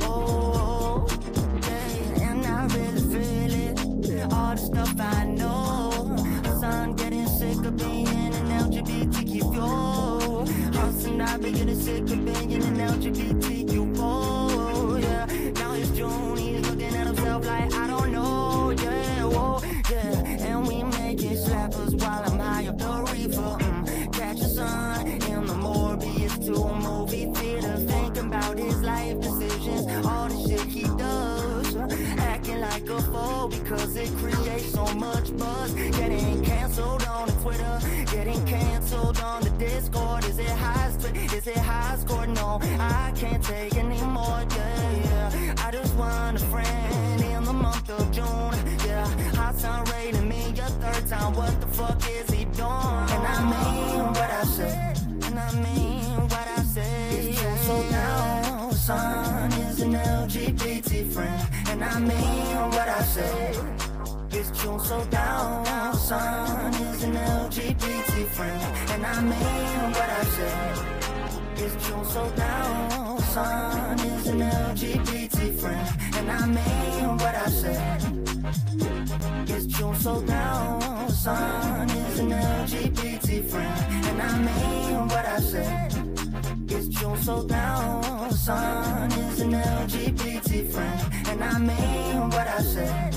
Oh, yeah, and I really feel it. All the stuff I know. Son, getting sick of being an LGBTQ foe. Hustling, I've been getting sick of being an LGBTQ foe. Yeah, now it's June, he's looking at himself like, I don't know. Yeah, whoa, yeah, and we making slappers while I'm high up the reefer. Catch a sun in the Morbius to a movie theater, thinking about his life decisions, all the shit he does, acting like a foe because it creates so much buzz. Getting canceled on the Twitter, getting canceled on the Discord. Is it high score? Is it high score? No, I can't take anymore. Yeah, I just want a friend in the month of June. Yeah, hot sun rating me a third time. What the fuck is he doing? And I mean what I say, and I mean what I say. It's true, so now son is an LGBT friend, and I mean what I say. It's true, so down son is an LGBT friend, and I mean what I say. It's true, so down son is an LGBT friend, and I mean what I say. It's true, so down son is an LGBT friend, and I mean what I say. It's true, so down son is an LGBT friend, and I mean what I say.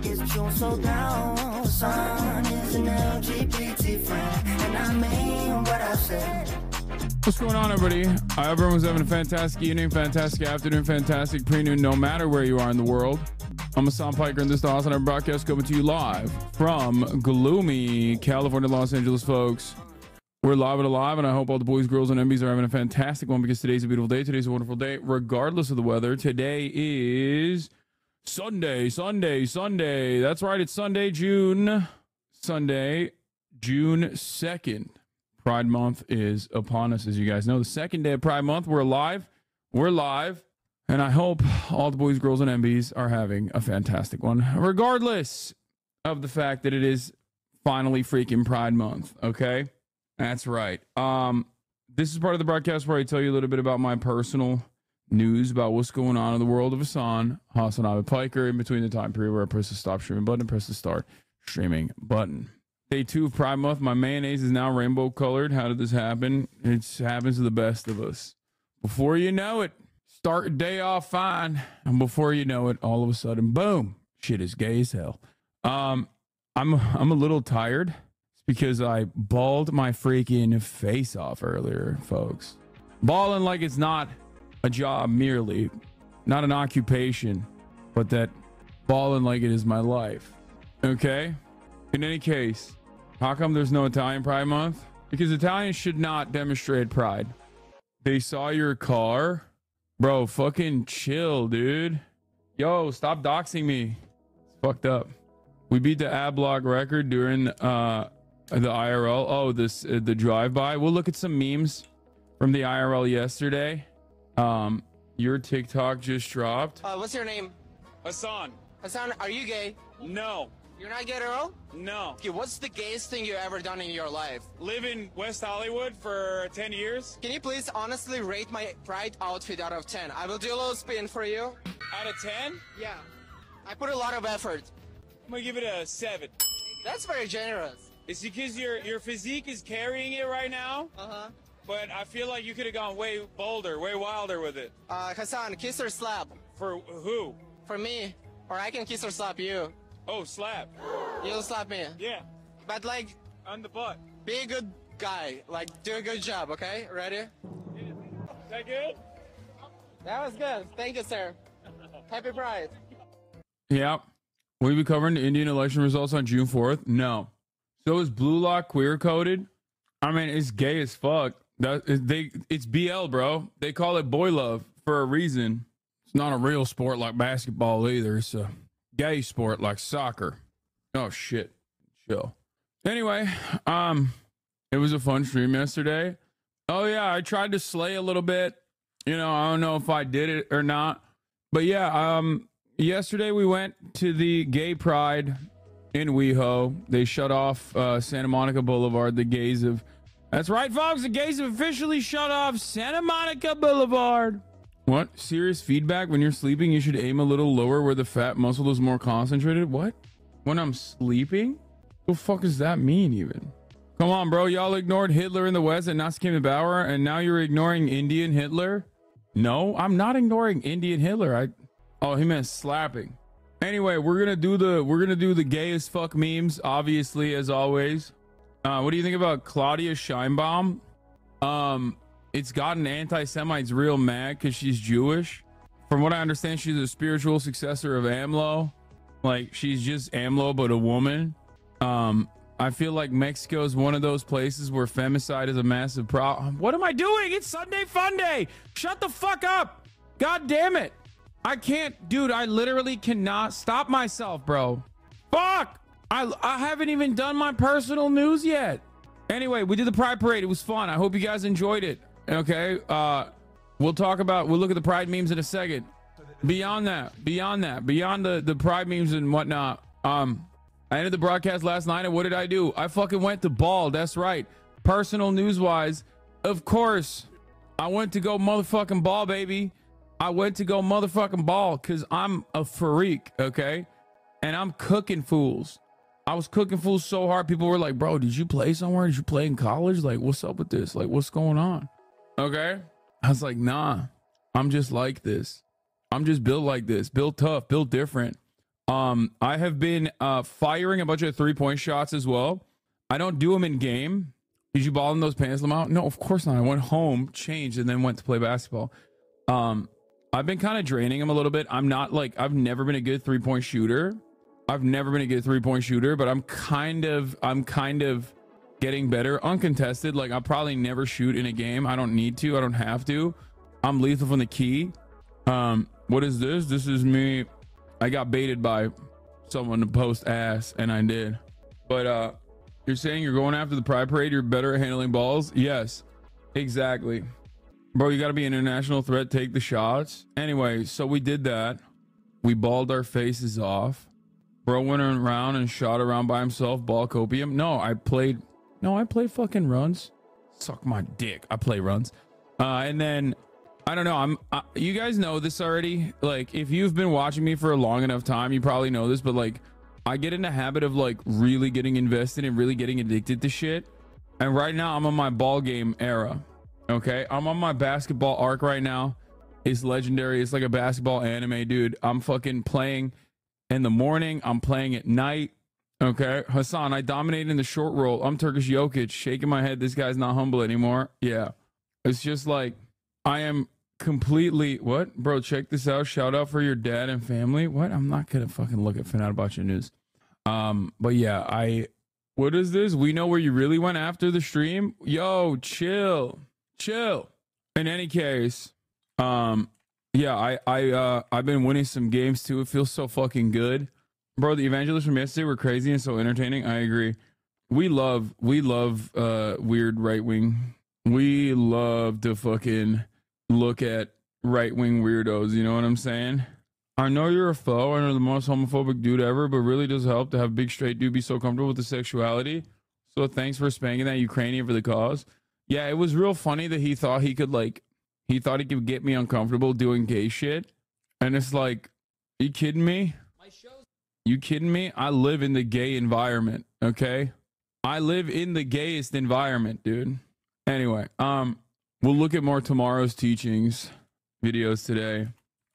It's true, so down son is an LGBT friend, and I mean what I say. What's going on, everybody? I hope everyone's having a fantastic evening, fantastic afternoon, fantastic pre-noon, no matter where you are in the world. I'm Hassan Piker, and this is the Hassan broadcast coming to you live from gloomy California, Los Angeles, folks. We're live and alive, and I hope all the boys, girls, and MBs are having a fantastic one because today's a beautiful day. Today's a wonderful day, regardless of the weather. Today is Sunday. That's right, it's Sunday, June 2nd. Pride Month is upon us, as you guys know. The second day of Pride Month. We're live. And I hope all the boys, girls, and MBs are having a fantastic one, regardless of the fact that it is finally freaking Pride Month, okay? That's right. This is part of the broadcast where I tell you a little bit about my personal news about what's going on in the world of Hassan Ahmed Piker, in between the time period where I press the stop streaming button and press the start streaming button. Day 2 of Pride Month. My mayonnaise is now rainbow colored. How did this happen? It happens to the best of us. Before you know it, start your day off fine, and before you know it, all of a sudden, boom, shit is gay as hell. I'm a little tired. It's because I balled my freaking face off earlier, folks. Balling like it's not a job merely, not an occupation, but that balling like it is my life. Okay? In any case, how come there's no Italian Pride Month? Because Italians should not demonstrate pride. They saw your car. Bro, fucking chill, dude. Yo, stop doxing me. It's fucked up. We beat the ad block record during the IRL. Oh, the drive-by. We'll look at some memes from the IRL yesterday. Your TikTok just dropped. What's your name? Hassan. Hassan, are you gay? No. You're not gay at all? No. Okay, what's the gayest thing you've ever done in your life? Live in West Hollywood for 10 years. Can you please honestly rate my Pride outfit out of 10? I will do a little spin for you. Out of 10? Yeah. I put a lot of effort. I'm gonna give it a 7. That's very generous. It's because your physique is carrying it right now. Uh-huh. But I feel like you could have gone way bolder, way wilder with it. Hassan, kiss or slap? For who? For me. Or I can kiss or slap you. Oh, slap. You'll slap me. Yeah. But like, On the butt. be a good guy. Like, do a good job, okay? Ready? Is that good? That was good. Thank you, sir. Happy Pride. Yeah. Will we be covering the Indian election results on June 4th? No. So is Blue Lock queer coded? I mean, it's gay as fuck. It's BL, bro. They call it boy love for a reason. It's not a real sport like basketball either. It's a gay sport like soccer. Oh shit. Chill. Anyway, it was a fun stream yesterday. Oh yeah, I tried to slay a little bit. You know, I don't know if I did it or not. But yeah, yesterday we went to the gay pride in WeHo. They shut off Santa Monica Boulevard. The gays have That's right, folks. The gays have officially shut off Santa Monica Boulevard. What? Serious feedback? When you're sleeping, you should aim a little lower where the fat muscle is more concentrated? What? When I'm sleeping? What the fuck does that mean even? Come on, bro. Y'all ignored Hitler in the West and Nazi came to power, and now you're ignoring Indian Hitler? No, I'm not ignoring Indian Hitler. Oh, he meant slapping. Anyway, we're gonna do the gay as fuck memes, obviously, as always. What do you think about Claudia Scheinbaum? It's gotten anti-Semites real mad because she's Jewish. From what I understand, she's a spiritual successor of AMLO. Like, she's just AMLO, but a woman. I feel like Mexico is one of those places where femicide is a massive problem. What am I doing? It's Sunday Fun Day. Shut the fuck up. God damn it. I can't, dude, I literally cannot stop myself, bro. Fuck. I haven't even done my personal news yet. Anyway, we did the Pride Parade. It was fun. I hope you guys enjoyed it. Okay. We'll look at the Pride memes in a second. Beyond the Pride memes and whatnot, I ended the broadcast last night, and what did I do? I fucking went to ball. That's right. Personal news wise, of course, I went to go motherfucking ball, baby. I went to go motherfucking ball because I'm a freak, okay? And I'm cooking fools. I was cooking fools so hard. People were like, bro, did you play somewhere? Did you play in college? Like, what's up with this? Like, what's going on? Okay. I was like, nah, I'm just like this. I'm just built like this, built tough, built different. I have been firing a bunch of 3-point shots as well. I don't do them in game. Did you ball in those pants, Lamont? No, of course not. I went home, changed, and then went to play basketball. I've been kind of draining them a little bit. I'm not like, I've never been a good 3-point shooter. But I'm kind of getting better. Uncontested. Like, I'll probably never shoot in a game. I don't need to. I don't have to. I'm lethal from the key. What is this? This is me. I got baited by someone to post ass, and I did. But you're saying you're going after the Pride Parade, you're better at handling balls? Yes, exactly. Bro, you got to be an international threat, take the shots. Anyway, so we did that. We balled our faces off. Bro went around and shot around by himself, ball copium. No, I played fucking runs. Suck my dick. I play runs. And then I don't know. You guys know this already. Like, if you've been watching me for a long enough time, you probably know this, but like, I get in the habit of like really getting invested and really getting addicted to shit. And right now I'm on my ball game era. Okay. I'm on my basketball arc right now. It's legendary. It's like a basketball anime, dude. I'm fucking playing in the morning. I'm playing at night. Okay. Hassan, I dominate in the short roll. I'm Turkish Jokic, shaking my head. This guy's not humble anymore. Yeah. It's just like, I am completely what, bro? Check this out. Shout out for your dad and family. What? I'm not gonna fucking look at Fenerbahce news. But yeah, what is this? We know where you really went after the stream. Yo, chill. In any case, yeah, I've been winning some games too. It feels so fucking good, bro. The evangelists from yesterday were crazy and so entertaining. I agree. We love weird right wing. We love to fucking look at right-wing weirdos, you know what I'm saying? I know you're a foe and are the most homophobic dude ever, but really does help to have a big straight dude be so comfortable with the sexuality. So thanks for spanking that Ukrainian for the cause. Yeah, it was real funny that he thought he could get me uncomfortable doing gay shit. And it's like, you kidding me? You kidding me? I live in the gay environment, okay? I live in the gayest environment, dude. Anyway, we'll look at more tomorrow's teachings videos today.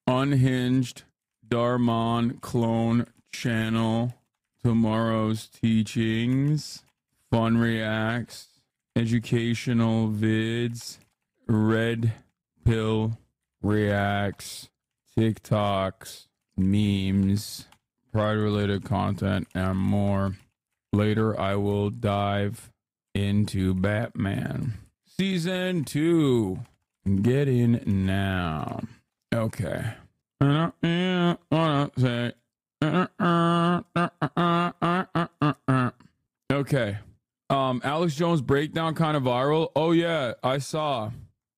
Unhinged Darman clone channel. Tomorrow's teachings. Fun reacts. Educational vids. Red pill reacts. TikToks. Memes. Pride related content and more. Later I will dive into Batman season 2. Get in now. Okay. Okay. Alex Jones breakdown kind of viral. Oh yeah, I saw.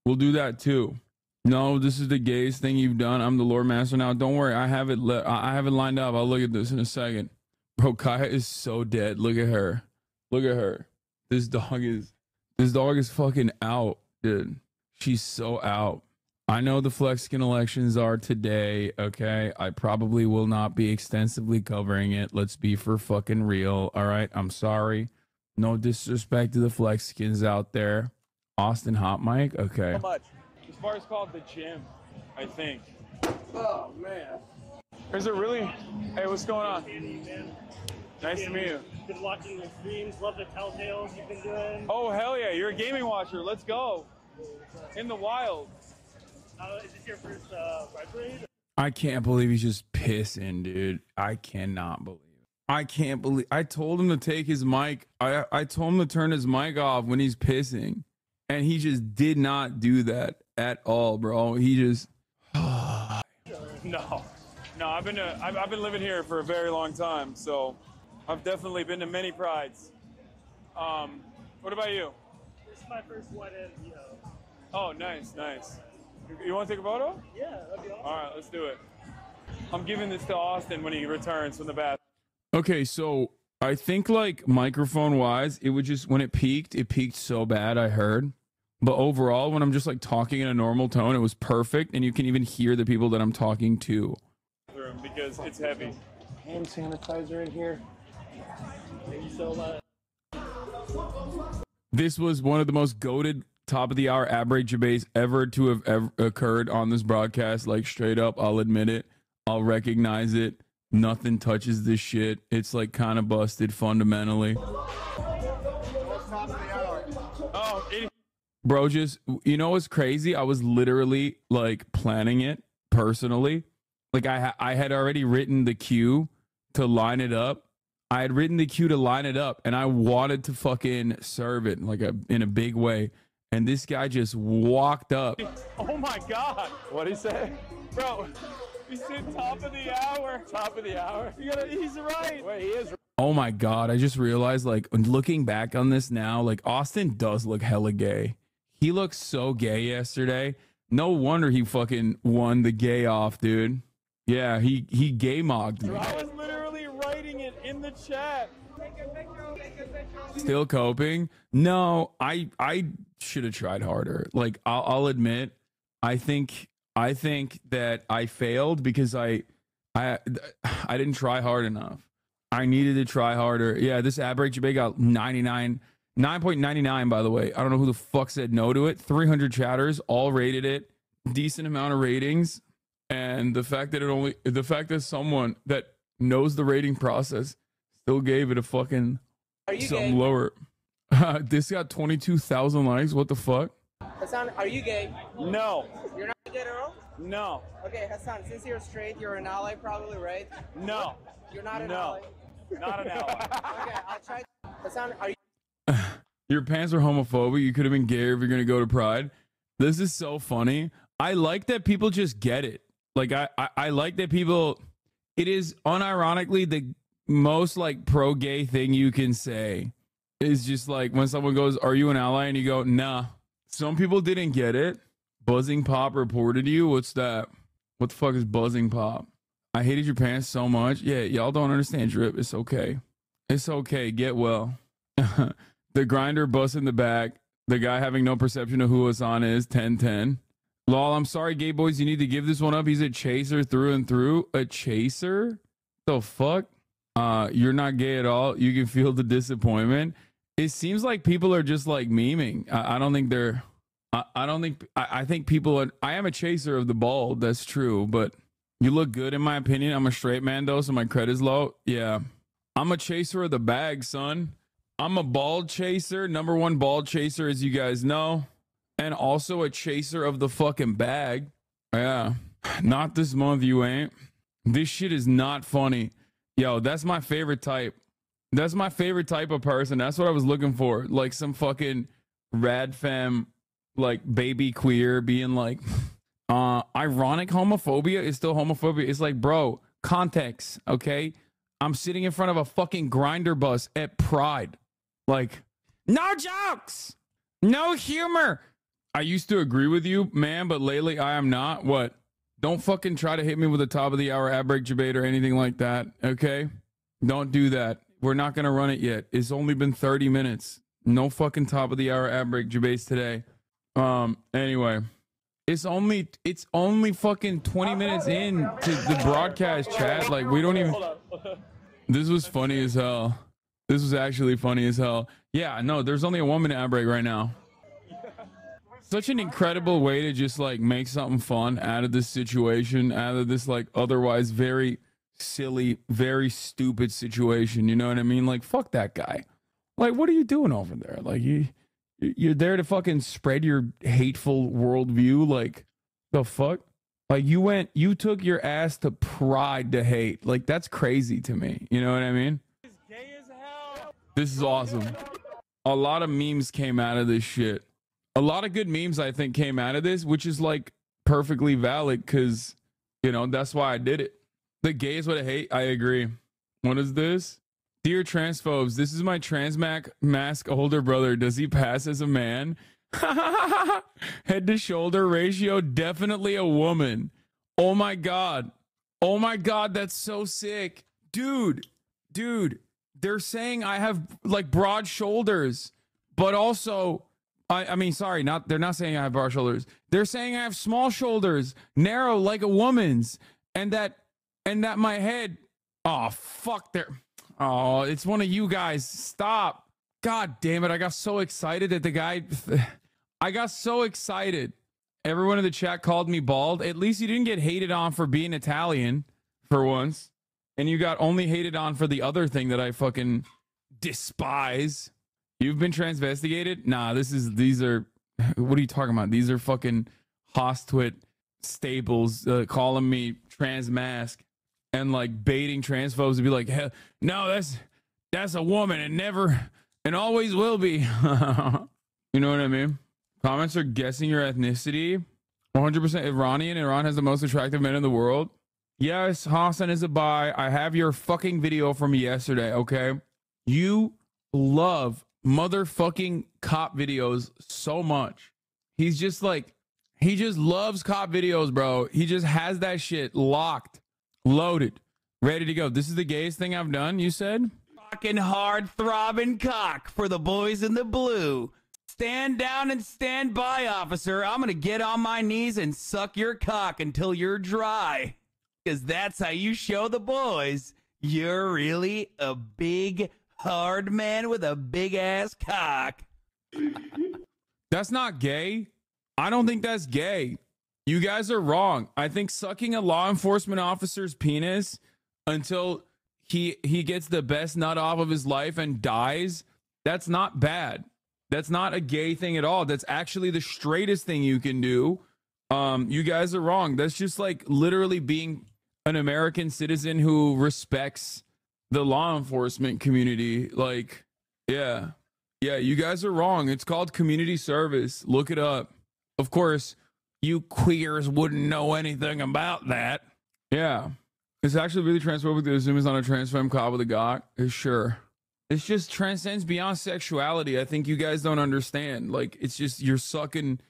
We'll do that too. No, this is the gayest thing you've done. I'm the Lord Master now. Don't worry, I have it lined up. I'll look at this in a second. Bro, Kaya is so dead. Look at her. Look at her. This This dog is fucking out, dude. She's so out. I know the Flexkin elections are today, okay? I probably will not be extensively covering it. Let's be for fucking real, all right? I'm sorry. No disrespect to the Flexkins out there. Austin Hot Mic? Okay. How much? This bar is called The Gym, I think. Oh, man. Is it really? Hey, what's going on? Nice to meet you. Been watching the streams, love the telltales you've been doing. Oh, hell yeah. You're a gaming watcher. Let's go. In the wild. Is this your first Red Raid? I can't believe he's just pissing, dude. I cannot believe it. I can't believe. I told him to take his mic. I told him to turn his mic off when he's pissing. And he just did not do that at all, bro. He just... No. No, I've been living here for a very long time, so I've definitely been to many prides. What about you? This is my first one in, Oh, nice, nice. You want to take a photo? Yeah, that'd be awesome. All right, let's do it. I'm giving this to Austin when he returns from the bath. Okay, so I think like microphone wise, it would just, when it peaked so bad, I heard. But overall, when I'm just like talking in a normal tone, it was perfect. And you can even hear the people that I'm talking to. Because it's heavy. Hand sanitizer in here. Thank you so much. This was one of the most goated top of the hour average debates ever to have ever occurred on this broadcast. Like straight up, I'll admit it. I'll recognize it. Nothing touches this shit. It's like kind of busted fundamentally. Oh, bro, just, you know what's crazy? I was literally like planning it personally. Like I had already written the cue to line it up. I had written the cue to line it up, and I wanted to fucking serve it like in a big way. And this guy just walked up. oh my God. What'd he say? Bro, he said top of the hour. Top of the hour? He's right. Wait, he is. Oh my God. I just realized, like, looking back on this now, like, Austin does look hella gay. He looked so gay yesterday. No wonder he fucking won the gay off, dude. Yeah, he gay mogged me. I was literally writing it in the chat. Still coping? No, I should have tried harder. Like I'll admit, I think that I failed because I didn't try hard enough. I needed to try harder. Yeah, this average debate got 9.99 by the way. I don't know who the fuck said no to it. 300 chatters all rated it. Decent amount of ratings. And the fact that someone that knows the rating process still gave it a fucking something lower. This got 22,000 likes. What the fuck? Hassan, are you gay? No. You're not gay at all? No. Okay, Hassan, since you're straight, you're an ally probably, right? No. You're not an No. ally? Not an ally. Okay, I'll try. Hassan, are you... Your pants are homophobic. You could have been gayer if you're going to go to Pride. This is so funny. I like that people just get it. Like, I like that people... It is unironically the most, like, pro-gay thing you can say. Is just, like, when someone goes, are you an ally? And you go, nah. Some people didn't get it. Buzzing Pop reported you? What's that? What the fuck is Buzzing Pop? I hated your pants so much. Yeah, y'all don't understand, Drip. It's okay. It's okay. Get well. The grinder bus in the back. The guy having no perception of who Hassan is. 10-10. Lol, I'm sorry, gay boys. You need to give this one up. He's a chaser through and through. A chaser? The fuck? You're not gay at all. You can feel the disappointment. It seems like people are just like memeing. I don't think they're... I think people are... I am a chaser of the bald. That's true. But you look good in my opinion. I'm a straight man though, so my credit's low. Yeah. I'm a chaser of the bag, son. I'm a bald chaser. Number one bald chaser, as you guys know. And also a chaser of the fucking bag. Yeah. Not this month, you ain't. This shit is not funny. Yo, that's my favorite type. That's my favorite type of person. That's what I was looking for. Like some fucking rad femme, like baby queer being like, ironic homophobia is still homophobia. It's like, bro, context, okay? I'm sitting in front of a fucking grinder bus at Pride. Like, no jokes, no humor. I used to agree with you, man, but lately I am not. What? Don't fucking try to hit me with a top of the hour ad break debate or anything like that, okay? Don't do that. We're not going to run it yet. It's only been 30 minutes. No fucking top of the hour ad break Jabase today. Anyway, it's only fucking 20 minutes in to the broadcast chat. Like, we don't even. This was funny as hell. This was actually funny as hell. Yeah, no, there's only a 1 minute ad break right now. Such an incredible way to just like make something fun out of this situation, out of this like otherwise very silly, very stupid situation. You know what I mean? Like, fuck that guy. Like, what are you doing over there? Like, you're there to fucking spread your hateful worldview. Like, the fuck? Like, you took your ass to Pride to hate. Like, that's crazy to me. You know what I mean? This is awesome. A lot of memes came out of this shit. A lot of good memes, I think, came out of this, which is like perfectly valid because, you know, that's why I did it. The gays would hate. I agree. What is this? Dear transphobes, this is my trans mask older brother. Does he pass as a man? Head to shoulder ratio, definitely a woman. Oh my God. Oh my God, that's so sick. Dude, they're saying I have like broad shoulders, but also, I mean, sorry, they're not saying I have broad shoulders. They're saying I have small shoulders, narrow like a woman's, and that my head, oh, fuck, oh, it's one of you guys. Stop. God damn it. I got so excited that the guy, I got so excited. Everyone in the chat called me bald. At least you didn't get hated on for being Italian for once. And you got only hated on for the other thing that I fucking despise. You've been transvestigated? Nah, these are, what are you talking about? These are fucking Hostwit staples calling me trans mask and like baiting transphobes to be like, hell, no, that's a woman and never and always will be. You know what I mean? Comments are guessing your ethnicity. 100% Iranian. Iran has the most attractive men in the world. Yes, Hassan is a bi. I have your fucking video from yesterday, okay? You love motherfucking cop videos so much. He's just like, he just loves cop videos, bro. He just has that shit locked, loaded, ready to go. This is the gayest thing I've done, you said? Fucking hard throbbing cock for the boys in the blue. Stand down and stand by, officer. I'm gonna get on my knees and suck your cock until you're dry. Because that's how you show the boys you're really a big, hard man with a big-ass cock. That's not gay. I don't think that's gay. You guys are wrong. I think sucking a law enforcement officer's penis until he gets the best nut off of his life and dies, that's not bad. That's not a gay thing at all. That's actually the straightest thing you can do. You guys are wrong. That's just like literally being an American citizen who respects the law enforcement community. Like, yeah, you guys are wrong. It's called community service. Look it up. Of course, you queers wouldn't know anything about that. Yeah. It's actually really transphobic to assume it's not a trans femme cop with a gawk. Sure. It's just transcends beyond sexuality. I think you guys don't understand. Like, it's just, you're sucking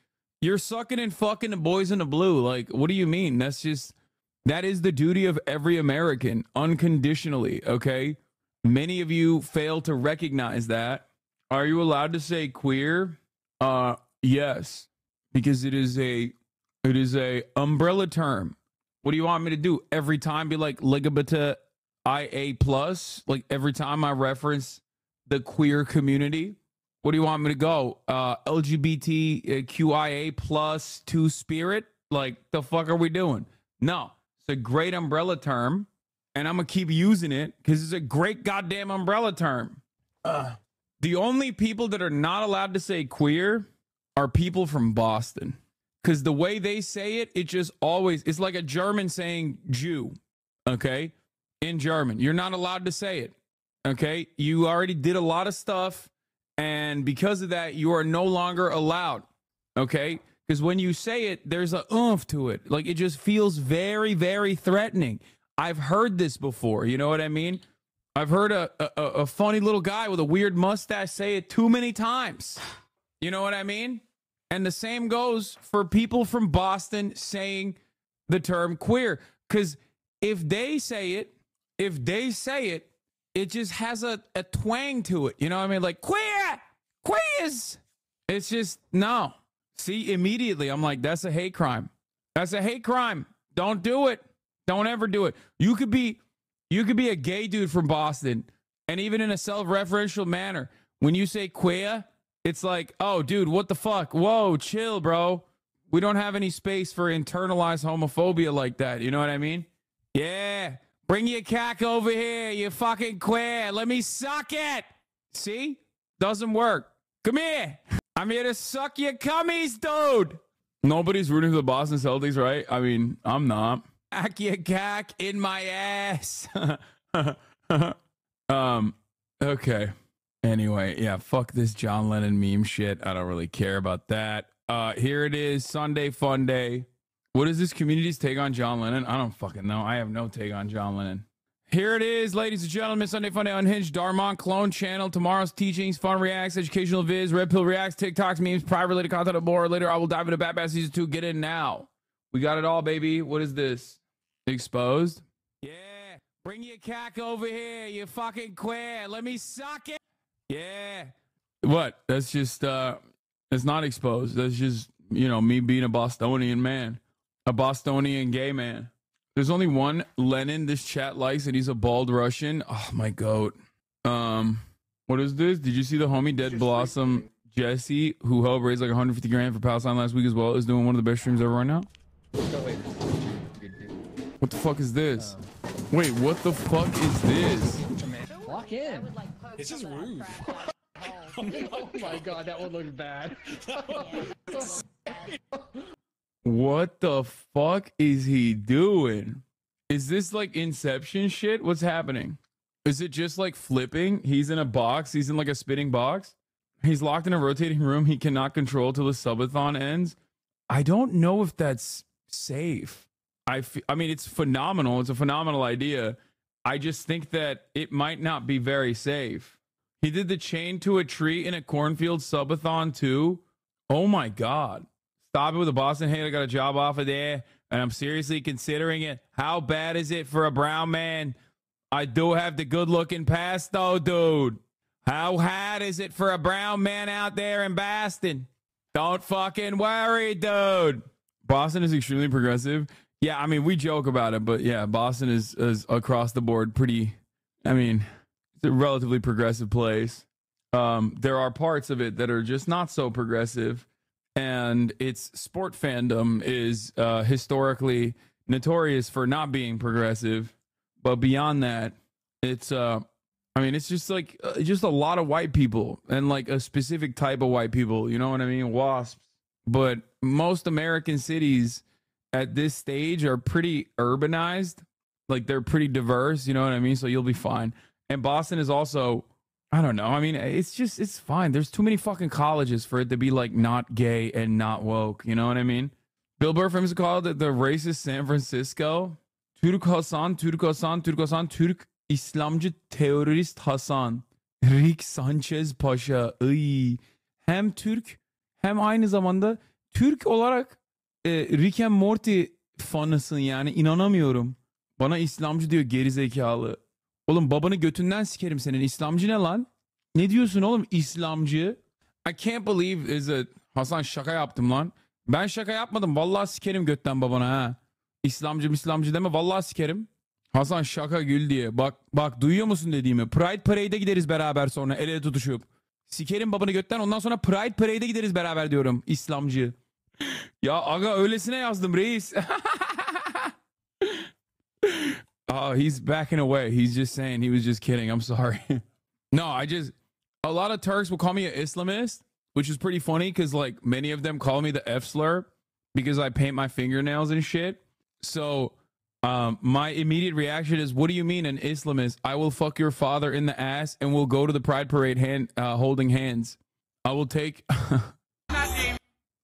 and fucking the boys in the blue. Like, what do you mean? That is the duty of every American, unconditionally, okay? Many of you fail to recognize that. Are you allowed to say queer? Yes, because it is a umbrella term. What do you want me to do? Every time be like LGBT IA plus? Like every time I reference the queer community? What do you want me to go? LGBTQIA plus two spirit? Like, the fuck are we doing? No. It's a great umbrella term, and I'm going to keep using it because it's a great goddamn umbrella term. The only people that are not allowed to say queer are people from Boston, because the way they say it, it just always, it's like a German saying Jew, okay? In German, you're not allowed to say it, okay? You already did a lot of stuff, and because of that, you are no longer allowed, okay? Because when you say it, there's a oomph to it. Like, it just feels very, very threatening. I've heard this before. You know what I mean? I've heard a funny little guy with a weird mustache say it too many times. You know what I mean? And the same goes for people from Boston saying the term queer. Because if they say it, it just has a twang to it. You know what I mean? Like, queer! quiz. It's just, no. See, immediately I'm like, that's a hate crime. That's a hate crime. Don't do it. Don't ever do it. You could be a gay dude from Boston, and even in a self-referential manner, when you say queer, it's like, oh, dude, what the fuck? Whoa, chill, bro. We don't have any space for internalized homophobia like that. You know what I mean? Yeah. Bring your cack over here, you fucking queer. Let me suck it. See? Doesn't work. Come here. I'm here to suck your cummies, dude. Nobody's rooting for the Boston Celtics, right? I mean, I'm not. Hack your cack in my ass. Okay. Anyway, yeah, fuck this John Lennon meme shit. I don't really care about that. Here it is, Sunday Fun Day. What is this community's take on John Lennon? I don't fucking know. I have no take on John Lennon. Here it is, ladies and gentlemen. Sunday Fun Day Unhinged, Darmon Clone Channel. Tomorrow's teachings, fun reacts, educational viz, Red Pill reacts, TikToks, memes, private related content, more. Later, I will dive into Batman Season 2. Get in now. We got it all, baby. What is this? Exposed? Yeah. Bring your cack over here, you fucking queer. Let me suck it. Yeah. What? That's just, it's not exposed. That's just, you know, me being a Bostonian man. A Bostonian gay man. There's only one Lennon this chat likes, and he's a bald Russian. Oh, my goat. What is this? Did you see the homie Dead Blossom Jesse, who helped raise like 150 grand for Palestine last week as well, is doing one of the best streams ever right now? What the fuck is this? Wait, what the fuck is this? Walk in. This is rude. Oh my god, that one looks bad. What the fuck is he doing? Is this like Inception shit? What's happening? Is it just like flipping? He's in a box. He's in like a spinning box. He's locked in a rotating room he cannot control till the subathon ends. I don't know if that's safe. I mean, it's phenomenal. It's a phenomenal idea. I just think that it might not be very safe. He did the chain to a tree in a cornfield subathon too. Oh my God. Stop it with the Boston hate. I got a job offer there, and I'm seriously considering it. How bad is it for a brown man? I do have the good-looking past, though, dude. How hard is it for a brown man out there in Boston? Don't fucking worry, dude. Boston is extremely progressive. Yeah, I mean, we joke about it, but yeah, Boston is across the board pretty, I mean, it's a relatively progressive place. There are parts of it that are just not so progressive. And its sport fandom is historically notorious for not being progressive. But beyond that, it's I mean, it's just like just a lot of white people and like a specific type of white people, you know what I mean? WASPs. But most American cities at this stage are pretty urbanized. Like they're pretty diverse, you know what I mean? So you'll be fine. And Boston is also, I don't know. I mean, it's fine. There's too many fucking colleges for it to be like not gay and not woke. You know what I mean? Bill Burr famously called it the racist San Francisco. Türk Hasan, Türk İslamcı terörist Hasan. Rick Sanchez Paşa. Iy. Hem Türk hem aynı zamanda Türk olarak Rick and Morty fanısın yani. İnanamıyorum. Bana İslamcı diyor gerizekalı. Oğlum babanı götünden sikerim senin. İslamcı ne lan? Ne diyorsun oğlum İslamcı? I can't believe is a Hasan şaka yaptım lan. Ben şaka yapmadım. Vallahi sikerim götten babana ha. İslamcı deme. Vallahi sikerim. Hasan şaka gül diye. Bak duyuyor musun dediğimi? Pride Parade'e gideriz beraber sonra el ele tutuşup. Sikerim babanı götten ondan sonra Pride Parade'e gideriz beraber diyorum. İslamcı. Ya aga öylesine yazdım reis. Oh, he's backing away. He's just saying he was just kidding. I'm sorry. No, a lot of Turks will call me an Islamist, which is pretty funny because like many of them call me the F slur because I paint my fingernails and shit. So my immediate reaction is, what do you mean an Islamist? I will fuck your father in the ass and we'll go to the Pride Parade holding hands. I will take...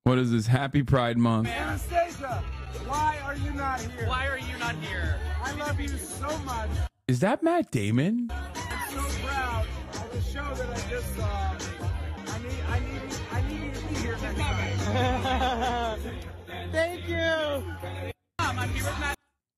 What is this? Happy Pride Month. Anastasia, why are you not here? Why are you not here? I love you so much. Is that Matt Damon? I'm so proud of the show that I just saw. I need you to be here next time. Thank you. I'm here with Matt.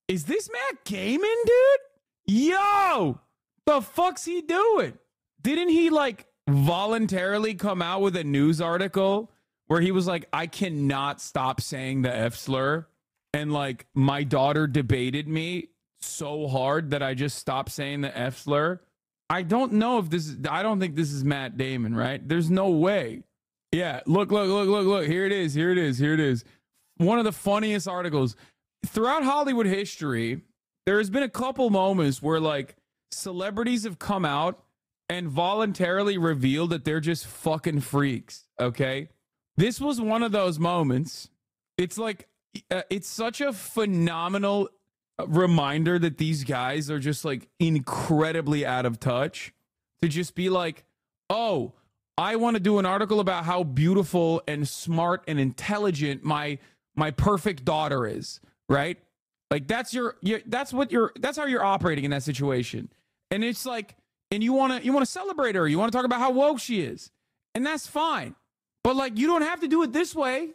Is this Matt Damon, dude? Yo! The fuck's he doing? Didn't he like voluntarily come out with a news article where he was like, I cannot stop saying the F slur. And like my daughter debated me so hard that I just stopped saying the F slur. I don't know if this is, I don't think this is Matt Damon, right? There's no way. Yeah, look. Here it is. One of the funniest articles. Throughout Hollywood history, there has been a couple moments where like celebrities have come out and voluntarily revealed that they're just fucking freaks, okay? This was one of those moments. It's like, it's such a phenomenal reminder that these guys are just like incredibly out of touch to just be like, oh, I want to do an article about how beautiful and smart and intelligent my perfect daughter is, right? Like that's that's how you're operating in that situation. And it's like, and you want to celebrate her. You want to talk about how woke she is. And that's fine. But like, you don't have to do it this way.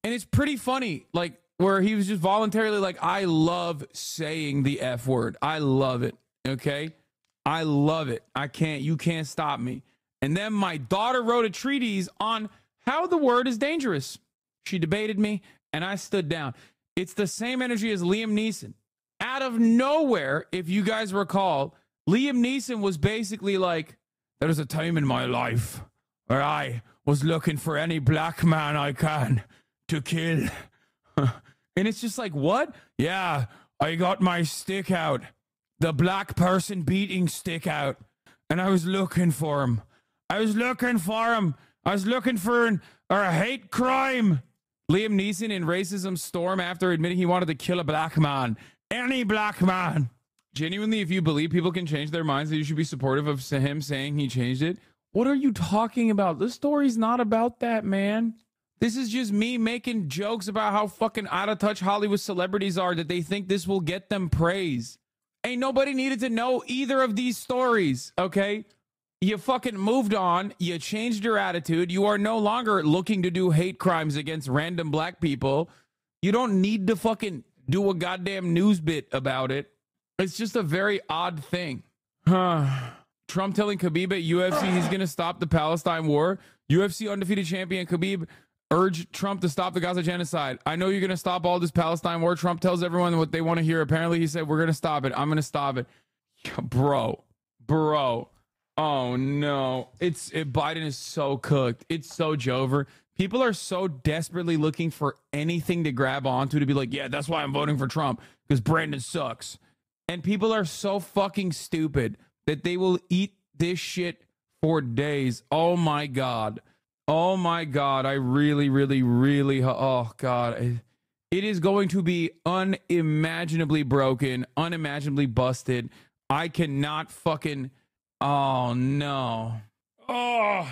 And it's pretty funny, like where he was just voluntarily like, I love saying the F word. I love it. Okay. I love it. You can't stop me. And then my daughter wrote a treatise on how the word is dangerous. She debated me and I stood down. It's the same energy as Liam Neeson. Out of nowhere, if you guys recall, Liam Neeson was basically like, there was a time in my life where I was looking for any black man I can to kill. And it's just like, what? Yeah, I got my stick out. The black person beating stick out. And I was looking for him. I was looking for a hate crime. Liam Neeson in racism storm after admitting he wanted to kill a black man. Any black man. Genuinely, if you believe people can change their minds, that you should be supportive of him saying he changed it. What are you talking about? This story's not about that, man. This is just me making jokes about how fucking out of touch Hollywood celebrities are, that they think this will get them praise. Ain't nobody needed to know either of these stories, okay? You fucking moved on. You changed your attitude. You are no longer looking to do hate crimes against random black people. You don't need to fucking do a goddamn news bit about it. It's just a very odd thing. Trump telling Khabib at UFC he's going to stop the Palestine war. UFC undefeated champion Khabib urged Trump to stop the Gaza genocide. I know you're going to stop all this Palestine war. Trump tells everyone what they want to hear. Apparently, he said, we're going to stop it. I'm going to stop it. Bro. Oh, no. Biden is so cooked. It's so Jover. People are so desperately looking for anything to grab onto to be like, yeah, that's why I'm voting for Trump, because Brandon sucks. And people are so fucking stupid that they will eat this shit for days. Oh, my God. Oh my God, I really, oh God. It is going to be unimaginably broken, unimaginably busted. I cannot fucking, oh no. Oh,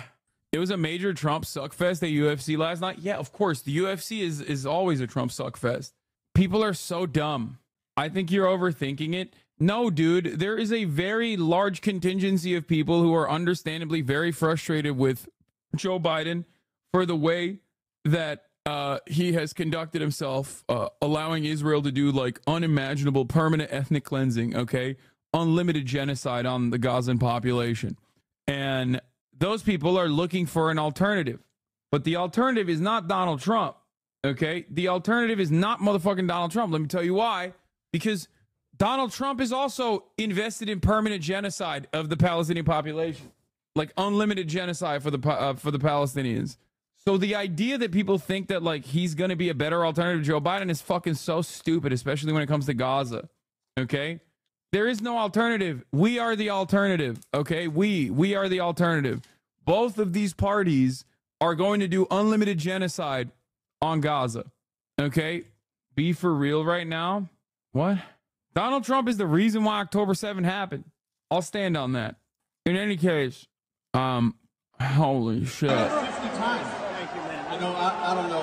it was a major Trump suckfest at UFC last night. Yeah, of course, the UFC is always a Trump suckfest. People are so dumb. I think you're overthinking it. No, dude, there is a very large contingency of people who are understandably very frustrated with Joe Biden for the way that he has conducted himself, allowing Israel to do like unimaginable permanent ethnic cleansing, okay? Unlimited genocide on the Gazan population. And those people are looking for an alternative. But the alternative is not Donald Trump, okay? The alternative is not motherfucking Donald Trump. Let me tell you why. Because Donald Trump is also invested in permanent genocide of the Palestinian population. Like unlimited genocide for the Palestinians. So the idea that people think that like he's going to be a better alternative to Joe Biden is fucking so stupid, especially when it comes to Gaza. Okay? There is no alternative. We are the alternative. Okay? We are the alternative. Both of these parties are going to do unlimited genocide on Gaza. Okay? Be for real right now. What? Donald Trump is the reason why October 7 happened. I'll stand on that. In any case, holy shit. 50 times. Thank you, man. You know, I don't know.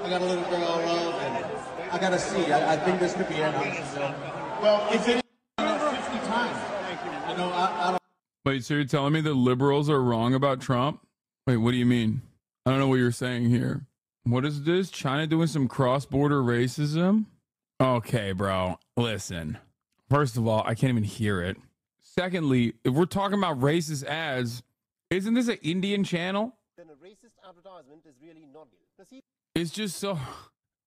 I got a little girl I love, and I gotta see. I think this could be it. Well, if it is 50 times. Thank you, man. You know, I don't. Wait, so you're telling me the liberals are wrong about Trump? Wait, what do you mean? I don't know what you're saying here. What is this? China doing some cross-border racism? Okay, bro. Listen. First of all, I can't even hear it. Secondly, if we're talking about racist ads, Isn't this an Indian channel? Then a racist advertisement is really not good. It's just so,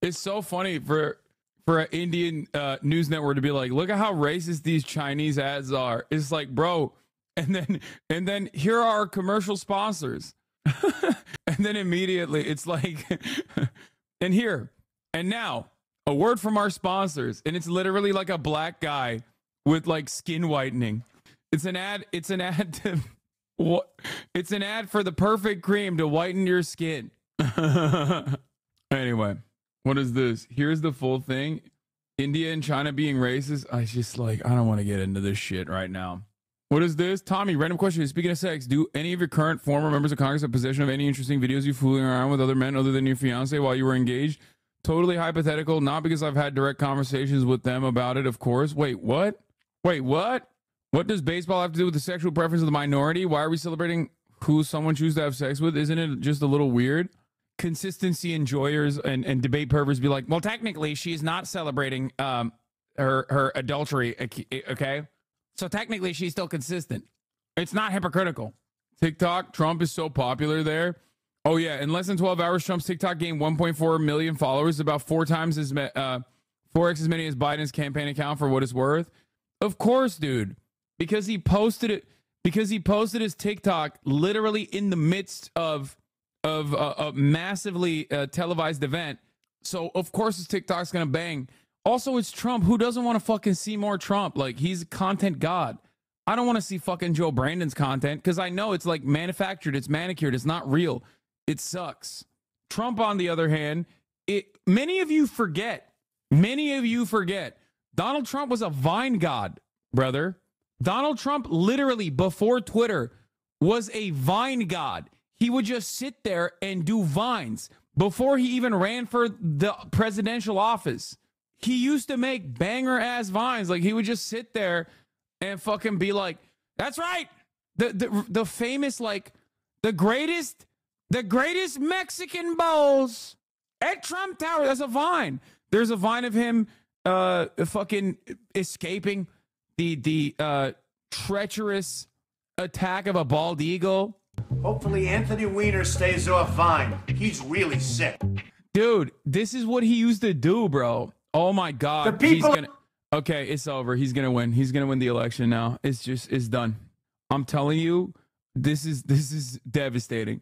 it's so funny for an Indian news network to be like, look at how racist these Chinese ads are. It's like, bro, and then here are our commercial sponsors. And then immediately it's like, and here, and now a word from our sponsors. And it's literally like a black guy with like skin whitening. It's an ad to what? It's an ad for the perfect cream to whiten your skin. Anyway, what is this? Here's the full thing. India and China being racist. I don't want to get into this shit right now. What is this? Tommy, random question. Speaking of sex, do any of your current former members of Congress have possession of any interesting videos you fooling around with other men other than your fiance while you were engaged? Totally hypothetical, not because I've had direct conversations with them about it, of course. Wait, what? What does baseball have to do with the sexual preference of the minority? Why are we celebrating who someone chooses to have sex with? Isn't it just a little weird? Consistency enjoyers and debate perverts be like, well, technically she's not celebrating her adultery, okay? So technically she's still consistent. It's not hypocritical. TikTok, Trump is so popular there. Oh yeah, in less than 12 hours, Trump's TikTok gained 1.4 million followers, about 4x as 4x as many as Biden's campaign account for what it's worth. Of course, dude, because he posted it. Because he posted his TikTok literally in the midst of a massively televised event. So of course his TikTok's gonna bang. Also, it's Trump. Who doesn't want to fucking see more Trump? Like, he's a content god. I don't want to see fucking Joe Brandon's content because I know it's like manufactured, it's manicured, it's not real. It sucks. Trump, on the other hand, many of you forget. Donald Trump was a Vine god, brother. Donald Trump literally before Twitter was a Vine god. He would just sit there and do Vines before he even ran for the presidential office. He used to make banger ass Vines. Like, he would just sit there and fucking be like, that's right. The famous, like, the greatest Mexican bowls at Trump Tower. That's a Vine. There's a Vine of him fucking escaping the treacherous attack of a bald eagle. Hopefully Anthony Weiner stays off Vine. He's really sick. Dude, this is what he used to do, bro. Oh my God. The people. Okay, it's over. He's gonna win. He's gonna win the election now. It's done. I'm telling you, this is devastating.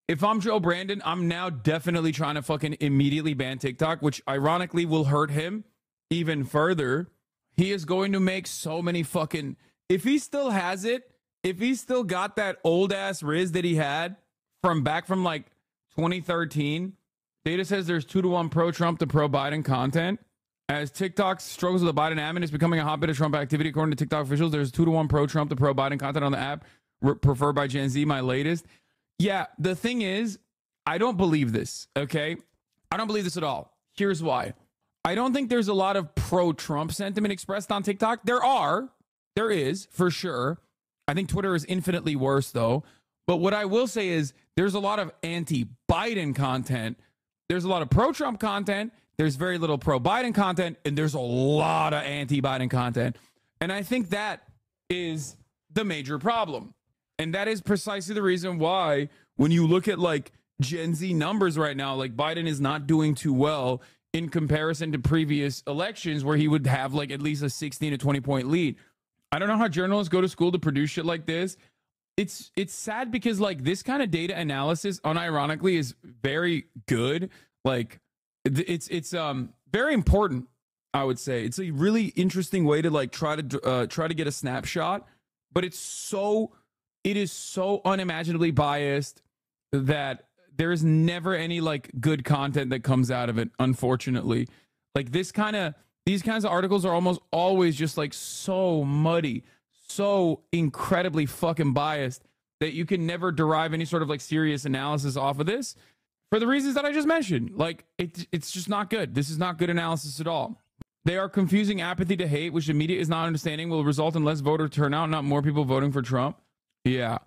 If I'm Joe Brandon, I'm now definitely trying to fucking immediately ban TikTok, which ironically will hurt him even further. He is going to make so many fucking, if he still has it, if he still got that old ass Riz that he had from like 2013, data says there's 2-to-1 pro-Trump to pro-Biden content. As TikTok struggles with the Biden admin, it's becoming a hotbed of Trump activity. According to TikTok officials, there's 2-to-1 pro-Trump to pro-Biden content on the app, preferred by Gen Z, my latest. Yeah, the thing is, I don't believe this, okay? I don't believe this at all. Here's why. I don't think there's a lot of pro-Trump sentiment expressed on TikTok. There is, for sure. I think Twitter is infinitely worse, though. But what I will say is there's a lot of anti-Biden content. There's a lot of pro-Trump content. There's very little pro-Biden content. And there's a lot of anti-Biden content. And I think that is the major problem. And that is precisely the reason why when you look at like Gen Z numbers right now, like Biden is not doing too well in comparison to previous elections where he would have like at least a 16 to 20 point lead. I don't know how journalists go to school to produce shit like this. It's sad because like this kind of data analysis unironically is very good. Like it's very important, I would say. It's a really interesting way to like try to get a snapshot, but it is so unimaginably biased that there is never any like good content that comes out of it, unfortunately. Like these kinds of articles are almost always just like so muddy, so incredibly fucking biased that you can never derive any sort of like serious analysis off of this for the reasons that I just mentioned. Like it's just not good. This is not good analysis at all. They are confusing apathy to hate, which the media is not understanding will result in less voter turnout, not more people voting for Trump. Yeah,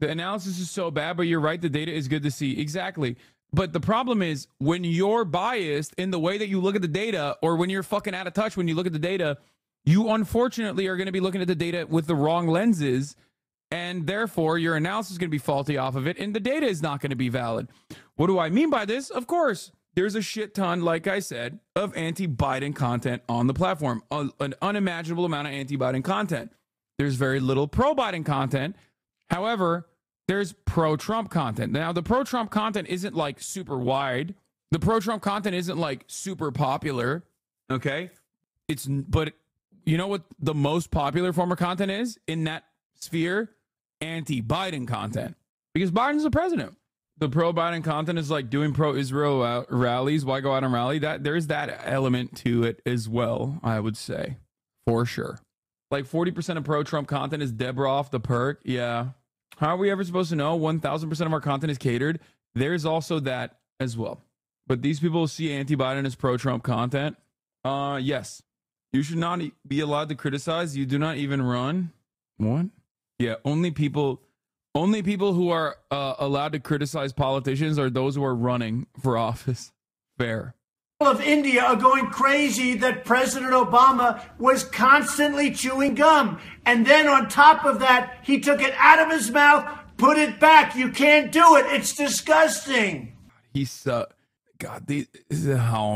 the analysis is so bad, but you're right. The data is good to see. Exactly. But the problem is when you're biased in the way that you look at the data, or when you're fucking out of touch when you look at the data, you unfortunately are going to be looking at the data with the wrong lenses. and therefore your analysis is going to be faulty off of it, and the data is not going to be valid. What do I mean by this? Of course, there's a shit ton, like I said, of anti-Biden content on the platform, an unimaginable amount of anti-Biden content. There's very little pro-Biden content. However, there's pro-Trump content. Now, the pro-Trump content isn't like super wide. The pro-Trump content isn't like super popular. Okay? But you know what the most popular form of content is in that sphere? Anti-Biden content. Because Biden's the president. The pro-Biden content is like doing pro-Israel rallies. Why go out and rally? There's that element to it as well, I would say. For sure. Like 40% of pro-Trump content is Deborah off the perk. Yeah. How are we ever supposed to know 1,000% of our content is catered? There's also that as well. But these people see anti-Biden as pro-Trump content. Yes. You should not be allowed to criticize. You do not even run. What? Yeah, only people who are allowed to criticize politicians are those who are running for office. Fair. Of India are going crazy that President Obama was constantly chewing gum. And then on top of that, he took it out of his mouth, put it back. You can't do it. It's disgusting. He's oh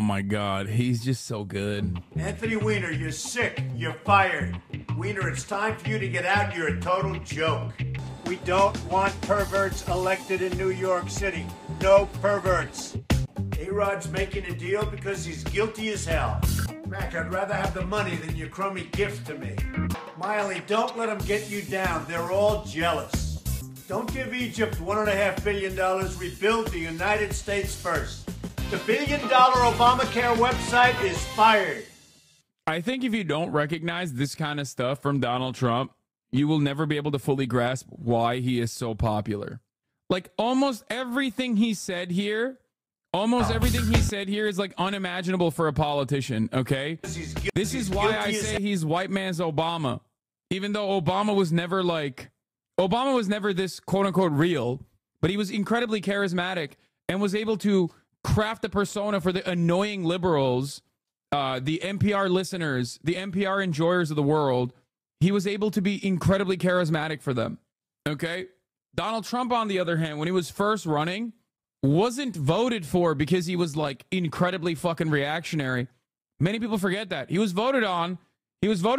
my God, he's just so good. Anthony Weiner, you're sick. You're fired. Weiner, it's time for you to get out. You're a total joke. We don't want perverts elected in New York City. No perverts. A-Rod's making a deal because he's guilty as hell. Mac, I'd rather have the money than your crummy gift to me. Miley, don't let them get you down. They're all jealous. Don't give Egypt $1.5 billion. Rebuild the United States first. The $1 billion Obamacare website is fired. I think if you don't recognize this kind of stuff from Donald Trump, you will never be able to fully grasp why he is so popular. Like almost everything he said here is like unimaginable for a politician, okay? This is why I say he's white man's Obama. Even though Obama was never this quote unquote real, but he was incredibly charismatic and was able to craft a persona for the annoying liberals, the NPR listeners, the NPR enjoyers of the world. He was able to be incredibly charismatic for them, okay? Donald Trump, on the other hand, when he was first running, wasn't voted for because he was like incredibly fucking reactionary. Many people forget that. He was voted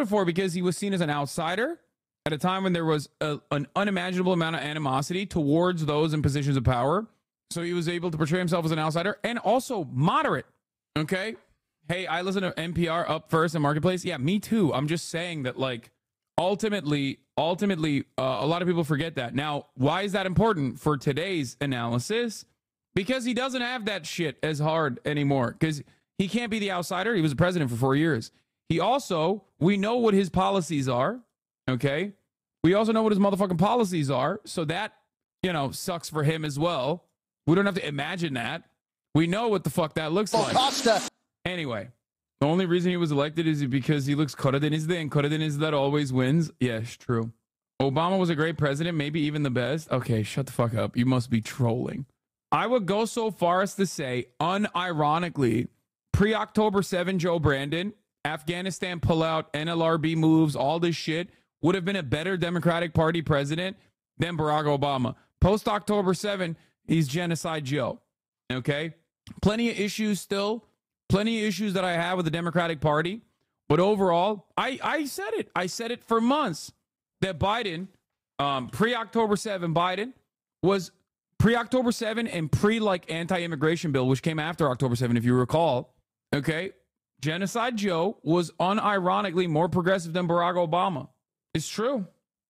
for because he was seen as an outsider at a time when there was an unimaginable amount of animosity towards those in positions of power. So he was able to portray himself as an outsider and also moderate. Okay. Hey, I listen to NPR Up First and Marketplace. Yeah, me too. I'm just saying that like ultimately, a lot of people forget that. Now, why is that important for today's analysis? Because he doesn't have that shit as hard anymore. Because he can't be the outsider. He was the president for 4 years. We know what his policies are. Okay. We also know what his motherfucking policies are. So that, sucks for him as well. We don't have to imagine that. We know what the fuck that looks like. Anyway, the only reason he was elected is because he looks Karadeniz, and Karadeniz that always wins. Yes, true. Obama was a great president, maybe even the best. Okay, shut the fuck up. You must be trolling. I would go so far as to say, unironically, pre-October 7 Joe Brandon, Afghanistan pullout, NLRB moves, all this shit, would have been a better Democratic Party president than Barack Obama. Post-October 7, he's Genocide Joe. Okay? Plenty of issues still. Plenty of issues that I have with the Democratic Party. But overall, I said it. I said it for months that Biden, pre-October 7, Biden was pre-October 7 and anti-immigration bill, which came after October 7, if you recall. Okay? Genocide Joe was unironically more progressive than Barack Obama. It's true.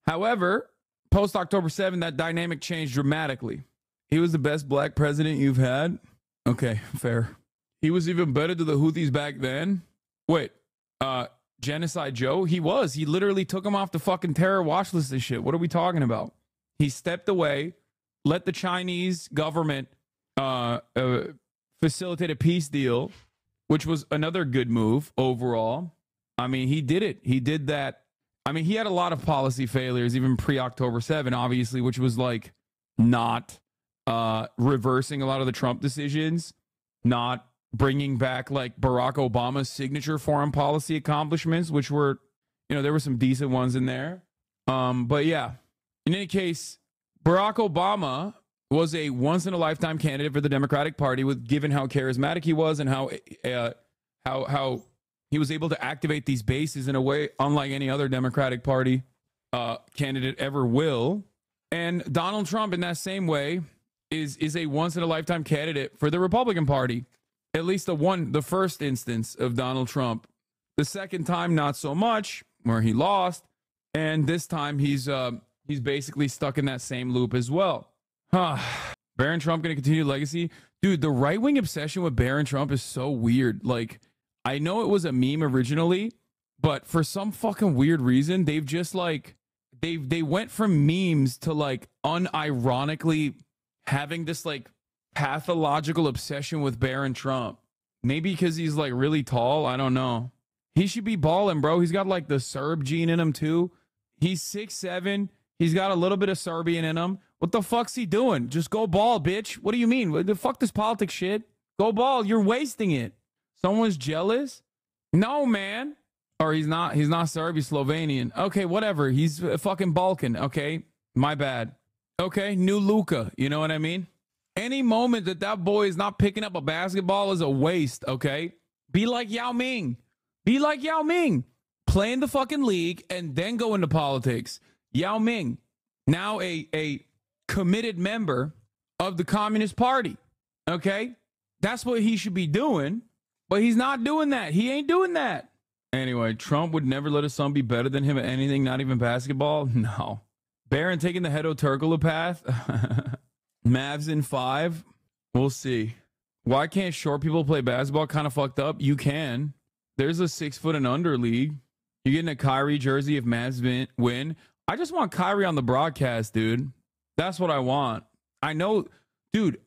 However, post-October 7, that dynamic changed dramatically. He was the best black president you've had? Okay, fair. He was even better to the Houthis back then? Wait, Genocide Joe? He was. He literally took him off the fucking terror watch list and shit. What are we talking about? He stepped away, let the Chinese government facilitate a peace deal, which was another good move overall. I mean, he did it. He did that. I mean, he had a lot of policy failures, even pre-October 7, obviously, which was like not reversing a lot of the Trump decisions, not bringing back like Barack Obama's signature foreign policy accomplishments, which were, there were some decent ones in there. But yeah, In any case, Barack Obama was a once-in-a-lifetime candidate for the Democratic Party, with given how charismatic he was and how he was able to activate these bases in a way unlike any other Democratic Party candidate ever will. And Donald Trump, in that same way, is a once-in-a-lifetime candidate for the Republican Party. At least the first instance of Donald Trump. The second time, not so much, where he lost. And this time, he's basically stuck in that same loop as well. Barron Trump going to continue legacy? Dude, the right-wing obsession with Barron Trump is so weird. Like, I know it was a meme originally, but for some fucking weird reason, they've just like, they went from memes to like unironically having this like pathological obsession with Barron Trump. Maybe because he's like really tall. I don't know. He should be balling, bro. He's got like the Serb gene in him too. He's 6'7". He's got a little bit of Serbian in him. What the fuck's he doing? Just go ball, bitch. What do you mean? What the fuck this politics shit? Go ball. You're wasting it. Someone's jealous? No, man. Or he's not Serb, he's Slovenian. Okay, whatever. He's fucking Balkan. Okay, my bad. Okay, new Luka. You know what I mean? Any moment that boy is not picking up a basketball is a waste, okay? Be like Yao Ming. Be like Yao Ming. Play in the fucking league and then go into politics. Yao Ming, now a committed member of the Communist Party, okay? That's what he should be doing, but he's not doing that. He ain't doing that. Anyway, Trump would never let his son be better than him at anything, not even basketball. No. Barron taking the Hedo Turkoglu path. Mavs in 5. We'll see. Why can't short people play basketball? Kind of fucked up. You can. There's a 6 foot and under league. You're getting a Kyrie jersey if Mavs win. I just want Kyrie on the broadcast, dude. That's what I want. I know, dude,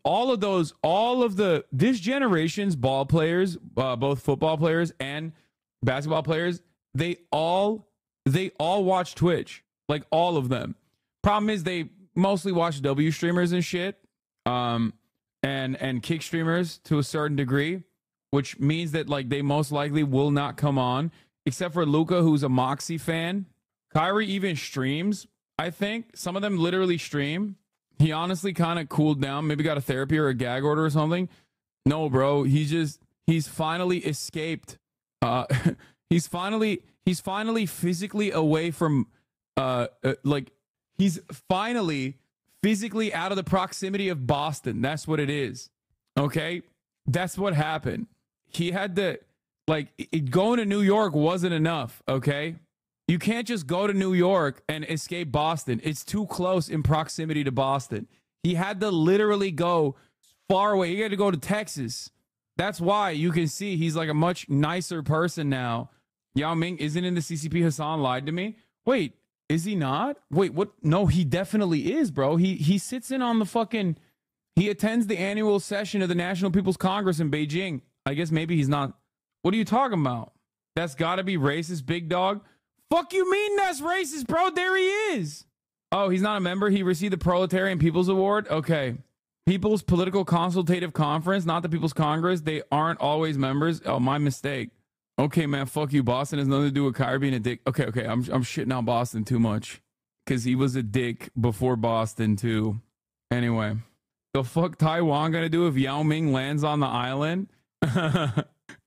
this generation's ball players, both football players and basketball players, they all watch Twitch. Like all of them. Problem is they mostly watch W streamers and shit. And kick streamers to a certain degree, which means that like they most likely will not come on, except for Luka, who's a Moxie fan. Kyrie even streams, I think. Some of them literally stream. He honestly kind of cooled down, maybe got a therapy or a gag order or something. No, bro, he's finally escaped. He's finally physically away from he's finally physically out of the proximity of Boston. That's what it is. Okay? That's what happened. He had to, going to New York wasn't enough, okay? You can't just go to New York and escape Boston. It's too close in proximity to Boston. He had to literally go far away. He had to go to Texas. That's why you can see he's like a much nicer person now. Yao Ming isn't in the CCP. Hassan lied to me. Wait. Is he not? Wait, what? No, he definitely is, bro. He sits in on the fucking... He attends the annual session of the National People's Congress in Beijing. I guess maybe he's not... What are you talking about? That's gotta be racist, big dog. Fuck you mean that's racist, bro? There he is. Oh, he's not a member? He received the Proletarian People's Award? Okay. People's Political Consultative Conference, not the People's Congress. They aren't always members. Oh, my mistake. Okay, man, fuck you. Boston has nothing to do with Kyrie being a dick. Okay, I'm shitting on Boston too much. Because he was a dick before Boston, too. Anyway. The fuck Taiwan gonna do if Yao Ming lands on the island?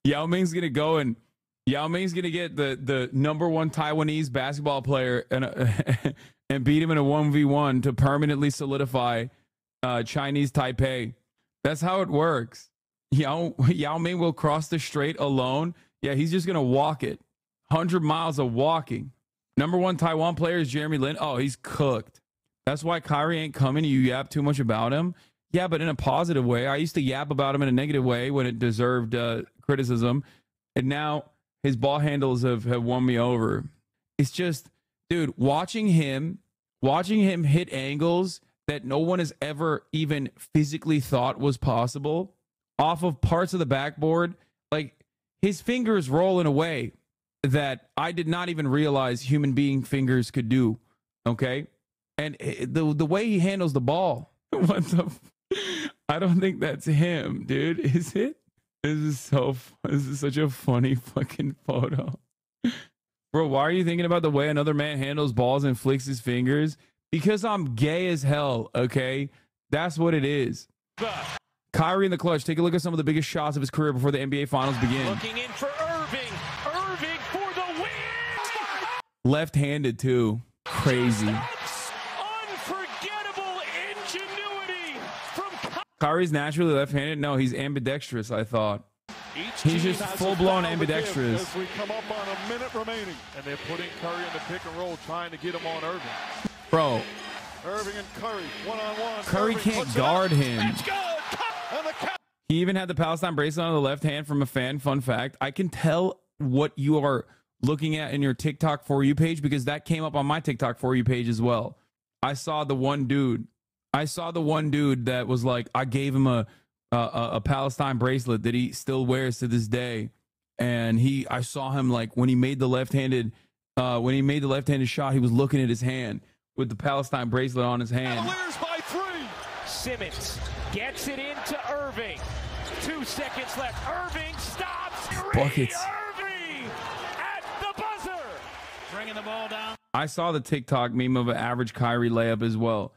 Yao Ming's gonna go and... Yao Ming's gonna get the number 1 Taiwanese basketball player and beat him in a 1v1 to permanently solidify Chinese Taipei. That's how it works. Yao Ming will cross the strait alone. Yeah, he's just going to walk it. 100 miles of walking. Number 1 Taiwan player is Jeremy Lin. Oh, he's cooked. That's why Kyrie ain't coming. You yap too much about him. Yeah, but in a positive way. I used to yap about him in a negative way when it deserved criticism. And now his ball handles have won me over. It's just, dude, watching him hit angles that no one has ever even physically thought was possible off of parts of the backboard. Like, his fingers roll in a way that I did not even realize human being fingers could do. Okay? And the way he handles the ball. I don't think that's him, dude. Is it? This is such a funny fucking photo. Bro, why are you thinking about the way another man handles balls and flicks his fingers? Because I'm gay as hell, okay? That's what it is. Kyrie in the clutch. Take a look at some of the biggest shots of his career before the NBA Finals begin. Looking in for Irving. Irving for the win. Left-handed, too. Crazy. Unforgettable ingenuity from Kyrie's naturally left-handed? No, he's ambidextrous, I thought. He's just full-blown ambidextrous. As we come up on a minute remaining, and they're putting Curry in the pick and roll, trying to get him on Irving. Bro. Irving and Curry, one-on-one. Curry Irving can't guard him. And the He even had the Palestine bracelet on the left hand from a fan. Fun fact. I can tell what you are looking at in your TikTok For You page because that came up on my TikTok For You page as well. I saw the one dude that was like, I gave him a Palestine bracelet that he still wears to this day. And I saw him like when he made the left-handed shot, he was looking at his hand with the Palestine bracelet on his hand. Cavaliers by 3. Simmons gets it into Irving. 2 seconds left. Irving stops. Buckets. Irving at the buzzer. Bringing the ball down. I saw the TikTok meme of an average Kyrie layup as well.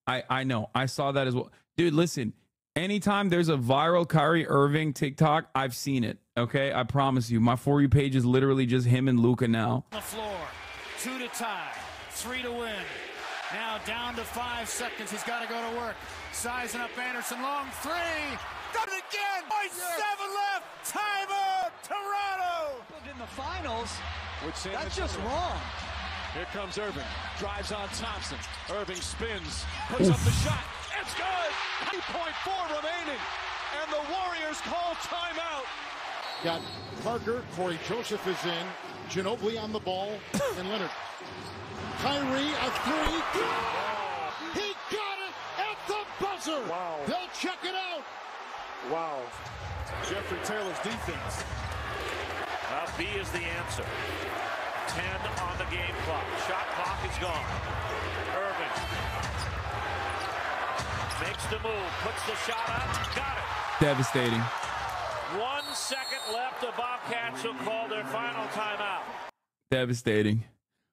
I know. I saw that as well. Dude, listen. Anytime there's a viral Kyrie Irving TikTok, I've seen it. Okay? I promise you. My For You page is literally just him and Luka now. On the floor. 2 to tie. 3 to win. Now down to 5 seconds. He's got to go to work. Sizing up Anderson. Long 3. Got it again. 7 left. Timeout. Toronto. In the finals. That's just wrong. Here comes Irving. Drives on Thompson. Irving spins. Puts up the shot. It's good. 3.4 remaining. And the Warriors call timeout. Got Parker. Corey Joseph is in. Ginobili on the ball. And Leonard. Kyrie, a 3. He got it at the buzzer. Wow. They'll check it out. Wow. Jeffrey Taylor's defense. B is the answer. 10 on the game clock. Shot clock is gone. Irving makes the move, puts the shot up, got it. Devastating. 1 second left. The Bobcats will call their final timeout. Devastating.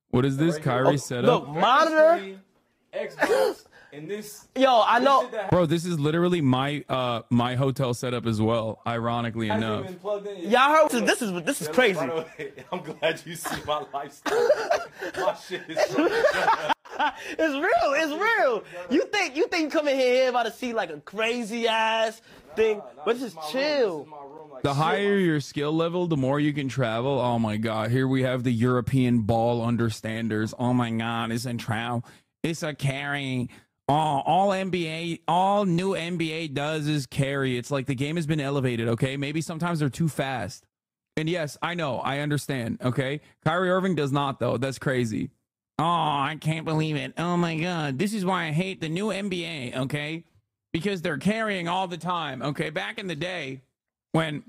What is this, Kyrie setup? Look, monitor. Xbox and this. Yo, I know. Bro, this is literally my my hotel setup as well, ironically enough. Y'all heard this is crazy. I'm glad you see my lifestyle. My shit is so It's real. It's real. You think you come in here about to see like a crazy ass thing, but just chill. The higher your skill level, the more you can travel. Oh my God. Here we have the European ball understanders. Oh my God. It's a travel. It's a carry. All NBA, all new NBA does is carry. It's like the game has been elevated, okay? Maybe sometimes they're too fast. And yes, I know. I understand, okay? Kyrie Irving does not, though. That's crazy. Oh, I can't believe it. Oh my God. This is why I hate the new NBA, okay? Because they're carrying all the time, okay? Back in the day when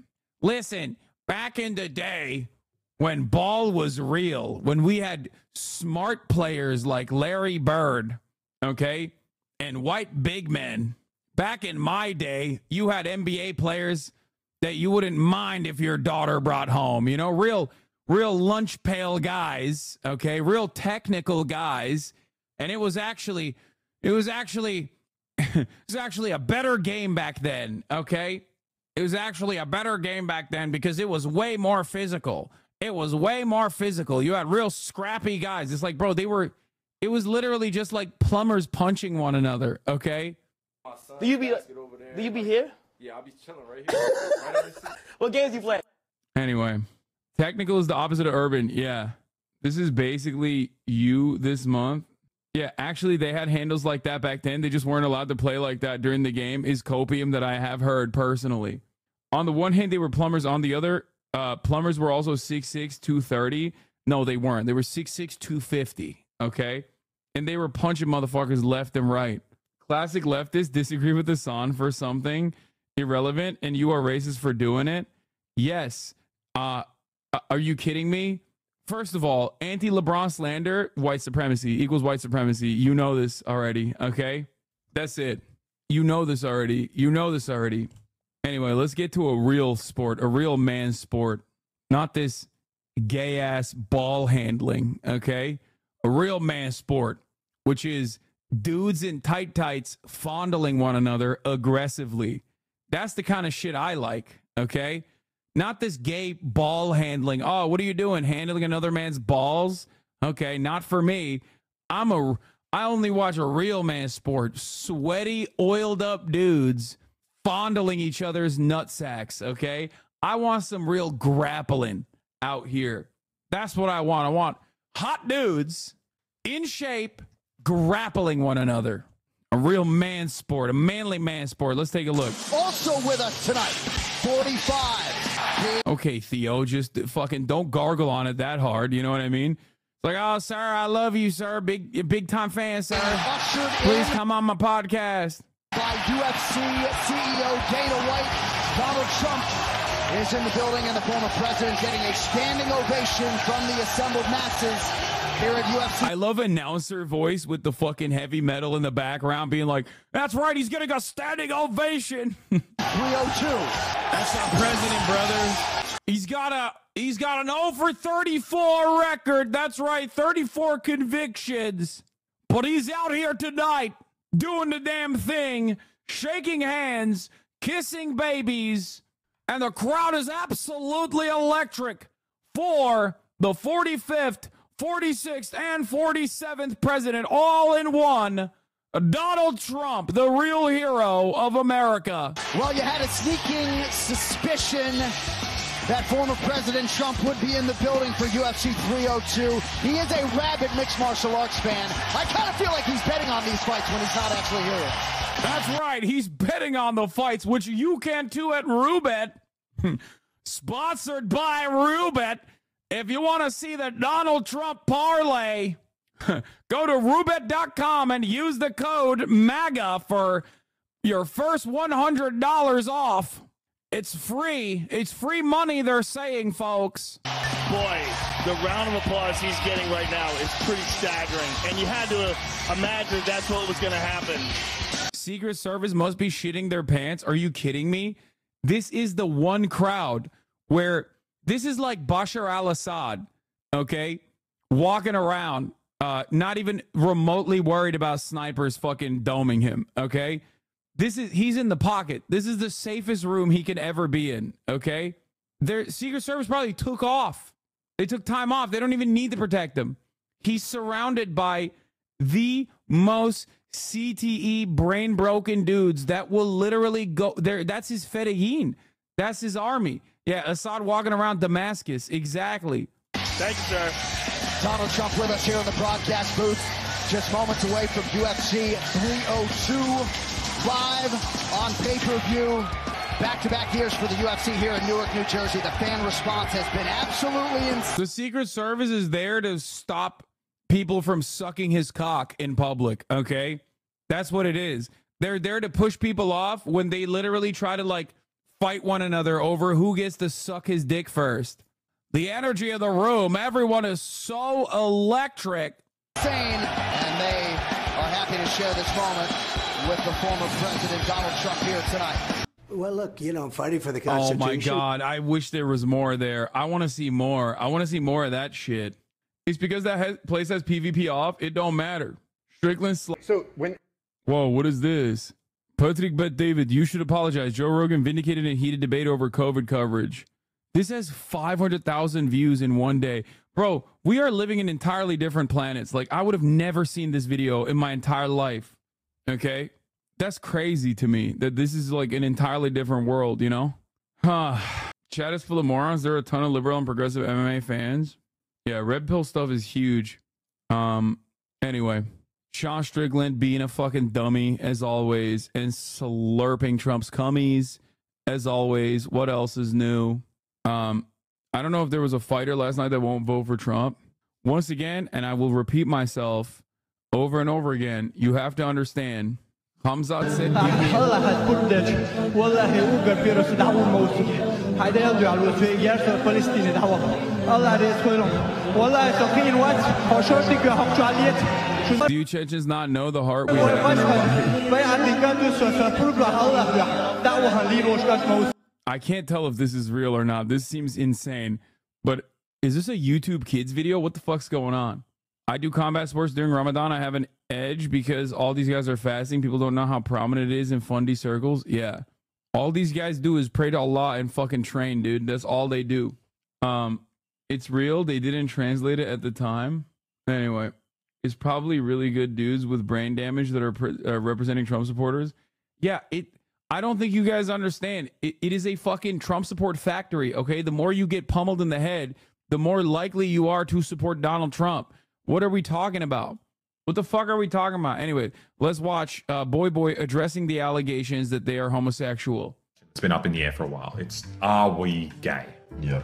ball was real, when we had smart players like Larry Bird, okay, and white big men, back in my day, you had NBA players that you wouldn't mind if your daughter brought home, you know, real lunch pail guys, okay, real technical guys, and it was actually a better game back then, okay? It was actually a better game back then because it was way more physical. It was way more physical. You had real scrappy guys. It's like, bro, it was literally just like plumbers punching one another, okay? Do you be here? Yeah, I'll be chilling right here. What games you play? Anyway, technical is the opposite of urban. Yeah. This is basically you this month. Yeah, actually, they had handles like that back then. They just weren't allowed to play like that during the game is copium that I have heard personally. On the one hand, they were plumbers. On the other, plumbers were also 6'6", 230. No, they weren't. They were 6'6", 250, okay? And they were punching motherfuckers left and right. Classic leftists disagree with the Sun for something irrelevant, and you are racist for doing it? Yes. Are you kidding me? First of all, anti-LeBron slander, white supremacy equals white supremacy. You know this already, okay? That's it. You know this already. You know this already. Anyway, let's get to a real sport, a real man's sport. Not this gay-ass ball handling, okay? A real man's sport. which is dudes in tight tights fondling one another aggressively. That's the kind of shit I like, okay? Not this gay ball handling. Oh, what are you doing? Handling another man's balls? Okay, not for me. I only watch a real man sport. Sweaty, oiled up dudes fondling each other's nutsacks, okay? I want some real grappling out here. That's what I want. I want hot dudes in shape grappling one another. A real man sport, a manly man sport. Let's take a look. Also with us tonight, 45. Okay, Theo, just fucking don't gargle on it that hard. You know what I mean? It's like, oh, sir, I love you, sir. Big time fan, sir. Please come on my podcast. By UFC CEO Dana White, Donald Trump is in the building, and the former president getting a standing ovation from the assembled masses here at UFC. I love announcer voice with the fucking heavy metal in the background being like, that's right, he's getting a standing ovation. 302. That's our president, brother. He's got an 0 for 34 record. That's right, 34 convictions. But he's out here tonight doing the damn thing, shaking hands, kissing babies, and the crowd is absolutely electric for the 45th, 46th, and 47th president, all in one, Donald Trump, the real hero of America. Well, you had a sneaking suspicion that former President Trump would be in the building for UFC 302. He is a rabid mixed martial arts fan. I kind of feel like he's betting on these fights when he's not actually here. That's right. He's betting on the fights, which you can too at Roobet. Sponsored by Roobet. If you want to see the Donald Trump parlay, go to Roobet.com and use the code MAGA for your first $100 off. It's free. It's free money, they're saying, folks. Boy, the round of applause he's getting right now is pretty staggering. And you had to imagine that's what was going to happen. Secret Service must be shitting their pants. Are you kidding me? This is the one crowd where this is like Bashar al-Assad, okay? Walking around, not even remotely worried about snipers fucking doming him, okay? He's in the pocket. This is the safest room he could ever be in, okay? Their Secret Service probably took off. They took time off. They don't even need to protect him. He's surrounded by the most CTE brain broken dudes that will literally go there. That's his Fedayeen. That's his army. Yeah, Assad walking around Damascus. Exactly. Thank you, sir. Donald Trump with us here in the broadcast booth. Just moments away from UFC 302. Live on pay-per-view. Back-to-back years for the UFC here in Newark, New Jersey. The fan response has been absolutely insane. The Secret Service is there to stop people from sucking his cock in public, okay? That's what it is. They're there to push people off when they literally try to, like, fight one another over who gets to suck his dick first. The energy of the room, everyone is so electric. Insane, and they are happy to share this moment with the former President Donald Trump here tonight. Well, look, you know, I'm fighting for the Oh Constitution. my God, I wish there was more there. I want to see more. I want to see more of that shit. It's because that place has PvP off. It don't matter. Strickland. So when. Whoa, what is this? Patrick Bet David, you should apologize. Joe Rogan vindicated in a heated debate over COVID coverage. This has 500,000 views in one day. Bro, we are living in entirely different planets. Like, I would have never seen this video in my entire life. Okay? That's crazy to me that this is like an entirely different world, you know? Chat is full of morons. There are a ton of liberal and progressive MMA fans. Yeah, red pill stuff is huge. Anyway, Sean Strickland being a fucking dummy as always and slurping Trump's cummies as always. What else is new? I don't know if there was a fighter last night that won't vote for Trump. Once again, and I will repeat myself over and over again, you have to understand. Hamzat said do you Chechens not know the heart we have in our heart? I can't tell if this is real or not. This seems insane. But is this a YouTube Kids video? What the fuck's going on? I do combat sports during Ramadan. I have an edge because all these guys are fasting. People don't know how prominent it is in fundy circles. Yeah. All these guys do is pray to Allah and fucking train, dude. That's all they do. It's real. They didn't translate it at the time. Anyway, it's probably really good dudes with brain damage that are representing Trump supporters. Yeah, I don't think you guys understand. It is a fucking Trump support factory, okay? The more you get pummeled in the head, the more likely you are to support Donald Trump. What are we talking about? What the fuck are we talking about? Anyway, let's watch Boy Boy addressing the allegations that they are homosexual. It's been up in the air for a while. Are we gay? Yeah.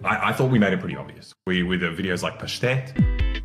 I thought we made it pretty obvious. With the videos like Pastet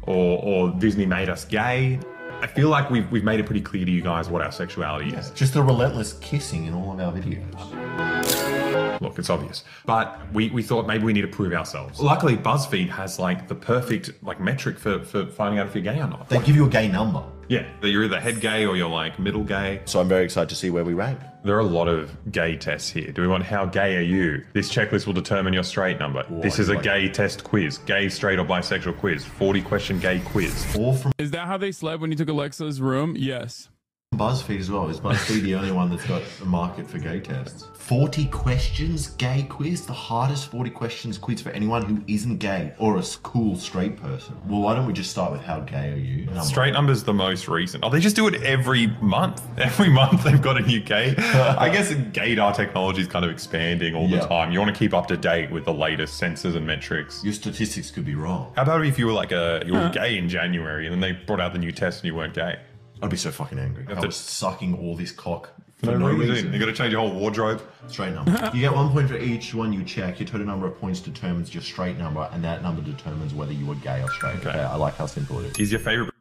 or Disney made us gay. I feel like we've made it pretty clear to you guys what our sexuality is. Just the relentless kissing in all of our videos. Look, it's obvious. But we thought maybe we need to prove ourselves. Luckily, BuzzFeed has like the perfect like metric for finding out if you're gay or not. They give you a gay number. Yeah, that you're either head gay or you're like middle gay. So I'm very excited to see where we rank. There are a lot of gay tests here. Do we want how gay are you? This checklist will determine your straight number. This is a gay test quiz. Gay, straight, or bisexual quiz. 40-question gay quiz. Is that how they slept when you took Alexa's room? Yes. BuzzFeed as well. Is BuzzFeed the only one that's got a market for gay tests? 40 questions gay quiz? The hardest 40 questions quiz for anyone who isn't gay or a cool straight person. Well, why don't we just start with how gay are you? Straight number's the most recent. Oh, they just do it every month. Every month they've got a new gay. I guess gaydar technology is kind of expanding all the time. You want to keep up to date with the latest sensors and metrics. Your statistics could be wrong. How about if you were like you were gay in January and then they brought out the new test and you weren't gay? I'd be so fucking angry. I was sucking all this cock for no reason. You got to change your whole wardrobe. Straight number. You get 1 point for each one you check. Your total number of points determines your straight number, and that number determines whether you are gay or straight. Okay. I like how simple it is. Is your favorite?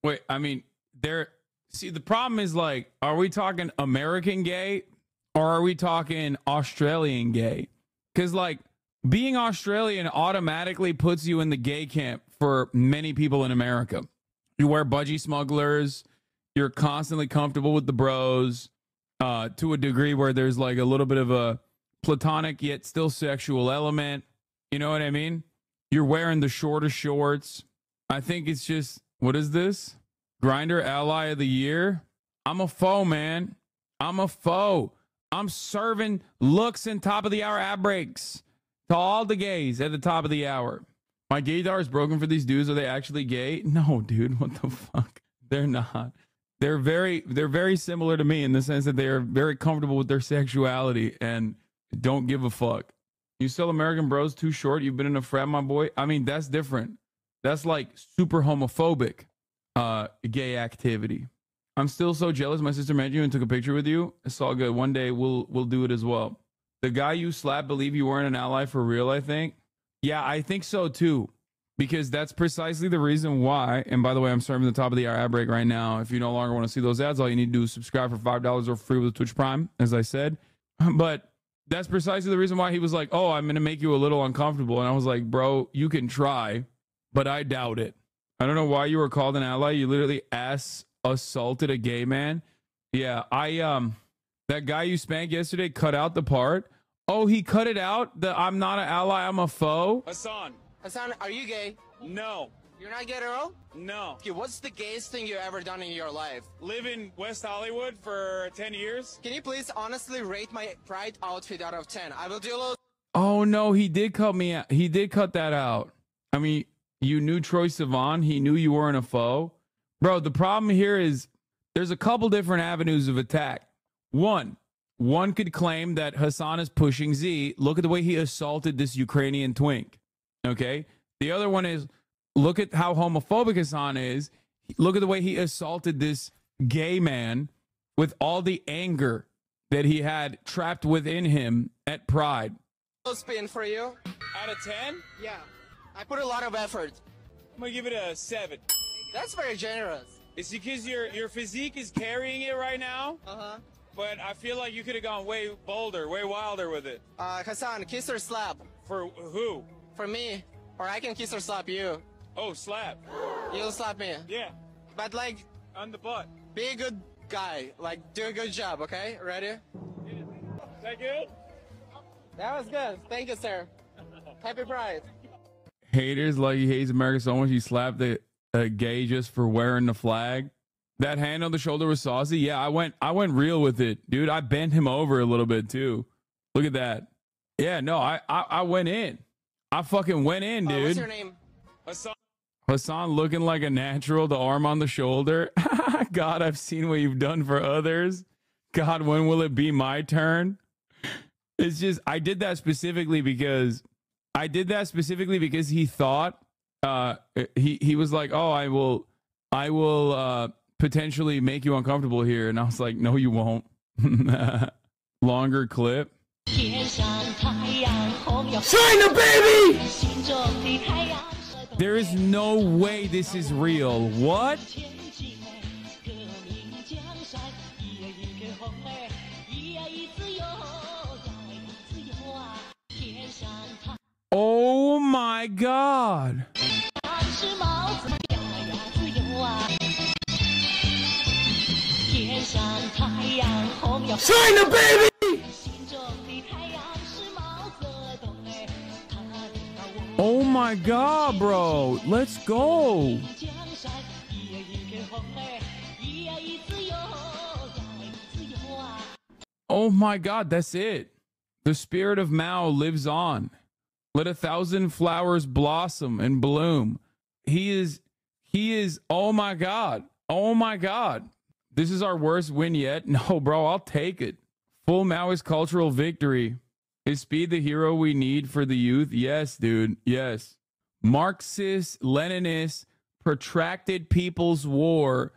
Wait, I mean, see, the problem is like, are we talking American gay or are we talking Australian gay? Because like being Australian automatically puts you in the gay camp for many people in America. You wear budgie smugglers. You're constantly comfortable with the bros to a degree where there's like a little bit of a platonic yet still sexual element. You know what I mean? You're wearing the shortest shorts. I think it's just, what is this? Grindr Ally of the Year? I'm a foe, man. I'm a foe. I'm serving looks and top of the hour ad breaks to all the gays at the top of the hour. My gaydar is broken for these dudes. Are they actually gay? No, dude. What the fuck? They're not. They're very similar to me in the sense that they are very comfortable with their sexuality and don't give a fuck. You sell American Bros too short? You've been in a frat, my boy? I mean, that's different. That's like super homophobic gay activity. I'm still so jealous. My sister met you and took a picture with you. It's all good. One day we'll do it as well. The guy you slapped, believe you weren't an ally for real, I think. Yeah, I think so too. Because that's precisely the reason why. And by the way, I'm serving the top of the hour ad break right now. If you no longer want to see those ads, all you need to do is subscribe for $5 or free with Twitch Prime, as I said. But that's precisely the reason why he was like, oh, I'm going to make you a little uncomfortable. And I was like, bro, you can try, but I doubt it. I don't know why you were called an ally. You literally assaulted a gay man. Yeah, that guy you spanked yesterday cut out the part. Oh, he cut it out? I'm not an ally, I'm a foe? Hassan, are you gay? No. You're not gay at all? No. Okay, what's the gayest thing you've ever done in your life? Live in West Hollywood for 10 years. Can you please honestly rate my Pride outfit out of 10? I will do a little... Oh, no, he did cut me out. He did cut that out. I mean, you knew Troye Sivan. He knew you weren't a foe. Bro, the problem here is there's a couple different avenues of attack. One could claim that Hassan is pushing Z. Look at the way he assaulted this Ukrainian twink. Okay. The other one is look at how homophobic Hassan is. Look at the way he assaulted this gay man with all the anger that he had trapped within him at Pride. Spin for you. Out of 10? Yeah. I put a lot of effort. I'm going to give it a 7. That's very generous. It's because your physique is carrying it right now. Uh-huh. But I feel like you could have gone way bolder, way wilder with it. Hassan, kiss or slap? For who? For me. Or I can kiss or slap you. Oh, slap. You'll slap me? Yeah. But like... on the butt. Be a good guy. Like, do a good job, okay? Ready? Is that good? That was good. Thank you, sir. Happy Pride. Haters like he hates America so much he slapped the gay just for wearing the flag. That hand on the shoulder was saucy. Yeah, I went real with it, dude. I bent him over a little bit too. Look at that. Yeah, no, I went in. I fucking went in, dude. What's your name? Hassan looking like a natural, the arm on the shoulder. God, I've seen what you've done for others. God, when will it be my turn? It's just, I did that specifically because he thought, he was like, oh, I will potentially make you uncomfortable here. And I was like, no, you won't. Longer clip. China, baby! There is no way this is real. What? Oh my God. China, baby! Oh my God, bro. Let's go. Oh my God, that's it. The spirit of Mao lives on. Let 1,000 flowers blossom and bloom. He is, oh my God. Oh my God. This is our worst win yet. No, bro, I'll take it. Full Maoist cultural victory. Is speed the hero we need for the youth? Yes, dude. Yes. Marxist, Leninist, protracted people's war.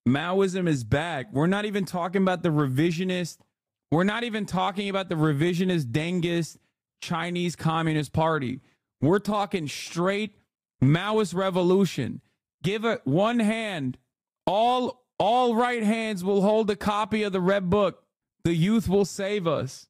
Maoism is back. We're not even talking about the revisionist. We're not even talking about the revisionist Dengist Chinese Communist Party. We're talking straight Maoist revolution. Give it one hand. All right hands will hold a copy of the Red Book. The youth will save us.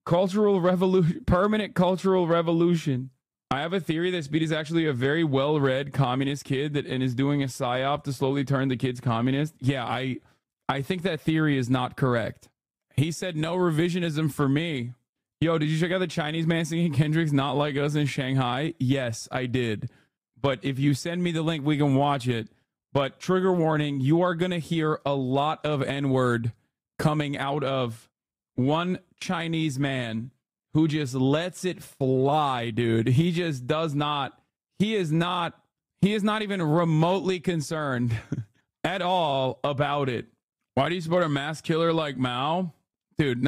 Cultural revolution, permanent cultural revolution. I have a theory that Speed is actually a very well-read communist kid and is doing a psyop to slowly turn the kids communist. Yeah, I think that theory is not correct. He said no revisionism for me. Yo, did you check out the Chinese man singing Kendrick's Not Like Us in Shanghai? Yes, I did. But if you send me the link, we can watch it. But trigger warning, you are going to hear a lot of N-word coming out of one Chinese man who just lets it fly, dude. He just does not. He is not even remotely concerned at all about it. Why do you support a mass killer like Mao? Dude,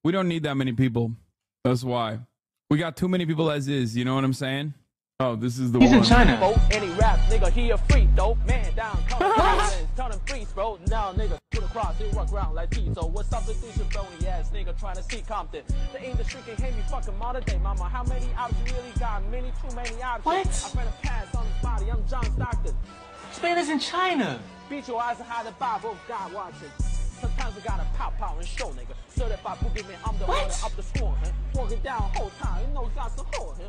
we don't need that many people. That's why. We got too many people as is. You know what I'm saying? Oh, this is the one. He's in China. Any rap, nigga, he a freak, though. Man down, turn him freeze, bro. Now, nigga, put across, he walk around like T. So what's up with this bony ass nigga trying to see Compton? The industry can hate me fucking modern day, mama. How many options you really got? Too many options. What? I'm gonna pass on his body. I'm John Stockton. Spain is in China. Beat your eyes and hide the Bible. God watching. Sometimes we gotta pow and show, nigga. Certified boogeyman, I'm the owner of the swarm, huh? Walking down whole time, you know got some hold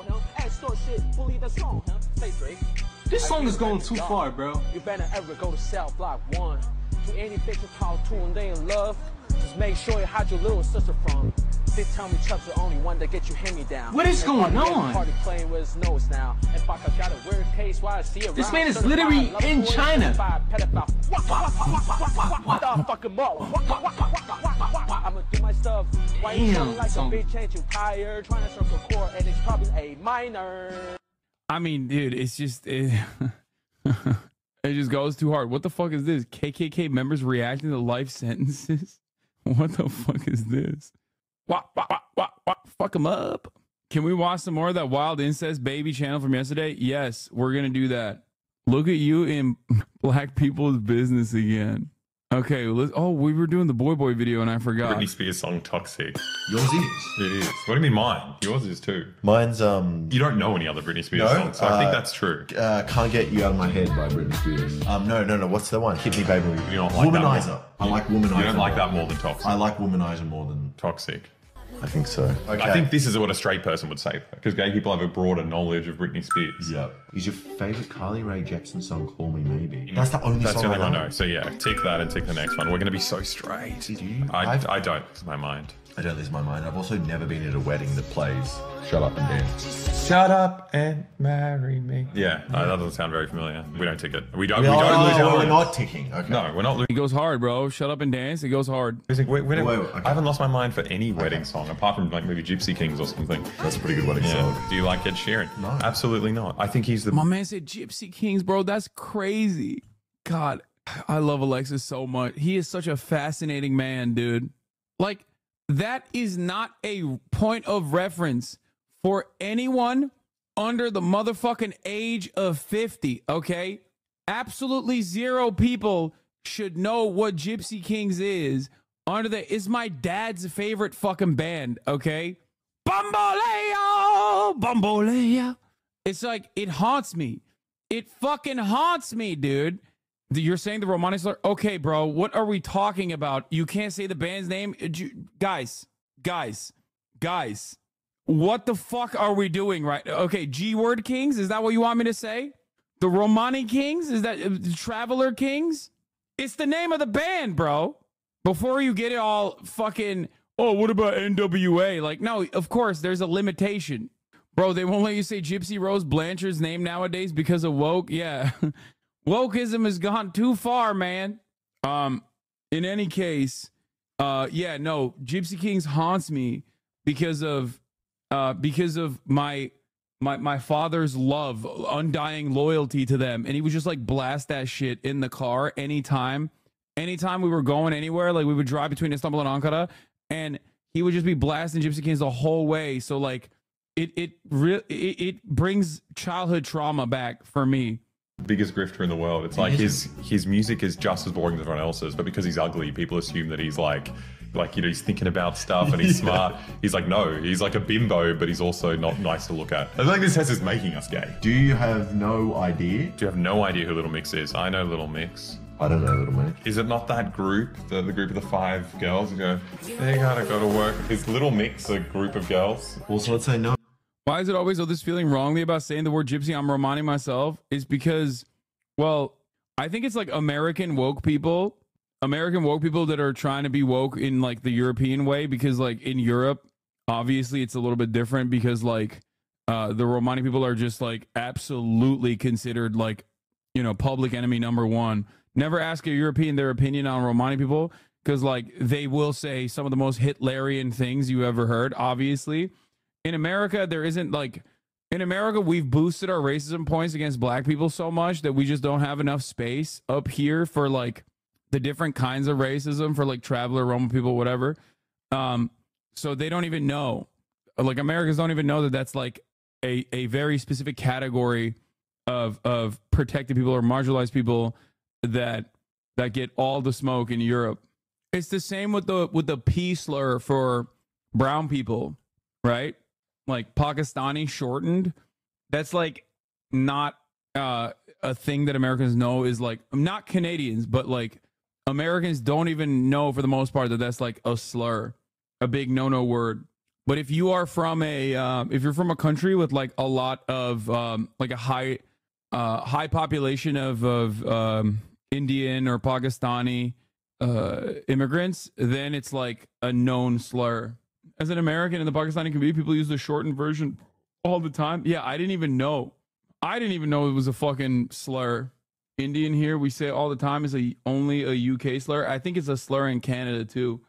him, extort shit, believe that's wrong, huh? Say straight. This song is going too far, bro. You better ever go to Cell Block 1. To any bitch you talk to and they in love, just make sure you hide your little sister from. They tell me Chuck's the only one that get you hand-me-down. What is going on? Party playing with his nose now. In fact, I got a weird case why I see it. This man is literally in China. I'ma do my stuff. Why you sound like a bitch ain't you tired? Trying to circle core and it's probably a minor. I mean, dude, it's just it just goes too hard. What the fuck is this? KKK members reacting to life sentences? What the fuck is this? Fuck them up. Can we watch some more of that Wild Incest Baby channel from yesterday? Yes, we're gonna do that. Look at you in black people's business again. Okay, we were doing the Boy video and I forgot. Britney Spears song Toxic. Yours is. It is. What do you mean mine? Yours is too. Mine's You don't know any other Britney Spears songs, so I think that's true. Can't Get You Out of My Head by Britney Spears. No. What's the one? Hit Me Baby. You don't like Womanizer. That I like Womanizer. You don't like that more than Toxic. I like Womanizer more than Toxic. I think so. Okay. I think this is what a straight person would say, because gay people have a broader knowledge of Britney Spears. Yeah. Is your favourite Carly Rae Jepsen song "Call Me Maybe"? That's the only song I know. So yeah, tick that and tick the next one. We're going to be so straight. Do you? I don't lose my mind. I don't lose my mind. I've also never been at a wedding that plays "Shut Up and Dance." Shut up and marry me. Yeah, that doesn't sound very familiar. We don't tick it. We don't lose our We're mind. not ticking. Okay. No, we're not losing. It goes hard, bro. Shut up and dance. It goes hard. I haven't lost my mind for any wedding song apart from like maybe Gypsy Kings or something. That's a pretty good wedding song. Do you like Ed Sheeran? No. Absolutely not. I think he's the... My man said Gypsy Kings, bro. That's crazy. God, I love Alexis so much. He is such a fascinating man, dude. Like, that is not a point of reference for anyone under the motherfucking age of 50, okay? Absolutely zero people should know what Gypsy Kings is under the... It's my dad's favorite fucking band, okay? Bamboleo! Bamboleo! It's like, it haunts me. It fucking haunts me, dude. You're saying the Romani slur? Okay, bro, what are we talking about? You can't say the band's name? Guys, what the fuck are we doing right? Okay, G-Word Kings? Is that what you want me to say? The Romani Kings? Is that Traveler Kings? It's the name of the band, bro. Before you get it all fucking, oh, what about NWA? Like, no, of course, there's a limitation. Bro, they won't let you say Gypsy Rose Blanchard's name nowadays because of woke? Yeah. Wokeism has gone too far, man. In any case, yeah, no, Gypsy Kings haunts me because of my father's love, undying loyalty to them. And he would just like blast that shit in the car anytime we were going anywhere. Like we would drive between Istanbul and Ankara and he would just be blasting Gypsy Kings the whole way. So like it brings childhood trauma back for me. Biggest grifter in the world. It's like his music is just as boring as everyone else's, but because he's ugly, people assume that he's like you know, he's thinking about stuff and he's smart. He's like, no, he's like a bimbo, but he's also not nice to look at. I think this is making us gay. Do you have no idea? Do you have no idea who Little Mix is? I know Little Mix. I don't know Little Mix. Is it not that group, the group of the 5 girls who go, they gotta go to work? Is Little Mix a group of girls? Also, let's say no. Why is it always this feeling wrongly about saying the word gypsy? I'm reminding myself is because, well, I think it's like American woke people that are trying to be woke in like the European way, because like in Europe, obviously it's a little bit different because like the Romani people are just like absolutely considered like, you know, public enemy #1. Never ask a European their opinion on Romani people because like they will say some of the most Hitlerian things you ever heard, obviously. In America, there isn't like, in America, we've boosted our racism points against black people so much that we just don't have enough space up here for like the different kinds of racism for like traveler, Roma people, whatever. So they don't even know, like Americans don't even know that that's like a very specific category of protected people or marginalized people that get all the smoke in Europe. It's the same with the P slur for brown people, right? Like Pakistani shortened. That's like not a thing that Americans know is like, not Canadians, but like Americans don't even know for the most part that that's like a slur, a big no-no word. But if you are from if you're from a country with like a lot of like a high population of Indian or Pakistani immigrants, then it's like a known slur. As an American in the Pakistani community, people use the shortened version all the time. Yeah, I didn't even know it was a fucking slur. Indian here, we say it all the time, is only a UK slur. I think it's a slur in Canada too.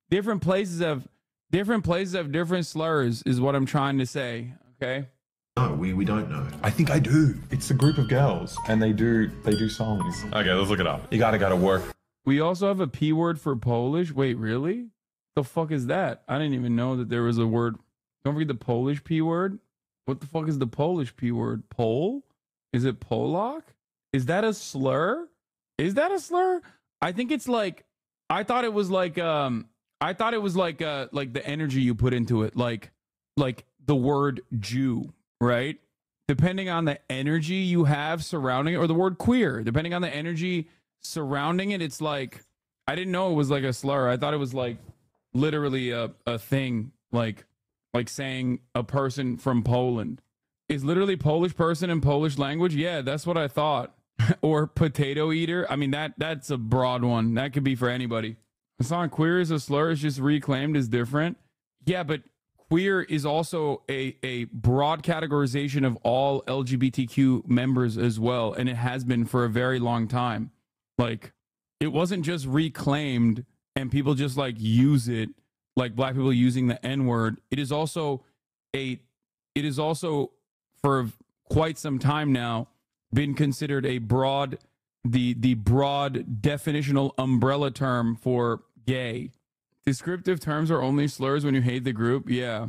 Different places have different slurs is what I'm trying to say. Okay. No, we don't know. I think I do. It's a group of girls and they do songs. Okay, let's look it up. You gotta go to work. We also have a P word for Polish. Wait, really? The fuck is that? I didn't even know that there was a word. Don't forget the Polish P word. What the fuck is the Polish P word? Pole? Is it Polak? Is that a slur? I think it's like, I thought it was like the energy you put into it, like the word Jew, right? Depending on the energy you have surrounding it, or the word queer, depending on the energy surrounding it, it's like, I didn't know it was like a slur. I thought it was like literally a thing like saying a person from Poland. Is literally Polish person in Polish language? Yeah, that's what I thought. Or potato eater. I mean, that's a broad one. That could be for anybody. Hassan, queer is a slur. It's just reclaimed as different. Yeah, but queer is also a broad categorization of all LGBTQ members as well. And it has been for a very long time. Like, it wasn't just reclaimed and people just like use it like black people using the N-word. It is also for quite some time now been considered a broad, the broad definitional umbrella term for gay. Descriptive terms are only slurs when you hate the group. Yeah.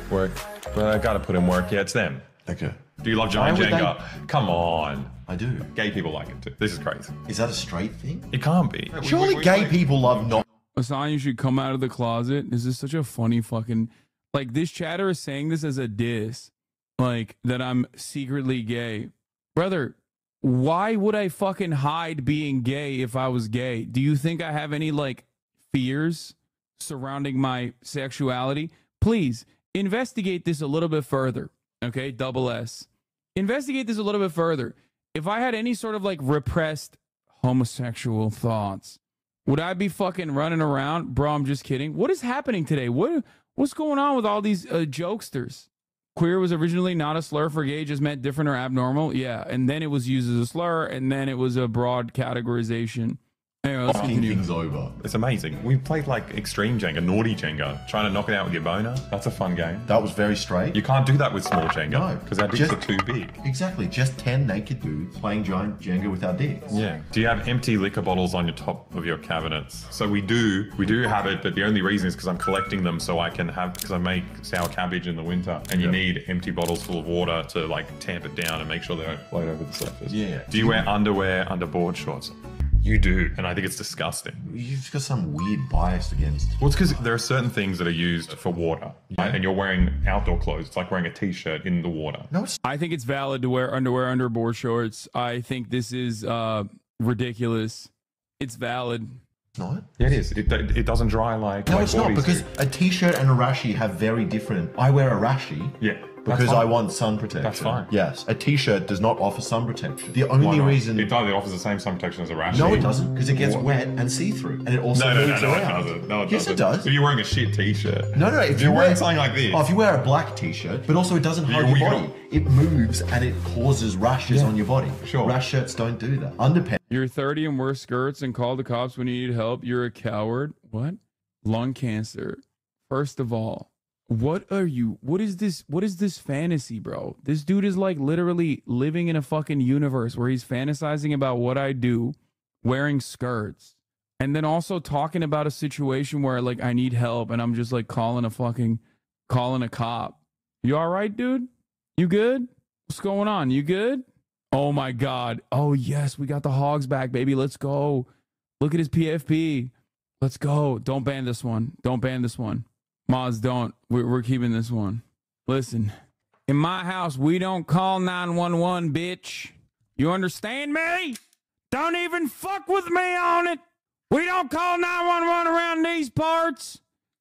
Work. Well, I gotta put in work. Yeah, it's them. Okay. Do you love Giant Jenga? Come on. I do. Gay people like it too. This is crazy. Is that a straight thing? It can't be. Surely gay people love not. Hassan, you should come out of the closet. This is such a funny fucking... Like, this chatter is saying this as a diss. Like, that I'm secretly gay. Brother, why would I fucking hide being gay if I was gay? Do you think I have any, like, fears surrounding my sexuality? Please, investigate this a little bit further. Okay? Double S. Investigate this a little bit further. If I had any sort of, like, repressed homosexual thoughts, would I be fucking running around? Bro, I'm just kidding. What is happening today? What's going on with all these jokesters? Queer was originally not a slur for gay, just meant different or abnormal. Yeah, and then it was used as a slur, and then it was a broad categorization. Anyway, let's continue. Things over. It's amazing. We played like extreme Jenga, naughty Jenga, trying to knock it out with your boner. That's a fun game. That was very straight. You can't do that with small Jenga. No. Because our dicks are too big. Exactly. Just 10 naked dudes playing giant Jenga with our dicks. Yeah. Do you have empty liquor bottles on your top of your cabinets? So we do have it, but the only reason is because I'm collecting them so I can have, because I make sour cabbage in the winter, and you need empty bottles full of water to like tamp it down and make sure they don't float over the surface. Yeah. Do you wear underwear under board shorts? You do, and I think it's disgusting. You've got some weird bias against... Well, it's because there are certain things that are used for water, right? And you're wearing outdoor clothes. It's like wearing a t-shirt in the water. No, I think it's valid to wear underwear under board shorts. I think this is ridiculous. It's valid. It's not? Yeah, it is. It doesn't dry like... No, like it's not, because a t-shirt and a rashi have very different... I wear a rashi. Yeah. Because I want sun protection. That's fine. Yes. A t-shirt does not offer sun protection. The only reason... It offers the same sun protection as a rash. No, it doesn't, because it gets wet and see-through. And it also moves around. It doesn't. No, it yes, doesn't. it does. If you're wearing a shit t-shirt. No. If you're wearing something like this. Oh, if you wear a black t-shirt, but also it doesn't hide your body. It moves and it causes rashes on your body. Sure. Rash shirts don't do that. Underpants. You're 30 and wear skirts and call the cops when you need help. You're a coward. What? Lung cancer. First of all, what is this fantasy, bro? This dude is like literally living in a fucking universe where he's fantasizing about what I do wearing skirts, and then also talking about a situation where like I need help and I'm just like calling a cop. You all right, dude? You good? What's going on? You good? Oh my God. Oh yes, we got the hogs back, baby. Let's go. Look at his PFP. Let's go. Don't ban this one. Don't ban this one. Moz, don't. We're keeping this one. Listen, in my house, we don't call 911, bitch. You understand me? Don't even fuck with me on it. We don't call 911 around these parts.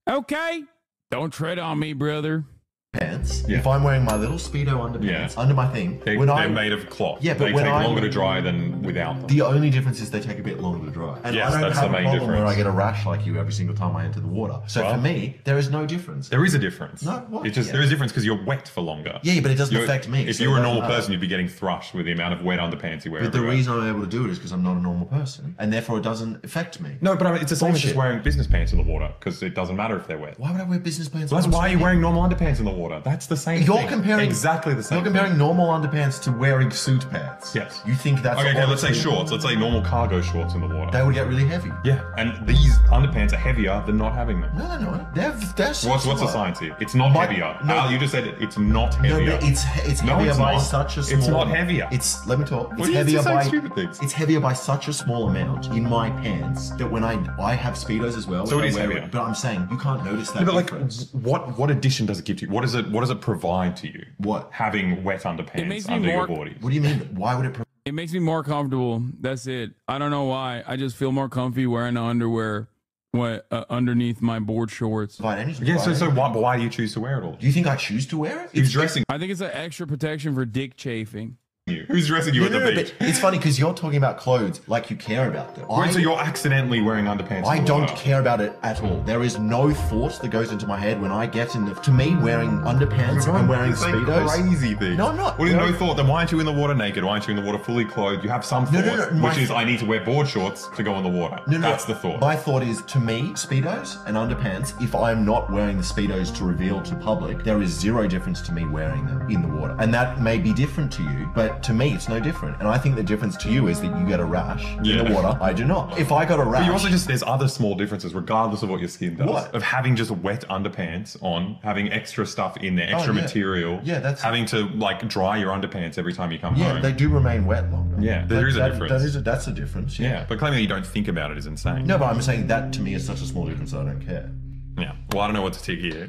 Okay? Don't tread on me, brother. Pants. Yeah. If I'm wearing my little Speedo underpants under my thing, they're made of cloth. Yeah, but they take longer to dry than without them. The only difference is they take a bit longer to dry. And yes, I don't that's have the a main problem difference. where I get a rash like you every single time I enter the water. So for me, there is no difference. There is a difference. No, what? It's just there is a difference because you're wet for longer. Yeah, but it doesn't affect me. If so you were a normal person, you'd be getting thrushed with the amount of wet underpants you wear. But the reason I'm able to do it is because I'm not a normal person, and therefore it doesn't affect me. No, but I mean, it's the same as just wearing business pants in the water because it doesn't matter if they're wet. Why would I wear business pants? Well, that's why you're wearing normal underpants in the water. That's the same. You're thing. comparing exactly the same. You're comparing normal underpants to wearing suit pants. Yes. You think that's okay? Let's say shorts. Let's say normal cargo shorts in the water. They would get really heavy. Yeah, and these underpants are heavier than not having them. No, they're What's the science here? It's not heavier. No, Al, you just said it's not heavier. No, but it's heavier by such a small. It's not heavier. Let me talk. It's heavier by stupid things. It's heavier by such a small amount in my pants that when I have Speedos as well. So it is heavier. But I'm saying you can't notice that. Yeah, but difference. what addition does it give to you? What does it provide to you? What? Having wet underpants under your body. What do you mean? Why would it? It makes me more comfortable. That's it. I don't know why. I just feel more comfy wearing the underwear. What underneath my board shorts? Yeah, so why do you choose to wear it all? Do you think I choose to wear it? Who's dressing I think it's an extra protection for dick chafing. you? Who's dressing you at the beach? But it's funny because you're talking about clothes like you care about them. So you're accidentally wearing underpants. I in the don't water. care about it at all. There is no thought that goes into my head when I get in the. To me, wearing underpants and wearing It's like speedos. crazy things. No, I'm not. What is no thought? Then why aren't you in the water naked? Why aren't you in the water fully clothed? You have some thought, which is I need to wear board shorts to go in the water. That's the thought. My thought is, to me, speedos and underpants. If I'm not wearing the speedos to reveal to public, there is zero difference to me wearing them in the water, and that may be different to you, but to me, it's no different. And I think the difference to you is that you get a rash in the water. I do not. If I got a rash, But you also there's other small differences regardless of what your skin does. What? Of having just wet underpants on, having extra stuff in there, extra material. Yeah, that's having to like dry your underpants every time you come yeah, home. they do remain wet longer. Yeah, there is a difference. That's a difference. Yeah, but claiming that you don't think about it is insane. No, but I'm saying that to me is such a small difference that I don't care. Yeah. Well, I don't know what to tick here.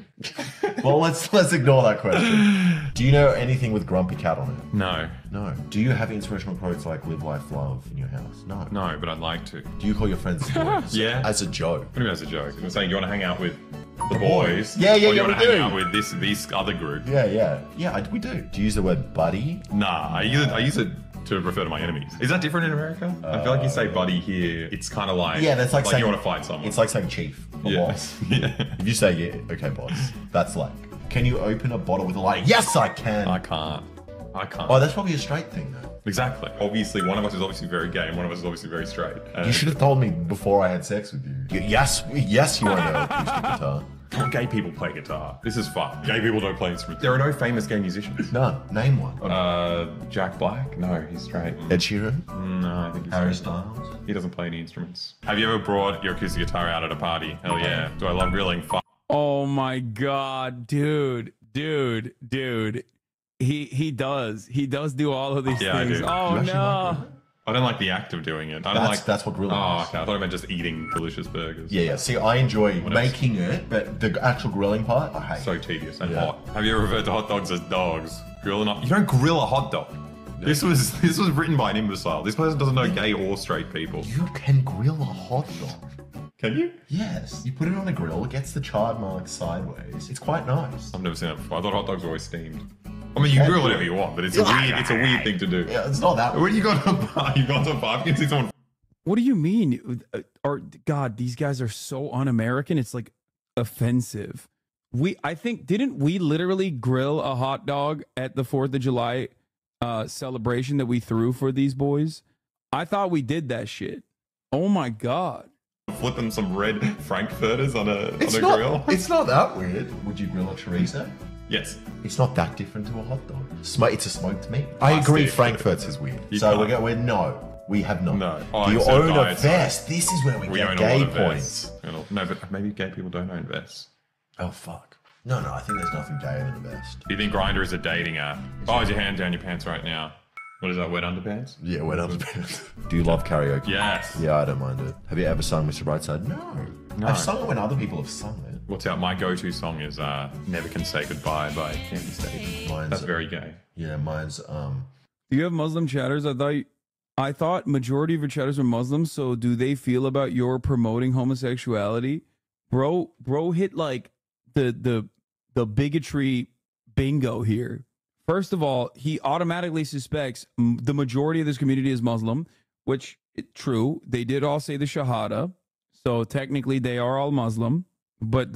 Well, let's ignore that question. Do you know anything with Grumpy Cat on it? No. No. Do you have inspirational quotes like "Live, Life, Love" in your house? No. No, but I'd like to. Do you call your friends boys? Yeah. As a joke. What do you mean as a joke? I'm saying you want to hang out with the boys. Yeah, or you we want to hang do. out with this other group. Yeah, we do. Do you use the word buddy? Nah, I use it to refer to my enemies. Is that different in America? I feel like you say buddy here, it's kind of like Yeah, that's like saying you want to fight someone. It's like saying chief or boss. Yeah. If you say okay, boss, that's like. Can you open a bottle with a lighter? Yes, I can. I can't. Oh, that's probably a straight thing though. Exactly. Obviously, one of us is obviously very gay, and one of us is obviously very straight. You should have told me before I had sex with you. Yes, you want to acoustic guitar. Well, gay people play guitar. This is fun. Gay people don't play instruments. There are no famous gay musicians. None. Name one. Jack Black? No, he's straight. Ed Sheeran? No, I think he's Harry straight. Styles? He doesn't play any instruments. Have you ever brought your acoustic guitar out at a party? Hell yeah. Do I love grilling? Fuck. Oh my god, dude. He does do all of these things. I do. Oh no. I don't like the act of doing it. I don't like. That's what grilling is. Okay. I thought I meant just eating delicious burgers. Yeah. See, I enjoy making it, but the actual grilling part, I hate. So tedious and hot. Have you ever referred to hot dogs as dogs? Grilling up. You don't grill a hot dog. This was written by an imbecile. This person doesn't know gay or straight people. You can grill a hot dog. Can you? Yes. You put it on a grill, it gets the charred mark sideways. It's quite nice. I've never seen that before. I thought hot dogs were always steamed. I mean, you can grill whatever you want, but it's a weird thing to do. Yeah, it's not that. When you go to a bar, you go to a bar, you can see someone. What do you mean? God, these guys are so un-American. It's like offensive. I think didn't we literally grill a hot dog at the 4th of July celebration that we threw for these boys? I thought we did that shit. Oh my god. Flipping some red frankfurters on a grill. It's not that weird. Would you grill a chorizo? Yes. It's not that different to a hot dog. It's a smoked meat. I agree, frankfurt's is weird. So we have not. No. Do you own a vest? This is where we get own gay a lot of points. vests. No, but maybe gay people don't own vests. Oh, fuck. No, I think there's nothing gayer than a vest. Do you think Grindr is a dating app? Oh, is your hand down your pants right now? What is that, wet underpants? Yeah, wet underpants. Do you love karaoke? Yes. Yeah, I don't mind it. Have you ever sung Mr. Brightside? No. I've sung it when other people have sung it. What's out? My go-to song is Never Can Say Goodbye by Candy Station. That's very gay. Yeah, mine's Do you have Muslim chatters? I thought majority of your chatters are Muslims, so do they feel about your promoting homosexuality? Bro hit like the bigotry bingo here. First of all, he automatically suspects the majority of this community is Muslim, which true. They did all say the Shahada, so technically they are all Muslim. But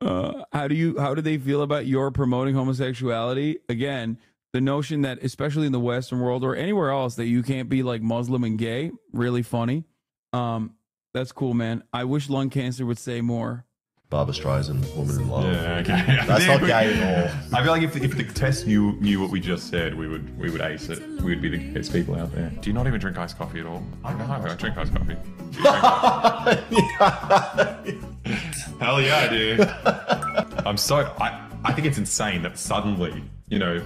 how do they feel about your promoting homosexuality? Again, the notion that especially in the Western world or anywhere else that you can't be like Muslim and gay, really funny. That's cool, man. I wish lung cancer would say more. Barbra Streisand, Woman in Love. Yeah, okay. That's not gay at all. I feel like if the test knew what we just said, we would ace it. We would be the gayest people out there. Do you not even drink iced coffee at all? I drink iced coffee. Hell yeah, I do. I think it's insane that suddenly,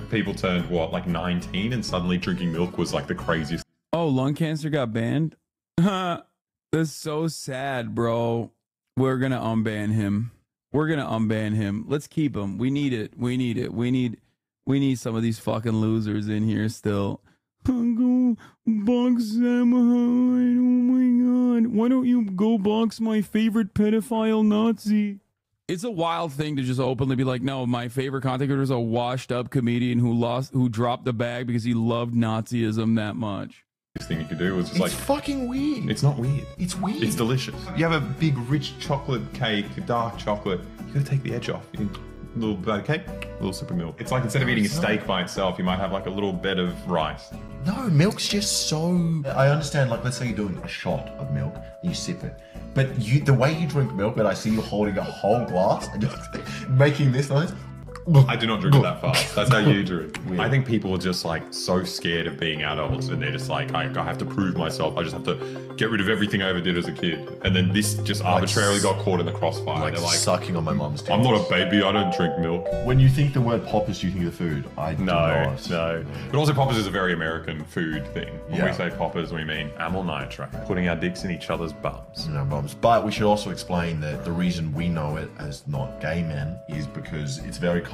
people turned like 19 and suddenly drinking milk was like the craziest. Oh, lung cancer got banned? That's so sad, bro. We're going to unban him. Let's keep him. We need it. We need some of these fucking losers in here still. Go box Sam Hyde. Oh my God. Why don't you go box my favorite pedophile Nazi? It's a wild thing to just openly be like, no, my favorite content creator is a washed up comedian who dropped the bag because he loved Nazism that much. This thing you could do was just It's fucking weird. It's not weird. It's weird. It's delicious. You have a big, rich chocolate cake, dark chocolate. You gotta take the edge off. You a little bit of cake, a little sip of milk. It's like instead of eating a steak by itself, you might have like a little bed of rice. No, milk's just so... I understand, like, let's say you're doing a shot of milk, and you sip it. But the way you drink milk, and I see you holding a whole glass and just making this noise... I do not drink it that fast. That's how you drink. I think people are just like so scared of being adults, and they're just like, I have to prove myself. I just have to get rid of everything I ever did as a kid. And then this just arbitrarily got caught in the crossfire. Like, they're like sucking on my mum's teeth. I'm not a baby. I don't drink milk. When you think the word poppers, do you think of the food? I do not. No. But also poppers is a very American food thing. When we Yeah. say poppers, we mean amyl nitrate, putting our dicks in each other's bums. In our bums. But we should also explain that the reason we know it as not gay men is because it's very common.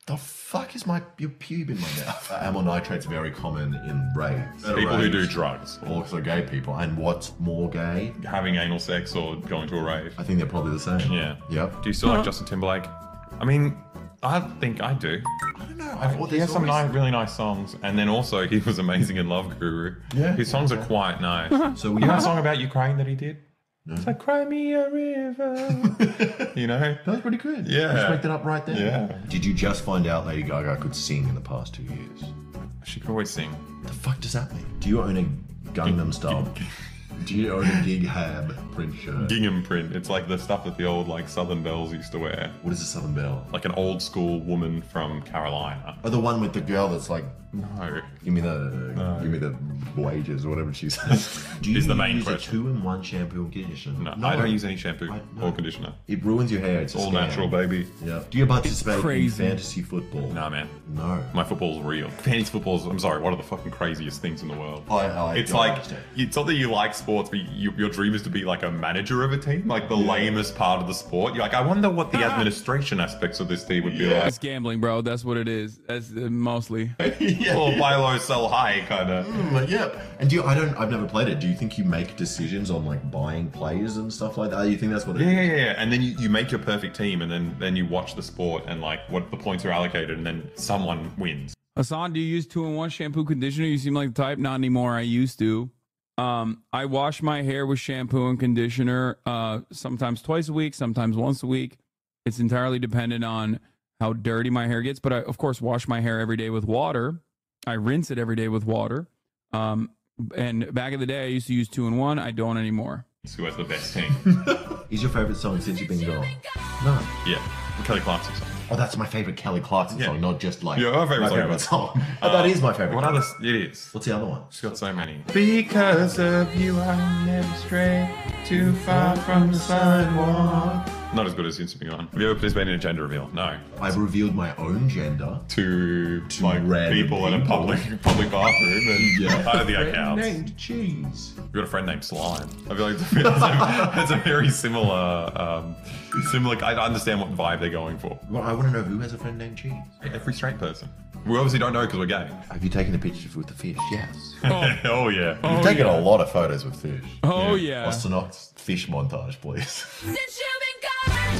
The fuck is your pube in my mouth? Amyl nitrate's very common in raves. People who do drugs. Also gay people. And what's more gay? Having anal sex or going to a rave. I think they're probably the same. Yeah. Yep. Do you still like Justin Timberlake? I mean, I think I do. I don't know. He has some really nice songs, and then also he was amazing in Love Guru. Yeah. His songs are quite nice. So you know that song about Ukraine that he did? No. It's like Cry Me a River. You know? That was pretty good. Yeah. Respect it up right there. Yeah. Did you just find out Lady Gaga could sing in the past 2 years? She could always sing. The fuck does that mean? Do you own a Gangnam Style? Do you own a Gig Hab print shirt? Gingham print. It's like the stuff that the old like Southern Belles used to wear. What is a Southern Belle? Like an old school woman from Carolina. Oh, the one with the girl that's like, no, give me the wages or whatever she says. Do you Is the main use question. a 2-in-1 shampoo and conditioner? No, I don't use any shampoo or conditioner. It ruins your hair. It's all a scam. natural, baby. Yeah. Do you participate in crazy. fantasy football? Nah, man. No. My football's real. Fantasy football's, I'm sorry, one of the fucking craziest things in the world. It's don't like, understand. it's not that you like sports, but your dream is to be like a manager of a team, like the lamest part of the sport. You're like, I wonder what the administration aspects of this team would be like. It's gambling, bro. That's what it is. That's mostly. Or buy low, sell high, kind of. Yeah. And I've never played it. Do you think you make decisions on like buying players and stuff like that? You think that's what it is? Yeah. And then you make your perfect team, and then you watch the sport and like what the points are allocated, and then someone wins. Hassan, do you use 2-in-1 shampoo conditioner? You seem like the type. Not anymore. I used to. I wash my hair with shampoo and conditioner sometimes twice a week, sometimes once a week. It's entirely dependent on how dirty my hair gets, but I, of course, wash my hair every day with water. I rinse it every day with water. And back in the day, I used to use 2-in-1. I don't anymore. Who has the best team? Is your favorite song since you've been gone? No. Yeah, Kelly Clarkson song. Oh, that's my favorite Kelly Clarkson song, not just like Yeah, her favorite my song. favorite song. That is my favorite. What other? It is. What's the other one? She's got so many. Because of you, I never stray too far from the sidewalk. Not as good as Instant Beyond. Have you ever participated in a gender reveal? No. I've revealed my own gender to like random people in a public bathroom, and Yeah. I don't think that counts. Named Cheese. You've got a friend named Slime. I feel like it's a very similar. I understand what vibe they're going for. Well, I want to know who has a friend named Cheese. Every straight person. We obviously don't know because we're gay. Have you taken the pictures with the fish? Yes. Oh yeah. You've taken a lot of photos with fish. Oh yeah. What's the next fish montage, please?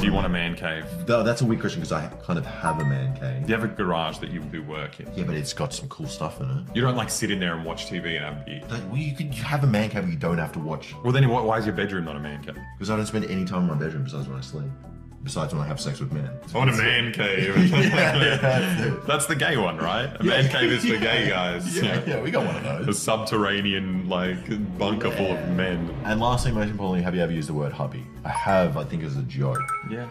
Do you want a man cave? That's a weird question because I kind of have a man cave. Do you have a garage that you do work in? Yeah, but it's got some cool stuff in it. You don't like sit in there and watch TV and have beer. Well, you could have a man cave where you don't have to watch. Well, then why is your bedroom not a man cave? Because I don't spend any time in my bedroom besides when I sleep. Besides when I have sex with men. I want a man cave. That's the gay one, right? A man cave is for gay guys. Yeah, we got one of those. A subterranean, like, bunker full of men. And lastly, most importantly, have you ever used the word hubby? I have, I think, as a joke. Yeah.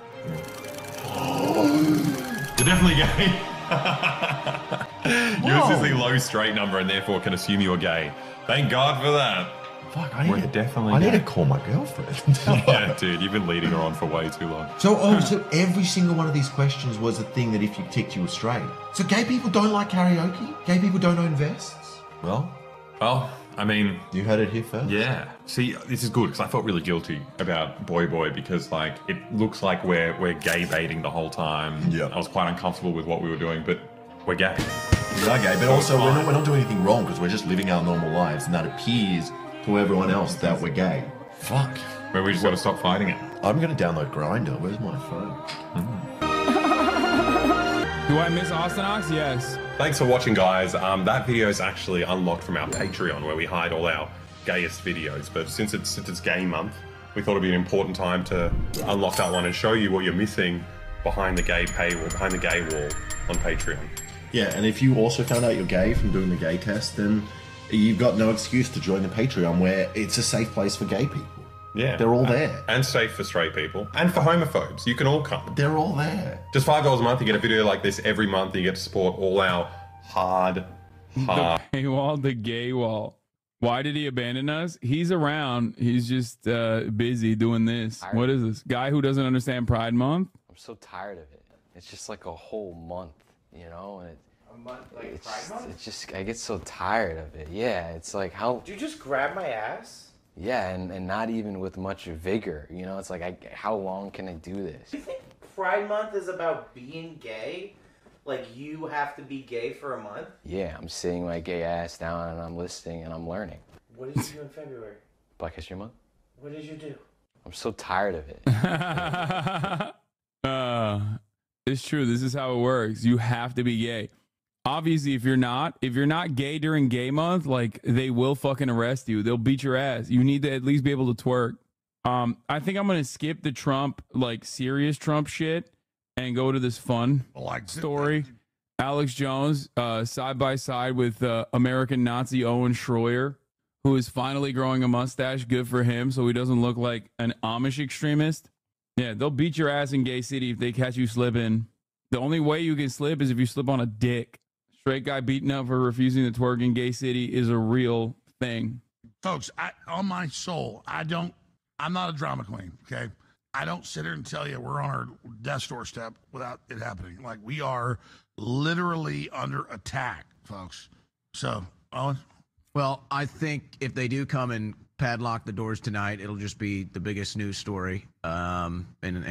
You're definitely gay. Yours is the low straight number and therefore can assume you're gay. Thank God for that. Fuck, We're definitely I gay. need to call my girlfriend. Yeah, dude, you've been leading her on for way too long. So every single one of these questions was a thing that if you ticked, you were straight. So gay people don't like karaoke? Gay people don't own vests? Well, I mean... You heard it here first? Yeah. See, this is good because I felt really guilty about Boy because, like, it looks like we're gay baiting the whole time. Yeah. I was quite uncomfortable with what we were doing, but we're gay. We are gay, but also we're not doing anything wrong because we're just living our normal lives, and that appears to everyone else that we're gay. Fuck. Maybe we just got to stop fighting it. I'm going to download Grindr. Where's my phone? Do I miss Austin Ox? Yes. Thanks for watching, guys. That video is actually unlocked from our Patreon, where we hide all our gayest videos. But since it's Gay Month, we thought it'd be an important time to unlock that one and show you what you're missing behind the gay paywall, behind the gay wall on Patreon. Yeah, and if you also found out you're gay from doing the gay test, then you've got no excuse to join the Patreon, where it's a safe place for gay people. Yeah. They're all there. And safe for straight people. And for homophobes. You can all come. They're all there. Just $5 a month, you get a video like this every month, and you get to support all our hard. The paywall, the gay wall. Why did he abandon us? He's around. He's just busy doing this. What is this? Guy who doesn't understand Pride Month? I'm so tired of it. It's just like a whole month, you know? And a month, like it's Pride Month? It's just, I get so tired of it. Yeah, it's like how... Did you just grab my ass? Yeah, and not even with much vigor, you know? It's like, how long can I do this? Do you think Pride Month is about being gay? Like, you have to be gay for a month? Yeah, I'm sitting my gay ass down and I'm listening and I'm learning. What did you do in February? Black History Month? What did you do? I'm so tired of it. It's true. This is how it works. You have to be gay. Obviously, if you're not gay during Gay Month, like, they will fucking arrest you. They'll beat your ass. You need to at least be able to twerk. I think I'm gonna skip the Trump, like, serious Trump shit and go to this fun story. Alex Jones, side by side with American Nazi Owen Schroyer, who is finally growing a mustache. Good for him, so he doesn't look like an Amish extremist. Yeah, they'll beat your ass in Gay City if they catch you slipping. The only way you can slip is if you slip on a dick. Straight guy beaten up for refusing to twerk in Gay City is a real thing. Folks, on my soul, I'm not a drama queen, okay? I don't sit here and tell you we're on our death's doorstep without it happening. Like, we are literally under attack, folks. So, Owen? Well, I think if they do come and padlock the doors tonight, it'll just be the biggest news story in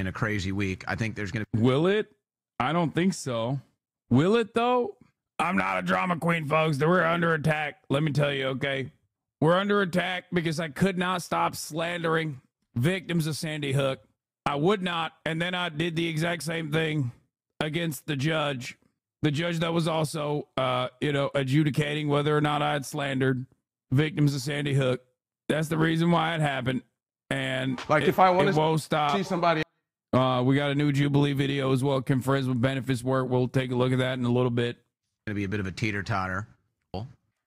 a crazy week. I think there's going to... Will it? I don't think so. Will it, though? I'm not a drama queen, folks. We're under attack. Let me tell you, okay? We're under attack because I could not stop slandering victims of Sandy Hook. I would not. And then I did the exact same thing against the judge. The judge that was also, adjudicating whether or not I had slandered victims of Sandy Hook. That's the reason why it happened. And like, if I want to won't stop. See somebody. We got a new Jubilee video as well. Can Friends with Benefits work? We'll take a look at that in a little bit. Going to be a bit of a teeter-totter.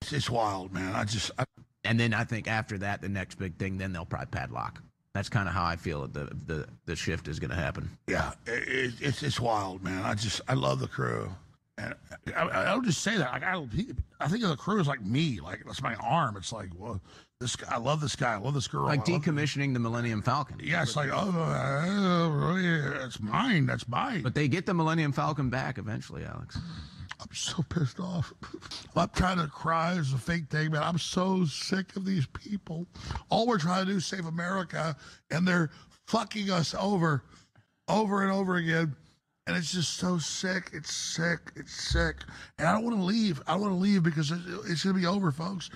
It's wild, man. And then I think after that, the next big thing, then they'll probably padlock. That's kind of how I feel the shift is going to happen. Yeah, it's wild, man. I love the crew. And I don't just say that. Like, I think of the crew as like me. Like, that's my arm. It's like, well, this guy, I love this guy. I love this girl. Like decommissioning the Millennium Falcon. Yeah, it's like, it's mine. That's mine. But they get the Millennium Falcon back eventually, Alex. I'm so pissed off. I'm trying to cry as a fake thing, man. I'm so sick of these people. All we're trying to do is save America, and they're fucking us over and over again. And it's just so sick. It's sick. It's sick. And I don't want to leave. I don't want to leave because it's going to be over, folks.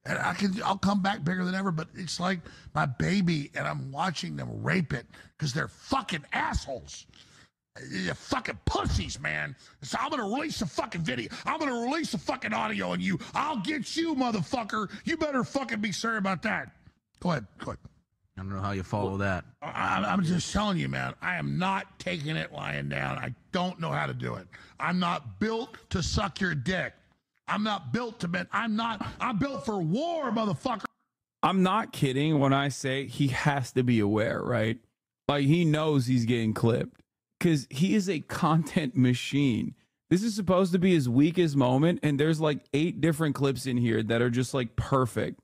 And I'll come back bigger than ever, but it's like my baby, and I'm watching them rape it because they're fucking assholes. You fucking pussies, man. So I'm going to release a fucking video. I'm going to release a fucking audio on you. I'll get you, motherfucker. You better fucking be sorry about that. Go ahead. I don't know how you follow that. I'm just telling you, man. I am not taking it lying down. I don't know how to do it. I'm not built to suck your dick. I'm not built to... I'm built for war, motherfucker. I'm not kidding when I say he has to be aware, right? Like, he knows he's getting clipped. Because he is a content machine. This is supposed to be his weakest moment, and there's like 8 different clips in here that are just like perfect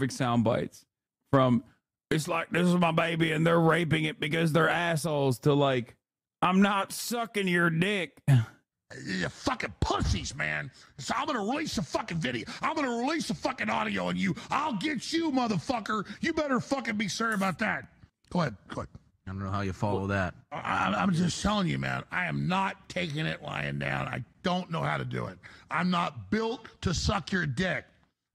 sound bites. From, it's like, this is my baby, and they're raping it because they're assholes, to like, I'm not sucking your dick. You fucking pussies, man. So I'm going to release a fucking video. I'm going to release a fucking audio on you. I'll get you, motherfucker. You better fucking be sorry about that. Go ahead. I don't know how you follow that. I'm just telling you, man. I am not taking it lying down. don't know how to do it. I'm not built to suck your dick.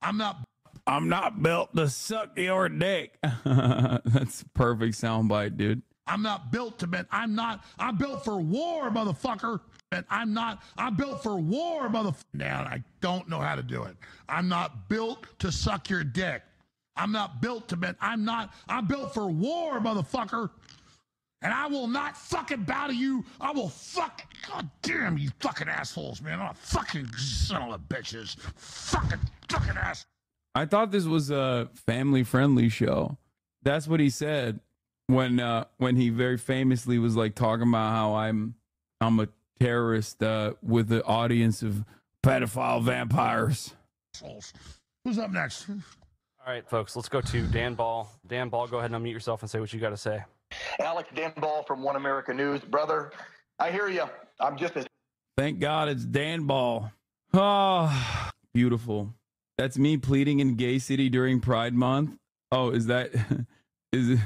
I'm not built to suck your dick. That's perfect soundbite, dude. I'm not built to I'm built for war, motherfucker. And I'm built for war, motherfucker. Down. I don't know how to do it. I'm not built to suck your dick. I'm not built to I'm built for war, motherfucker. And I will not fucking bow to you. I will God damn you fucking assholes, man. I'm a fucking son of a bitches. Fucking ass. I thought this was a family-friendly show. That's what he said when he very famously was like talking about how I'm a terrorist with the audience of pedophile vampires. Who's up next? All right, folks, let's go to Dan Ball. Dan Ball, go ahead and unmute yourself and say what you got to say. Alex Dan Ball from One America News. Brother, I hear you. I'm just as... Thank God it's Dan Ball. Oh, beautiful. That's me pleading in Gay City during Pride Month. Oh, is this is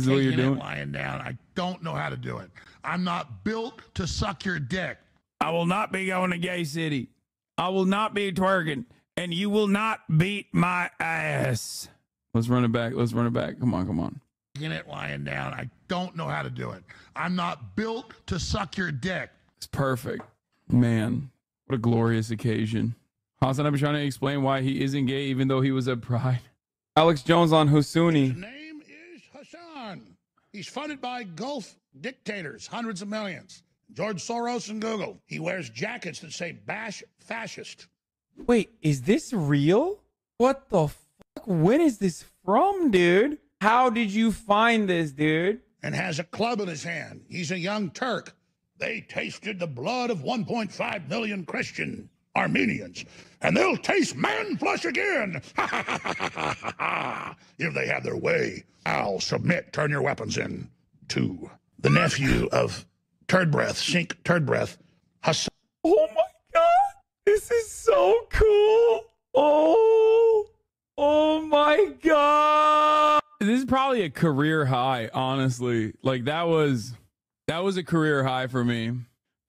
what you're doing? Lying down. I don't know how to do it. I'm not built to suck your dick. I will not be going to Gay City. I will not be twerking. And you will not beat my ass. Let's run it back. Come on. It lying down. I don't know how to do it. I'm not built to suck your dick. It's perfect. Man, what a glorious occasion. Hassan, I've been trying to explain why he isn't gay even though he was at Pride. Alex Jones on Husuni. His name is Hassan. He's funded by Gulf dictators, hundreds of millions. George Soros and Google. He wears jackets that say bash fascist. Wait, is this real? What the fuck? When is this from, dude? How did you find this, dude? And has a club in his hand. He's a young Turk. They tasted the blood of 1.5 million Christian Armenians, and they'll taste man flesh again. If they have their way, I'll submit. Turn your weapons in. To the nephew of Turd Breath, Sink Turd Breath, Hassan. Oh my God. This is so cool. Oh my God. This is probably a career high, honestly. Like that was a career high for me.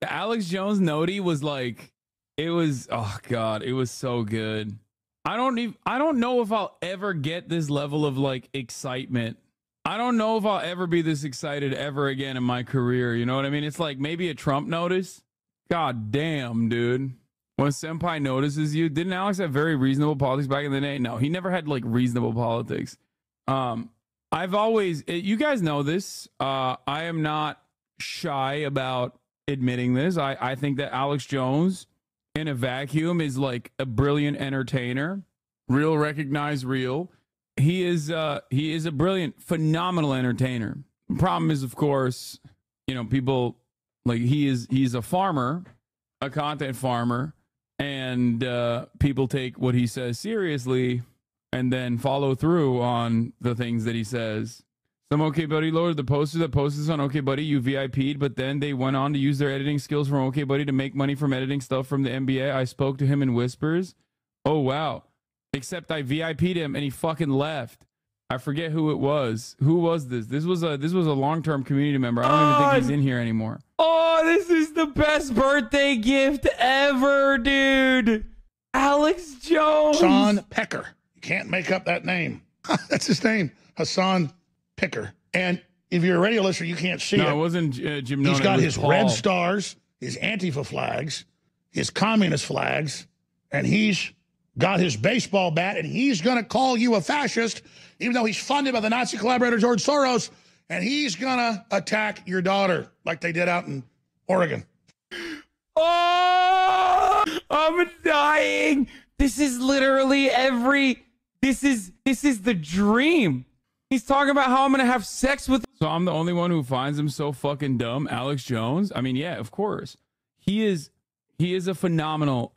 The Alex Jones Noti was like, it was, oh God, it was so good. I don't know if I'll ever get this level of like excitement. I don't know if I'll ever be this excited ever again in my career. You know what I mean? It's like maybe a Trump notice. God damn, dude. When Senpai notices you, didn't Alex have very reasonable politics back in the day? No, he never had like reasonable politics. I've always, you guys know this. I am not shy about admitting this. I think that Alex Jones in a vacuum is like a brilliant entertainer. Real, recognize real. He is a brilliant, phenomenal entertainer. The problem is, of course, you know, people like he's a farmer, a content farmer, and people take what he says seriously and then follow through on the things that he says. Some OK Buddy loaded the poster that posted on OK Buddy. You VIP'd, but then they went on to use their editing skills from OK Buddy to make money from editing stuff from the NBA. I spoke to him in whispers. Oh, wow. Except I VIP'd him and he fucking left. I forget who it was. Who was this? This was a long-term community member. I don't even think he's in here anymore. Oh, this is the best birthday gift ever, dude. Alex Jones. Hassan Pecker. You can't make up that name. That's his name. Hassan Picker. And if you're a radio listener, you can't see it. No, it wasn't Jim Nona. He's got his red stars, his Antifa flags, his communist flags, and he's got his baseball bat, and he's going to call you a fascist, even though he's funded by the Nazi collaborator George Soros, and he's going to attack your daughter like they did out in Oregon. Oh, I'm dying. This is literally this is the dream. He's talking about how I'm going to have sex with. So I'm the only one who finds him so fucking dumb. Alex Jones. I mean, yeah, of course. He is a phenomenal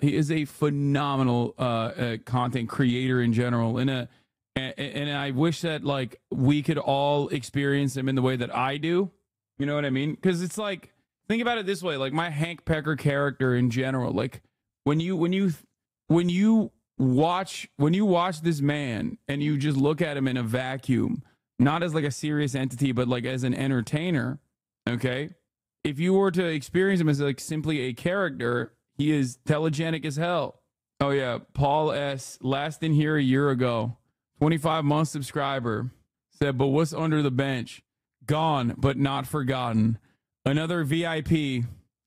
content creator in general. And I wish that like we could all experience him in the way that I do. You know what I mean? Because it's like, think about it this way. Like my Hank Pecker character in general, like when you watch this man and you just look at him in a vacuum, not as like a serious entity, but like as an entertainer. Okay. If you were to experience him as like simply a character, He is telegenic as hell. Oh yeah, Paul S. Last in here a year ago. 25-month subscriber. Said, but what's under the bench? Gone, but not forgotten. Another VIP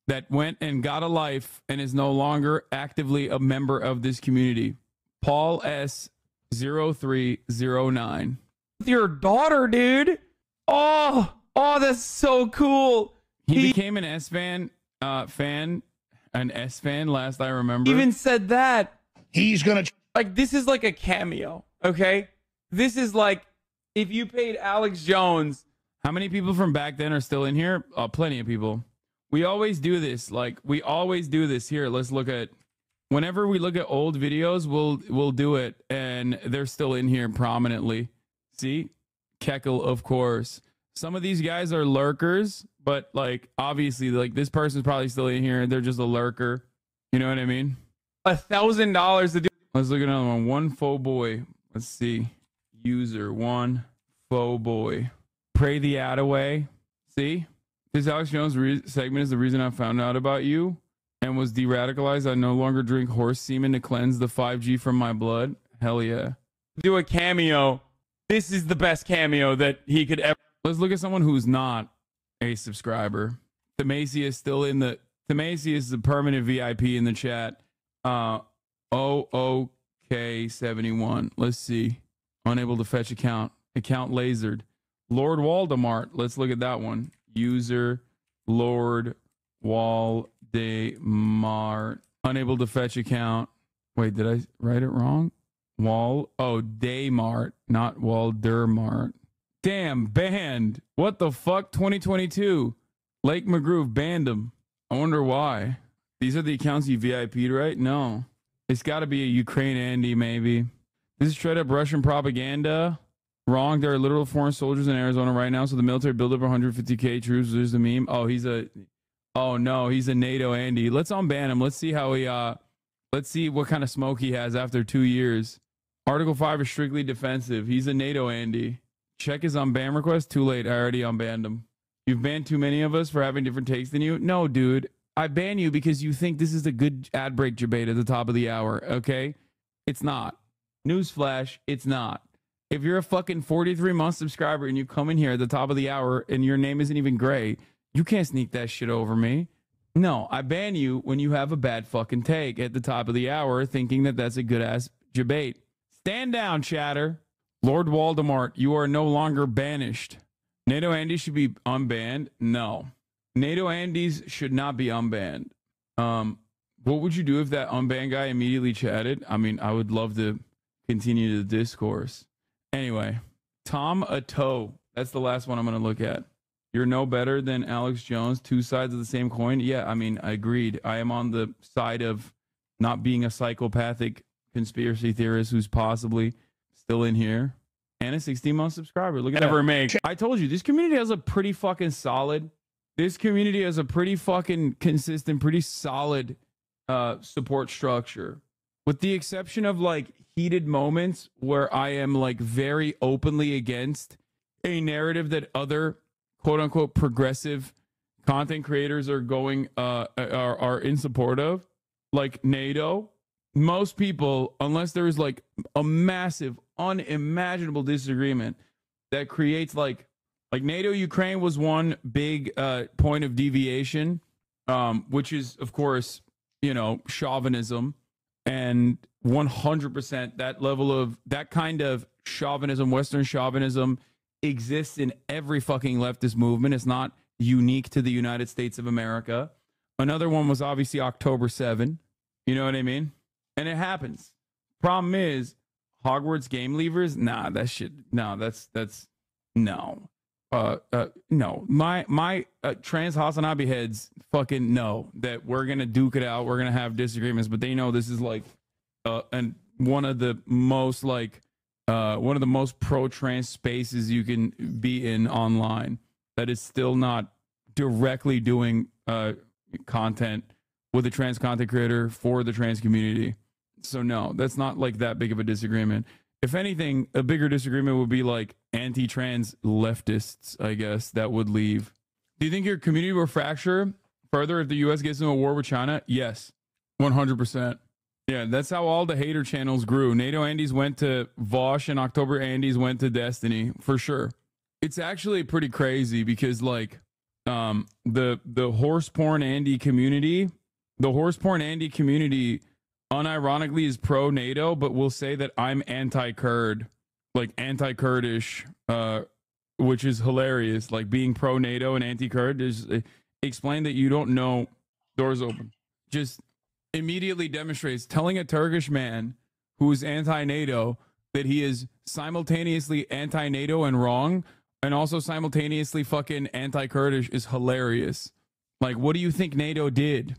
that went and got a life and is no longer actively a member of this community. Paul S. 0309. With your daughter, dude. Oh, that's so cool. He became an S fan, an S fan last I remember. Even said that. He's gonna like, this is like a cameo, okay? This is like if you paid Alex Jones. How many people from back then are still in here? Plenty of people. We always do this. Like, we always do this. Here, let's look at, whenever we look at old videos, we'll do it, and they're still in here prominently. See? Keckle, of course. Some of these guys are lurkers, but like, obviously, like, this person's probably still in here, and they're just a lurker. You know what I mean? $1,000 to do. Let's look at another one. One faux boy. Let's see. User one faux boy. Pray the ad away. See? This Alex Jones segment is the reason I found out about you and was de-radicalized. I no longer drink horse semen to cleanse the 5G from my blood. Hell yeah. Do a cameo. This is the best cameo that he could ever. Let's look at someone who's not a subscriber. Themacy is still in the... Themacy is the permanent VIP in the chat. OOK71. Let's see. Unable to fetch account. Account lasered. Lord Waldemart. Let's look at that one. User Lord Waldemart. Unable to fetch account. Wait, did I write it wrong? Daymart, not Waldermart. Damn, banned. What the fuck? 2022. Lake McGroove banned him. I wonder why. These are the accounts you VIP'd, right? No. It's got to be a Ukraine Andy, maybe. This is straight up Russian propaganda. Wrong. There are literal foreign soldiers in Arizona right now, so the military build up 150k troops. There's the meme. Oh, he's a NATO Andy. Let's unban him. Let's see how he let's see what kind of smoke he has after 2 years. Article 5 is strictly defensive. He's a NATO Andy. Check his unban request. Too late. I already unbanned him. You've banned too many of us for having different takes than you. No, dude. I ban you because you think this is a good ad break debate at the top of the hour, okay? It's not. Newsflash, it's not. If you're a fucking 43-month subscriber and you come in here at the top of the hour and your name isn't even gray, you can't sneak that shit over me. No, I ban you when you have a bad fucking take at the top of the hour thinking that that's a good-ass debate. Stand down, chatter. Lord Waldemart, you are no longer banished. NATO Andy should be unbanned? No. NATO Andys should not be unbanned. What would you do if that unbanned guy immediately chatted? I mean, I would love to continue the discourse. Anyway, Tom Ato. That's the last one I'm going to look at. You're no better than Alex Jones. Two sides of the same coin. Yeah, I mean, I agreed. I am on the side of not being a psychopathic conspiracy theorist who's possibly still in here. And a 16-month subscriber. Look at that. I told you, this community has a pretty fucking solid... This community has a pretty fucking consistent, pretty solid support structure. With the exception of like heated moments where I am like very openly against a narrative that other quote unquote progressive content creators are going are in support of, like NATO. Most people, unless there is like a massive, unimaginable disagreement that creates like NATO Ukraine was one big point of deviation, which is of course, you know, chauvinism. And 100% that level of that kind of chauvinism, Western chauvinism, exists in every fucking leftist movement. It's not unique to the United States of America. Another one was obviously October 7. You know what I mean? And it happens. Problem is, Hogwarts game leavers? Nah, that shit. No, that's no. No. My trans Hasanabi heads fucking know that we're gonna duke it out. We're gonna have disagreements, but they know this is like and one of the most pro-trans spaces you can be in online that is still not directly doing content with a trans content creator for the trans community. So no, that's not like that big of a disagreement. If anything, a bigger disagreement would be like anti-trans leftists, I guess, that would leave. Do you think your community will fracture further if the U.S. gets into a war with China? Yes. 100%. Yeah, that's how all the hater channels grew. NATO Andes went to Vosh and October Andes went to Destiny for sure. It's actually pretty crazy because like the horse porn Andy community, unironically is pro NATO, but will say that I'm anti-Kurd, like anti-Kurdish, which is hilarious. Like being pro NATO and anti-Kurd is explain that you don't know. Doors open. Just immediately demonstrates telling a Turkish man who is anti-NATO that he is simultaneously anti-NATO and wrong, and also simultaneously fucking anti-Kurdish is hilarious. Like, what do you think NATO did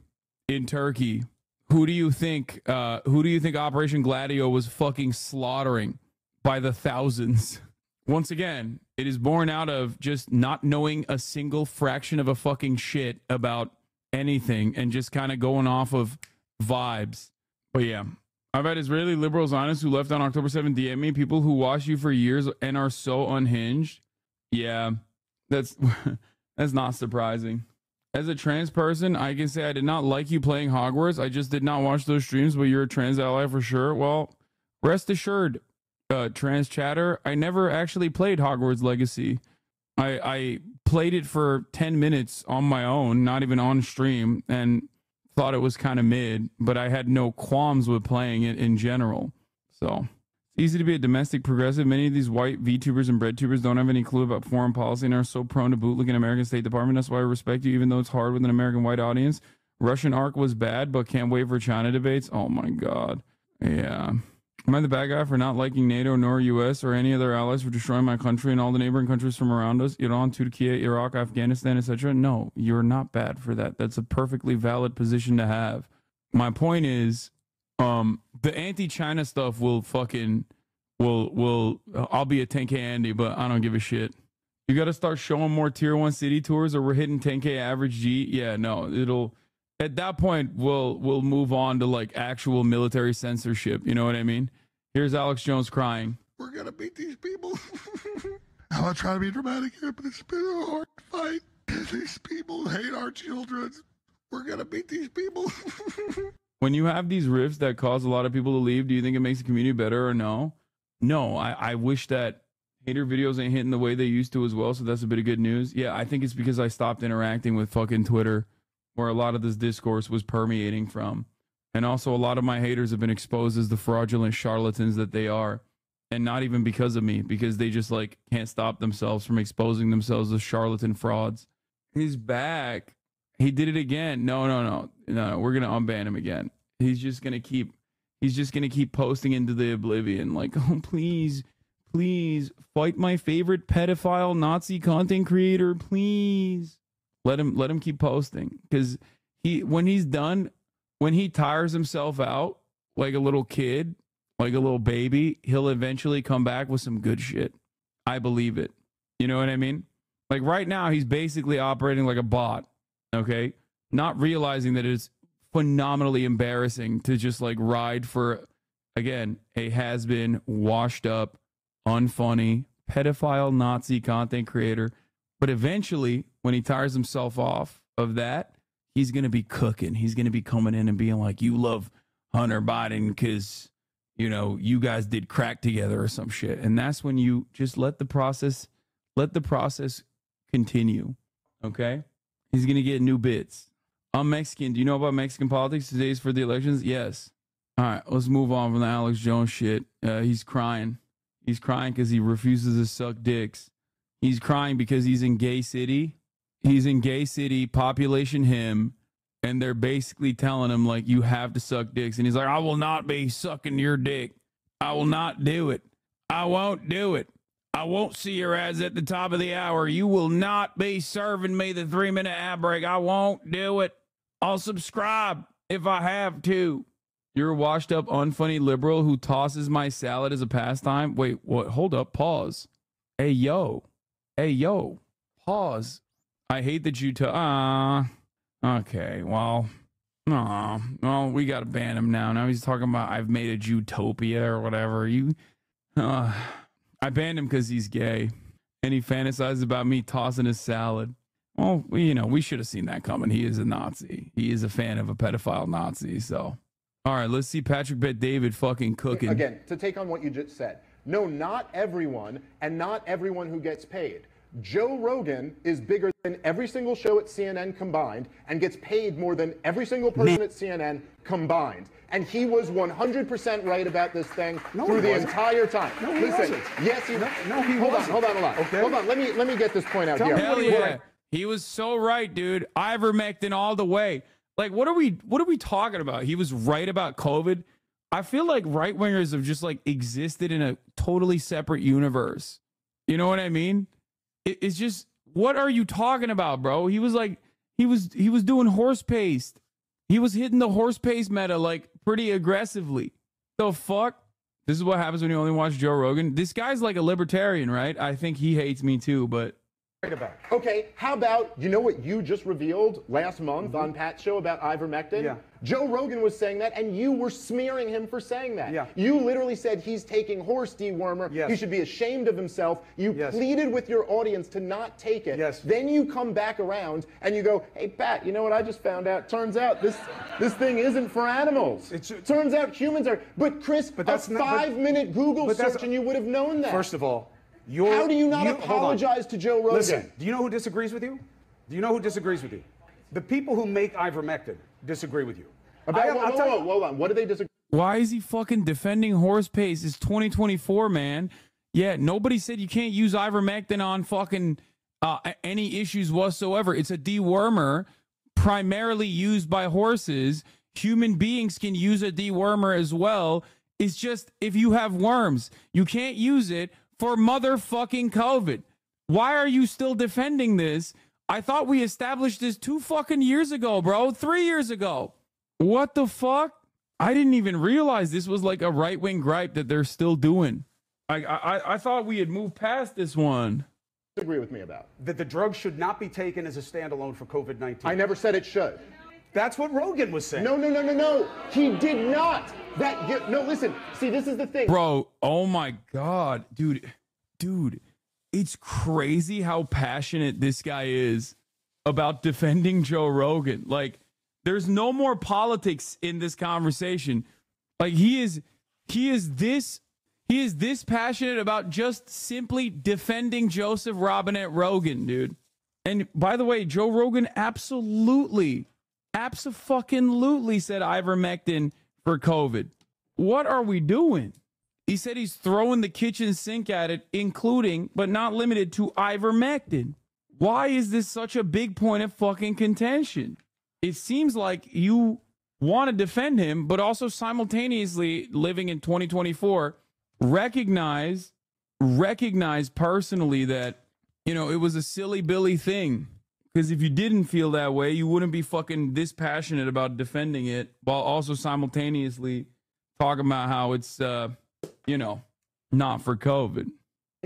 in Turkey? Who do you think Operation Gladio was fucking slaughtering by the thousands? Once again, it is born out of just not knowing a single fraction of a fucking shit about anything and just kind of going off of vibes. But yeah, I've had Israeli liberal Zionists who left on October 7th DM me, people who watch you for years and are so unhinged. Yeah, that's not surprising. As a trans person, I can say I did not like you playing Hogwarts. I just did not watch those streams, but you're a trans ally for sure. Well, rest assured, trans chatter, I never actually played Hogwarts Legacy. I played it for 10 minutes on my own, not even on stream, and thought it was kind of mid, but I had no qualms with playing it in general. So it's easy to be a domestic progressive. Many of these white VTubers and breadtubers don't have any clue about foreign policy and are so prone to bootlicking American State Department. That's why I respect you, even though it's hard with an American white audience. Russian ARC was bad, but can't wait for China debates. Oh my God. Yeah. Am I the bad guy for not liking NATO nor US or any other allies for destroying my country and all the neighboring countries from around us? Iran, Turkey, Iraq, Afghanistan, etc. No, you're not bad for that. That's a perfectly valid position to have. My point is, the anti-China stuff will fucking I'll be a 10K Andy, but I don't give a shit. You got to start showing more tier 1 city tours or we're hitting 10K average G. Yeah, no, it'll at that point we'll move on to like actual military censorship. You know what I mean? Here's Alex Jones crying. We're gonna beat these people. I'm not trying to be dramatic here, but it's been a hard fight. These people hate our children. We're gonna beat these people. When you have these rifts that cause a lot of people to leave, do you think it makes the community better or no? No, I wish that hater videos ain't hitting the way they used to as well, so that's a bit of good news. Yeah, I think it's because I stopped interacting with fucking Twitter, where a lot of this discourse was permeating from. And also a lot of my haters have been exposed as the fraudulent charlatans that they are. And not even because of me, because they just like can't stop themselves from exposing themselves as charlatan frauds. He's back. He did it again. No, we're going to unban him again. He's just going to keep posting into the oblivion. Like, oh, please fight my favorite pedophile Nazi content creator. Please let him keep posting. Cause when he's done, when he tires himself out like a little kid, like a little baby, he'll eventually come back with some good shit. I believe it. You know what I mean? Like right now, he's basically operating like a bot. Okay. Not realizing that it's phenomenally embarrassing to just like ride for, again, a has-been, washed up, unfunny, pedophile Nazi content creator. But eventually, when he tires himself off of that, he's going to be cooking. He's going to be coming in and being like, you love Hunter Biden because, you know, you guys did crack together or some shit. And that's when you just let the process continue. Okay? He's going to get new bits. I'm Mexican. Do you know about Mexican politics? Today's for the elections? Yes. All right, let's move on from the Alex Jones shit. He's crying. He's crying because he refuses to suck dicks. He's crying because he's in gay city. He's in gay city, population him, and they're basically telling him, like, you have to suck dicks. And he's like, I will not be sucking your dick. I will not do it. I won't do it. I won't see your ads at the top of the hour. You will not be serving me the 3-minute ad break. I won't do it. I'll subscribe if I have to. You're a washed up, unfunny liberal who tosses my salad as a pastime. Wait, what? Hold up. Pause. Hey, yo. Pause. I hate that you okay, well, we got to ban him now. Now he's talking about I've made a Jutopia or whatever. I banned him because he's gay. And he fantasizes about me tossing his salad. Well, you know, we should have seen that coming. He is a Nazi. He is a fan of a pedophile Nazi. So, all right, let's see Patrick Bet David fucking cooking. Again, to take on what you just said. No, not everyone, and not everyone who gets paid. Joe Rogan is bigger than every single show at CNN combined and gets paid more than every single person at CNN combined. And he was 100% right about this thing through the entire time. No, he wasn't. Yes, he No, he wasn't. Hold on a lot. Okay. Hold on. Let me get this point out here. Hell yeah. He was so right, dude. Ivermectin all the way. Like, what are we talking about? He was right about COVID. I feel like right wingers have just like existed in a totally separate universe. You know what I mean? It's just, what are you talking about, bro? He was like, he was doing horse paste. He was hitting the horse paste meta like pretty aggressively. The fuck? This is what happens when you only watch Joe Rogan. This guy's like a libertarian, right? I think he hates me too, but. Okay, how about, you know what you just revealed last month on Pat's show about ivermectin? Yeah. Joe Rogan was saying that, and you were smearing him for saying that. Yeah. You literally said he's taking horse dewormer. Yes. He should be ashamed of himself. You pleaded with your audience to not take it. Yes. Then you come back around and you go, hey, Pat, you know what I just found out? Turns out this thing isn't for animals. Turns out humans are. But Chris, that's a 5-minute Google search and you would have known that. First of all, how do you not apologize to Joe Rogan? Listen, do you know who disagrees with you? Do you know who disagrees with you? The people who make ivermectin disagree with you. Hold on. What do they disagree? Why is he fucking defending horse paste? It's 2024, man. Yeah, nobody said you can't use ivermectin on fucking any issues whatsoever. It's a dewormer primarily used by horses. Human beings can use a dewormer as well. It's just if you have worms, you can't use it for motherfucking COVID. Why are you still defending this? I thought we established this 2 fucking years ago, bro. 3 years ago. What the fuck? I didn't even realize this was like a right-wing gripe that they're still doing. I thought we had moved past this one. Disagree with me about? That the drug should not be taken as a standalone for COVID-19. I never said it should. That's what Rogan was saying. No. He did not. No, listen. See, this is the thing. Bro, oh my God. Dude, it's crazy how passionate this guy is about defending Joe Rogan. Like, there's no more politics in this conversation. Like, he is this passionate about just simply defending Joseph Robinette Rogan, dude. And by the way, Joe Rogan absolutely said ivermectin for COVID. What are we doing? He said he's throwing the kitchen sink at it, including, but not limited to, ivermectin. Why is this such a big point of fucking contention? It seems like you want to defend him, but also simultaneously, living in 2024, recognize personally that, you know, it was a silly Billy thing. Because if you didn't feel that way, you wouldn't be fucking this passionate about defending it while also simultaneously talking about how it's, not for COVID.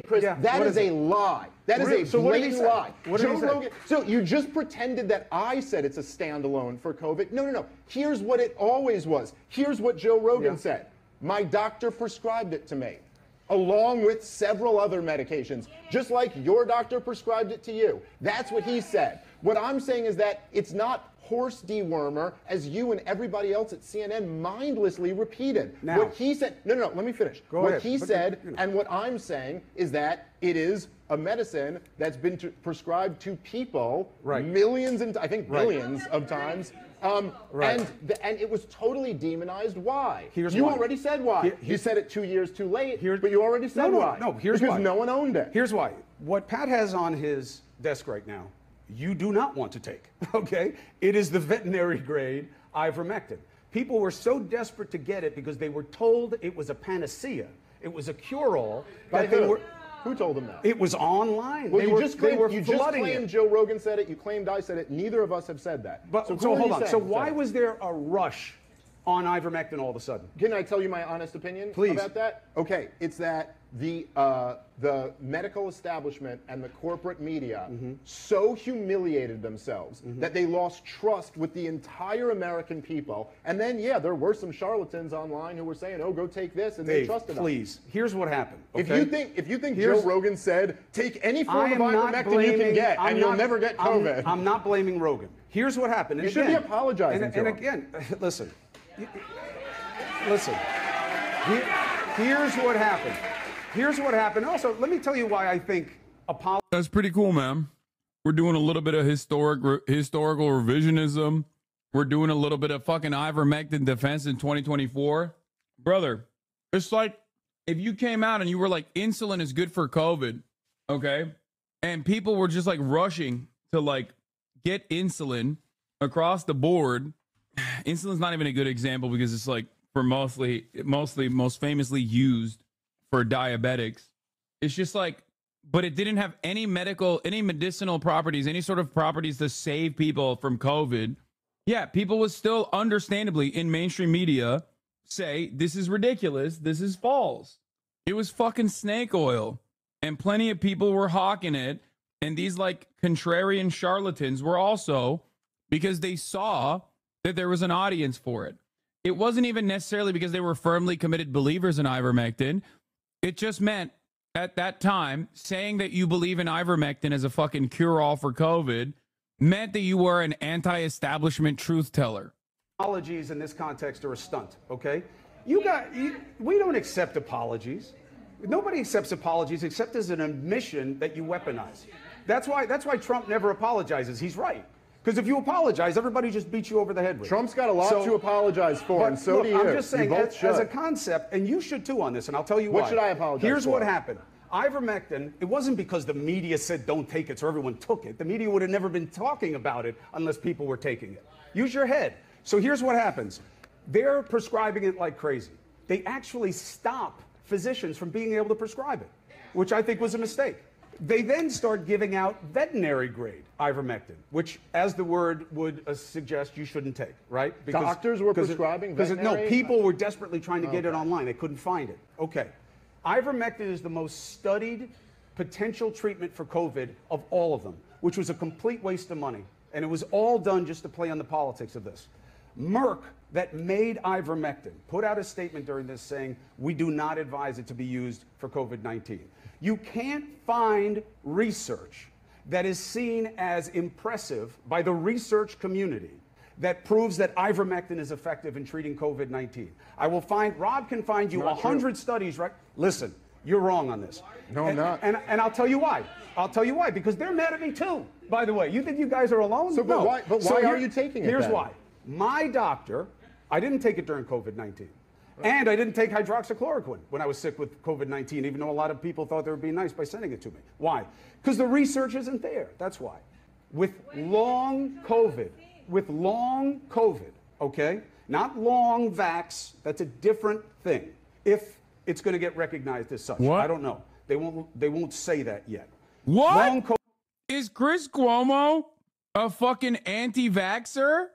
Chris, that is a lie. That is a blatant lie. Joe Rogan. So you just pretended that I said it's a standalone for COVID. No. Here's what it always was. Here's what Joe Rogan said. My doctor prescribed it to me, along with several other medications, just like your doctor prescribed it to you. That's what he said. What I'm saying is that it's not horse dewormer, as you and everybody else at CNN mindlessly repeated. Now, what he said, no, let me finish. What ahead. He said, and what I'm saying is that it is a medicine that's been prescribed to people millions and I think billions of times. And it was totally demonized. Why? You already said why. You said it 2 years too late, but you already said why. No, here's because why. No one owned it. Here's why. What Pat has on his desk right now, you do not want to take, okay? It is the veterinary grade ivermectin. People were so desperate to get it because they were told it was a panacea. It was a cure-all. Who told them that? It was online. Well, you just claimed it. Joe Rogan said it. You claimed I said it. Neither of us have said that. So hold on. So why was there a rush on ivermectin all of a sudden? Can I tell you my honest opinion Please. about that? Okay, it's that the medical establishment and the corporate media so humiliated themselves that they lost trust with the entire American people. And then, yeah, there were some charlatans online who were saying, "Oh, go take this," and they Dave, trusted them. please. Here's what happened. If okay? you think Here's- Joe Rogan said, "Take any I form of am not ivermectin you can get, I'm and you'll not- never get COVID," I'm not blaming Rogan. Here's what happened. And You should be again- apologizing to and him. again, listen. Listen. Here's what happened. Here's what happened. Also, let me tell you why I think That's pretty cool, man. We're doing a little bit of historical revisionism. We're doing a little bit of fucking ivermectin defense in 2024. Brother, it's like if you came out and you were like, insulin is good for COVID, okay? And people were just like rushing to like get insulin across the board. Insulin's not even a good example because it's like for most famously used for diabetics. It's just like, but it didn't have any medicinal properties, any sort of properties to save people from COVID. Yeah, people would still understandably in mainstream media say, this is ridiculous, this is false. It was fucking snake oil. And plenty of people were hawking it. And these like contrarian charlatans were also, because they saw that there was an audience for it. It wasn't even necessarily because they were firmly committed believers in ivermectin. It just meant at that time, saying that you believe in ivermectin as a fucking cure-all for COVID meant that you were an anti-establishment truth teller. apologies in this context are a stunt, okay? We don't accept apologies. Nobody accepts apologies except as an admission that you weaponize. That's why Trump never apologizes. He's right. Because if you apologize, everybody just beats you over the head with it. Trump's got a lot to apologize for, but and so look, do you. I'm just saying, You both as a should. concept, and you should too on this, and I'll tell you why. What should I apologize Here's for? what happened. Ivermectin, it wasn't because the media said don't take it, so everyone took it. The media would have never been talking about it unless people were taking it. Use your head. So here's what happens. They're prescribing it like crazy. They actually stop physicians from being able to prescribe it, which I think was a mistake. They then start giving out veterinary grade ivermectin, which, as the word would suggest, you shouldn't take, right? Doctors were prescribing veterinary? No, people were desperately trying to get it online. They couldn't find it. Okay. Ivermectin is the most studied potential treatment for COVID of all of them, which was a complete waste of money. And it was all done just to play on the politics of this. Merck, that made ivermectin, put out a statement during this saying, we do not advise it to be used for COVID-19. You can't find research that is seen as impressive by the research community that proves that ivermectin is effective in treating COVID-19. Rob can find you 100 studies, right? Listen, you're wrong on this. No, I'm not. And I'll tell you why. I'll tell you why, because they're mad at me too, by the way. You think you guys are alone? So, but No. why are you taking it Here's then? why. My doctor, I didn't take it during COVID-19. And I didn't take hydroxychloroquine when I was sick with COVID-19, even though a lot of people thought they were being nice by sending it to me. Why? Because the research isn't there. That's why. With long COVID, okay? Not long vax, that's a different thing. If it's going to get recognized as such. What? I don't know. They won't say that yet. What? Long COVID. Is Chris Cuomo a fucking anti-vaxxer?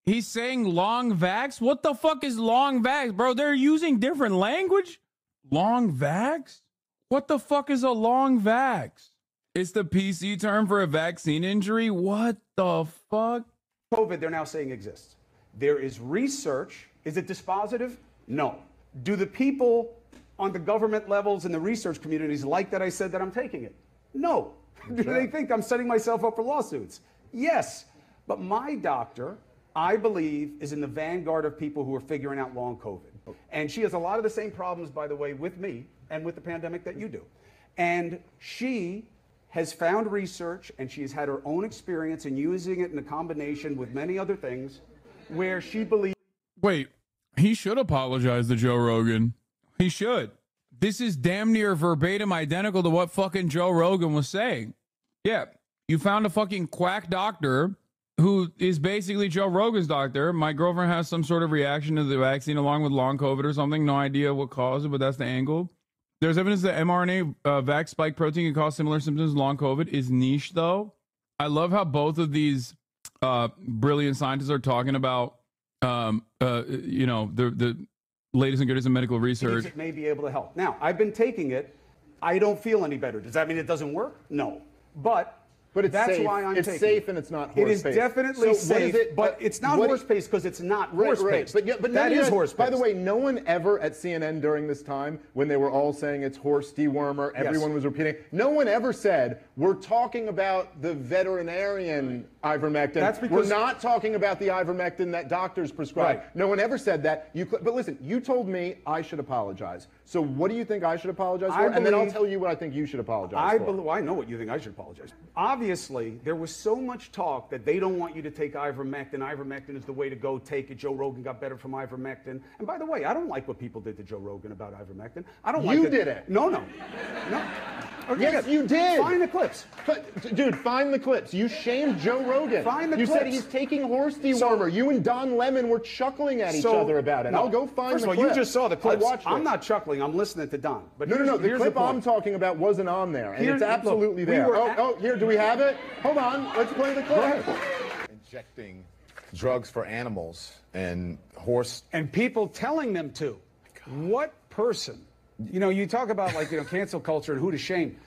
He's saying long vax? What the fuck is long vax? Bro, they're using different language? Long vax? What the fuck is a long vax? It's the PC term for a vaccine injury? What the fuck? COVID, they're now saying exists. There is research. Is it dispositive? No. Do the people on the government levels and the research communities like that I said that I'm taking it? No. Do they think I'm setting myself up for lawsuits? Yes. But my doctor, I believe, is in the vanguard of people who are figuring out long COVID. And she has a lot of the same problems, by the way, with me and with the pandemic that you do. And she has found research, and she has had her own experience in using it in a combination with many other things where she believes. Wait, he should apologize to Joe Rogan. He should. This is damn near verbatim identical to what fucking Joe Rogan was saying. Yeah, you found a fucking quack doctor who is basically Joe Rogan's doctor. My girlfriend has some sort of reaction to the vaccine along with long COVID or something. No idea what caused it, but that's the angle. There's evidence that mRNA vax spike protein can cause similar symptoms to long COVID. Is niche, though. I love how both of these brilliant scientists are talking about you know, the latest and greatest in medical research. It may be able to help. Now, I've been taking it. I don't feel any better. Does that mean it doesn't work? No. But it's that's safe. why I'm it's taking safe it. and it's not horse It is paste. definitely So what safe, is it, but it's not what- horse paste because it's not Right, horse right. paste. But, yeah, but that none of is you horse guys- paste. By the way, no one ever at CNN during this time, when they were all saying it's horse dewormer, everyone was repeating. No one ever said we're talking about the veterinarian ivermectin. That's because- we're not talking about the ivermectin that doctors prescribe. Right. No one ever said that. But listen, you told me I should apologize. So what do you think I should apologize for? And then I'll tell you what I think you should apologize for. I know what you think I should apologize. Obviously, there was so much talk that they don't want you to take ivermectin. Ivermectin is the way to go. Take it. Joe Rogan got better from ivermectin. And by the way, I don't like what people did to Joe Rogan about ivermectin. I don't like You it. did it. No. Okay, Yes, good. you did. Find the clips. Dude, find the clips. You shamed Joe Rogan. Find the you clips. said he's taking horse dewormer. You and Don Lemon were chuckling at each So- other about it. no. I'll go find First the of all, clip. you just saw the clips. I watched I'm it. not chuckling. I'm listening to Don. But No. The here's clip point. I'm talking about wasn't on there, and Here- it's absolutely look, we there. were Here, do we have it? Hold on. Let's play the clip. Injecting drugs for animals and horse. And people telling them to. What person? You know, you talk about cancel culture and who to shame.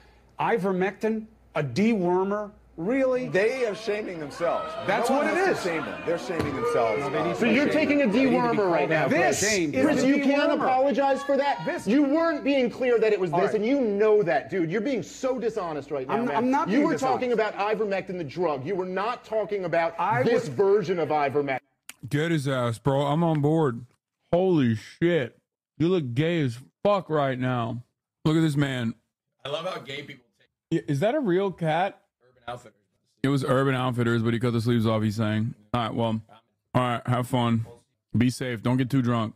Ivermectin, a dewormer, really? They are shaming themselves. That's No one what it has is. to shame them. They're shaming themselves. So you're taking a dewormer right now. This Chris. is Chris, the you can't dewormer. apologize for that. You weren't being clear that it was All this, right. and you know that, dude. You're being so dishonest right now, man. I'm not You being were dishonest. talking about ivermectin, the drug. You were not talking about I this was- version of ivermectin. Get his ass, bro. I'm on board. Holy shit. You look gay as fuck right now. Look at this man. I love how gay people Is that a real cat? Urban Outfitters. It was Urban Outfitters, but he cut the sleeves off, he's saying. All right, well, all right, have fun. Be safe. Don't get too drunk.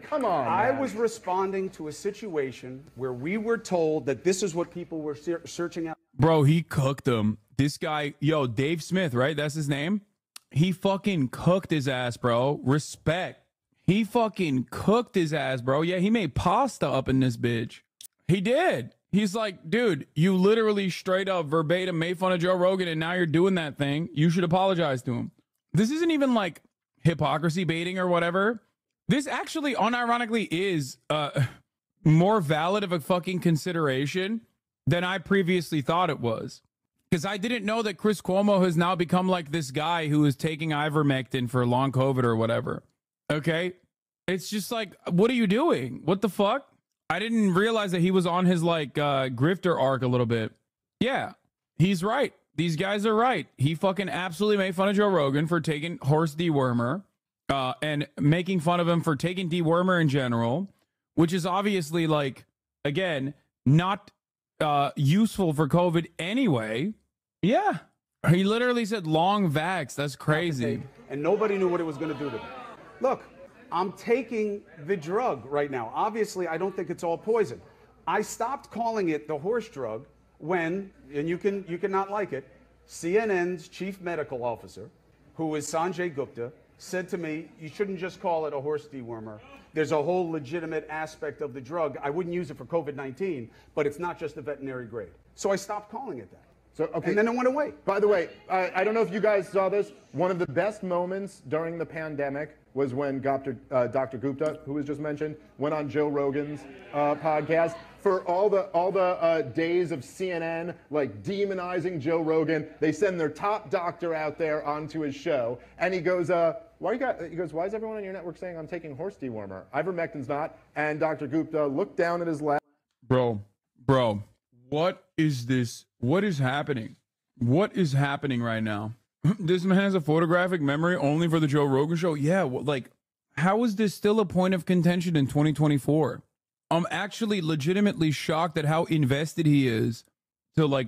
Come on. I man. was responding to a situation where we were told that this is what people were searching out. Bro, he cooked them. This guy, Dave Smith, right? That's his name? He fucking cooked his ass, bro. Respect. He fucking cooked his ass, bro. Yeah, he made pasta up in this bitch. He did. He's like, dude, you literally straight up verbatim made fun of Joe Rogan and now you're doing that thing. You should apologize to him. This isn't even like hypocrisy baiting or whatever. This actually unironically is more valid of a fucking consideration than I previously thought it was. Because I didn't know that Chris Cuomo has now become like this guy who is taking ivermectin for long COVID or whatever. Okay? It's just like, what are you doing? What the fuck? I didn't realize that he was on his grifter arc a little bit. Yeah, he's right. These guys are right. He fucking absolutely made fun of Joe Rogan for taking horse dewormer and making fun of him for taking dewormer in general, which is obviously again, not useful for COVID anyway. Yeah. He literally said long vax. That's crazy. And nobody knew what it was going to do to me. Look, I'm taking the drug right now. Obviously, I don't think it's all poison. I stopped calling it the horse drug when, and you can not like it, CNN's chief medical officer, who is Sanjay Gupta, said to me, you shouldn't just call it a horse dewormer. There's a whole legitimate aspect of the drug. I wouldn't use it for COVID-19, but it's not just a veterinary grade. So I stopped calling it that. So, okay. And then it went away. By the way, I don't know if you guys saw this. One of the best moments during the pandemic was when Dr. Gupta, who was just mentioned, went on Joe Rogan's podcast. For all the days of CNN demonizing Joe Rogan, they send their top doctor out there onto his show, and he goes, why is everyone on your network saying I'm taking horse dewormer? Ivermectin's not. And Dr. Gupta looked down at his lap. Bro, what is this? What is happening? What is happening right now? This man has a photographic memory only for the Joe Rogan show? Yeah, how is this still a point of contention in 2024? I'm actually legitimately shocked at how invested he is to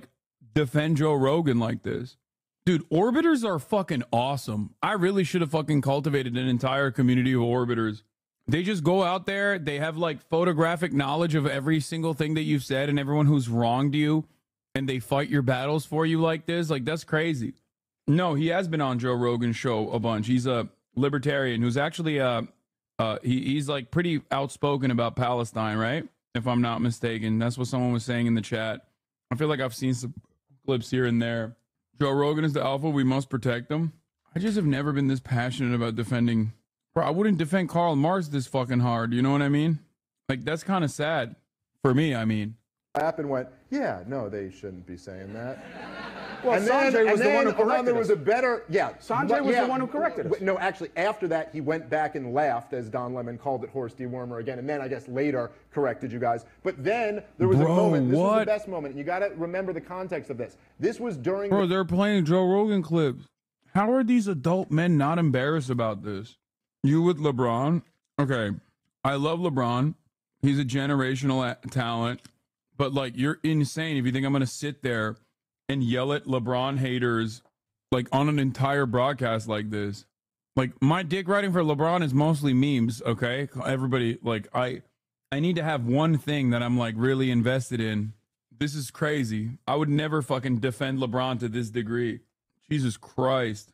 defend Joe Rogan like this. Dude, orbiters are fucking awesome. I really should have fucking cultivated an entire community of orbiters. They just go out there, they have photographic knowledge of every single thing that you've said and everyone who's wronged you, and they fight your battles for you like this. That's crazy. No, he has been on Joe Rogan's show a bunch. He's a libertarian who's actually he's pretty outspoken about Palestine, right? If I'm not mistaken. That's what someone was saying in the chat. I feel like I've seen some clips here and there. Joe Rogan is the alpha. We must protect him. I just have never been this passionate about defending Bro, I wouldn't defend Karl Marx this fucking hard. You know what I mean? Like, that's kind of sad for me. I mean, App and went, yeah, no, they shouldn't be saying that. Well, Sanjay was the one who corrected there was us. a better, Sanjay was the one who corrected us. No, actually, after that, he went back and laughed as Don Lemon called it horse dewormer again, and then I guess later corrected you guys. But then there was a moment. This was the best moment, and you got to remember the context of this. This was during. Bro, they're playing Joe Rogan clips. How are these adult men not embarrassed about this? You with LeBron? Okay, I love LeBron. He's a generational talent. But, like, you're insane if you think I'm going to sit there and yell at LeBron haters, like, on an entire broadcast like this. Like, my dick riding for LeBron is mostly memes, okay? Everybody, like, I need to have one thing that I'm, like, really invested in. This is crazy. I would never fucking defend LeBron to this degree. Jesus Christ.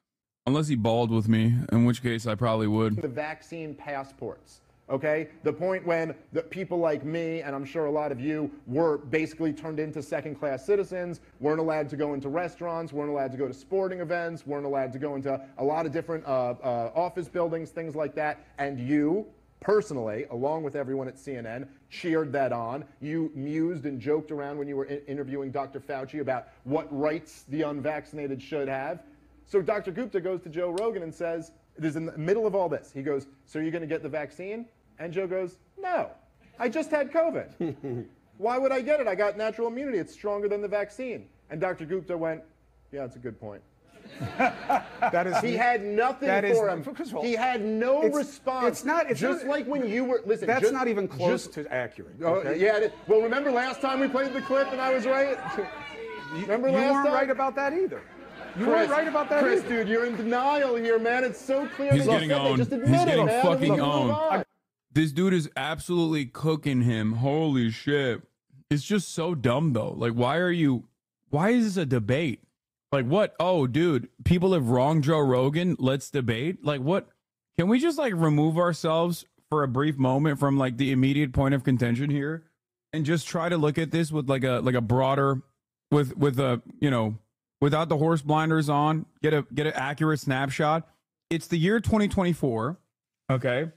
Unless he balled with me, in which case I probably would. The vaccine passports. Okay, the point when the people like me, and I'm sure a lot of you, were basically turned into second-class citizens, weren't allowed to go into restaurants, weren't allowed to go to sporting events, weren't allowed to go into a lot of different office buildings, things like that, and you, personally, along with everyone at CNN, cheered that on. You mused and joked around when you were interviewing Dr. Fauci about what rights the unvaccinated should have. So Dr. Gupta goes to Joe Rogan and says, it is in the middle of all this. He goes, so you're going to get the vaccine? And Joe goes, no, I just had COVID. Why would I get it? I got natural immunity. It's stronger than the vaccine. And Dr. Gupta went, yeah, that's a good point. He had nothing for him. He had no response. It's just like when you were, listen. That's not even close to accurate. Okay? Yeah, well, remember last time we played the clip and I was right? Remember last time? You weren't right about that either. You weren't right about that Chris, either. dude, you're in denial here, man. It's so clear. He's getting owned. Just He's admit getting it, fucking owned. This dude is absolutely cooking him. Holy shit. It's just so dumb, though. Like, why is this a debate? Like, what? Oh, dude, people have wronged Joe Rogan. Let's debate. Like, what? Can we just, like, remove ourselves for a brief moment from, like, the immediate point of contention here and just try to look at this with, like a broader, with a, you know, without the horse blinders on, get an accurate snapshot. It's the year 2024. Okay.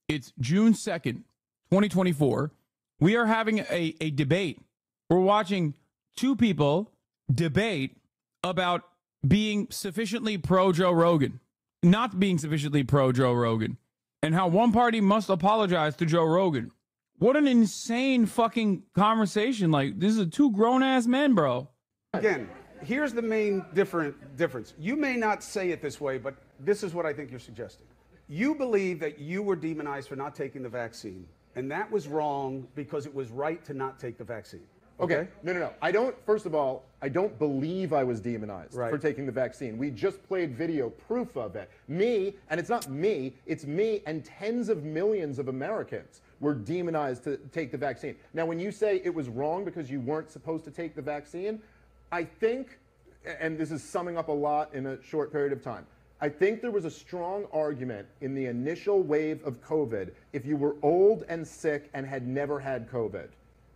It's June 2nd, 2024. We are having a debate. We're watching two people debate about being sufficiently pro Joe Rogan, not being sufficiently pro Joe Rogan, and how one party must apologize to Joe Rogan. What an insane fucking conversation. Like, this is two grown ass men, bro. Again, here's the main difference. You may not say it this way, but this is what I think you're suggesting. You believe that you were demonized for not taking the vaccine, and that was wrong because it was right to not take the vaccine. Okay. No. I don't, first of all, I don't believe I was demonized for taking the vaccine. We just played video proof of it. Me, and it's not me, it's me and tens of millions of Americans were demonized to take the vaccine. Now, when you say it was wrong because you weren't supposed to take the vaccine, I think, and this is summing up a lot in a short period of time, I think there was a strong argument in the initial wave of COVID, if you were old and sick and had never had COVID,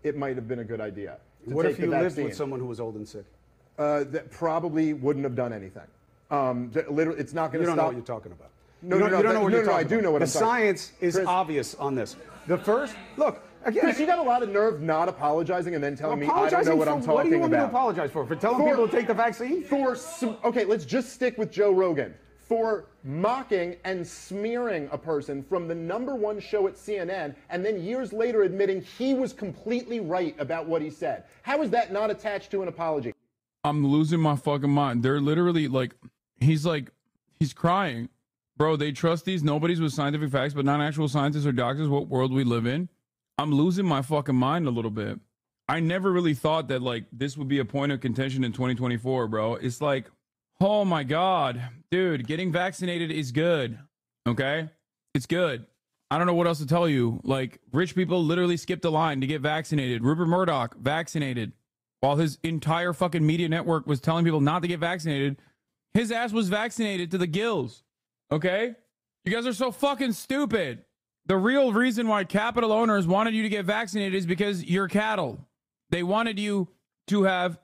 it might have been a good idea. What if you lived with someone who was old and sick? That probably wouldn't have done anything. Literally, it's not going to stop. You don't know what you're talking about. No, I do know what I'm talking about. The science is obvious on this. The first, look, again. Chris, you got a lot of nerve not apologizing and then telling me I don't know what I'm talking about. What do you want me to apologize for? For telling people to take the vaccine? Okay, let's just stick with Joe Rogan. For mocking and smearing a person from the #1 show at CNN and then years later admitting he was completely right about what he said. How is that not attached to an apology? I'm losing my fucking mind. They're literally like, he's crying. Bro, they trust these nobodies with scientific facts, but not actual scientists or doctors. What world we live in? I'm losing my fucking mind a little bit. I never really thought that, like, this would be a point of contention in 2024, bro. It's like, oh my God, dude, getting vaccinated is good. Okay? It's good. I don't know what else to tell you. Like, rich people literally skipped the line to get vaccinated. Rupert Murdoch, vaccinated. While his entire fucking media network was telling people not to get vaccinated, his ass was vaccinated to the gills. Okay? You guys are so fucking stupid. The real reason why capital owners wanted you to get vaccinated is because you're cattle. They wanted you to have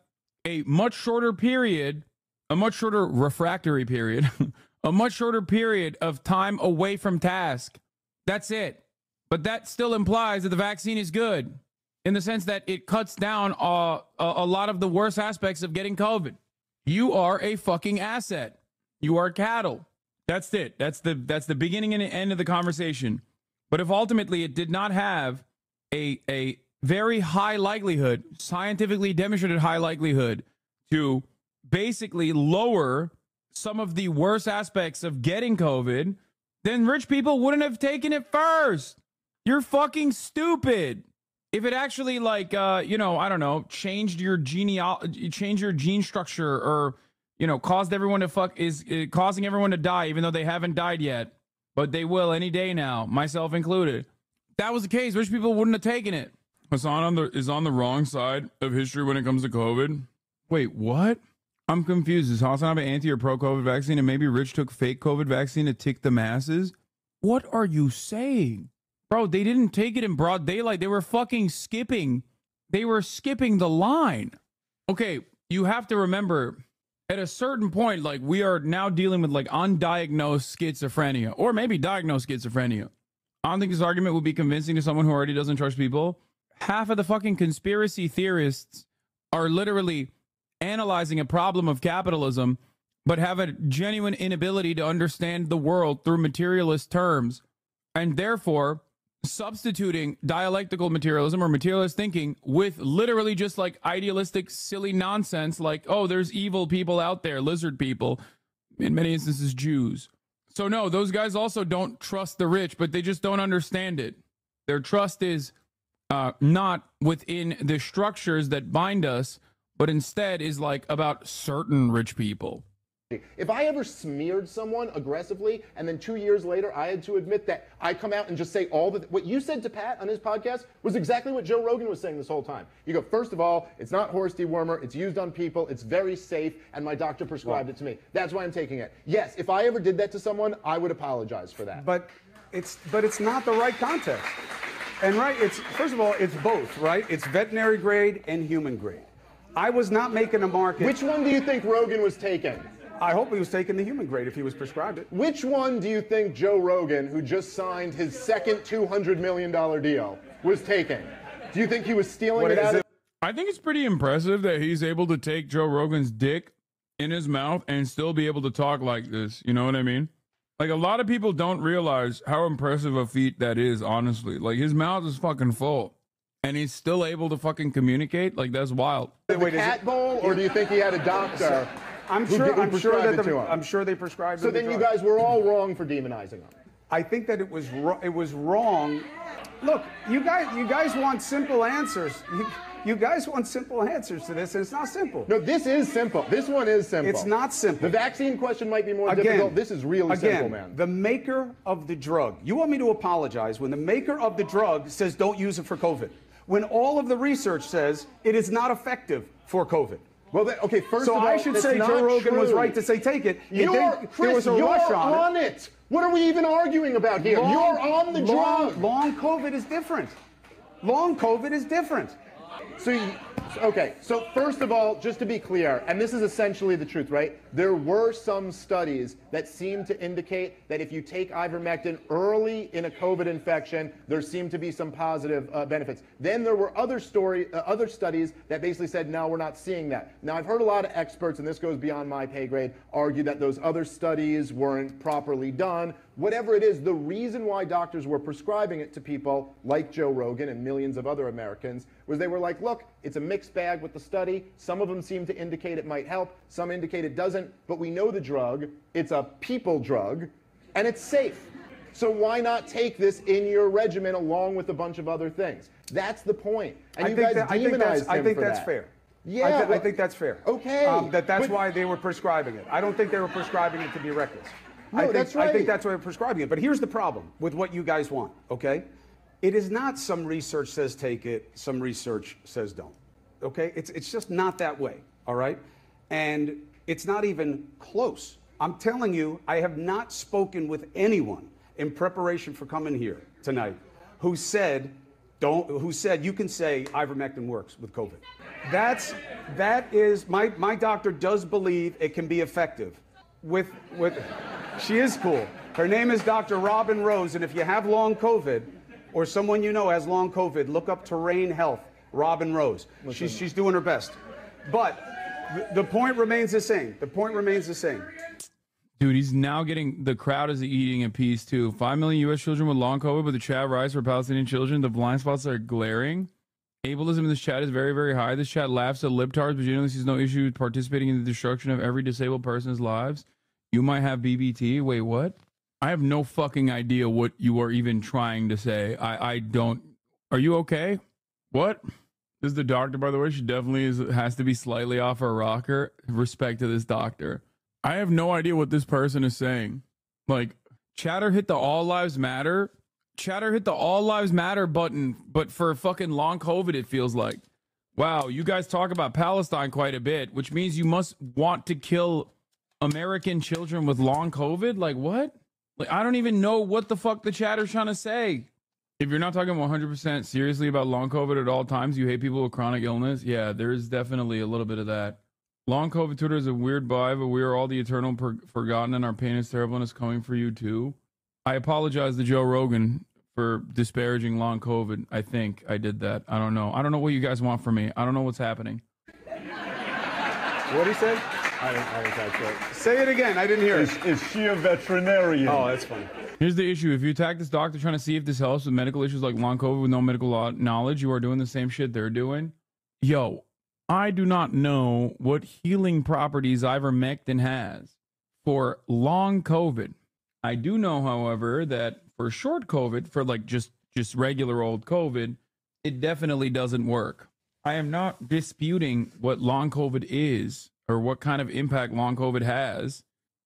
a much shorter period, a much shorter refractory period, a much shorter period of time away from task. That's it. But that still implies that the vaccine is good in the sense that it cuts down a lot of the worst aspects of getting COVID. You are a fucking asset. You are cattle. That's it. That's the beginning and end of the conversation. But if ultimately it did not have a very high likelihood, scientifically demonstrated high likelihood to basically lower some of the worst aspects of getting COVID, then rich people wouldn't have taken it first. You're fucking stupid. If it actually, like, I don't know, changed your change your gene structure, or, caused everyone to is causing everyone to die, even though they haven't died yet, but they will any day now, myself included. If that was the case, rich people wouldn't have taken it. Hassan is on the wrong side of history when it comes to COVID. Wait, what? I'm confused. Is Hassan an anti or pro-COVID vaccine, and maybe Rich took fake COVID vaccine to tick the masses? What are you saying? Bro, they didn't take it in broad daylight. They were fucking skipping. They were skipping the line. Okay, you have to remember, at a certain point, like, we are now dealing with, like, undiagnosed schizophrenia, or maybe diagnosed schizophrenia. I don't think this argument would be convincing to someone who already doesn't trust people. Half of the fucking conspiracy theorists are literally analyzing a problem of capitalism, but have a genuine inability to understand the world through materialist terms, and therefore substituting dialectical materialism or materialist thinking with literally just like idealistic, silly nonsense like, oh, there's evil people out there, lizard people, in many instances Jews. So no, those guys also don't trust the rich, but they just don't understand it. Their trust is not within the structures that bind us, but instead is like about certain rich people. If I ever smeared someone aggressively and then 2 years later I had to admit that I come out and just say what you said to Pat on his podcast was exactly what Joe Rogan was saying this whole time. You go, first of all, it's not horse dewormer, it's used on people, it's very safe, and my doctor prescribed it to me. That's why I'm taking it. Yes, if I ever did that to someone, I would apologize for that. But it's not the right context. And first of all, it's both, right? It's veterinary grade and human grade. I was not making a market. Which one do you think Rogan was taking? I hope he was taking the human grade if he was prescribed it. Which one do you think Joe Rogan, who just signed his second $200 million deal, was taking? Do you think he was stealing it out of... I think it's pretty impressive that he's able to take Joe Rogan's dick in his mouth and still be able to talk like this. You know what I mean? Like, a lot of people don't realize how impressive a feat that is, honestly. Like, his mouth is fucking full, and he's still able to fucking communicate. Like, that's wild. The cat bowl, or do you think he had a doctor... I'm sure they prescribed it. So then you guys were all wrong for demonizing him. I think that it was wrong. Look, you guys want simple answers. You guys want simple answers to this, and it's not simple. No, this is simple. This one is simple. It's not simple. The vaccine question might be more difficult. This is really simple, man. The maker of the drug. You want me to apologize when the maker of the drug says don't use it for COVID, when all of the research says it is not effective for COVID. Well, okay, first of all, I should say Joe Rogan was right to say take it. Chris, you're on it. What are we even arguing about here? You're on the drug. Long COVID is different. Long COVID is different. So first of all, just to be clear, and this is essentially the truth, right? There were some studies that seem to indicate that if you take ivermectin early in a COVID infection, there seem to be some positive benefits. Then there were other studies that basically said, no, we're not seeing that. Now, I've heard a lot of experts, and this goes beyond my pay grade, argue that those other studies weren't properly done. Whatever it is, the reason why doctors were prescribing it to people like Joe Rogan and millions of other Americans was they were like, look, it's a mixed bag with the study. Some of them seem to indicate it might help. Some indicate it doesn't. But we know the drug. It's a people drug, and it's safe. So why not take this in your regimen along with a bunch of other things? That's the point. And you guys demonized him I think for that's that. fair. Yeah, I think that's fair. Okay. That's why they were prescribing it. I don't think they were prescribing it to be reckless. No, that's right. I think that's why they're prescribing it. But here's the problem with what you guys want, okay? It is not some research says take it, some research says don't, okay? It's just not that way, all right? And it's not even close. I'm telling you, I have not spoken with anyone in preparation for coming here tonight who said you can say ivermectin works with COVID. That is my doctor does believe it can be effective. she is cool. Her name is Dr. Robin Rose, and if you have long COVID, or someone you know has long COVID, look up Terrain Health, Robin Rose. She's doing her best. But the point remains the same. The point remains the same. Dude, he's now getting, the crowd is eating a piece too. 5 million U.S. children with long COVID, but the chat rise for Palestinian children. The blind spots are glaring. Ableism in this chat is very, very high. This chat laughs at libtards, but genuinely sees no issue with participating in the destruction of every disabled person's lives. You might have BBT. Wait, what? I have no fucking idea what you are even trying to say. I don't. Are you okay? What? This is the doctor, by the way. She definitely has to be slightly off her rocker. Respect to this doctor. I have no idea what this person is saying. Like, chatter hit the all lives matter. Chatter hit the all lives matter button, but for fucking long COVID, it feels like. Wow, you guys talk about Palestine quite a bit, which means you must want to kill American children with long COVID? Like, what? Like, I don't even know what the fuck the chatter's trying to say. If you're not talking 100% seriously about long COVID at all times, you hate people with chronic illness. Yeah, there's definitely a little bit of that. Long COVID Twitter is a weird vibe, but we are all the eternal forgotten, and our pain is terrible, and it's coming for you too. I apologize to Joe Rogan for disparaging long COVID. I think I did that. I don't know. I don't know what you guys want from me. I don't know what's happening. What he said? I didn't catch that. Say it again. I didn't hear it. Is she a veterinarian? Oh, that's funny. Here's the issue. If you attack this doctor trying to see if this helps with medical issues like long COVID with no medical knowledge, you are doing the same shit they're doing. Yo, I do not know what healing properties ivermectin has for long COVID. I do know, however, that for short COVID, for like just regular old COVID, it definitely doesn't work. I am not disputing what long COVID is or what kind of impact long COVID has.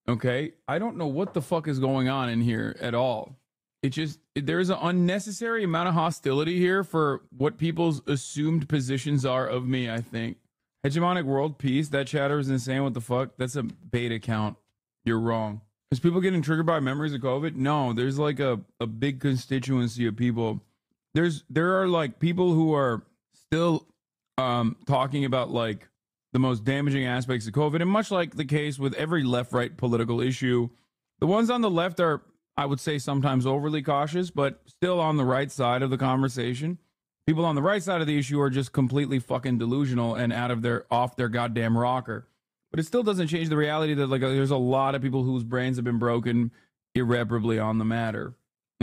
Okay, I don't know what the fuck is going on in here at all. There's an unnecessary amount of hostility here for what people's assumed positions are of me, I think. Hegemonic world peace, that chatter is insane. What the fuck? That's a bait account. You're wrong. Is people getting triggered by memories of COVID? No, there's like a big constituency of people. There are like people who are still talking about like the most damaging aspects of COVID, and much like the case with every left-right political issue, the ones on the left are, I would say, sometimes overly cautious, but still on the right side of the conversation. People on the right side of the issue are just completely fucking delusional and off their goddamn rocker. But it still doesn't change the reality that like there's a lot of people whose brains have been broken irreparably on the matter.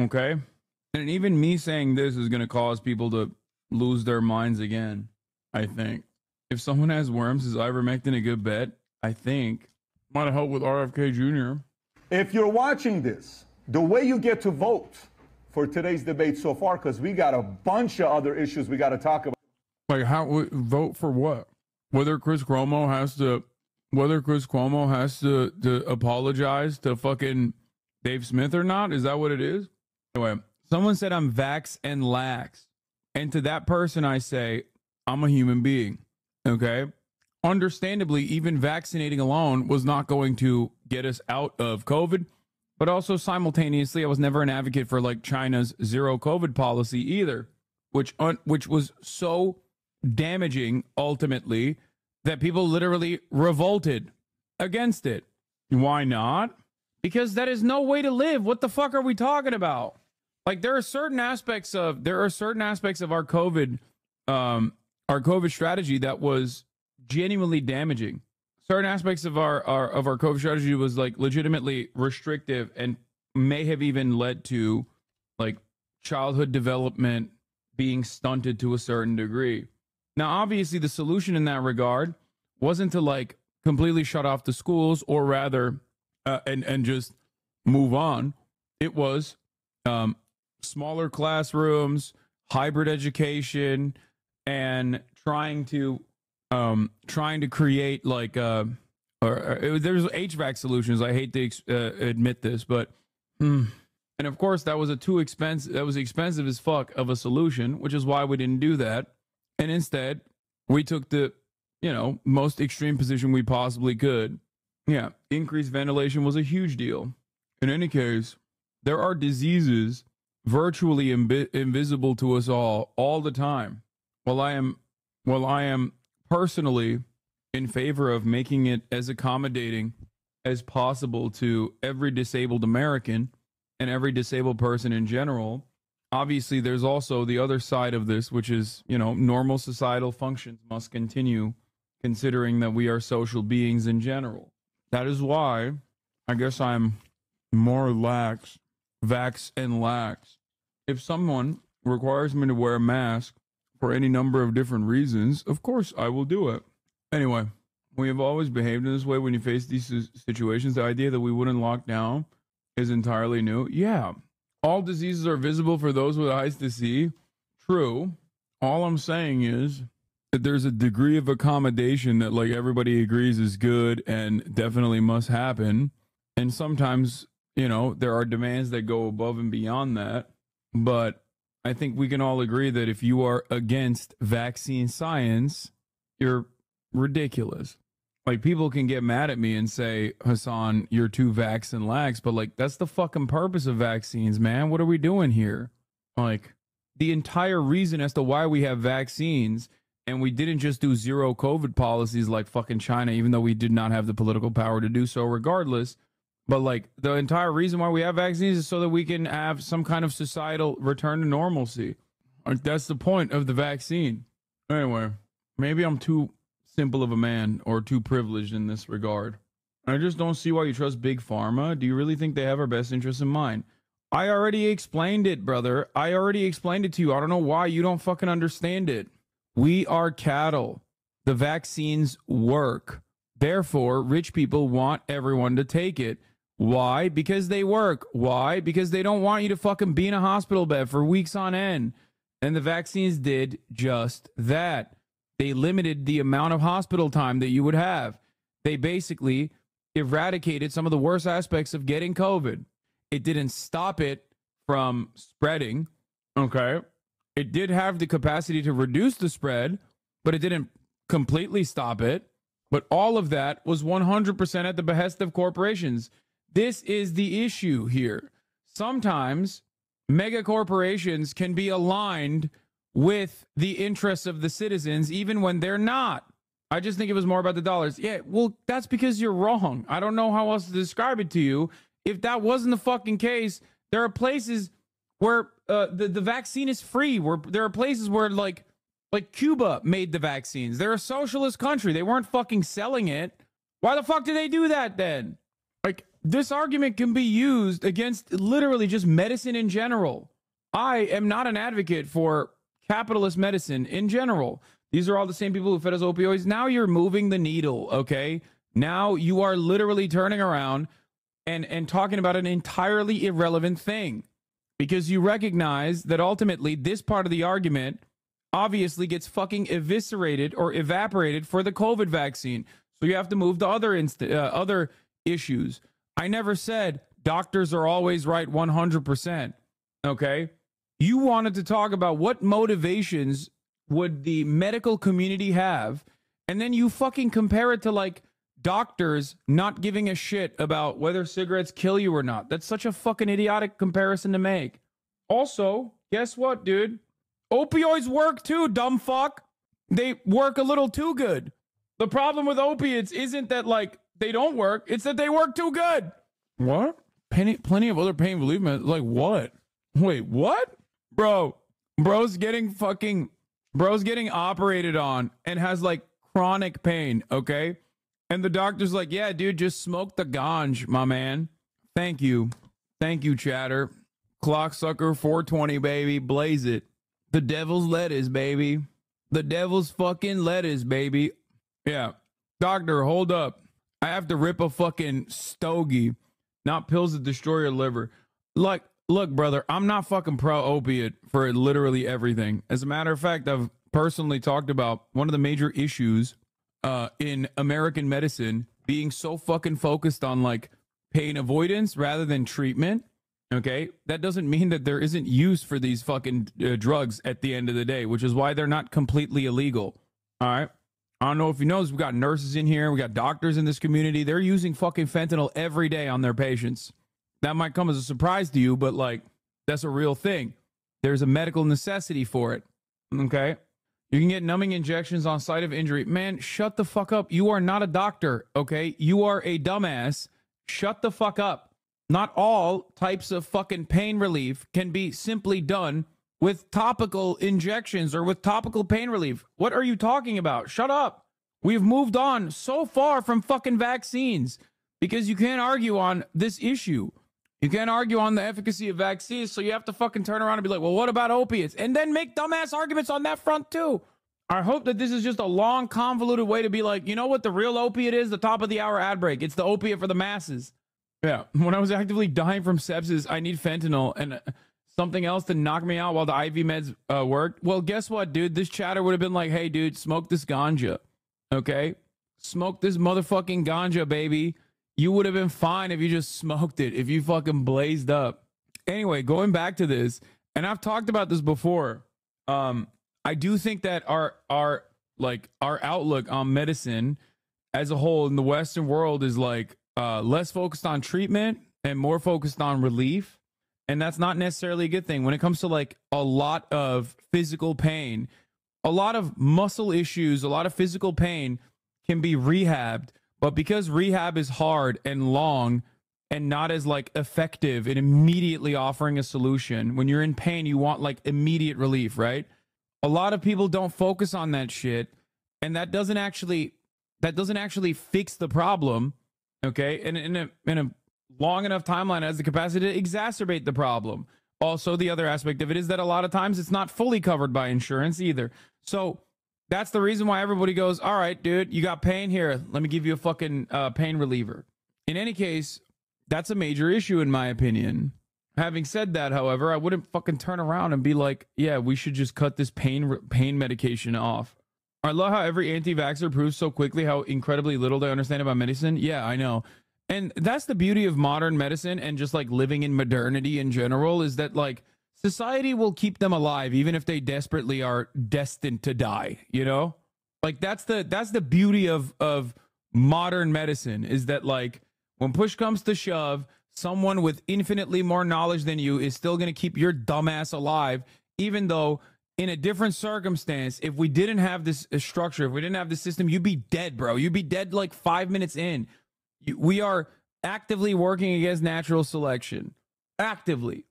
Okay? And even me saying this is going to cause people to lose their minds again, I think. If someone has worms, is ivermectin a good bet? I think. Might have helped with RFK Jr. If you're watching this, the way you get to vote for today's debate so far, because we got a bunch of other issues we got to talk about. Like, how vote for what? Whether Chris Cuomo has to apologize to fucking Dave Smith or not? Is that what it is? Anyway, someone said I'm vax and lax. And to that person, I say, I'm a human being. Okay? Understandably, even vaccinating alone was not going to get us out of COVID. But also simultaneously, I was never an advocate for like China's zero COVID policy either, which was so damaging ultimately that people literally revolted against it. Why not? Because that is no way to live. What the fuck are we talking about? Like there are certain aspects of our COVID strategy that was genuinely damaging. Certain aspects of our COVID strategy was like legitimately restrictive and may have even led to like childhood development being stunted to a certain degree. Now, obviously, the solution in that regard wasn't to like completely shut off the schools or rather and just move on. It was smaller classrooms, hybrid education, and trying to create like there's HVAC solutions. I hate to admit this, but and of course that was expensive as fuck of a solution, which is why we didn't do that. And instead, we took the most extreme position we possibly could. Yeah, increased ventilation was a huge deal. In any case, there are diseases virtually invisible to us all the time. While I am personally in favor of making it as accommodating as possible to every disabled American and every disabled person in general. Obviously, there's also the other side of this, which is, you know, normal societal functions must continue, considering that we are social beings in general. That is why I guess I'm more lax, vax and lax. If someone requires me to wear a mask for any number of different reasons, of course I will do it. Anyway, we have always behaved in this way when you face these situations. The idea that we wouldn't lock down is entirely new. Yeah, all diseases are visible for those with eyes to see. True. All I'm saying is that there's a degree of accommodation that like everybody agrees is good and definitely must happen. And sometimes, you know, there are demands that go above and beyond that. But I think we can all agree that if you are against vaccine science, you're ridiculous. Like, people can get mad at me and say, Hassan, you're too vax and lax, but like, that's the fucking purpose of vaccines, man. What are we doing here? Like, the entire reason as to why we have vaccines, and we didn't just do zero COVID policies like fucking China, even though we did not have the political power to do so regardless. But like, the entire reason why we have vaccines is so that we can have some kind of societal return to normalcy. Like, that's the point of the vaccine. Anyway, maybe I'm too simple of a man or too privileged in this regard. I just don't see why you trust Big Pharma. Do you really think they have our best interests in mind? I already explained it, brother. I already explained it to you. I don't know why you don't fucking understand it. We are cattle. The vaccines work. Therefore, rich people want everyone to take it. Why? Because they work. Why? Because they don't want you to fucking be in a hospital bed for weeks on end. And the vaccines did just that. They limited the amount of hospital time that you would have. They basically eradicated some of the worst aspects of getting COVID. It didn't stop it from spreading, okay? It did have the capacity to reduce the spread, but it didn't completely stop it. But all of that was 100% at the behest of corporations. This is the issue here. Sometimes mega corporations can be aligned with the interests of the citizens, even when they're not. I just think it was more about the dollars. Yeah, well, that's because you're wrong. I don't know how else to describe it to you. If that wasn't the fucking case, there are places where the vaccine is free. Where there are places where like Cuba made the vaccines. They're a socialist country. They weren't fucking selling it. Why the fuck did they do that then? Like, this argument can be used against literally just medicine in general. I am not an advocate for capitalist medicine in general. These are all the same people who fed us opioids. Now you're moving the needle, okay? Now you are literally turning around and talking about an entirely irrelevant thing, because you recognize that ultimately this part of the argument obviously gets fucking eviscerated or evaporated for the COVID vaccine. So you have to move to other issues. I never said doctors are always right 100%, okay? You wanted to talk about what motivations would the medical community have, and then you fucking compare it to like doctors not giving a shit about whether cigarettes kill you or not. That's such a fucking idiotic comparison to make. Also, guess what, dude? Opioids work too, dumb fuck. They work a little too good. The problem with opiates isn't that like they don't work, it's that they work too good. What? Plenty of other pain relief meds. Like what? Wait, what? Bro's getting operated on and has like chronic pain, okay? And the doctor's like, yeah, dude, just smoke the ganj, my man. Thank you, chatter. Clocksucker 420, baby, blaze it. The devil's lettuce, baby. The devil's fucking lettuce, baby. Yeah, doctor, hold up. I have to rip a fucking stogie, not pills that destroy your liver. Like, look, brother, I'm not fucking pro-opiate for literally everything. As a matter of fact, I've personally talked about one of the major issues in American medicine being so fucking focused on like pain avoidance rather than treatment. Okay, that doesn't mean that there isn't use for these fucking drugs at the end of the day, which is why they're not completely illegal. All right. I don't know if you know this, we got nurses in here, we got doctors in this community. They're using fucking fentanyl every day on their patients. That might come as a surprise to you, but like, that's a real thing. There's a medical necessity for it. Okay. You can get numbing injections on site of injury. Man, shut the fuck up. You are not a doctor. Okay. You are a dumbass shut the fuck up. Not all types of fucking pain relief can be simply done with topical injections or with topical pain relief. What are you talking about? Shut up. We've moved on so far from fucking vaccines because you can't argue on this issue. You can't argue on the efficacy of vaccines, so you have to fucking turn around and be like, well, what about opiates? And then make dumbass arguments on that front too. I hope that this is just a long, convoluted way to be like, you know what the real opiate is? The top of the hour ad break. It's the opiate for the masses. Yeah. When I was actively dying from sepsis, I need fentanyl and something else to knock me out while the IV meds worked. Well, guess what, dude? This chatter would have been like, hey, dude, smoke this ganja. Okay? Smoke this motherfucking ganja, baby. You would have been fine if you just smoked it, if you fucking blazed up. Anyway, going back to this, and I've talked about this before. I do think that our outlook on medicine as a whole in the Western world is like less focused on treatment and more focused on relief. And that's not necessarily a good thing. When it comes to like a lot of physical pain, a lot of muscle issues, a lot of physical pain can be rehabbed. But because rehab is hard and long and not as like effective in immediately offering a solution, when you're in pain, you want like immediate relief, right? A lot of people don't focus on that shit, and that doesn't actually fix the problem, okay? And in a long enough timeline, it has the capacity to exacerbate the problem. Also, the other aspect of it is that a lot of times it's not fully covered by insurance either. So that's the reason why everybody goes, all right, dude, you got pain here. Let me give you a fucking pain reliever. In any case, that's a major issue in my opinion. Having said that, however, I wouldn't fucking turn around and be like, yeah, we should just cut this pain medication off. I love how every anti-vaxxer proves so quickly how incredibly little they understand about medicine. Yeah, I know. And that's the beauty of modern medicine and just like living in modernity in general, is that like society will keep them alive even if they desperately are destined to die, you know? Like that's the beauty of modern medicine, is that like when push comes to shove, someone with infinitely more knowledge than you is still going to keep your dumbass alive, even though in a different circumstance, if we didn't have this structure, if we didn't have this system, you'd be dead, bro. You'd be dead like 5 minutes in. We are actively working against natural selection. Actively.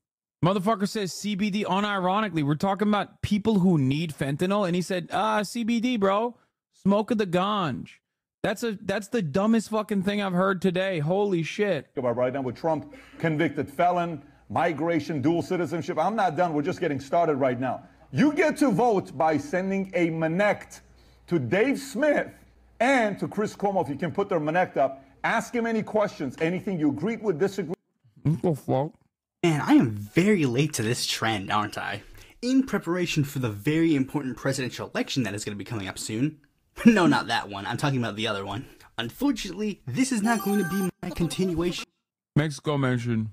Motherfucker says CBD unironically. We're talking about people who need fentanyl, and he said, CBD, bro. Smoke of the ganj. That's the dumbest fucking thing I've heard today. Holy shit. About right now with Trump, convicted felon, migration, dual citizenship. I'm not done. We're just getting started right now. You get to vote by sending a Manect to Dave Smith and to Chris Cuomo. If you can put their Manect up, ask him any questions, anything you agreed with, disagreed. Man, I am very late to this trend, aren't I? In preparation for the very important presidential election that is going to be coming up soon. No, not that one. I'm talking about the other one. Unfortunately, this is not going to be my continuation Mexico mention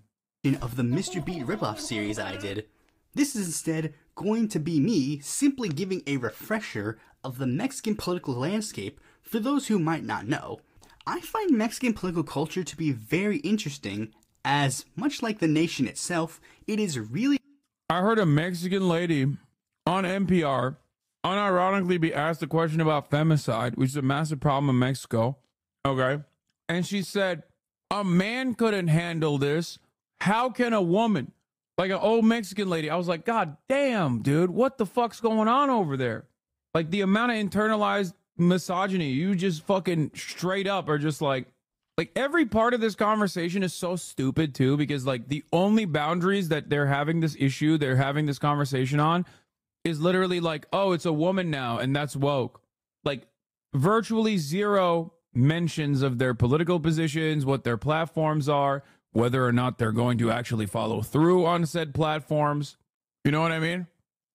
of the Mr. Beat ripoff series that I did. This is instead going to be me simply giving a refresher of the Mexican political landscape for those who might not know. I find Mexican political culture to be very interesting, as much like the nation itself, it is really... I heard a Mexican lady on NPR unironically be asked a question about femicide, which is a massive problem in Mexico. Okay. And she said, a man couldn't handle this. How can a woman? Like an old Mexican lady. I was like, God damn, dude, what the fuck's going on over there? Like the amount of internalized misogyny, you just fucking straight up are just like every part of this conversation is so stupid too, because like the only boundaries that they're having this conversation on is literally like, oh, it's a woman now, and that's woke. Like virtually zero mentions of their political positions, what their platforms are, whether or not they're going to actually follow through on said platforms. You know what I mean?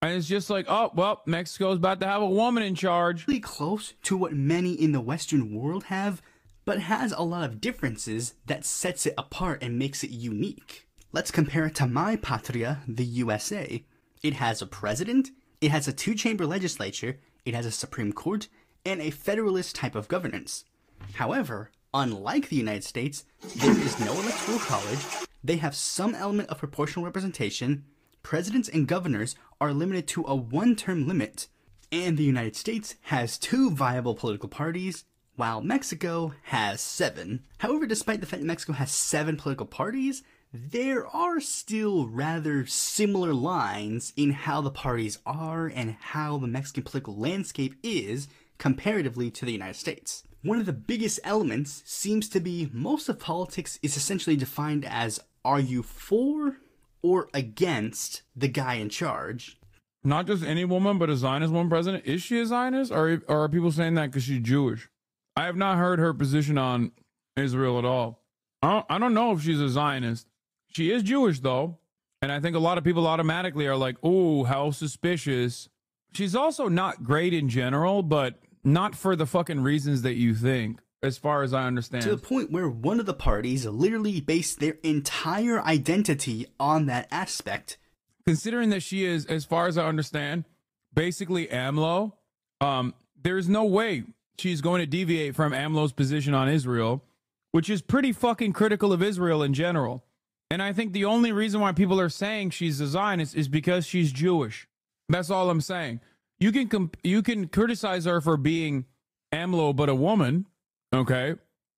And it's just like, oh, well, Mexico's about to have a woman in charge. Really close to what many in the Western world have, but has a lot of differences that sets it apart and makes it unique. Let's compare it to my patria, the USA. It has a president, it has a two-chamber legislature, it has a Supreme Court, and a federalist type of governance. However, unlike the United States, there is no electoral college, they have some element of proportional representation, presidents and governors are limited to a one-term limit, and the United States has two viable political parties, while Mexico has 7. However, despite the fact that Mexico has 7 political parties, there are still rather similar lines in how the parties are and how the Mexican political landscape is comparatively to the United States. One of the biggest elements seems to be most of politics is essentially defined as, are you for or against the guy in charge? Not just any woman, but a Zionist woman president. Is she a Zionist? Or are people saying that because she's Jewish? I have not heard her position on Israel at all. I don't know if she's a Zionist. She is Jewish, though. And I think a lot of people automatically are like, oh, how suspicious. She's also not great in general, but not for the fucking reasons that you think, as far as I understand. To the point where one of the parties literally based their entire identity on that aspect. Considering that she is, as far as I understand, basically AMLO, there's no way she's going to deviate from AMLO's position on Israel, which is pretty fucking critical of Israel in general. And I think the only reason why people are saying she's a Zionist is because she's Jewish. That's all I'm saying. You can criticize her for being AMLO but a woman, okay?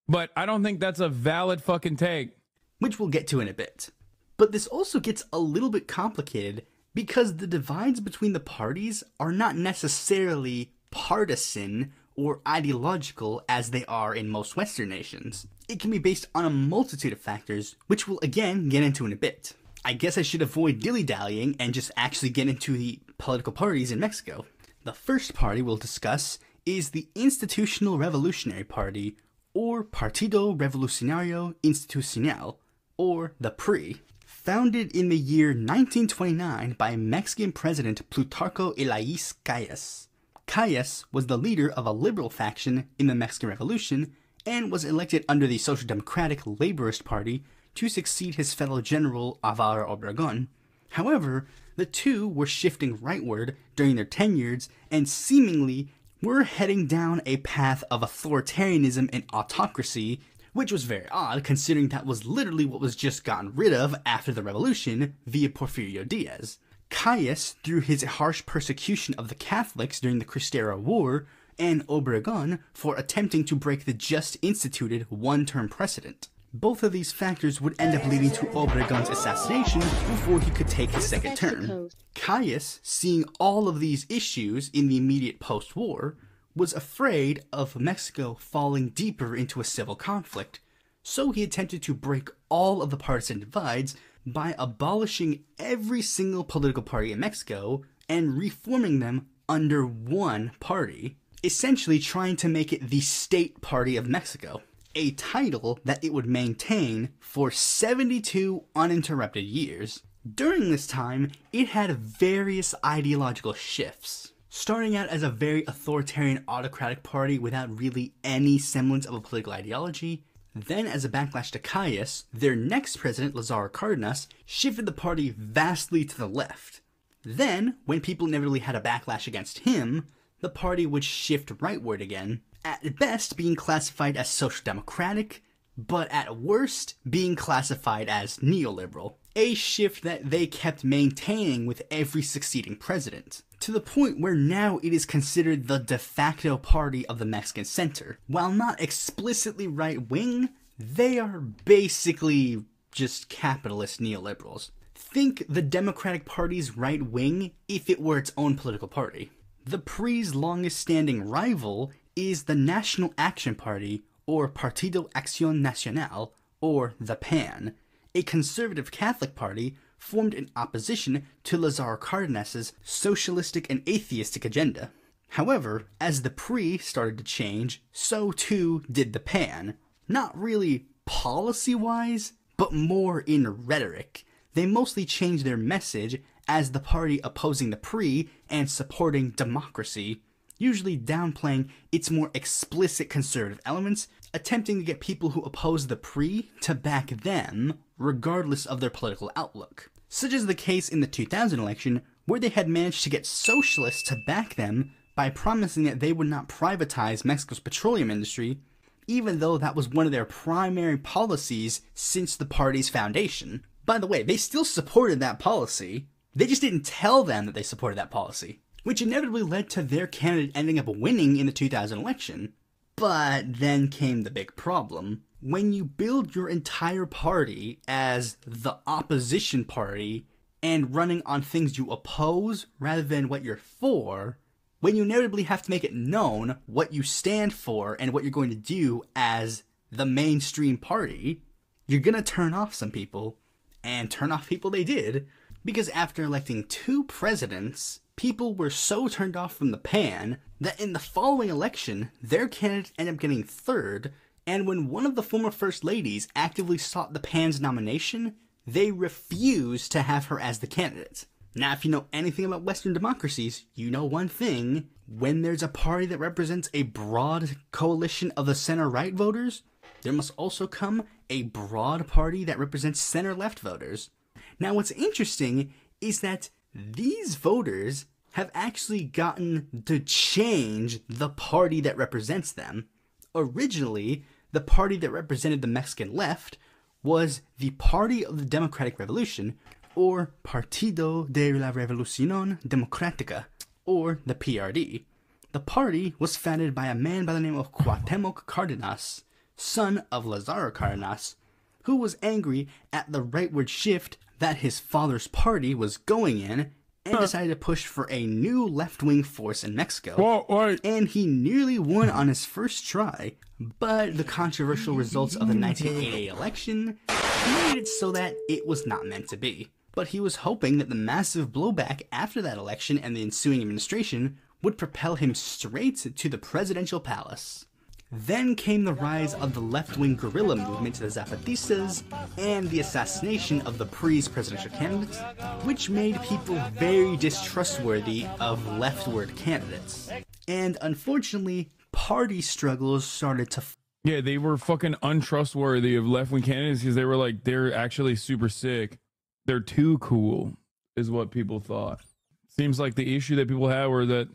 But I don't think that's a valid fucking take. Which we'll get to in a bit. But this also gets a little bit complicated because the divides between the parties are not necessarily partisan or ideological as they are in most Western nations. It can be based on a multitude of factors, which we'll again get into in a bit. I guess I should avoid dilly-dallying and just actually get into the political parties in Mexico. The first party we'll discuss is the Institutional Revolutionary Party, or Partido Revolucionario Institucional, or the PRI. Founded in the year 1929 by Mexican President Plutarco Elias Calles. Calles was the leader of a liberal faction in the Mexican Revolution and was elected under the Social Democratic Laborist Party to succeed his fellow general Álvaro Obregón. However, the two were shifting rightward during their tenures and seemingly were heading down a path of authoritarianism and autocracy, which was very odd considering that was literally what was just gotten rid of after the revolution via Porfirio Diaz. Calles, through his harsh persecution of the Catholics during the Cristero War, and Obregón for attempting to break the just instituted one-term precedent. Both of these factors would end up leading to Obregón's assassination before he could take his second term. Calles, seeing all of these issues in the immediate post-war, was afraid of Mexico falling deeper into a civil conflict, so he attempted to break all of the partisan divides by abolishing every single political party in Mexico and reforming them under one party, essentially trying to make it the State Party of Mexico, a title that it would maintain for 72 uninterrupted years. During this time, it had various ideological shifts, starting out as a very authoritarian autocratic party without really any semblance of a political ideology. Then, as a backlash to Calles, their next president, Lázaro Cárdenas, shifted the party vastly to the left. Then, when people inevitably had a backlash against him, the party would shift rightward again, at best being classified as social democratic, but at worst being classified as neoliberal, a shift that they kept maintaining with every succeeding president, to the point where now it is considered the de facto party of the Mexican center. While not explicitly right-wing, they are basically just capitalist neoliberals. Think the Democratic Party's right-wing if it were its own political party. The PRI's longest-standing rival is the National Action Party, or Partido Acción Nacional, or the PAN, a conservative Catholic party formed in opposition to Lázaro Cárdenas's socialistic and atheistic agenda. However, as the PRI started to change, so too did the PAN. Not really policy-wise, but more in rhetoric. They mostly changed their message as the party opposing the PRI and supporting democracy, usually downplaying its more explicit conservative elements, attempting to get people who oppose the PRI to back them, regardless of their political outlook. Such as the case in the 2000 election, where they had managed to get socialists to back them by promising that they would not privatize Mexico's petroleum industry, even though that was one of their primary policies since the party's foundation. By the way, they still supported that policy. They just didn't tell them that they supported that policy, which inevitably led to their candidate ending up winning in the 2000 election. But then came the big problem. When you build your entire party as the opposition party and running on things you oppose rather than what you're for, when you inevitably have to make it known what you stand for and what you're going to do as the mainstream party, you're gonna turn off some people, and turn off people they did, because after electing 2 presidents, people were so turned off from the PAN that in the following election, their candidate ended up getting 3rd, and when one of the former first ladies actively sought the PAN's nomination, they refused to have her as the candidate. Now, if you know anything about Western democracies, you know one thing. When there's a party that represents a broad coalition of the center-right voters, there must also come a broad party that represents center-left voters. Now, what's interesting is that these voters have actually gotten to change the party that represents them. Originally, the party that represented the Mexican left was the Party of the Democratic Revolution, or Partido de la Revolución Democrática, or the PRD. The party was founded by a man by the name of Cuauhtémoc Cárdenas, son of Lázaro Cárdenas, who was angry at the rightward shift that his father's party was going in and decided to push for a new left-wing force in Mexico. And he nearly won on his first try, but the controversial results of the 1988 election made it so that it was not meant to be. But he was hoping that the massive blowback after that election and the ensuing administration would propel him straight to the presidential palace. Then came the rise of the left-wing guerrilla movement, the Zapatistas, and the assassination of the PRI's presidential candidate, which made people very distrustworthy of leftward candidates. And unfortunately, party struggles started to... Yeah, they were fucking untrustworthy of left-wing candidates because they were like, they're actually super sick. They're too cool, is what people thought. Seems like the issue that people had were that...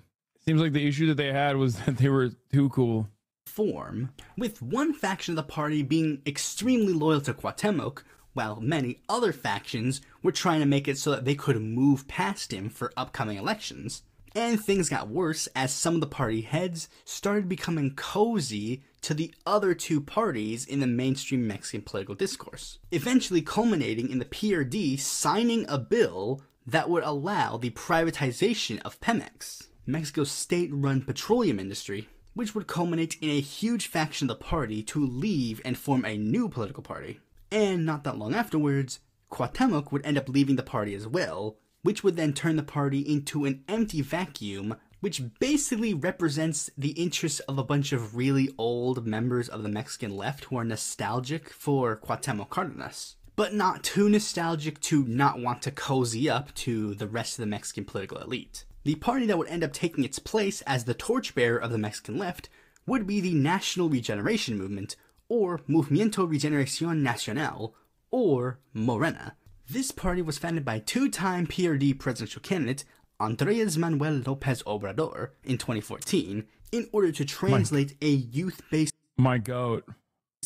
Seems like the issue that they had was that they were too cool. Form, with one faction of the party being extremely loyal to Cuauhtémoc, while many other factions were trying to make it so that they could move past him for upcoming elections. And things got worse as some of the party heads started becoming cozy to the other 2 parties in the mainstream Mexican political discourse, eventually culminating in the PRD signing a bill that would allow the privatization of Pemex, Mexico's state-run petroleum industry, which would culminate in a huge faction of the party to leave and form a new political party. And not that long afterwards, Cuauhtémoc would end up leaving the party as well, which would then turn the party into an empty vacuum, which basically represents the interests of a bunch of really old members of the Mexican left who are nostalgic for Cuauhtémoc Cárdenas, but not too nostalgic to not want to cozy up to the rest of the Mexican political elite. The party that would end up taking its place as the torchbearer of the Mexican left would be the National Regeneration Movement, or Movimiento Regeneración Nacional, or Morena. This party was founded by 2-time PRD presidential candidate Andrés Manuel López Obrador in 2014 in order to translate a youth-based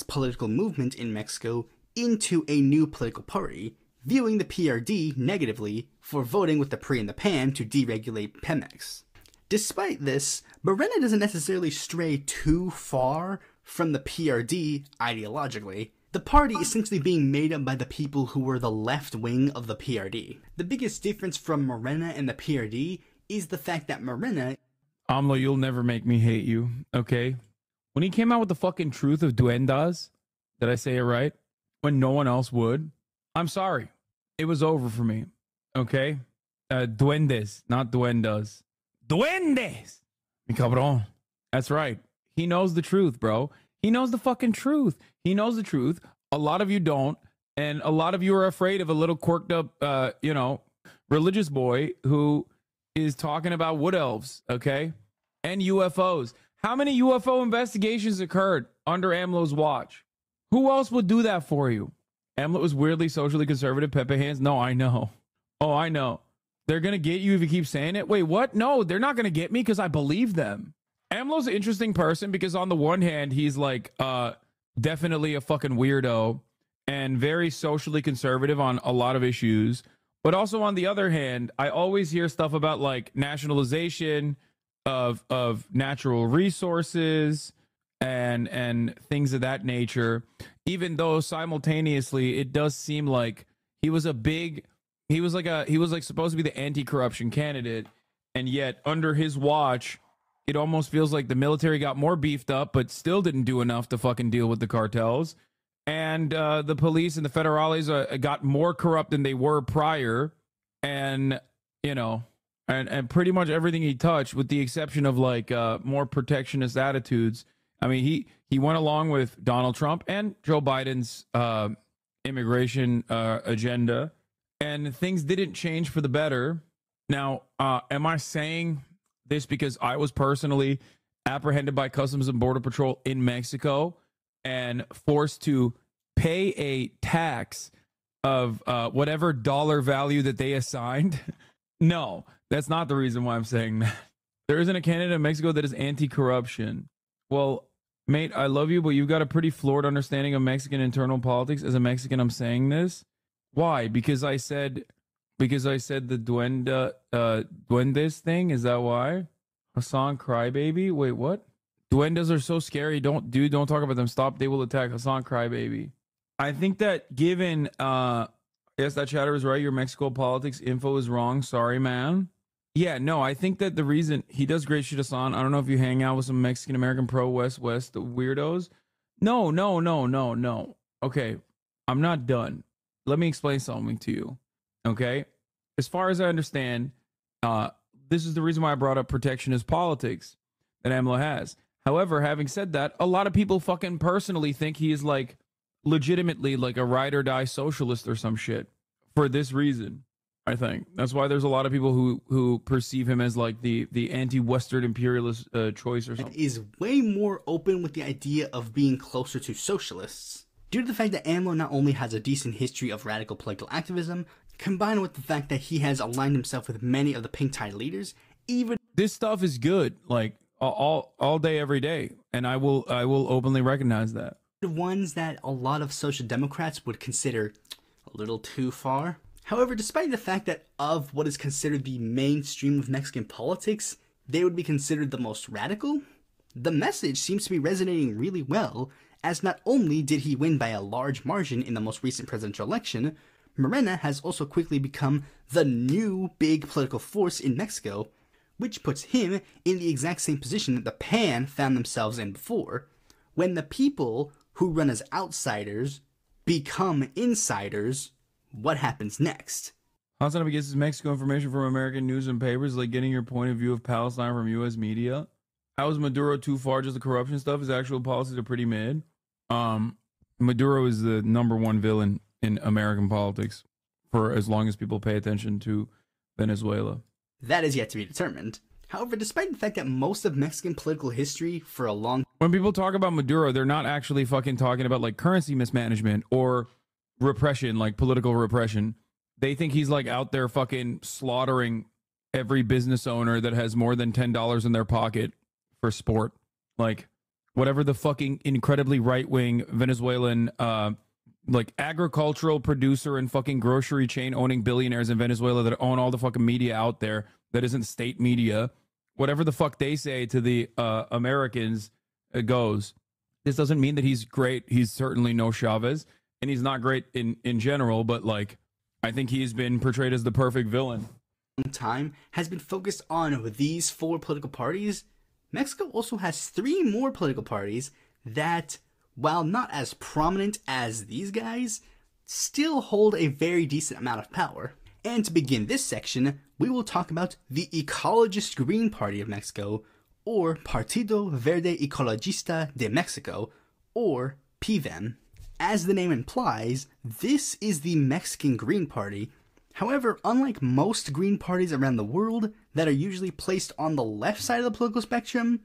political movement in Mexico into a new political party, viewing the PRD negatively for voting with the PRI and the PAN to deregulate Pemex. Despite this, Morena doesn't necessarily stray too far from the PRD ideologically. The party is essentially being made up by the people who were the left wing of the PRD. The biggest difference from Morena and the PRD is the fact that Morena... AMLO, you'll never make me hate you, okay? When he came out with the fucking truth of duendas, did I say it right? When no one else would, I'm sorry. It was over for me, okay? Duendes, not duendas. Duendes! Mi cabrón. That's right. He knows the truth, bro. He knows the fucking truth. He knows the truth. A lot of you don't. And a lot of you are afraid of a little quirked up, religious boy who is talking about wood elves, okay? And UFOs. How many UFO investigations occurred under AMLO's watch? Who else would do that for you? AMLO was weirdly socially conservative, Pepe Hands. No, I know. Oh, I know. They're going to get you if you keep saying it. Wait, what? No, they're not going to get me because I believe them. AMLO's an interesting person because on the one hand, he's like definitely a fucking weirdo and very socially conservative on a lot of issues. But also on the other hand, I always hear stuff about like nationalization of natural resources and things of that nature, even though simultaneously it does seem like he was like supposed to be the anti-corruption candidate, and yet under his watch it almost feels like the military got more beefed up but still didn't do enough to fucking deal with the cartels, and the police and the federales got more corrupt than they were prior, and you know, and pretty much everything he touched, with the exception of like more protectionist attitudes. I mean, he went along with Donald Trump and Joe Biden's immigration agenda, and things didn't change for the better. Now, am I saying this because I was personally apprehended by Customs and Border Patrol in Mexico and forced to pay a tax of whatever dollar value that they assigned? No, that's not the reason why I'm saying that. There isn't a candidate in Mexico that is anti-corruption. Well, mate, I love you, but you've got a pretty flawed understanding of Mexican internal politics. As a Mexican, I'm saying this. Why? Because I said the duendes thing? Is that why? Hassan Crybaby? Wait, what? Duendes are so scary. Don't talk about them. Stop. They will attack. Hassan Crybaby. I think that given yes, that chatter is right. Your Mexico politics info is wrong. Sorry, man. Yeah, no, I think that the reason he does great shit, Hassan. I don't know if you hang out with some Mexican American pro West weirdos. No. Okay, I'm not done. Let me explain something to you. Okay, as far as I understand, this is the reason why I brought up protectionist politics that AMLO has. However, having said that, a lot of people fucking personally think he is like legitimately like a ride or die socialist or some shit for this reason. I think that's why there's a lot of people who perceive him as like the anti-Western imperialist choice or something. Is way more open with the idea of being closer to socialists, due to the fact that AMLO not only has a decent history of radical political activism, combined with the fact that he has aligned himself with many of the pink tide leaders. Even this stuff is good, like all day, every day, and I will openly recognize that. The ones that a lot of social democrats would consider a little too far. However, despite the fact that of what is considered the mainstream of Mexican politics, they would be considered the most radical, the message seems to be resonating really well, as not only did he win by a large margin in the most recent presidential election, Morena has also quickly become the new big political force in Mexico, which puts him in the exact same position that the PAN found themselves in before, when the people who run as outsiders become insiders. What happens next? Hassan gets his Mexico information from American news and papers, like getting your point of view of Palestine from U.S. media. How is Maduro too far? Just the corruption stuff? His actual policies are pretty mid. Maduro is the #1 villain in American politics for as long as people pay attention to Venezuela. That is yet to be determined. However, despite the fact that most of Mexican political history for a long... When people talk about Maduro, they're not actually fucking talking about like currency mismanagement or repression, like political repression. They think he's like out there fucking slaughtering every business owner that has more than $10 in their pocket for sport. Like whatever the fucking incredibly right-wing Venezuelan like agricultural producer and fucking grocery chain owning billionaires in Venezuela that own all the fucking media out there that isn't state media, whatever the fuck they say to the Americans, it goes. This doesn't mean that he's great. He's certainly no Chavez. And he's not great in general, but like, I think he's been portrayed as the perfect villain. Time has been focused on these 4 political parties. Mexico also has 3 more political parties that, while not as prominent as these guys, still hold a very decent amount of power. And to begin this section, we will talk about the Ecologist Green Party of Mexico, or Partido Verde Ecologista de Mexico, or PVEM. As the name implies, this is the Mexican Green Party. However, unlike most Green parties around the world that are usually placed on the left side of the political spectrum,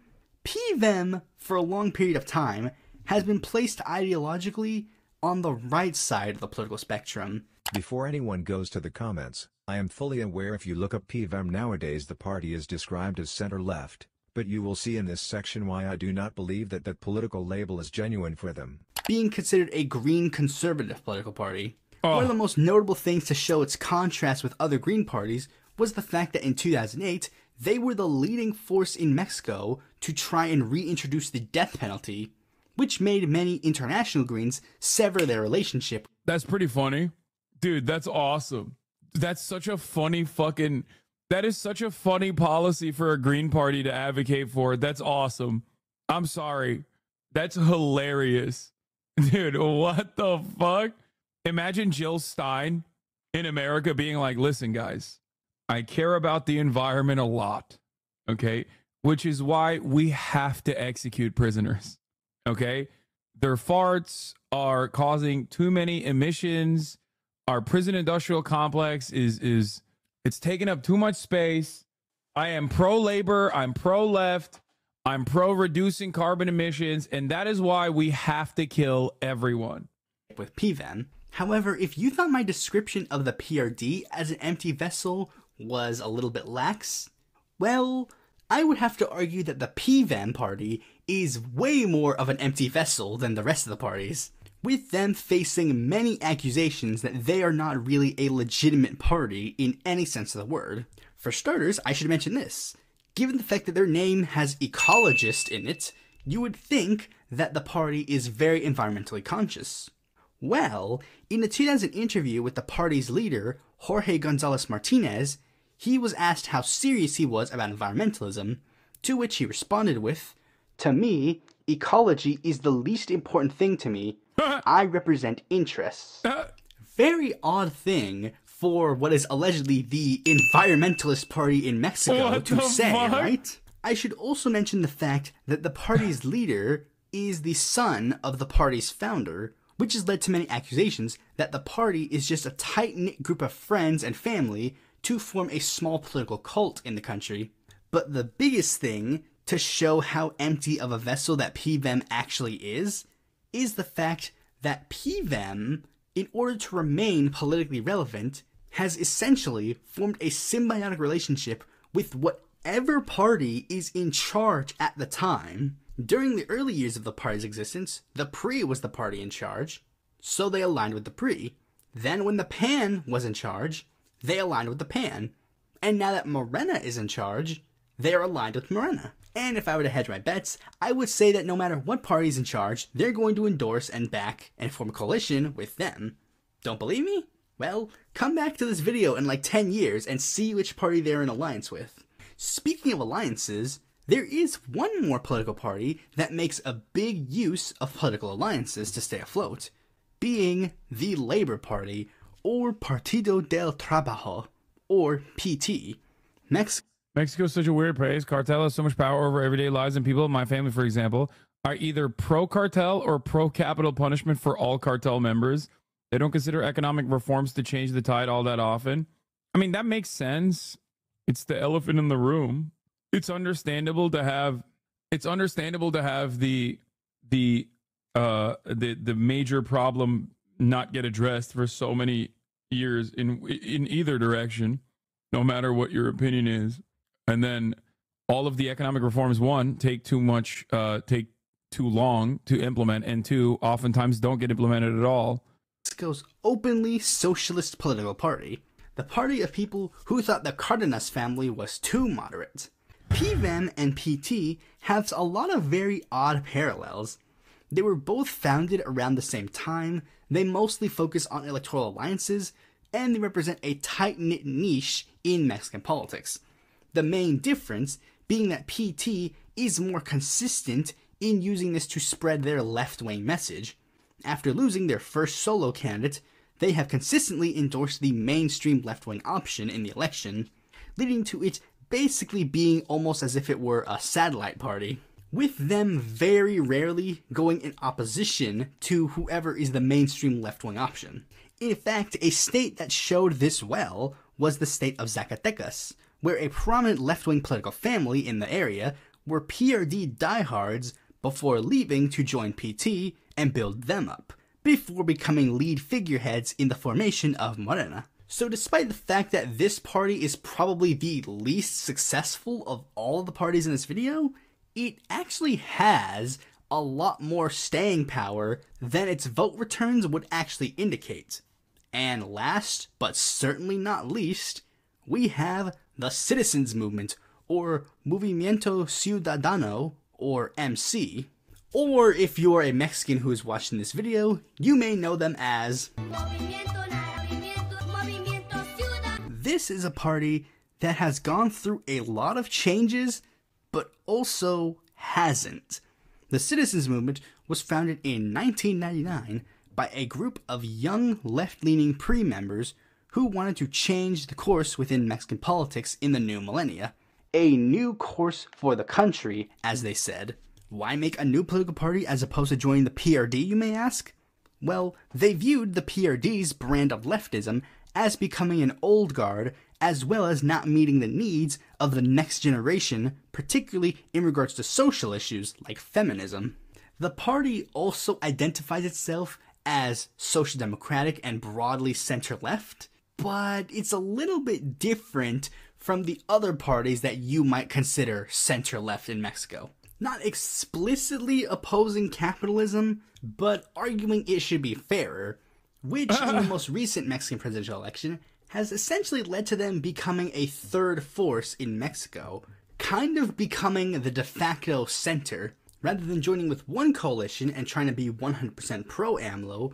PVEM, for a long period of time, has been placed ideologically on the right side of the political spectrum. Before anyone goes to the comments, I am fully aware if you look up PVEM nowadays the party is described as center-left, but you will see in this section why I do not believe that that political label is genuine for them. Being considered a green conservative political party. One of the most notable things to show its contrast with other green parties was the fact that in 2008, they were the leading force in Mexico to try and reintroduce the death penalty, which made many international Greens sever their relationship. That's pretty funny. Dude, that's awesome. That's such a funny fucking... That is such a funny policy for a Green Party to advocate for. That's awesome. I'm sorry. That's hilarious. Dude, what the fuck? Imagine Jill Stein in America being like, listen, guys, I care about the environment a lot, okay? Which is why we have to execute prisoners, okay? Their farts are causing too many emissions. Our prison industrial complex is it's taking up too much space. I am pro-labor. I'm pro-left. I'm pro-reducing carbon emissions. And that is why we have to kill everyone. With PVEM. However, if you thought my description of the PRD as an empty vessel was a little bit lax, well, I would have to argue that the PVEM party is way more of an empty vessel than the rest of the parties, with them facing many accusations that they are not really a legitimate party in any sense of the word. For starters, I should mention this. Given the fact that their name has ecologist in it, you would think that the party is very environmentally conscious. Well, in a 2000 interview with the party's leader, Jorge Gonzalez Martinez, he was asked how serious he was about environmentalism, to which he responded with, "To me, ecology is the least important thing to me. I represent interests." Very odd thing for what is allegedly the environmentalist party in Mexico to say, right? I should also mention the fact that the party's leader is the son of the party's founder, which has led to many accusations that the party is just a tight-knit group of friends and family to form a small political cult in the country. But the biggest thing to show how empty of a vessel that PVEM actually is the fact that PVEM, in order to remain politically relevant, has essentially formed a symbiotic relationship with whatever party is in charge at the time. During the early years of the party's existence, the PRI was the party in charge, so they aligned with the PRI. Then when the PAN was in charge, they aligned with the PAN. And now that Morena is in charge, they are aligned with Morena. And if I were to hedge my bets, I would say that no matter what party is in charge, they're going to endorse and back and form a coalition with them. Don't believe me? Well, come back to this video in like 10 years and see which party they're in alliance with. Speaking of alliances, there is one more political party that makes a big use of political alliances to stay afloat, being the Labor Party, or Partido del Trabajo, or PT. Mexico's such a weird place. Cartel has so much power over everyday lives, and people in my family, for example, are either pro-cartel or pro-capital punishment for all cartel members. They don't consider economic reforms to change the tide all that often. I mean, that makes sense. It's the elephant in the room. It's understandable to have the major problem not get addressed for so many years in either direction, no matter what your opinion is. And then all of the economic reforms, one, take too long to implement, and two, oftentimes don't get implemented at all. Mexico's openly socialist political party, the party of people who thought the Cardenas family was too moderate. PVEM and PT have a lot of very odd parallels. They were both founded around the same time, they mostly focus on electoral alliances, and they represent a tight-knit niche in Mexican politics. The main difference being that PT is more consistent in using this to spread their left-wing message. After losing their first solo candidate, they have consistently endorsed the mainstream left-wing option in the election, leading to it basically being almost as if it were a satellite party, with them very rarely going in opposition to whoever is the mainstream left-wing option. In fact, a state that showed this well was the state of Zacatecas, where a prominent left-wing political family in the area were PRD diehards before leaving to join PT and build them up, before becoming lead figureheads in the formation of Morena. So despite the fact that this party is probably the least successful of all the parties in this video, it actually has a lot more staying power than its vote returns would actually indicate. And last, but certainly not least, we have the Citizens Movement, or Movimiento Ciudadano, or MC. Or if you're a Mexican who is watching this video, you may know them as... This is a party that has gone through a lot of changes, but also hasn't. The Citizens Movement was founded in 1999 by a group of young left-leaning PRI members who wanted to change the course within Mexican politics in the new millennia. A new course for the country, as they said. Why make a new political party as opposed to joining the PRD, you may ask? Well, they viewed the PRD's brand of leftism as becoming an old guard, as well as not meeting the needs of the next generation, particularly in regards to social issues like feminism. The party also identifies itself as social democratic and broadly center-left, but it's a little bit different from the other parties that you might consider center-left in Mexico. Not explicitly opposing capitalism, but arguing it should be fairer, which in the most recent Mexican presidential election has essentially led to them becoming a third force in Mexico, kind of becoming the de facto center, rather than joining with one coalition and trying to be 100% pro-AMLO,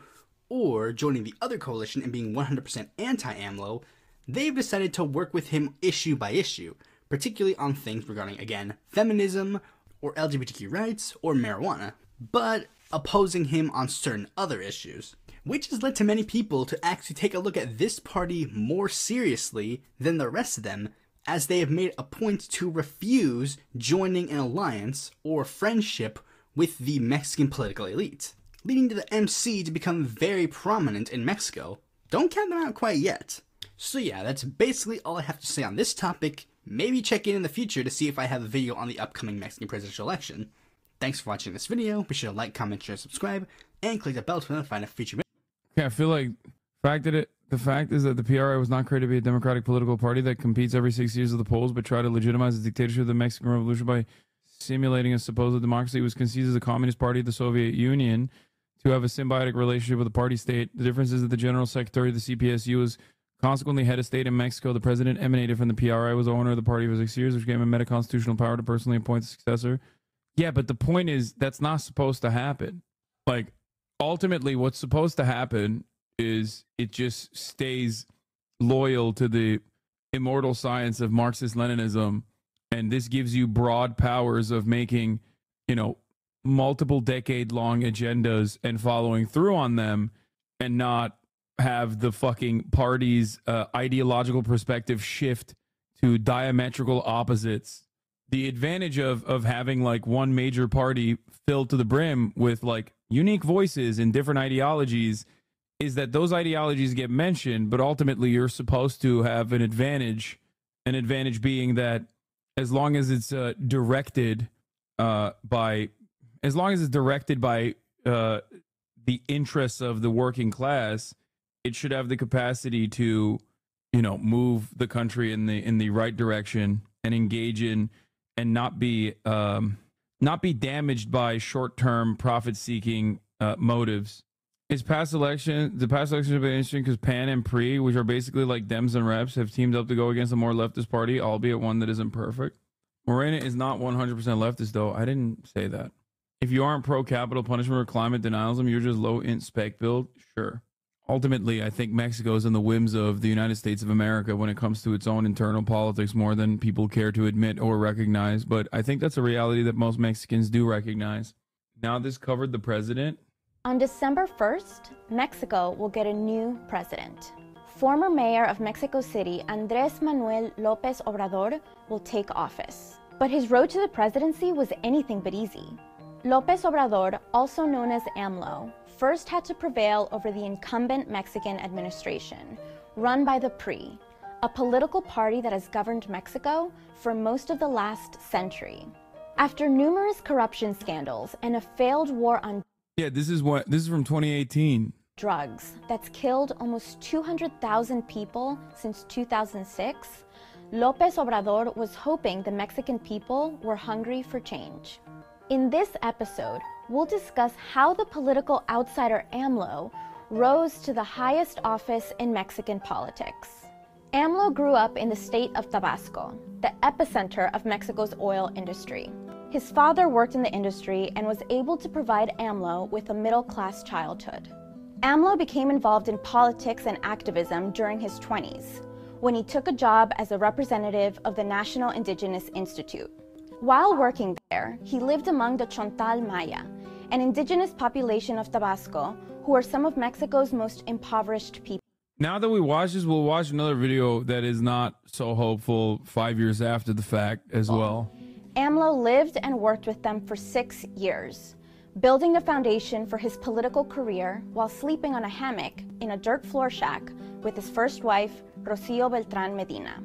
or joining the other coalition and being 100% anti-AMLO. They've decided to work with him issue by issue, particularly on things regarding, again, feminism, or LGBTQ rights, or marijuana, but opposing him on certain other issues, which has led to many people to actually take a look at this party more seriously than the rest of them, as they have made a point to refuse joining an alliance or friendship with the Mexican political elite, leading to the MC to become very prominent in Mexico. Don't count them out quite yet. So yeah, that's basically all I have to say on this topic. Maybe check in the future to see if I have a video on the upcoming Mexican presidential election. Thanks for watching this video. Be sure to like, comment, share, subscribe, and click the bell to notify a future video. Yeah, I feel like the fact is that the PRI was not created to be a democratic political party that competes every 6 years of the polls, but try to legitimize the dictatorship of the Mexican Revolution by simulating a supposed democracy. It was conceived as a communist party of the Soviet Union to have a symbiotic relationship with the party state. The difference is that the general secretary of the CPSU was consequently head of state in Mexico. The president emanated from the PRI, was the owner of the party for 6 years, which gave him meta-constitutional power to personally appoint the successor. Yeah, but the point is that's not supposed to happen. Like, ultimately, what's supposed to happen is it just stays loyal to the immortal science of Marxist-Leninism, and this gives you broad powers of making, multiple decade-long agendas and following through on them, and not have the fucking party's ideological perspective shift to diametrical opposites. The advantage of having like one major party filled to the brim with like unique voices and different ideologies is that those ideologies get mentioned, but ultimately you're supposed to have an advantage being that as long as it's directed by the interests of the working class, it should have the capacity to, move the country in the right direction and engage in and not be damaged by short-term profit-seeking motives. The past elections have been interesting because PAN and PRI, which are basically like Dems and Reps, have teamed up to go against a more leftist party, albeit one that isn't perfect. Morena is not 100% leftist, though. I didn't say that. If you aren't pro-capital punishment or climate denialism, you're just low-int spec build, sure. Ultimately, I think Mexico is in the whims of the United States of America when it comes to its own internal politics more than people care to admit or recognize. But I think that's a reality that most Mexicans do recognize. Now this covered the president. On December 1st, Mexico will get a new president. Former mayor of Mexico City, Andrés Manuel López Obrador, will take office. But his road to the presidency was anything but easy. López Obrador, also known as AMLO, first had to prevail over the incumbent Mexican administration, run by the PRI, a political party that has governed Mexico for most of the last century. After numerous corruption scandals and a failed war on this is from 2018. Drugs that's killed almost 200,000 people since 2006, López Obrador was hoping the Mexican people were hungry for change. In this episode, we'll discuss how the political outsider AMLO rose to the highest office in Mexican politics, AMLO grew up in the state of Tabasco, the epicenter of Mexico's oil industry. His father worked in the industry and was able to provide AMLO with a middle-class childhood. AMLO became involved in politics and activism during his 20s, when he took a job as a representative of the National Indigenous Institute. While working there, he lived among the Chontal Maya, an indigenous population of Tabasco who are some of Mexico's most impoverished people. Now that we watch this, we'll watch another video that is not so hopeful 5 years after the fact as well. AMLO lived and worked with them for 6 years, building the foundation for his political career while sleeping on a hammock in a dirt floor shack with his first wife, Rocio Beltran Medina.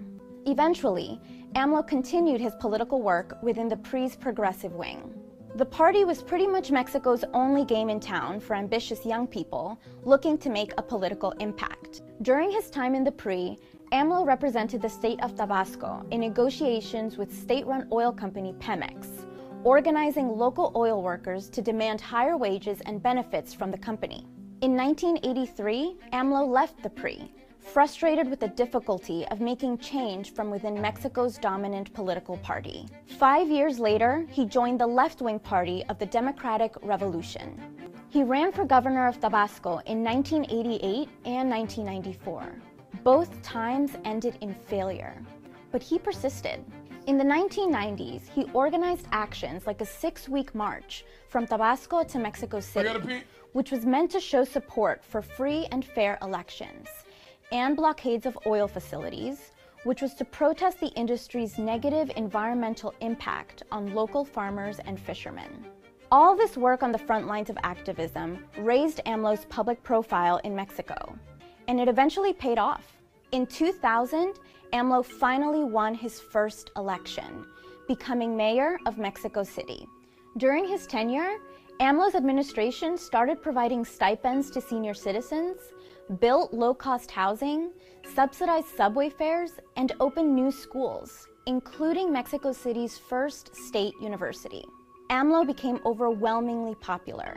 Eventually, AMLO continued his political work within the PRI's progressive wing. The party was pretty much Mexico's only game in town for ambitious young people looking to make a political impact. During his time in the PRI, AMLO represented the state of Tabasco in negotiations with state-run oil company Pemex, organizing local oil workers to demand higher wages and benefits from the company. In 1983, AMLO left the PRI, frustrated with the difficulty of making change from within Mexico's dominant political party. 5 years later, he joined the left-wing party of the Democratic Revolution. He ran for governor of Tabasco in 1988 and 1994. Both times ended in failure, but he persisted. In the 1990s, he organized actions like a 6-week march from Tabasco to Mexico City, which was meant to show support for free and fair elections, and blockades of oil facilities, which was to protest the industry's negative environmental impact on local farmers and fishermen. All this work on the front lines of activism raised AMLO's public profile in Mexico, and it eventually paid off. In 2000, AMLO finally won his first election, becoming mayor of Mexico City. During his tenure, AMLO's administration started providing stipends to senior citizens, built low-cost housing, subsidized subway fares, and opened new schools, including Mexico City's first state university. AMLO became overwhelmingly popular.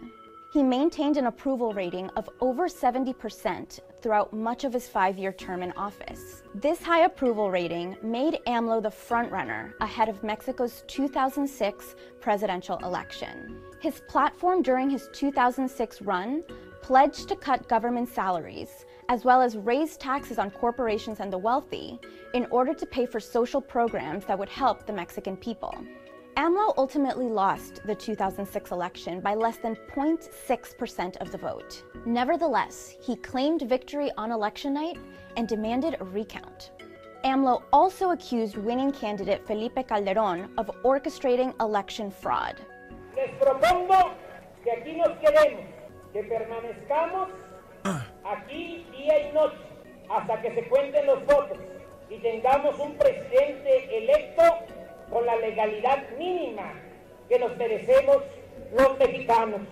He maintained an approval rating of over 70% throughout much of his 5-year term in office. This high approval rating made AMLO the frontrunner ahead of Mexico's 2006 presidential election. His platform during his 2006 run pledged to cut government salaries, as well as raise taxes on corporations and the wealthy, in order to pay for social programs that would help the Mexican people. AMLO ultimately lost the 2006 election by less than 0.6% of the vote. Nevertheless, he claimed victory on election night and demanded a recount. AMLO also accused winning candidate Felipe Calderón of orchestrating election fraud. Les propongo que aquí nos quedemos, que permanezcamos aquí día y noche hasta que se cuenten los votos y tengamos un presidente electo con la legalidad mínima que nos merecemos los mexicanos.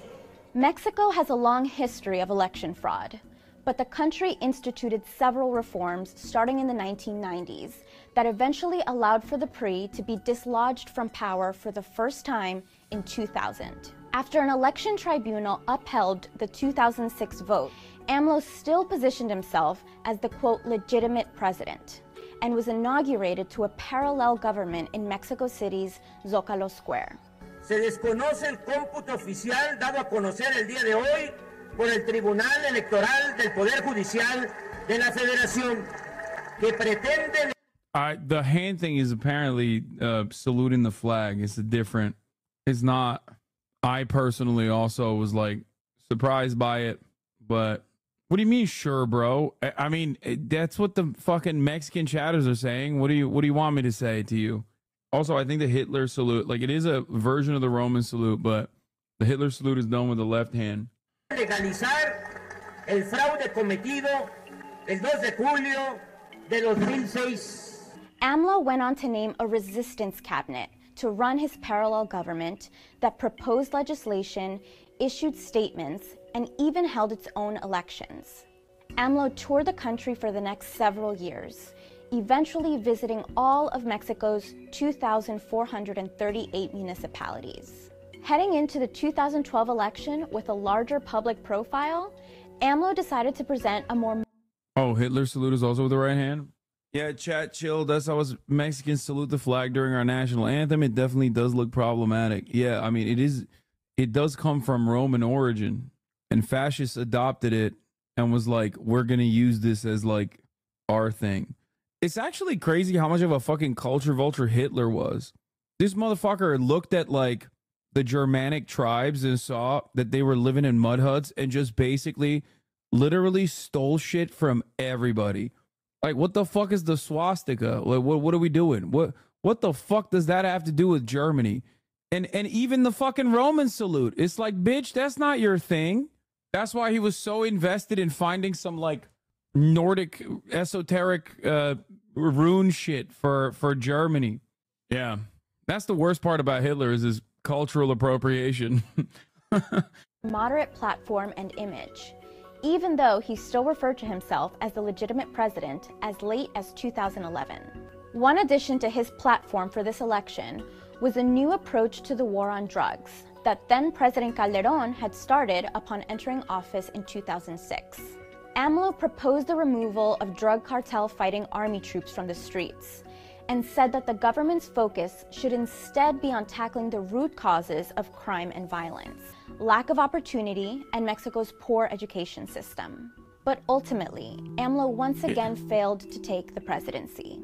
Mexico has a long history of election fraud, but the country instituted several reforms starting in the 1990s that eventually allowed for the PRI to be dislodged from power for the first time in 2000. After an election tribunal upheld the 2006 vote, AMLO still positioned himself as the, quote, legitimate president, and was inaugurated to a parallel government in Mexico City's Zócalo Square. Se desconoce el cómputo oficial dado a conocer el día de hoy por el Tribunal Electoral del Poder Judicial de la Federación, que pretende... The hand thing is apparently saluting the flag. It's a different... It's not... I personally also was like surprised by it, but what do you mean, sure, bro? I mean, that's what the fucking Mexican chatters are saying. What do you want me to say to you? Also, I think the Hitler salute, like, it is a version of the Roman salute, but the Hitler salute is done with the left hand. Legalizar el fraude cometido el 2 de julio de 2006. AMLO went on to name a resistance cabinet to run his parallel government that proposed legislation, issued statements, and even held its own elections. AMLO toured the country for the next several years, eventually visiting all of Mexico's 2,438 municipalities. Heading into the 2012 election with a larger public profile, AMLO decided to present a more... Oh, Hitler salute is also with the right hand? Yeah, chat chill. That's how us Mexicans salute the flag during our national anthem. It definitely does look problematic. Yeah, I mean, it does come from Roman origin, and fascists adopted it and was like, we're going to use this as like our thing. It's actually crazy how much of a fucking culture vulture Hitler was. This motherfucker looked at like the Germanic tribes and saw that they were living in mud huts and just basically literally stole shit from everybody. Like, what the fuck is the swastika? Like, what are we doing? What the fuck does that have to do with Germany? And even the fucking Roman salute. It's like, bitch, that's not your thing. That's why he was so invested in finding some like Nordic esoteric rune shit for Germany. Yeah. That's the worst part about Hitler is his cultural appropriation. Moderate platform and image, even though he still referred to himself as the legitimate president as late as 2011. One addition to his platform for this election was a new approach to the war on drugs that then President Calderón had started upon entering office in 2006. AMLO proposed the removal of drug cartel fighting army troops from the streets and said that the government's focus should instead be on tackling the root causes of crime and violence, lack of opportunity, and Mexico's poor education system. But ultimately, AMLO once again failed to take the presidency.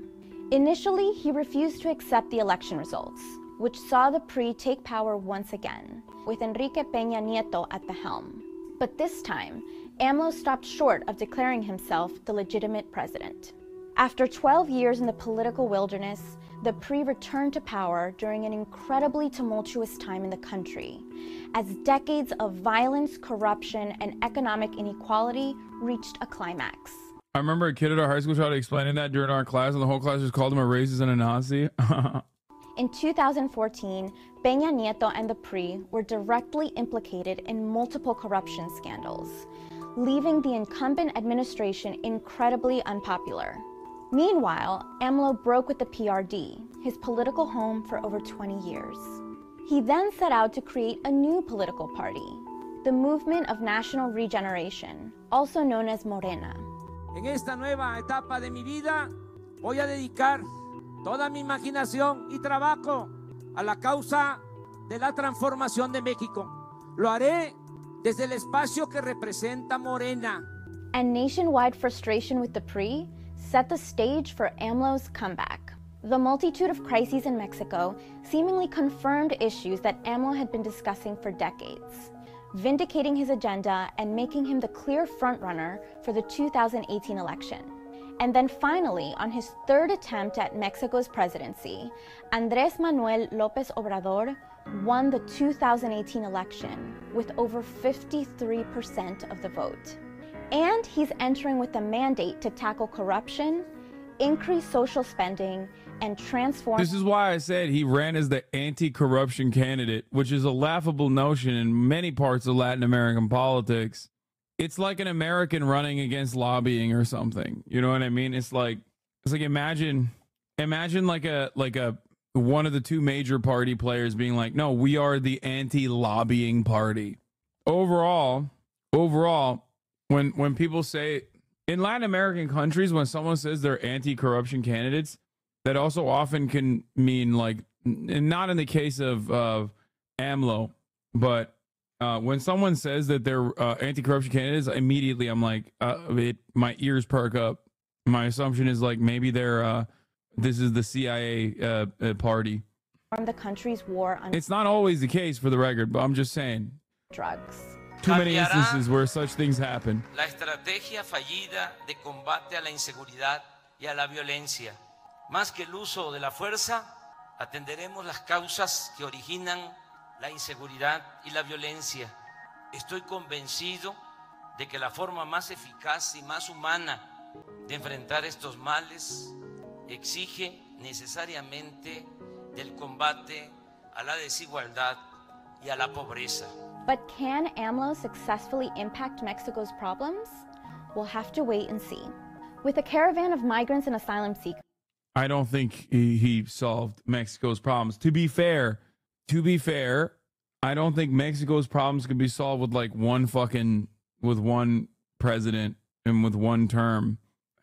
Initially, he refused to accept the election results, which saw the PRI take power once again, with Enrique Peña Nieto at the helm. But this time, AMLO stopped short of declaring himself the legitimate president. After 12 years in the political wilderness, the PRI returned to power during an incredibly tumultuous time in the country, as decades of violence, corruption, and economic inequality reached a climax. I remember a kid at our high school tried explaining that during our class, and the whole class just called him a racist and a Nazi. In 2014, Peña Nieto and the PRI were directly implicated in multiple corruption scandals, leaving the incumbent administration incredibly unpopular. Meanwhile, AMLO broke with the PRD, his political home for over 20 years. He then set out to create a new political party, the Movement of National Regeneration, also known as Morena. En esta nueva etapa de mi vida, voy a dedicar toda mi imaginación y trabajo a la causa de la transformación de México. Lo haré desde el espacio que representa Morena. And nationwide frustration with the PRI set the stage for AMLO's comeback. The multitude of crises in Mexico seemingly confirmed issues that AMLO had been discussing for decades, vindicating his agenda and making him the clear frontrunner for the 2018 election. And then finally, on his third attempt at Mexico's presidency, Andrés Manuel López Obrador won the 2018 election with over 53% of the vote. And he's entering with a mandate to tackle corruption, increase social spending, and transform. This is why I said he ran as the anti-corruption candidate, which is a laughable notion in many parts of Latin American politics. It's like an American running against lobbying or something. You know what I mean? It's like imagine like a one of the two major party players being like, no, we are the anti-lobbying party. Overall, when people say in Latin American countries, when someone says they're anti-corruption candidates, that also often can mean like, not in the case of AMLO, but when someone says that they're anti-corruption candidates, immediately I'm like, my ears perk up. My assumption is like maybe they're this is the CIA party. From the country's war on. It's not always the case, for the record, but I'm just saying. Drugs. Too many instances where such things happen. La estrategia fallida de combate a la inseguridad y a la violencia. Más que el uso de la fuerza, atenderemos las causas que originan la inseguridad y la violencia. Estoy convencido de que la forma más eficaz y más humana de enfrentar estos males exige necesariamente del combate a la desigualdad y a la pobreza. But can AMLO successfully impact Mexico's problems? We'll have to wait and see. With a caravan of migrants and asylum seekers. I don't think he solved Mexico's problems. To be fair, I don't think Mexico's problems can be solved with like one president and with one term.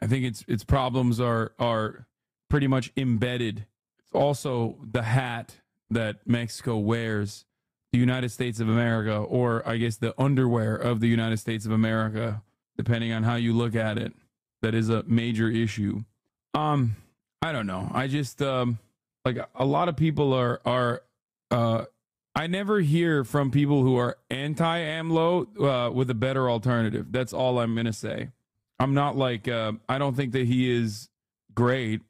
I think its problems are pretty much embedded. It's also the hat that Mexico wears, the United States of America, or I guess the underwear of the United States of America, depending on how you look at it. That is a major issue. I don't know. I just like a lot of people are I never hear from people who are anti-AMLO with a better alternative. That's all I'm gonna say. I'm not like I don't think that he is great.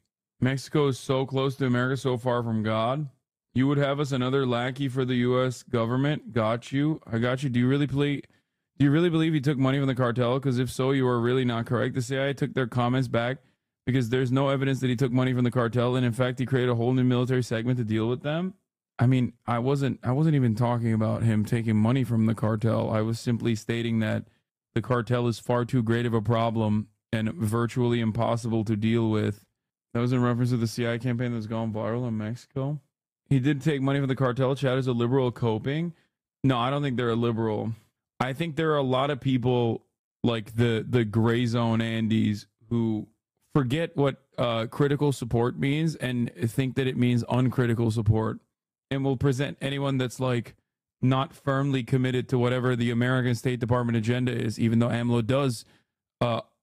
Mexico is so close to America, so far from God. You would have us another lackey for the U.S. government. Got you. I got you. Do you really believe he took money from the cartel? Because if so, you are really not correct. The CIA took their comments back because there's no evidence that he took money from the cartel, and in fact, he created a whole new military segment to deal with them. I mean, I wasn't even talking about him taking money from the cartel. I was simply stating that the cartel is far too great of a problem and virtually impossible to deal with. That was in reference to the CIA campaign that's gone viral in Mexico. He did take money from the cartel. Chad is a liberal coping. No, I don't think they're a liberal. I think there are a lot of people like the gray zone Andes who forget what critical support means and think that it means uncritical support, and will present anyone that's like not firmly committed to whatever the American State Department agenda is, even though AMLO does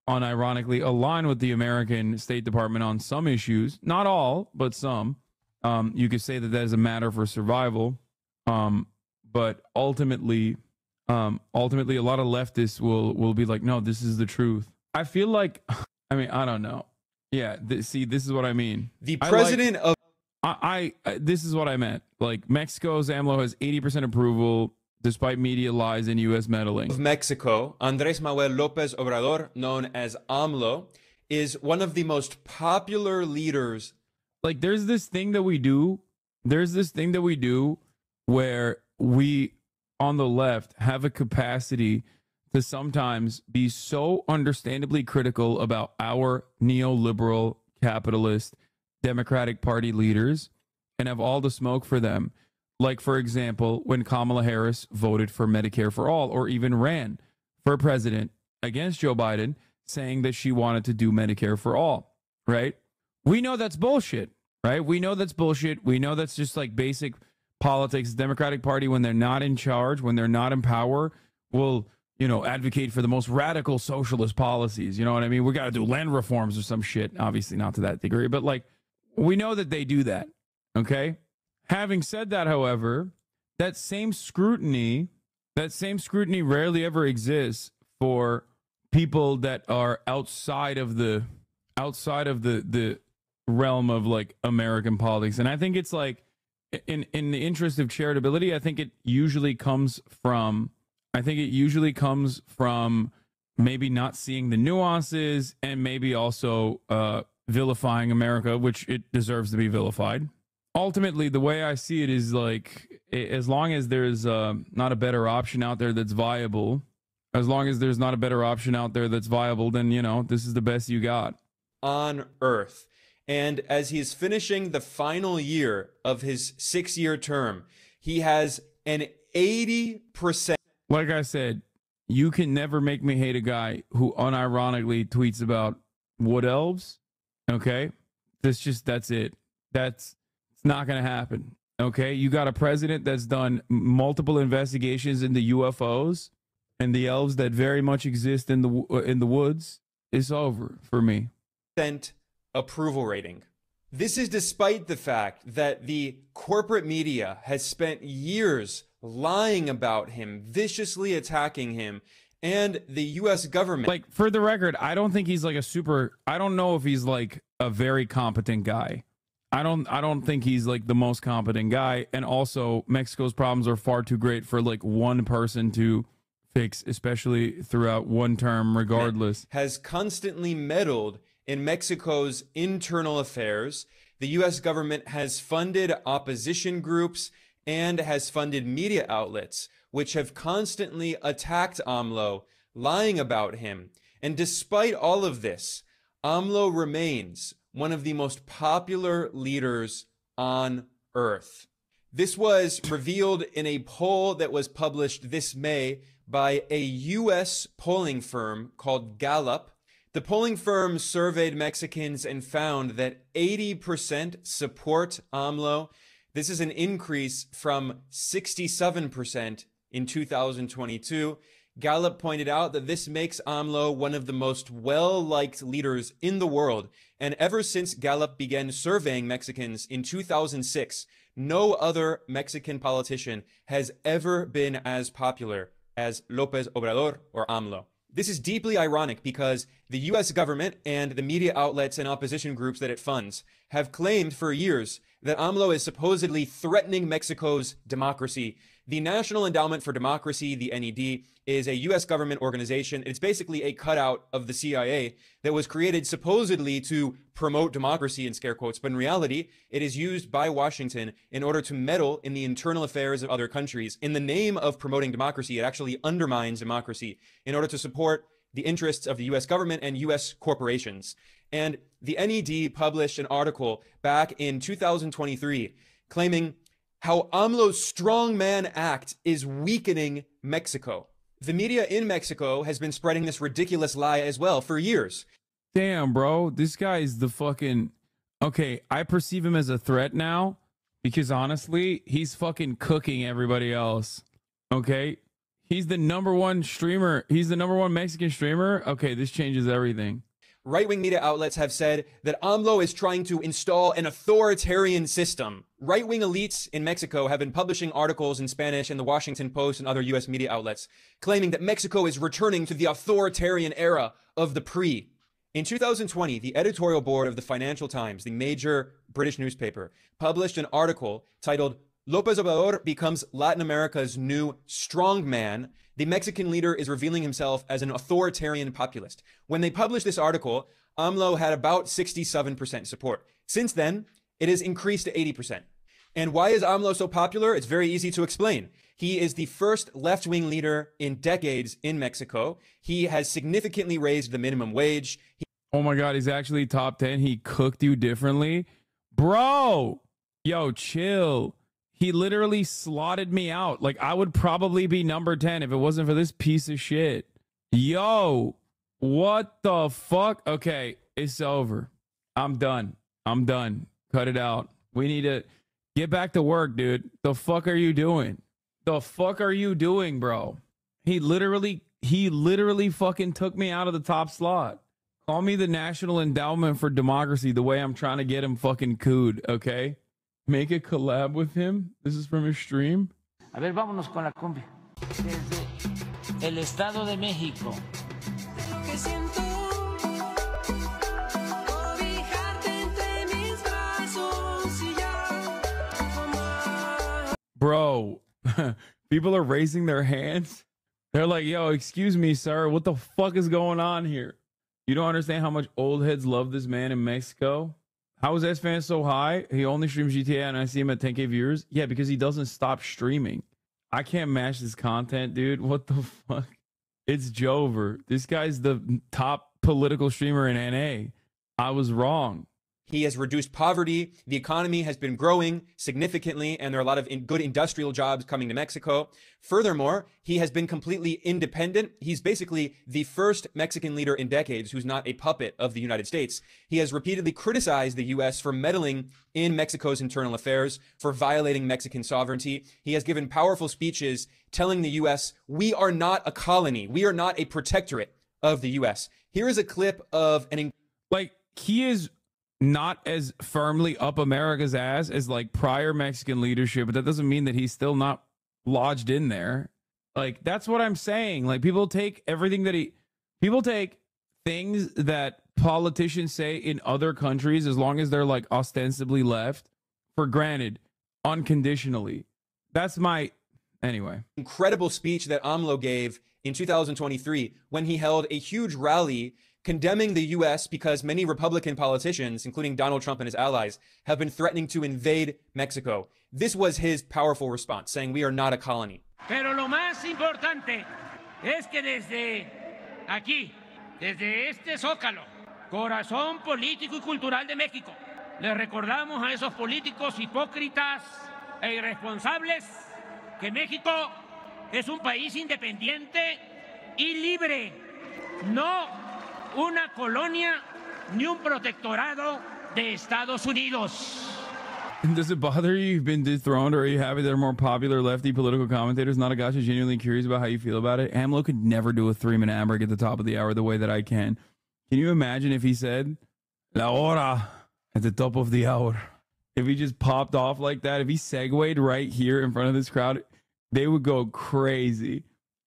unironically align with the American State Department on some issues, not all, but some. You could say that is a matter for survival, but ultimately a lot of leftists will be like, no, this is the truth. I feel like, I mean, I don't know. Yeah, this is what I mean. The president of this is what I meant. Like, Mexico's AMLO has 80% approval despite media lies and U.S. meddling. Of Mexico, Andrés Manuel López Obrador, known as AMLO, is one of the most popular leaders. Like, there's this thing that we do where we on the left have a capacity to sometimes be so understandably critical about our neoliberal capitalist Democratic Party leaders and have all the smoke for them. Like, for example, when Kamala Harris voted for Medicare for all, or even ran for president against Joe Biden, saying that she wanted to do Medicare for all, right? We know that's bullshit, right? We know that's bullshit. We know that's just like basic politics. The Democratic Party, when they're not in charge, when they're not in power, will, advocate for the most radical socialist policies. You know what I mean? We got to do land reforms or some shit. Obviously not to that degree, but like, we know that they do that. Okay. Having said that, however, that same scrutiny rarely ever exists for people that are outside of the realm of like American politics. And I think it's like, in the interest of charitability, I think it usually comes from maybe not seeing the nuances, and maybe also vilifying America, which it deserves to be vilified. Ultimately, the way I see it is like, as long as there's not a better option out there that's viable, then, this is the best you got on earth. And as he's finishing the final year of his 6-year term, he has an 80%. Like I said, you can never make me hate a guy who unironically tweets about wood elves. Okay? That's it. It's not going to happen. Okay? You got a president that's done multiple investigations into UFOs and the elves that very much exist in the woods. It's over for me. Approval rating. This is despite the fact that the corporate media has spent years lying about him, viciously attacking him, and the U.S. government. Like, for the record, I don't think he's like I don't know if he's like a very competent guy. I don't think he's like the most competent guy. And also, Mexico's problems are far too great for like one person to fix, especially throughout one term, regardless. Has constantly meddled in Mexico's internal affairs. The U.S. government has funded opposition groups and has funded media outlets, which have constantly attacked AMLO, lying about him. And despite all of this, AMLO remains one of the most popular leaders on earth. This was revealed in a poll that was published this May by a U.S. polling firm called Gallup. The polling firm surveyed Mexicans and found that 80% support AMLO. This is an increase from 67% in 2022. Gallup pointed out that this makes AMLO one of the most well-liked leaders in the world. And ever since Gallup began surveying Mexicans in 2006, no other Mexican politician has ever been as popular as López Obrador or AMLO. This is deeply ironic because the US government and the media outlets and opposition groups that it funds have claimed for years that AMLO is supposedly threatening Mexico's democracy. The National Endowment for Democracy, the NED, is a US government organization. It's basically a cutout of the CIA that was created supposedly to promote democracy in scare quotes, but in reality, it is used by Washington in order to meddle in the internal affairs of other countries. In the name of promoting democracy, it actually undermines democracy in order to support the interests of the US government and US corporations. And the NED published an article back in 2023 claiming how AMLO's Strongman Act is weakening Mexico. The media in Mexico has been spreading this ridiculous lie as well for years. Damn, bro. This guy is the fucking... Okay, I perceive him as a threat now because honestly, he's fucking cooking everybody else. Okay? He's the #1 streamer. He's the #1 Mexican streamer. Okay, this changes everything. Right-wing media outlets have said that AMLO is trying to install an authoritarian system. Right-wing elites in Mexico have been publishing articles in Spanish in the Washington Post and other US media outlets, claiming that Mexico is returning to the authoritarian era of the PRI. In 2020, the editorial board of the Financial Times, the major British newspaper, published an article titled "López Obrador becomes Latin America's new strongman. The Mexican leader is revealing himself as an authoritarian populist." When they published this article, AMLO had about 67% support. Since then, it has increased to 80%. And why is AMLO so popular? It's very easy to explain. He is the first left-wing leader in decades in Mexico. He has significantly raised the minimum wage. Oh my God, he's actually top 10. He cooked you differently. Bro, yo, chill. He literally slotted me out. Like, I would probably be number 10 if it wasn't for this piece of shit. Yo, what the fuck? Okay, it's over. I'm done. I'm done. Cut it out. We need to get back to work, dude. The fuck are you doing? The fuck are you doing, bro? He literally fucking took me out of the top slot. Call me the National Endowment for Democracy the way I'm trying to get him fucking cooed, okay? Make a collab with him. This is from his stream. A ver, vámonos con la cumbia. Desde el Estado de México. Bro, people are raising their hands. They're like, yo, excuse me, sir. What the fuck is going on here? You don't understand how much old heads love this man in Mexico? How is S-Fan so high? He only streams GTA and I see him at 10K viewers. Yeah, because he doesn't stop streaming. I can't match this content, dude. What the fuck? It's Jover. This guy's the top political streamer in NA. I was wrong. He has reduced poverty. The economy has been growing significantly, and there are a lot of good industrial jobs coming to Mexico. Furthermore, he has been completely independent. He's basically the first Mexican leader in decades who's not a puppet of the United States. He has repeatedly criticized the U.S. for meddling in Mexico's internal affairs, for violating Mexican sovereignty. He has given powerful speeches telling the U.S., we are not a colony. We are not a protectorate of the U.S. Here is a clip of he is not as firmly up America's ass as like prior Mexican leadership, but that doesn't mean that he's still not lodged in there. Like, that's what I'm saying. Like, people take everything that people take things that politicians say in other countries, as long as they're like ostensibly left, for granted, unconditionally. That's my, anyway. Incredible speech that AMLO gave in 2023 when he held a huge rally condemning the U.S. because many Republican politicians, including Donald Trump and his allies, have been threatening to invade Mexico. This was his powerful response, saying we are not a colony. Pero lo más importante es que desde aquí, desde este Zócalo, corazón político y cultural de México, le recordamos a esos políticos hipócritas e irresponsables que México es un país independiente y libre. No una colonia ni un protectorado de Estados Unidos. Does it bother you you've been dethroned, or are you happy there are more popular lefty political commentators? Nagash is genuinely curious about how you feel about it. AMLO could never do a 3-minute ad break at the top of the hour the way that I can. Can you imagine if he said, La hora, at the top of the hour? If he just popped off like that, if he segued right here in front of this crowd, they would go crazy.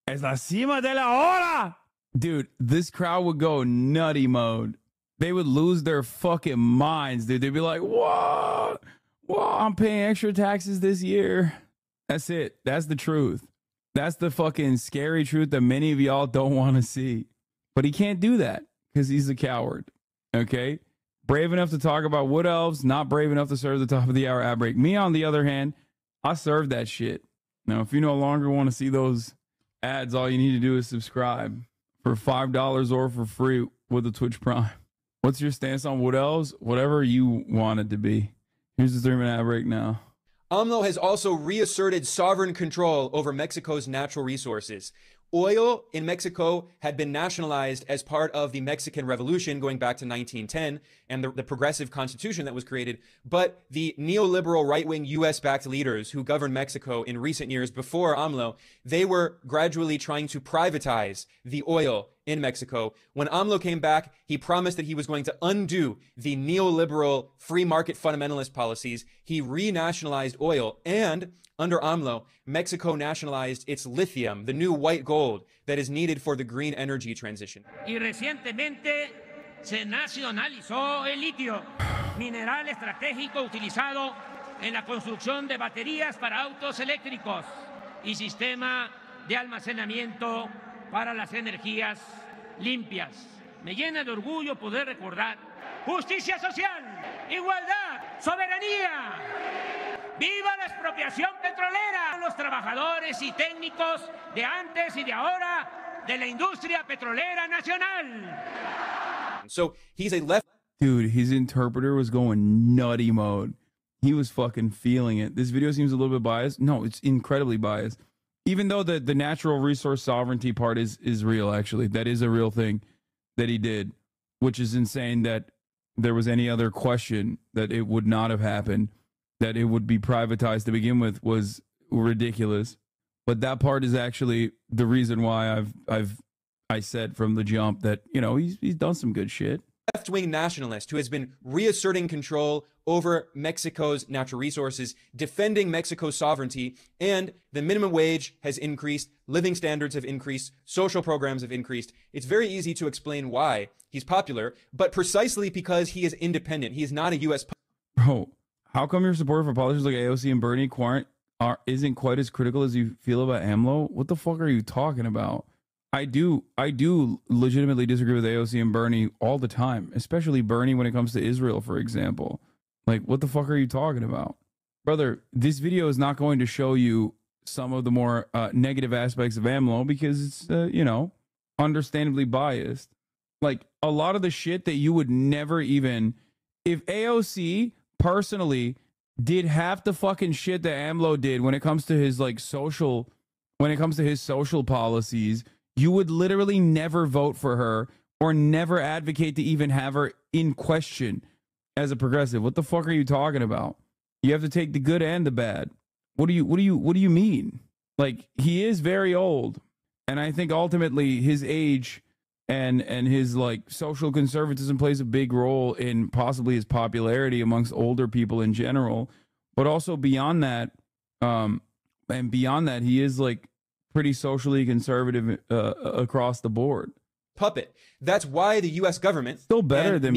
Es la cima de la hora! Dude, this crowd would go nutty mode. They would lose their fucking minds, dude. They'd be like, what? Well, I'm paying extra taxes this year. That's it. That's the truth. That's the fucking scary truth that many of y'all don't want to see. But he can't do that because he's a coward. Okay? Brave enough to talk about wood elves, not brave enough to serve the top of the hour ad break. Me, on the other hand, I serve that shit. Now, if you no longer want to see those ads, all you need to do is subscribe for $5 or for free with the Twitch Prime. What's your stance on wood elves? Whatever you want it to be. Here's the 3-minute ad break now. AMLO has also reasserted sovereign control over Mexico's natural resources. Oil in Mexico had been nationalized as part of the Mexican Revolution going back to 1910 and the progressive constitution that was created. But the neoliberal right-wing U.S.-backed leaders who governed Mexico in recent years before AMLO, they were gradually trying to privatize the oil in Mexico. When AMLO came back, he promised that he was going to undo the neoliberal free market fundamentalist policies. He renationalized oil, and under AMLO, Mexico nationalized its lithium, the new white gold that is needed for the green energy transition. Y recientemente se nacionalizó el litio, mineral estratégico utilizado en la construcción de baterías para autos eléctricos y sistema de almacenamiento para las energías limpias. Me llena de orgullo poder recordar justicia social, igualdad, soberanía. ¡Viva la expropiación petrolera! Los trabajadores y técnicos de antes y de ahora de la industria petrolera nacional. So he's a left. Dude, his interpreter was going nutty mode. He was fucking feeling it. This video seems a little bit biased. No, it's incredibly biased. Even though the natural resource sovereignty part is real, actually. That is a real thing that he did, which is insane that there was any other question that it would not have happened. That it would be privatized to begin with was ridiculous. But that part is actually the reason why I said from the jump that, you know, he's done some good shit. Left-wing nationalist who has been reasserting control over Mexico's natural resources, defending Mexico's sovereignty, and the minimum wage has increased, living standards have increased, social programs have increased. It's very easy to explain why he's popular, but precisely because he is independent. He is not a U.S. Bro, how come your support for politicians like AOC and Bernie isn't quite as critical as you feel about AMLO? What the fuck are you talking about? I do legitimately disagree with AOC and Bernie all the time, especially Bernie when it comes to Israel, for example. Like, what the fuck are you talking about? Brother, this video is not going to show you some of the more negative aspects of AMLO because it's, you know, understandably biased. Like, a lot of the shit that you would never even... If AOC personally did half the fucking shit that AMLO did when it comes to his, like, social... When it comes to his social policies... You would literally never vote for her or never advocate to even have her in question as a progressive. What the fuck are you talking about? You have to take the good and the bad. What do you mean? Like, he is very old, and I think ultimately his age and his like social conservatism plays a big role in possibly his popularity amongst older people in general. But also beyond that, he is like pretty socially conservative across the board. Puppet. That's why the U.S. government still better than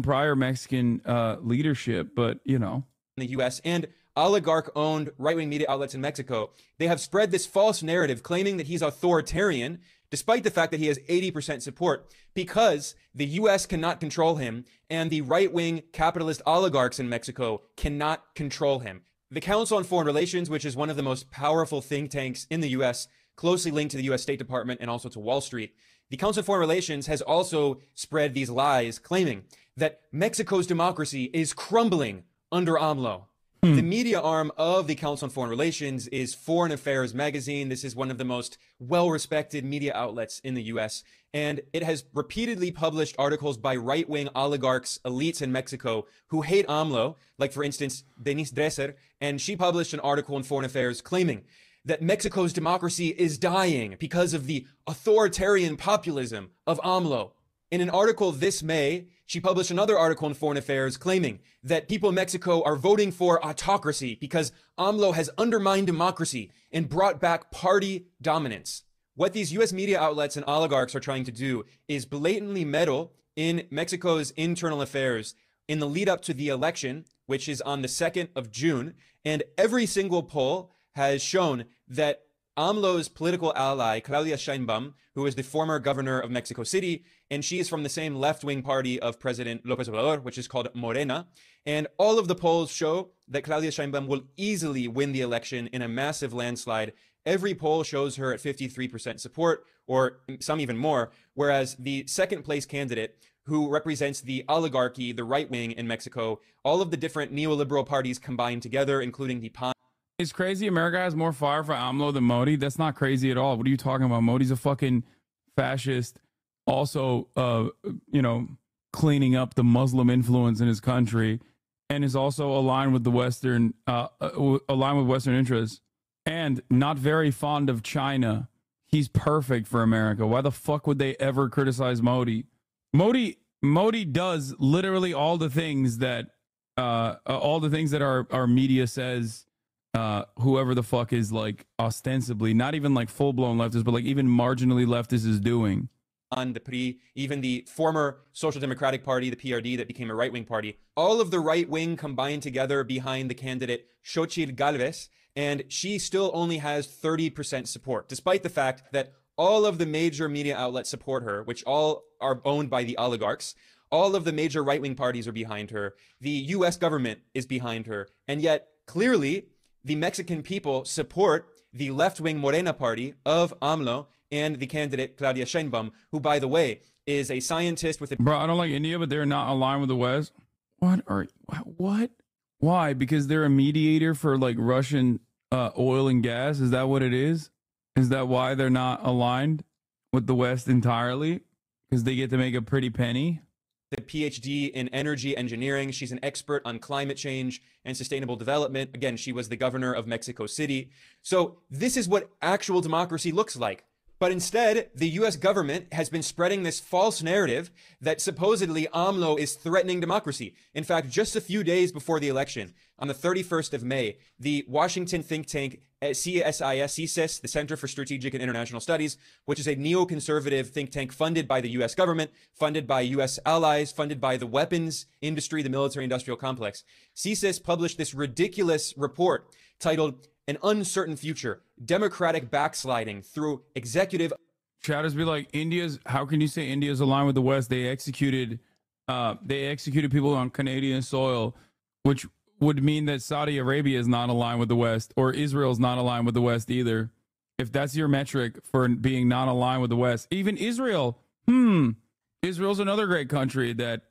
prior Mexican leadership, but you know, in the U.S. and oligarch-owned right-wing media outlets in Mexico, they have spread this false narrative claiming that he's authoritarian, despite the fact that he has 80% support, because the U.S. cannot control him and the right-wing capitalist oligarchs in Mexico cannot control him. The Council on Foreign Relations, which is one of the most powerful think tanks in the U.S., closely linked to the U.S. State Department and also to Wall Street, the Council on Foreign Relations has also spread these lies claiming that Mexico's democracy is crumbling under AMLO. The media arm of the Council on Foreign Relations is Foreign Affairs Magazine. This is one of the most well-respected media outlets in the U.S., and it has repeatedly published articles by right-wing oligarchs, elites in Mexico who hate AMLO, like, for instance, Denise Dresser, and she published an article in Foreign Affairs claiming that Mexico's democracy is dying because of the authoritarian populism of AMLO. In an article this May, she published another article in Foreign Affairs claiming that people in Mexico are voting for autocracy because AMLO has undermined democracy and brought back party dominance. What these U.S. media outlets and oligarchs are trying to do is blatantly meddle in Mexico's internal affairs in the lead up to the election, which is on the 2nd of June. And every single poll has shown that AMLO's political ally, Claudia Sheinbaum, who is the former governor of Mexico City, and she is from the same left-wing party of President López Obrador, which is called Morena. And all of the polls show that Claudia Sheinbaum will easily win the election in a massive landslide. Every poll shows her at 53% support, or some even more, whereas the second place candidate, who represents the oligarchy, the right wing in Mexico, all of the different neoliberal parties combined together, including the PAN. It's crazy America has more fire for AMLO than Modi. That's not crazy at all. What are you talking about? Modi's a fucking fascist. Also, cleaning up the Muslim influence in his country, and is also aligned with the Western, interests, and not very fond of China. He's perfect for America. Why the fuck would they ever criticize Modi? Modi does literally all the things that our media says. Whoever the fuck is like ostensibly not even like full-blown leftist, but like even marginally leftist is doing. On the PRI, even the former Social Democratic Party, the PRD, that became a right-wing party, all of the right-wing combined together behind the candidate Xochitl Gálvez, and she still only has 30% support, despite the fact that all of the major media outlets support her, which all are owned by the oligarchs. All of the major right-wing parties are behind her. The U.S. government is behind her, and yet clearly the Mexican people support the left-wing Morena party of AMLO and the candidate Claudia Sheinbaum, who, by the way, is a scientist with a... Bro, I don't like India, but they're not aligned with the West. What? Why? Because they're a mediator for like Russian oil and gas? Is that what it is? Is that why they're not aligned with the West entirely? Because they get to make a pretty penny? The PhD in energy engineering. She's an expert on climate change and sustainable development. Again, she was the governor of Mexico City. So this is what actual democracy looks like. But instead, the U.S. government has been spreading this false narrative that supposedly AMLO is threatening democracy. In fact, just a few days before the election, on the 31st of May, the Washington think tank CSIS, the Center for Strategic and International Studies, which is a neoconservative think tank funded by the U.S. government, funded by U.S. allies, funded by the weapons industry, the military-industrial complex. CSIS published this ridiculous report titled An Uncertain Future, Democratic Backsliding Through Executive... Chatters be like, how can you say India's aligned with the West? They executed people on Canadian soil, which would mean that Saudi Arabia is not aligned with the West, or Israel's not aligned with the West either. If that's your metric for being not aligned with the West, even Israel, Israel's another great country that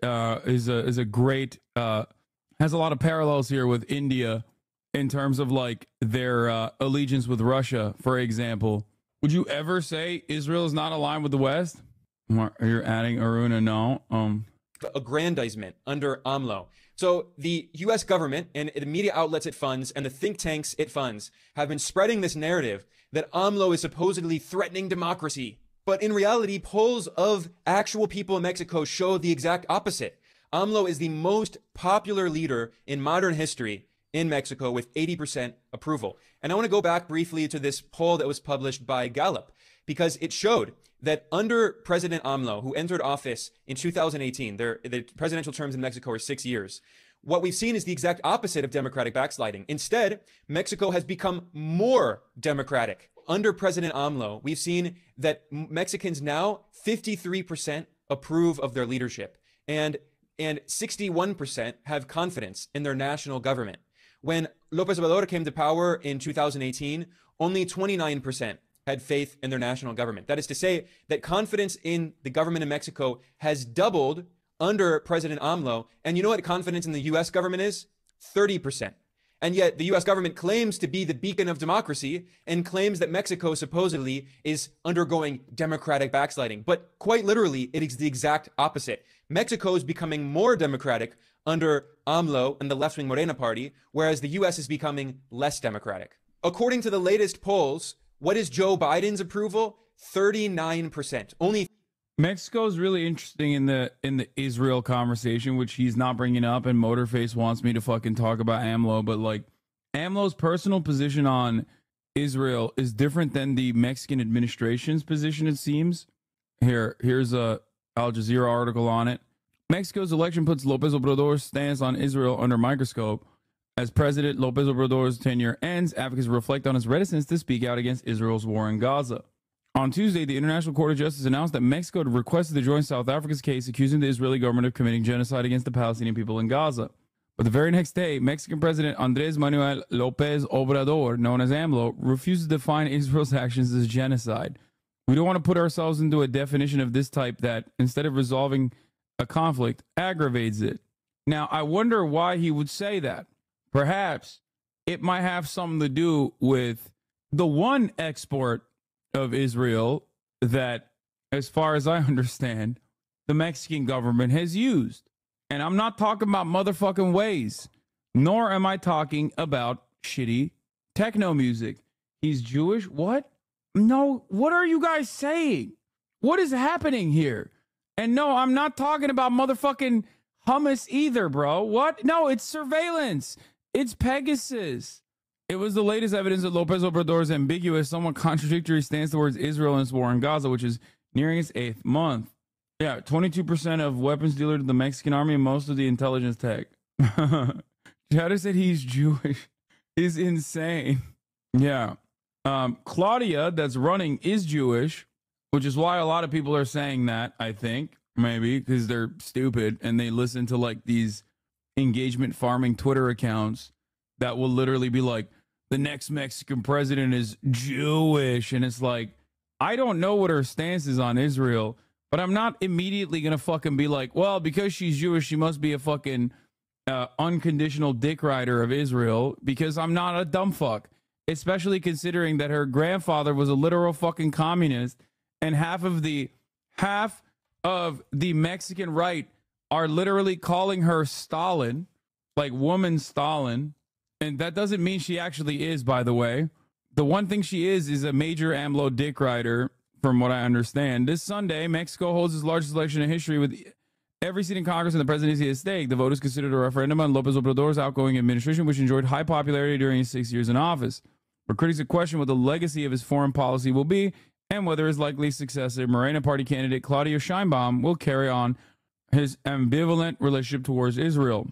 is a great, has a lot of parallels here with India in terms of like their allegiance with Russia, for example. Would you ever say Israel is not aligned with the West? You're adding Aruna, no. Aggrandizement under AMLO. So the U.S. government and the media outlets it funds and the think tanks it funds have been spreading this narrative that AMLO is supposedly threatening democracy. But in reality, polls of actual people in Mexico show the exact opposite. AMLO is the most popular leader in modern history in Mexico with 80% approval. And I want to go back briefly to this poll that was published by Gallup, because it showed that under President AMLO, who entered office in 2018, the presidential terms in Mexico are 6 years. What we've seen is the exact opposite of democratic backsliding. Instead, Mexico has become more democratic. Under President AMLO, we've seen that Mexicans now 53% approve of their leadership, and 61% have confidence in their national government. When López Obrador came to power in 2018, only 29% had faith in their national government. That is to say that confidence in the government of Mexico has doubled under President AMLO. And you know what confidence in the U.S. government is? 30%. And yet the US government claims to be the beacon of democracy and claims that Mexico supposedly is undergoing democratic backsliding. But quite literally, it is the exact opposite. Mexico is becoming more democratic under AMLO and the left-wing Morena party, whereas the US is becoming less democratic. According to the latest polls, what is Joe Biden's approval? 39%. Only Mexico is really interesting in the Israel conversation, which he's not bringing up, and Motorface wants me to fucking talk about AMLO, but like AMLO's personal position on Israel is different than the Mexican administration's position, it seems. Here's a Al Jazeera article on it. Mexico's election puts López Obrador's stance on Israel under microscope. As President López Obrador's tenure ends, advocates reflect on his reticence to speak out against Israel's war in Gaza. On Tuesday, the International Court of Justice announced that Mexico had requested to join South Africa's case accusing the Israeli government of committing genocide against the Palestinian people in Gaza. But the very next day, Mexican President Andrés Manuel López Obrador, known as AMLO, refused to define Israel's actions as genocide. We don't want to put ourselves into a definition of this type that, instead of resolving a conflict, aggravates it. Now, I wonder why he would say that. Perhaps it might have something to do with the one export of Israel that, as far as I understand, the Mexican government has used. And I'm not talking about motherfucking ways, nor am I talking about shitty techno music. He's Jewish? What? No, what are you guys saying? What is happening here? And no, I'm not talking about motherfucking hummus either, bro. What? No, it's surveillance. It's Pegasus. It was the latest evidence that López Obrador's ambiguous, somewhat contradictory stance towards Israel and its war in Gaza, which is nearing its 8th month. Yeah, 22% of weapons dealer to the Mexican army and most of the intelligence tech. Chowder said he's Jewish. Is insane. Yeah. Claudia, that's running, is Jewish, which is why a lot of people are saying that, I think, maybe, because they're stupid and they listen to like these engagement farming Twitter accounts that will literally be like, the next Mexican president is Jewish. And it's like, I don't know what her stance is on Israel, but I'm not immediately going to fucking be like, well, because she's Jewish, she must be a fucking unconditional dick rider of Israel, because I'm not a dumb fuck, especially considering that her grandfather was a literal fucking communist and half of the Mexican right are literally calling her Stalin, like woman Stalin. And that doesn't mean she actually is, by the way. The one thing she is a major AMLO dick rider, from what I understand. This Sunday, Mexico holds its largest election in history with every seat in Congress and the presidency at stake. The vote is considered a referendum on López Obrador's outgoing administration, which enjoyed high popularity during his 6 years in office. Where critics have questioned what the legacy of his foreign policy will be and whether his likely successor, Morena Party candidate Claudia Sheinbaum, will carry on his ambivalent relationship towards Israel.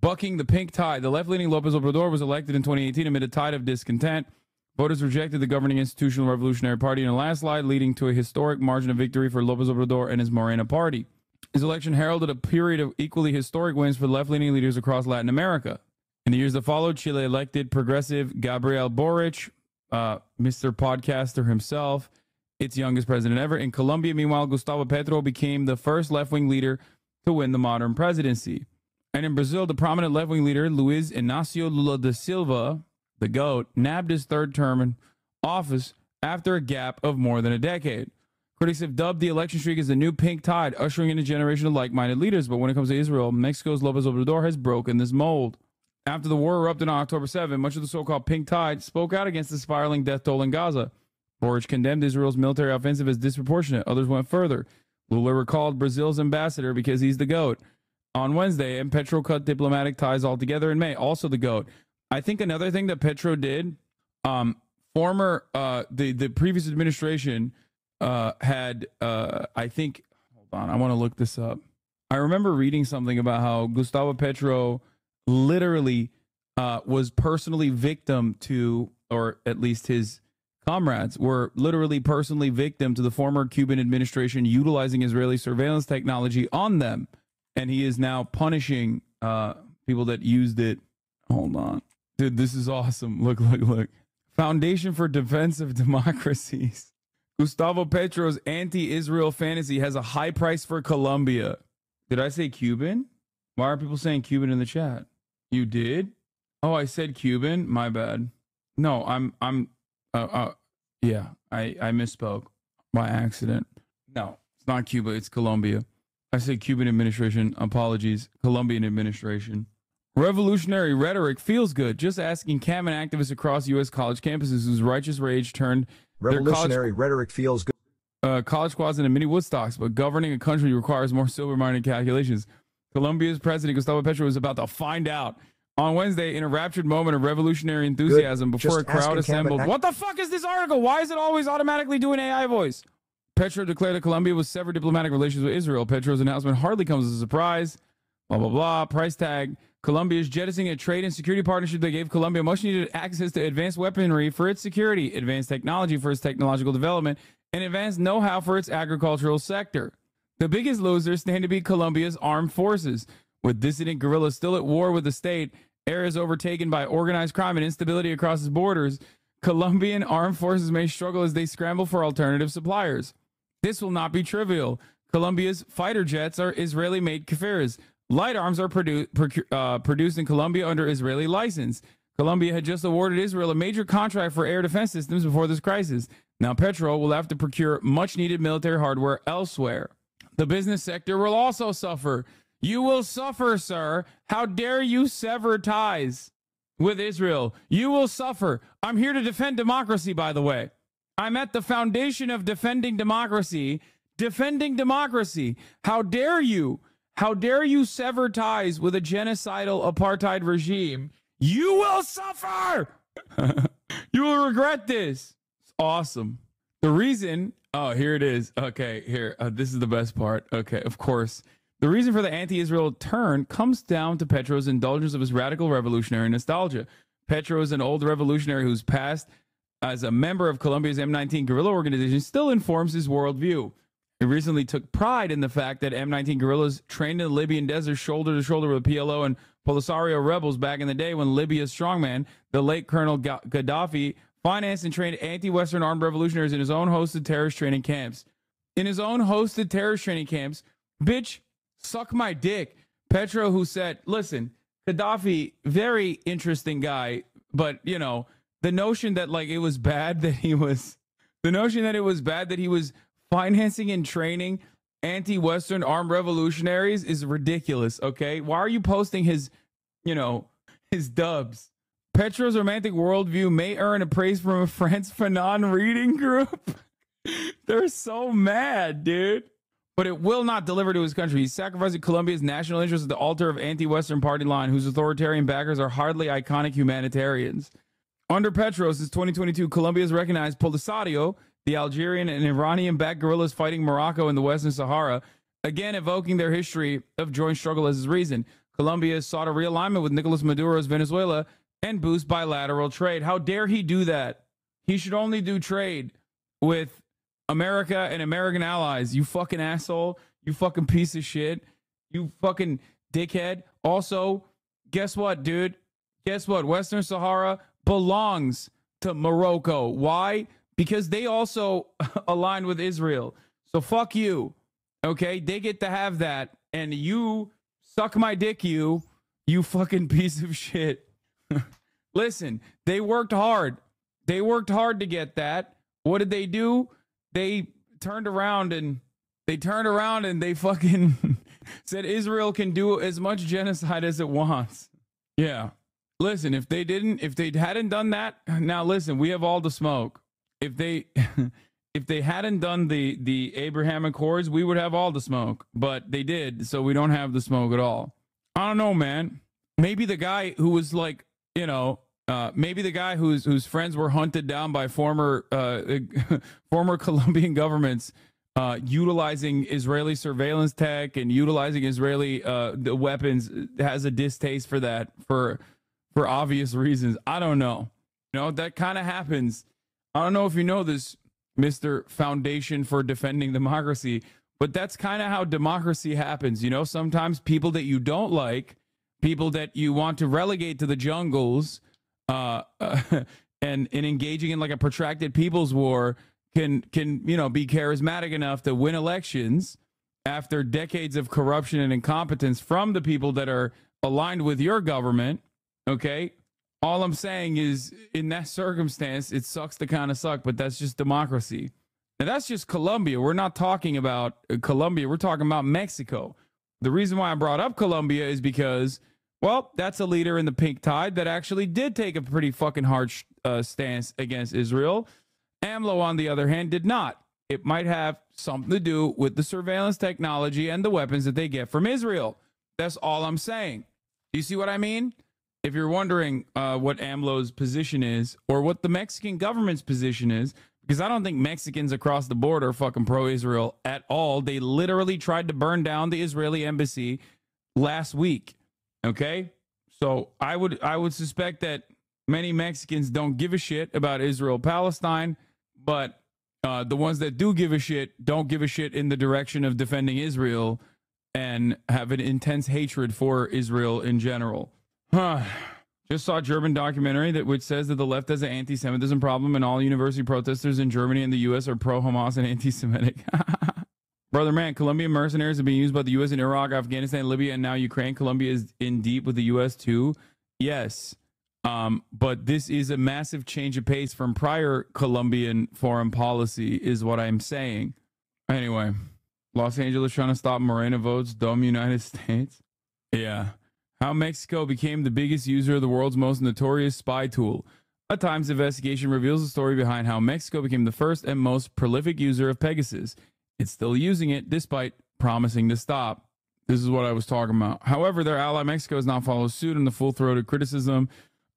Bucking the pink tide, the left-leaning López Obrador was elected in 2018 amid a tide of discontent. Voters rejected the governing Institutional Revolutionary Party in a landslide, leading to a historic margin of victory for López Obrador and his Morena Party. His election heralded a period of equally historic wins for left-leaning leaders across Latin America. In the years that followed, Chile elected progressive Gabriel Boric, Mr. Podcaster himself, its youngest president ever. In Colombia, meanwhile, Gustavo Petro became the first left-wing leader to win the modern presidency. And in Brazil, the prominent left-wing leader, Luiz Inácio Lula da Silva, the GOAT, nabbed his third term in office after a gap of more than a decade. Critics have dubbed the election streak as the new pink tide, ushering in a generation of like-minded leaders. But when it comes to Israel, Mexico's López Obrador has broken this mold. After the war erupted on October 7, much of the so-called pink tide spoke out against the spiraling death toll in Gaza. Boric condemned Israel's military offensive as disproportionate. Others went further. Lula recalled Brazil's ambassador because he's the GOAT on Wednesday, and Petro cut diplomatic ties altogether in May, also the GOAT. I think another thing that Petro did, the previous administration had, I think, hold on, I want to look this up. I remember reading something about how Gustavo Petro literally was personally victim to, or at least his comrades were literally personally victim to the former Cuban administration utilizing Israeli surveillance technology on them. And he is now punishing people that used it. Hold on. Dude, this is awesome. Look. Foundation for Defense of Democracies. Gustavo Petro's anti-Israel fantasy has a high price for Colombia. Did I say Cuban? Why are people saying Cuban in the chat? You did? Oh, I said Cuban. My bad. No, yeah, I misspoke by accident. No, it's not Cuba. It's Colombia. I said Cuban administration. Apologies. Colombian administration. Revolutionary rhetoric feels good. Just asking Kamen activists across U.S. college campuses whose righteous rage turned revolutionary rhetoric feels good. College squads into mini Woodstocks, but governing a country requires more sober-minded calculations. Colombia's president Gustavo Petro was about to find out on Wednesday in a raptured moment of revolutionary enthusiasm before a crowd assembled. What the fuck is this article? Why is it always automatically doing AI voice? Petro declared that Colombia was severed diplomatic relations with Israel. Petro's announcement hardly comes as a surprise. Blah, blah, blah. Price tag. Colombia is jettisoning a trade and security partnership that gave Colombia much needed access to advanced weaponry for its security, advanced technology for its technological development, and advanced know-how for its agricultural sector. The biggest losers stand to be Colombia's armed forces. With dissident guerrillas still at war with the state, areas overtaken by organized crime and instability across its borders, Colombian armed forces may struggle as they scramble for alternative suppliers. This will not be trivial. Colombia's fighter jets are Israeli-made Kafirs. Light arms are produced in Colombia under Israeli license. Colombia had just awarded Israel a major contract for air defense systems before this crisis. Now Petro will have to procure much-needed military hardware elsewhere. The business sector will also suffer. You will suffer, sir. How dare you sever ties with Israel? You will suffer. I'm here to defend democracy, by the way. I'm at the foundation of defending democracy. Defending democracy. How dare you? How dare you sever ties with a genocidal apartheid regime? You will suffer. You will regret this. It's awesome. The reason, oh, here it is. Okay, here. This is the best part. Okay, of course. The reason for the anti-Israel turn comes down to Petro's indulgence of his radical revolutionary nostalgia. Petro is an old revolutionary whose past as a member of Colombia's M19 guerrilla organization still informs his worldview. He recently took pride in the fact that M19 guerrillas trained in the Libyan desert shoulder to shoulder with PLO and Polisario rebels back in the day when Libya's strongman, the late Colonel Gaddafi, financed and trained anti-Western armed revolutionaries in his own hosted terrorist training camps. In his own hosted terrorist training camps, bitch, suck my dick. Petro, who said, listen, Gaddafi, very interesting guy, but, you know, the notion that, like, it was bad that he was financing and training anti-Western armed revolutionaries is ridiculous, okay? Why are you posting his dubs? Petro's romantic worldview may earn a praise from a Frantz Fanon reading group. They're so mad, dude. But it will not deliver to his country. He's sacrificing Colombia's national interests at the altar of anti-Western party line, whose authoritarian backers are hardly iconic humanitarians. Under Petro, since 2022, Colombia has recognized Polisario, the Algerian and Iranian-backed guerrillas fighting Morocco in the Western Sahara, again evoking their history of joint struggle as his reason. Colombia has sought a realignment with Nicolas Maduro's Venezuela and boost bilateral trade. How dare he do that? He should only do trade with America and American allies. You fucking asshole. You fucking piece of shit. You fucking dickhead. Also, guess what, dude? Guess what? Western Sahara belongs to Morocco. Why? Because they also align with Israel. So fuck you. Okay? They get to have that. And you suck my dick, you fucking piece of shit. Listen, they worked hard. They worked hard to get that. What did they do? They turned around and they fucking said Israel can do as much genocide as it wants. Yeah. Listen, if they hadn't done that, now listen, we have all the smoke. If they hadn't done the Abraham Accords, we would have all the smoke. But they did, so we don't have the smoke at all. I don't know, man. Maybe the guy who was like, maybe the guy whose friends were hunted down by former Colombian governments utilizing Israeli surveillance tech and utilizing Israeli weapons has a distaste for that for obvious reasons. I don't know. That kind of happens. I don't know if you know this, Mr. Foundation for Defending Democracy, but that's kind of how democracy happens. Sometimes people that you don't like, people that you want to relegate to the jungles, and engaging in like a protracted people's war can be charismatic enough to win elections after decades of corruption and incompetence from the people that are aligned with your government. Okay, All I'm saying is, in that circumstance, it sucks to kind of suck, but that's just democracy. And that's just Colombia. We're not talking about Colombia. We're talking about Mexico. The reason why I brought up Colombia is because, well, that's a leader in the pink tide that actually did take a pretty fucking hard stance against Israel. AMLO, on the other hand, did not. It might have something to do with the surveillance technology and the weapons that they get from Israel. That's all I'm saying. Do you see what I mean? If you're wondering what AMLO's position is or what the Mexican government's position is, because I don't think Mexicans across the board are fucking pro-Israel at all. They literally tried to burn down the Israeli embassy last week. Okay? So I would suspect that many Mexicans don't give a shit about Israel-Palestine, but the ones that do give a shit don't give a shit in the direction of defending Israel and have an intense hatred for Israel in general. Just saw a German documentary which says that the left has an anti-Semitism problem and all university protesters in Germany and the U.S. are pro-Hamas and anti-Semitic. Brother man, Colombian mercenaries are being used by the U.S. in Iraq, Afghanistan, Libya, and now Ukraine. Colombia is in deep with the U.S. too. Yes. But this is a massive change of pace from prior Colombian foreign policy is what I'm saying. Anyway, Los Angeles trying to stop Morena votes, dumb United States. Yeah. How Mexico became the biggest user of the world's most notorious spy tool. A Times investigation reveals the story behind how Mexico became the first and most prolific user of Pegasus. It's still using it despite promising to stop. This is what I was talking about. However, their ally Mexico has now followed suit in the full-throated criticism.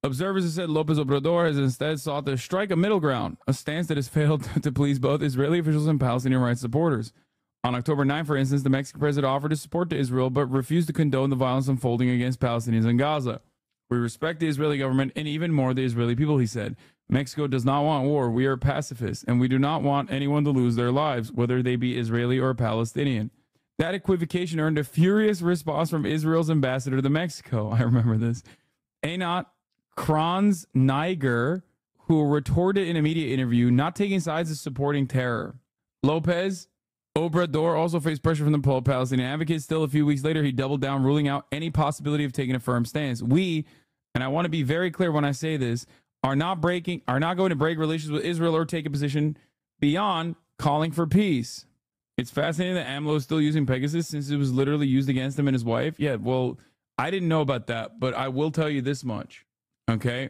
Observers have said López Obrador has instead sought to strike a middle ground, a stance that has failed to please both Israeli officials and Palestinian rights supporters. On October 9, for instance, the Mexican president offered his support to Israel, but refused to condone the violence unfolding against Palestinians in Gaza. We respect the Israeli government and even more the Israeli people, he said. Mexico does not want war. We are pacifists, and we do not want anyone to lose their lives, whether they be Israeli or Palestinian. That equivocation earned a furious response from Israel's ambassador to Mexico. I remember this. Einat Kranz-Niger, who retorted in a media interview, not taking sides is supporting terror. López Obrador also faced pressure from the Palestinian advocates. Still, a few weeks later, he doubled down, ruling out any possibility of taking a firm stance. We, and I want to be very clear when I say this, are not going to break relations with Israel or take a position beyond calling for peace. It's fascinating that AMLO is still using Pegasus since it was literally used against him and his wife. Yeah, well, I didn't know about that, but I will tell you this much. Okay?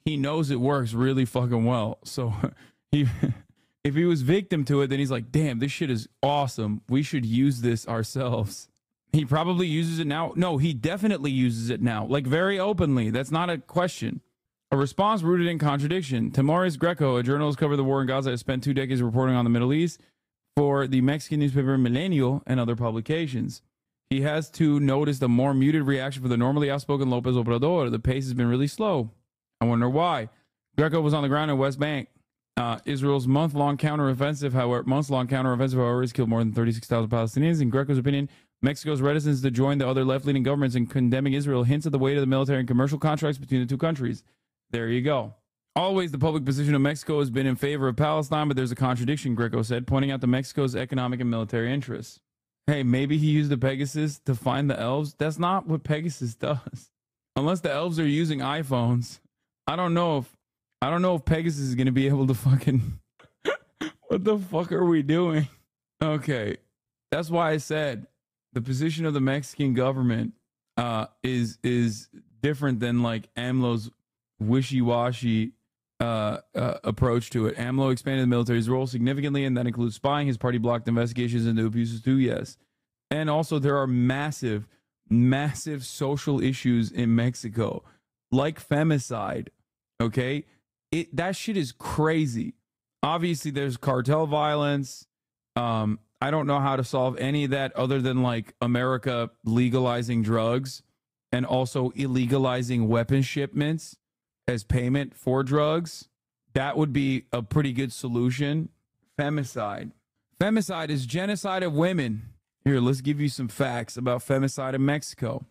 He knows it works really fucking well. So if he was victim to it, then he's like, damn, this shit is awesome. We should use this ourselves. He probably uses it now. No, he definitely uses it now, like very openly. That's not a question. A response rooted in contradiction. Timoris Greco, a journalist covering the war in Gaza, has spent 2 decades reporting on the Middle East for the Mexican newspaper Milenio and other publications. He has to notice the more muted reaction for the normally outspoken López Obrador. The pace has been really slow. I wonder why. Greco was on the ground in West Bank. Israel's month-long counteroffensive, however, has killed more than 36,000 Palestinians. In Greco's opinion, Mexico's reticence to join the other left-leaning governments in condemning Israel hints at the weight of the military and commercial contracts between the two countries. There you go. Always the public position of Mexico has been in favor of Palestine, but there's a contradiction, Greco said, pointing out to Mexico's economic and military interests. Hey, maybe he used the Pegasus to find the elves. That's not what Pegasus does. Unless the elves are using iPhones. I don't know if Pegasus is going to be able to fucking... What the fuck are we doing? Okay. That's why I said the position of the Mexican government is different than like AMLO's wishy-washy approach to it. AMLO expanded the military's role significantly, and that includes spying. His party blocked investigations into abuses too, yes. And also there are massive social issues in Mexico, like femicide, okay? That shit is crazy. Obviously, there's cartel violence. I don't know how to solve any of that other than like America legalizing drugs and also illegalizing weapon shipments as payment for drugs. That would be a pretty good solution. Femicide. Femicide is genocide of women. Here, let's give you some facts about femicide in Mexico.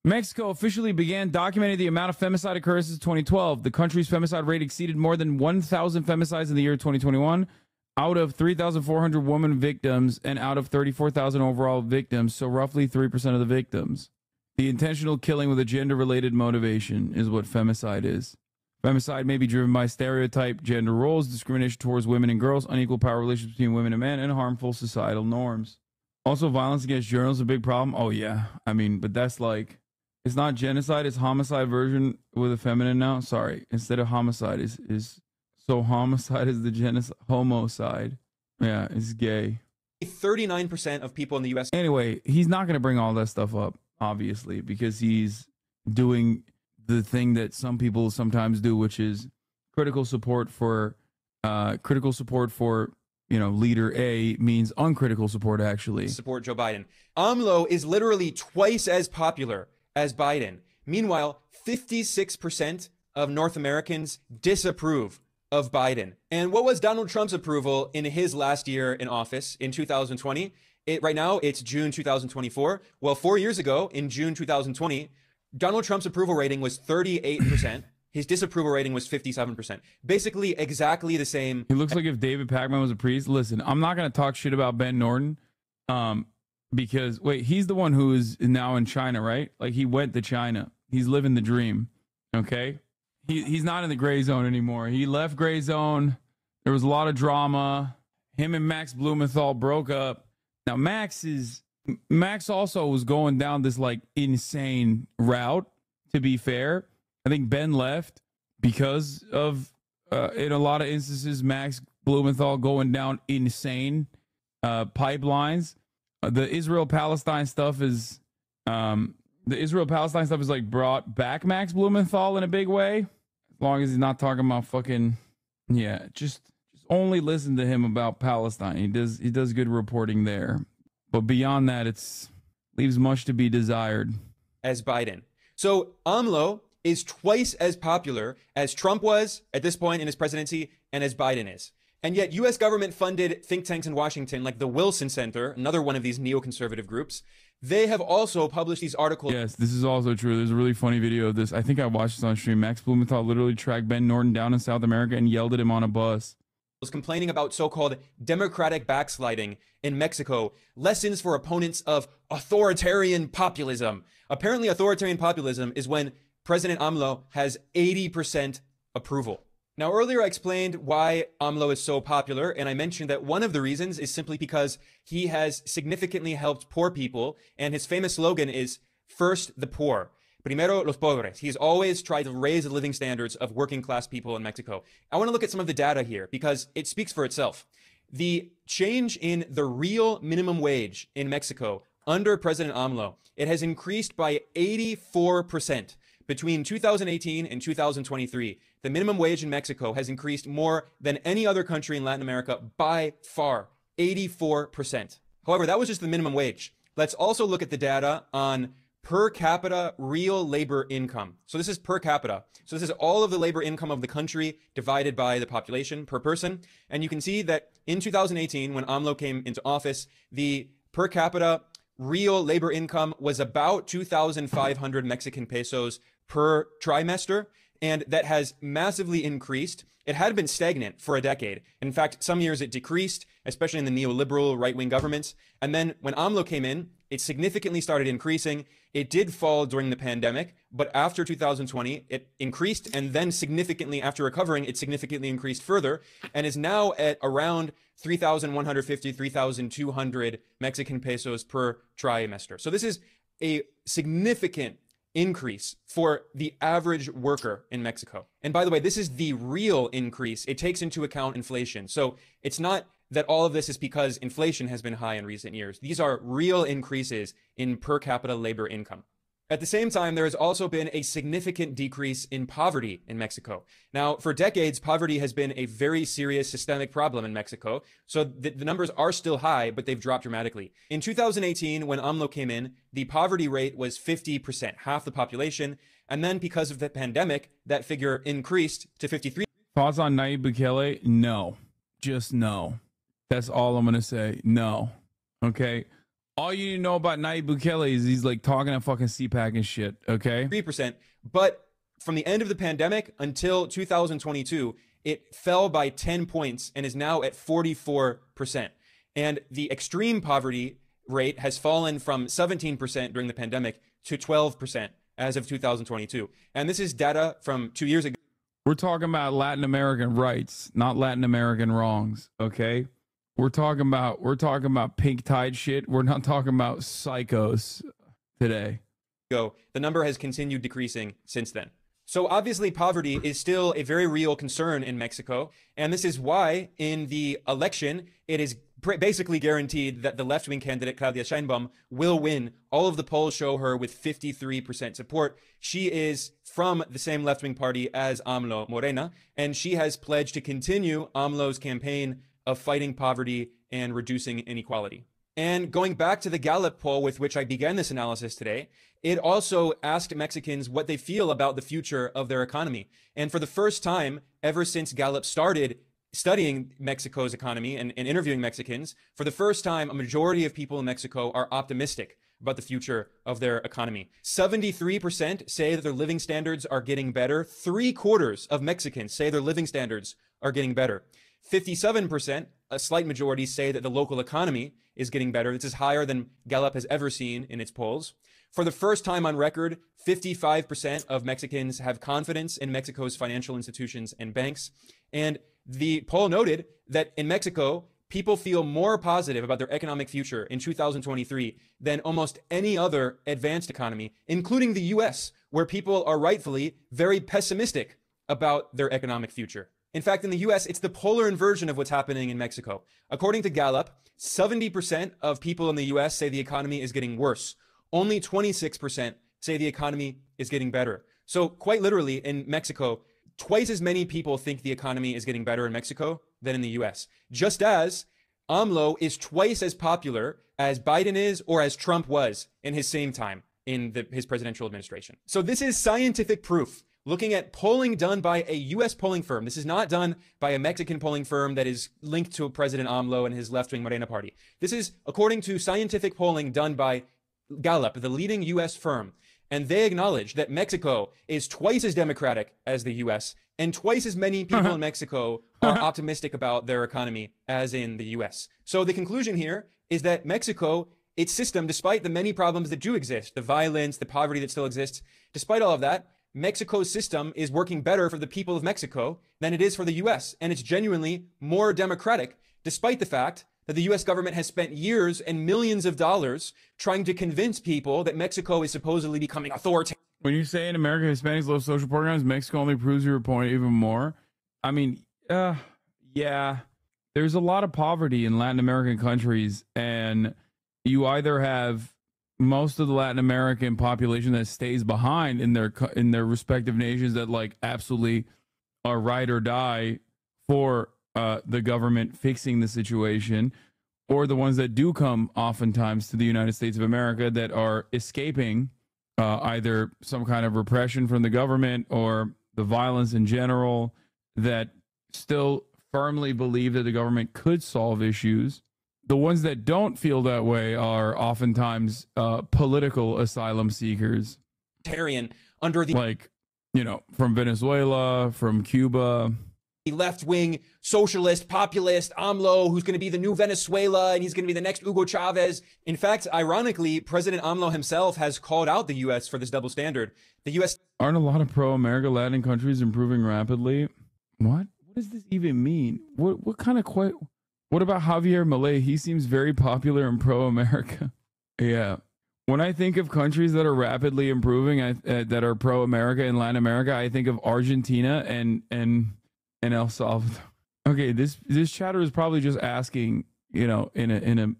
Mexico officially began documenting the amount of femicide occurrences in 2012. The country's femicide rate exceeded more than 1,000 femicides in the year 2021. Out of 3,400 women victims and out of 34,000 overall victims, so roughly 3% of the victims. The intentional killing with a gender-related motivation is what femicide is. Femicide may be driven by stereotype gender roles, discrimination towards women and girls, unequal power relationships between women and men, and harmful societal norms. Also, violence against journalists is a big problem. Oh, yeah. I mean, but that's like, it's not genocide, it's homicide version with a feminine now. Sorry. Instead of homicide is so homicide is the genocide, homicide. Yeah, it's gay. 39% of people in the U.S. Anyway, he's not going to bring all that stuff up, obviously, because he's doing the thing that some people sometimes do, which is critical support for leader A means uncritical support, actually. Support Joe Biden. AMLO is literally twice as popular as Biden. Meanwhile, 56% of North Americans disapprove of Biden. And what was Donald Trump's approval in his last year in office in 2020? Right now, it's June 2024. Well, 4 years ago, in June 2020, Donald Trump's approval rating was 38%. His disapproval rating was 57%. Basically, exactly the same. He looks like if David Pakman was a priest. Listen, I'm not going to talk shit about Ben Norton because, wait, he's the one who is now in China, right? Like, he went to China. He's living the dream, okay? He's not in the gray zone anymore. He left gray zone. There was a lot of drama. Him and Max Blumenthal broke up. Now, Max also was going down this, like, insane route, to be fair. I think Ben left because of, in a lot of instances, Max Blumenthal going down insane pipelines. The Israel-Palestine stuff is, like brought back Max Blumenthal in a big way. As long as he's not talking about fucking, yeah, just only listen to him about Palestine. He does good reporting there. But beyond that, it's leaves much to be desired. As Biden. So AMLO is twice as popular as Trump was at this point in his presidency and as Biden is. And yet U.S. government funded think tanks in Washington, like the Wilson Center, another one of these neoconservative groups, they have also published these articles. Yes, this is also true. There's a really funny video of this. I think I watched this on stream. Max Blumenthal literally tracked Ben Norton down in South America and yelled at him on a bus. Was complaining about so-called democratic backsliding in Mexico, lessons for opponents of authoritarian populism. Apparently, authoritarian populism is when President AMLO has 80% approval. Now, earlier I explained why AMLO is so popular, and I mentioned that one of the reasons is simply because he has significantly helped poor people, and his famous slogan is, first the poor. Primero los pobres. He's always tried to raise the living standards of working class people in Mexico. I want to look at some of the data here because it speaks for itself. The change in the real minimum wage in Mexico under President AMLO, it has increased by 84%. Between 2018 and 2023, the minimum wage in Mexico has increased more than any other country in Latin America by far, 84%. However, that was just the minimum wage. Let's also look at the data on per capita real labor income. So this is per capita. So this is all of the labor income of the country divided by the population per person. And you can see that in 2018, when AMLO came into office, the per capita real labor income was about 2,500 Mexican pesos per trimester. And that has massively increased. It had been stagnant for a decade. In fact, some years it decreased, especially in the neoliberal right-wing governments. And then when AMLO came in, it significantly started increasing. It did fall during the pandemic, but after 2020, it increased. And then significantly after recovering, it significantly increased further and is now at around 3,150, 3,200 Mexican pesos per trimester. So this is a significant increase for the average worker in Mexico. And by the way, this is the real increase. It takes into account inflation. So it's not that all of this is because inflation has been high in recent years. These are real increases in per capita labor income. At the same time, there has also been a significant decrease in poverty in Mexico. Now, for decades, poverty has been a very serious systemic problem in Mexico. So the numbers are still high, but they've dropped dramatically. In 2018, when AMLO came in, the poverty rate was 50%, half the population. And then because of the pandemic, that figure increased to 53%. Thoughts on Nayib Bukele? No. Just no. That's all I'm going to say. No. Okay? All you need to know about Nayib Bukele is he's like talking at fucking CPAC and shit, okay? 3%. But from the end of the pandemic until 2022, it fell by 10 points and is now at 44%. And the extreme poverty rate has fallen from 17% during the pandemic to 12% as of 2022. And this is data from 2 years ago. We're talking about Latin American rights, not Latin American wrongs, okay? We're talking about pink tide shit. We're not talking about psychos today. The number has continued decreasing since then. So obviously poverty is still a very real concern in Mexico, and this is why in the election it is basically guaranteed that the left-wing candidate Claudia Sheinbaum will win. All of the polls show her with 53% support. She is from the same left-wing party as AMLO, Morena, and she has pledged to continue AMLO's campaign of fighting poverty and reducing inequality. And going back to the Gallup poll with which I began this analysis today, it also asked Mexicans what they feel about the future of their economy. And for the first time ever since Gallup started studying Mexico's economy and interviewing Mexicans, for the first time, a majority of people in Mexico are optimistic about the future of their economy. 73% say that their living standards are getting better. 3/4 of Mexicans say their living standards are getting better. 57%, a slight majority, say that the local economy is getting better. This is higher than Gallup has ever seen in its polls. For the first time on record, 55% of Mexicans have confidence in Mexico's financial institutions and banks. And the poll noted that in Mexico, people feel more positive about their economic future in 2023 than almost any other advanced economy, including the US, where people are rightfully very pessimistic about their economic future. In fact, in the US, it's the polar inversion of what's happening in Mexico. According to Gallup, 70% of people in the US say the economy is getting worse. Only 26% say the economy is getting better. So quite literally in Mexico, twice as many people think the economy is getting better in Mexico than in the US. Just as AMLO is twice as popular as Biden is or as Trump was in his same time in his presidential administration. So this is scientific proof. Looking at polling done by a U.S. polling firm. This is not done by a Mexican polling firm that is linked to President AMLO and his left-wing Morena party. This is according to scientific polling done by Gallup, the leading U.S. firm. And they acknowledge that Mexico is twice as democratic as the U.S. and twice as many people in Mexico are optimistic about their economy as in the U.S. So the conclusion here is that Mexico, its system, despite the many problems that do exist, the violence, the poverty that still exists, despite all of that, Mexico's system is working better for the people of Mexico than it is for the U.S. And it's genuinely more democratic, despite the fact that the U.S. government has spent years and millions of dollars trying to convince people that Mexico is supposedly becoming authoritarian. When you say in America, Hispanics love social programs, Mexico only proves your point even more. I mean, yeah, there's a lot of poverty in Latin American countries, and you either have most of the Latin American population that stays behind in their respective nations that like absolutely are ride or die for the government fixing the situation, or the ones that do come oftentimes to the United States of America that are escaping either some kind of repression from the government or the violence in general, that still firmly believe that the government could solve issues. The ones that don't feel that way are oftentimes political asylum seekers. Under the, like, you know, from Venezuela, from Cuba. The left-wing socialist populist AMLO, who's going to be the new Venezuela, and he's going to be the next Hugo Chavez. In fact, ironically, President AMLO himself has called out the U.S. for this double standard. The U.S. Aren't a lot of pro-America Latin countries improving rapidly? What? What does this even mean? What kind of What about Javier Milei? He seems very popular and pro-America. Yeah. When I think of countries that are rapidly improving, that are pro-America in Latin America, I think of Argentina and El Salvador. Okay, this chatter is probably just asking, you know, in a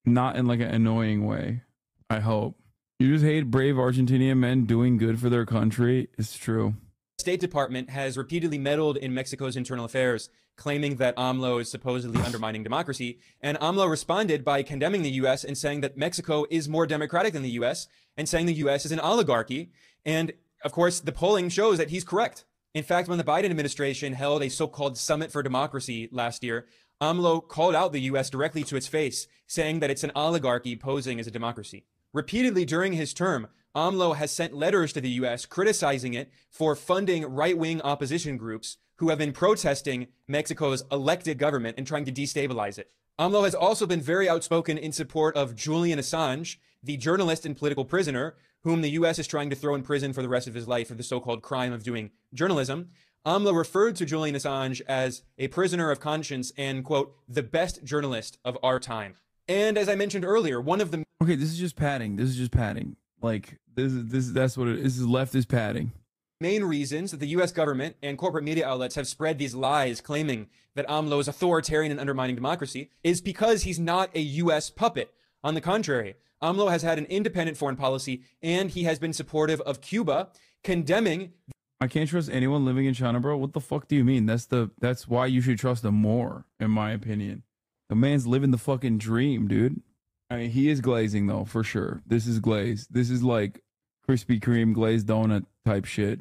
not in like an annoying way. I hope. You just hate brave Argentinian men doing good for their country. It's true. State Department has repeatedly meddled in Mexico's internal affairs, claiming that AMLO is supposedly undermining democracy. And AMLO responded by condemning the U.S. and saying that Mexico is more democratic than the U.S. and saying the U.S. is an oligarchy. And of course, the polling shows that he's correct. In fact, when the Biden administration held a so-called Summit for Democracy last year, AMLO called out the U.S. directly to its face, saying that it's an oligarchy posing as a democracy. Repeatedly during his term, AMLO has sent letters to the U.S. criticizing it for funding right-wing opposition groups who have been protesting Mexico's elected government and trying to destabilize it. AMLO has also been very outspoken in support of Julian Assange, the journalist and political prisoner, whom the U.S. is trying to throw in prison for the rest of his life for the so-called crime of doing journalism. AMLO referred to Julian Assange as a prisoner of conscience and, quote, the best journalist of our time. And as I mentioned earlier, one of the... Okay, this is just padding. This is just padding. Like, that's what it is. This is leftist padding. Main reasons that the U.S. government and corporate media outlets have spread these lies claiming that AMLO is authoritarian and undermining democracy is because he's not a U.S. puppet. On the contrary, AMLO has had an independent foreign policy, and he has been supportive of Cuba, condemning... I can't trust anyone living in China, bro. What the fuck do you mean? That's why you should trust him more, in my opinion. The man's living the fucking dream, dude. I mean, he is glazing, though, for sure. This is glaze. This is like Krispy Kreme glazed donut type shit.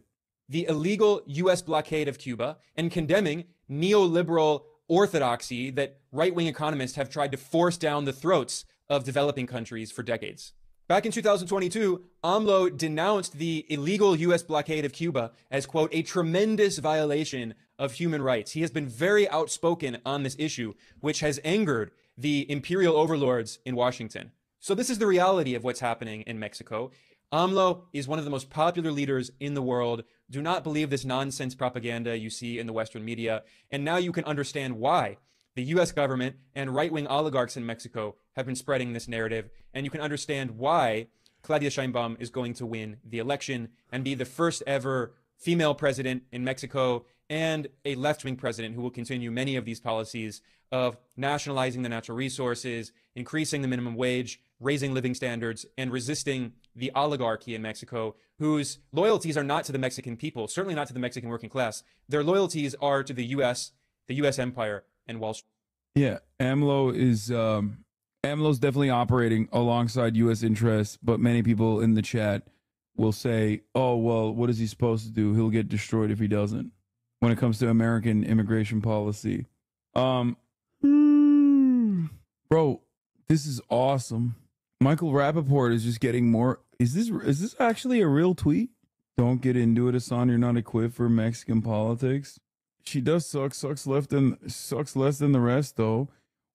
The illegal U.S. blockade of Cuba and condemning neoliberal orthodoxy that right-wing economists have tried to force down the throats of developing countries for decades. Back in 2022, AMLO denounced the illegal U.S. blockade of Cuba as, quote, a tremendous violation of human rights. He has been very outspoken on this issue, which has angered the imperial overlords in Washington. So this is the reality of what's happening in Mexico. AMLO is one of the most popular leaders in the world. Do not believe this nonsense propaganda you see in the Western media. And now you can understand why the U.S. government and right-wing oligarchs in Mexico have been spreading this narrative. And you can understand why Claudia Sheinbaum is going to win the election and be the first ever female president in Mexico and a left-wing president who will continue many of these policies of nationalizing the natural resources, increasing the minimum wage, raising living standards, and resisting the oligarchy in Mexico, whose loyalties are not to the Mexican people, certainly not to the Mexican working class. Their loyalties are to the U.S. empire, and Wall Street. Yeah, AMLO's definitely operating alongside U.S. interests, but many people in the chat will say, oh, well, what is he supposed to do? He'll get destroyed if he doesn't. When it comes to American immigration policy. Bro, this is awesome. Michael Rappaport is just getting more. Is this actually a real tweet? Don't get into it, Hassan. You're not equipped for Mexican politics. She does sucks less than the rest, though.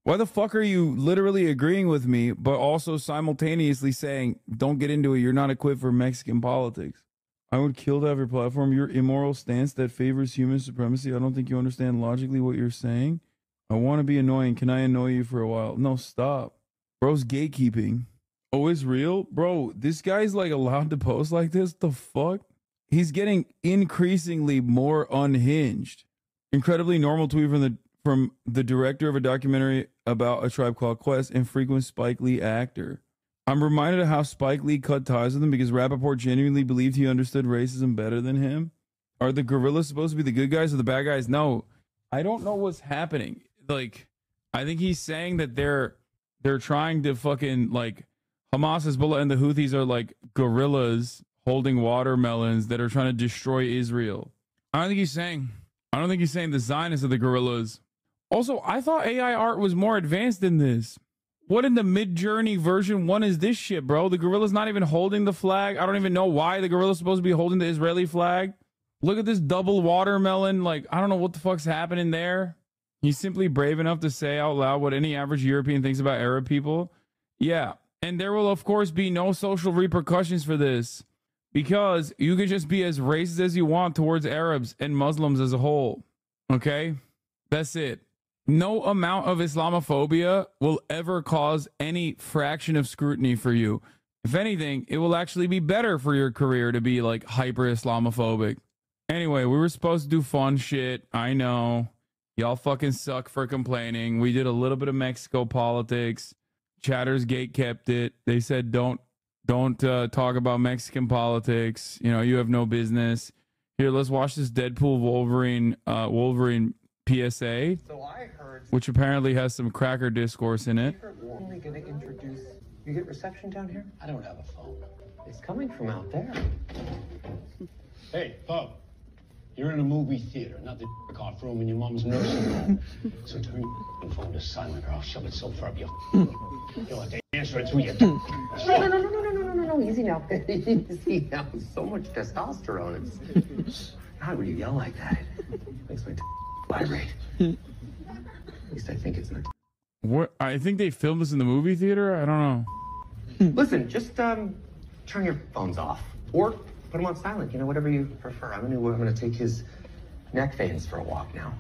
Why the fuck are you literally agreeing with me, but also simultaneously saying, don't get into it, you're not equipped for Mexican politics? I would kill to have your platform. Your immoral stance that favors human supremacy. I don't think you understand logically what you're saying. I want to be annoying. Can I annoy you for a while? No, stop. Bro's gatekeeping. Oh, it's real? Bro, this guy's like allowed to post like this? The fuck? He's getting increasingly more unhinged. Incredibly normal tweet from the director of a documentary about A Tribe Called Quest and frequent Spike Lee actor. I'm reminded of how Spike Lee cut ties with him because Rappaport genuinely believed he understood racism better than him. Are the gorillas supposed to be the good guys or the bad guys? No, I don't know what's happening. Like, I think he's saying that they're trying to fucking, like, Hamas, Hezbollah, and the Houthis are like gorillas holding watermelons that are trying to destroy Israel. I don't think he's saying the Zionists are the gorillas. Also, I thought AI art was more advanced than this. What in the Mid-Journey version 1 is this shit, bro? The gorilla's not even holding the flag. I don't even know why the gorilla's supposed to be holding the Israeli flag. Look at this double watermelon. Like, I don't know what the fuck's happening there. He's simply brave enough to say out loud what any average European thinks about Arab people. Yeah, and there will, of course, be no social repercussions for this because you can just be as racist as you want towards Arabs and Muslims as a whole. Okay? That's it. No amount of Islamophobia will ever cause any fraction of scrutiny for you. If anything, it will actually be better for your career to be like hyper Islamophobic. Anyway, we were supposed to do fun shit. I know. Y'all fucking suck for complaining. We did a little bit of Mexico politics. Chatter's Gate kept it. They said don't talk about Mexican politics. You know, you have no business. Here, let's watch this Deadpool Wolverine PSA, So I heard, which apparently has some cracker discourse in it. we're only going to introduce. You get reception down here? I don't have a phone. It's coming from out there. Hey, Pub, you're in a movie theater, not the off room in your mom's nursing home. So turn your phone to silent or I'll shove it so far up your you'll have to answer it through your No, easy now. Easy now. So much testosterone. How would you yell like that? It makes my vibrate. At least I think it's not. What? I think they filmed this in the movie theater. I don't know. Listen, just turn your phones off or put them on silent. You know, whatever you prefer. I'm gonna take his neck veins for a walk now.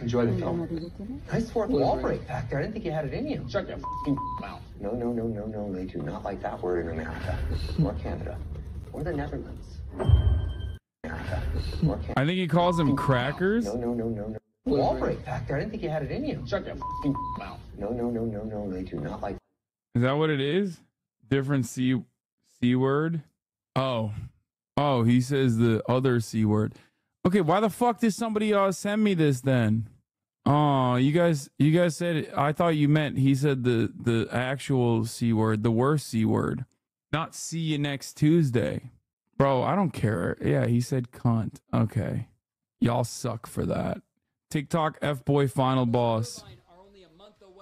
Enjoy the film. Nice fourth wall break back there. I didn't think you had it in you. Shut your f***ing mouth. No. They do not like that word in America or Canada or the Netherlands. I think he calls them crackers. No. Wall break back there. I didn't think you had it in you. Shut your f***ing mouth. No. They do not like. Is that what it is? Different C word? Oh, he says the other C word. Okay, why the fuck did somebody send me this then? Oh, you guys said I thought you meant he said the actual C word, the worst C word. Not see you next Tuesday. Bro, I don't care. Yeah, he said cunt. Okay. Y'all suck for that. TikTok F-boy final boss.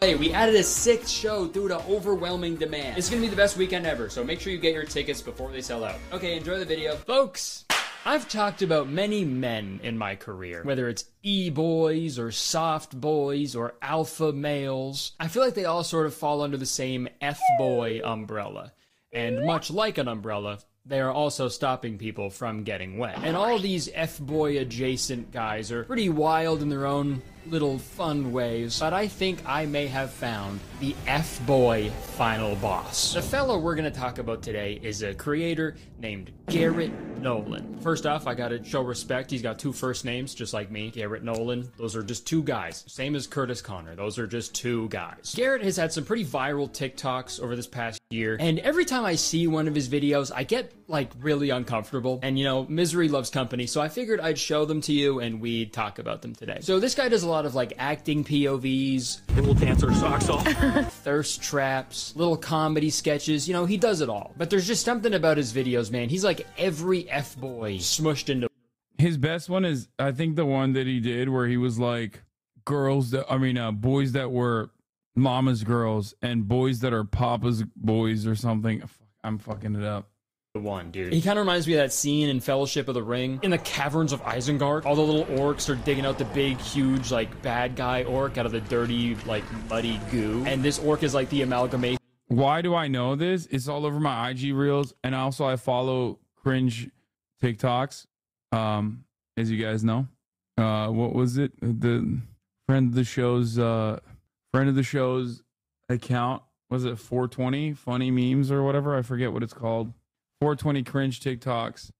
Hey, we added a 6th show due to overwhelming demand. It's gonna be the best weekend ever, so make sure you get your tickets before they sell out. Okay, enjoy the video. Folks, I've talked about many men in my career, whether it's e-boys or soft boys or alpha males. I feel like they all sort of fall under the same F-boy umbrella. And much like an umbrella, they are also stopping people from getting wet. And all these F-boy adjacent guys are pretty wild in their own little fun ways, but I think I may have found the F-boy final boss. The fellow we're gonna talk about today is a creator named Garrett Nolan. First off, I gotta show respect. He's got 2 first names, just like me, Garrett Nolan. Those are just 2 guys, same as Curtis Connor. Those are just 2 guys. Garrett has had some pretty viral TikToks over this past year, and every time I see one of his videos, I get like really uncomfortable. And you know, misery loves company, so I figured I'd show them to you and we'd talk about them today. So this guy does a lot of like acting POVs, we'll dance our socks off, thirst traps, little comedy sketches, you know, he does it all. But there's just something about his videos, man. He's like every F-boy smushed into. His best one is, I think, the one that he did where he was like boys that were mama's girls and boys that are papa's boys or something. I'm fucking it up. One, dude. He kind of reminds me of that scene in Fellowship of the Ring in the caverns of Isengard. All the little orcs are digging out the big, huge, like, bad guy orc out of the dirty, like, muddy goo. And this orc is like the amalgamation. Why do I know this? It's all over my IG reels, and also I follow cringe TikToks, as you guys know. What was it? The friend of the show's account, was it 420 funny memes or whatever? I forget what it's called. 420 cringe TikToks.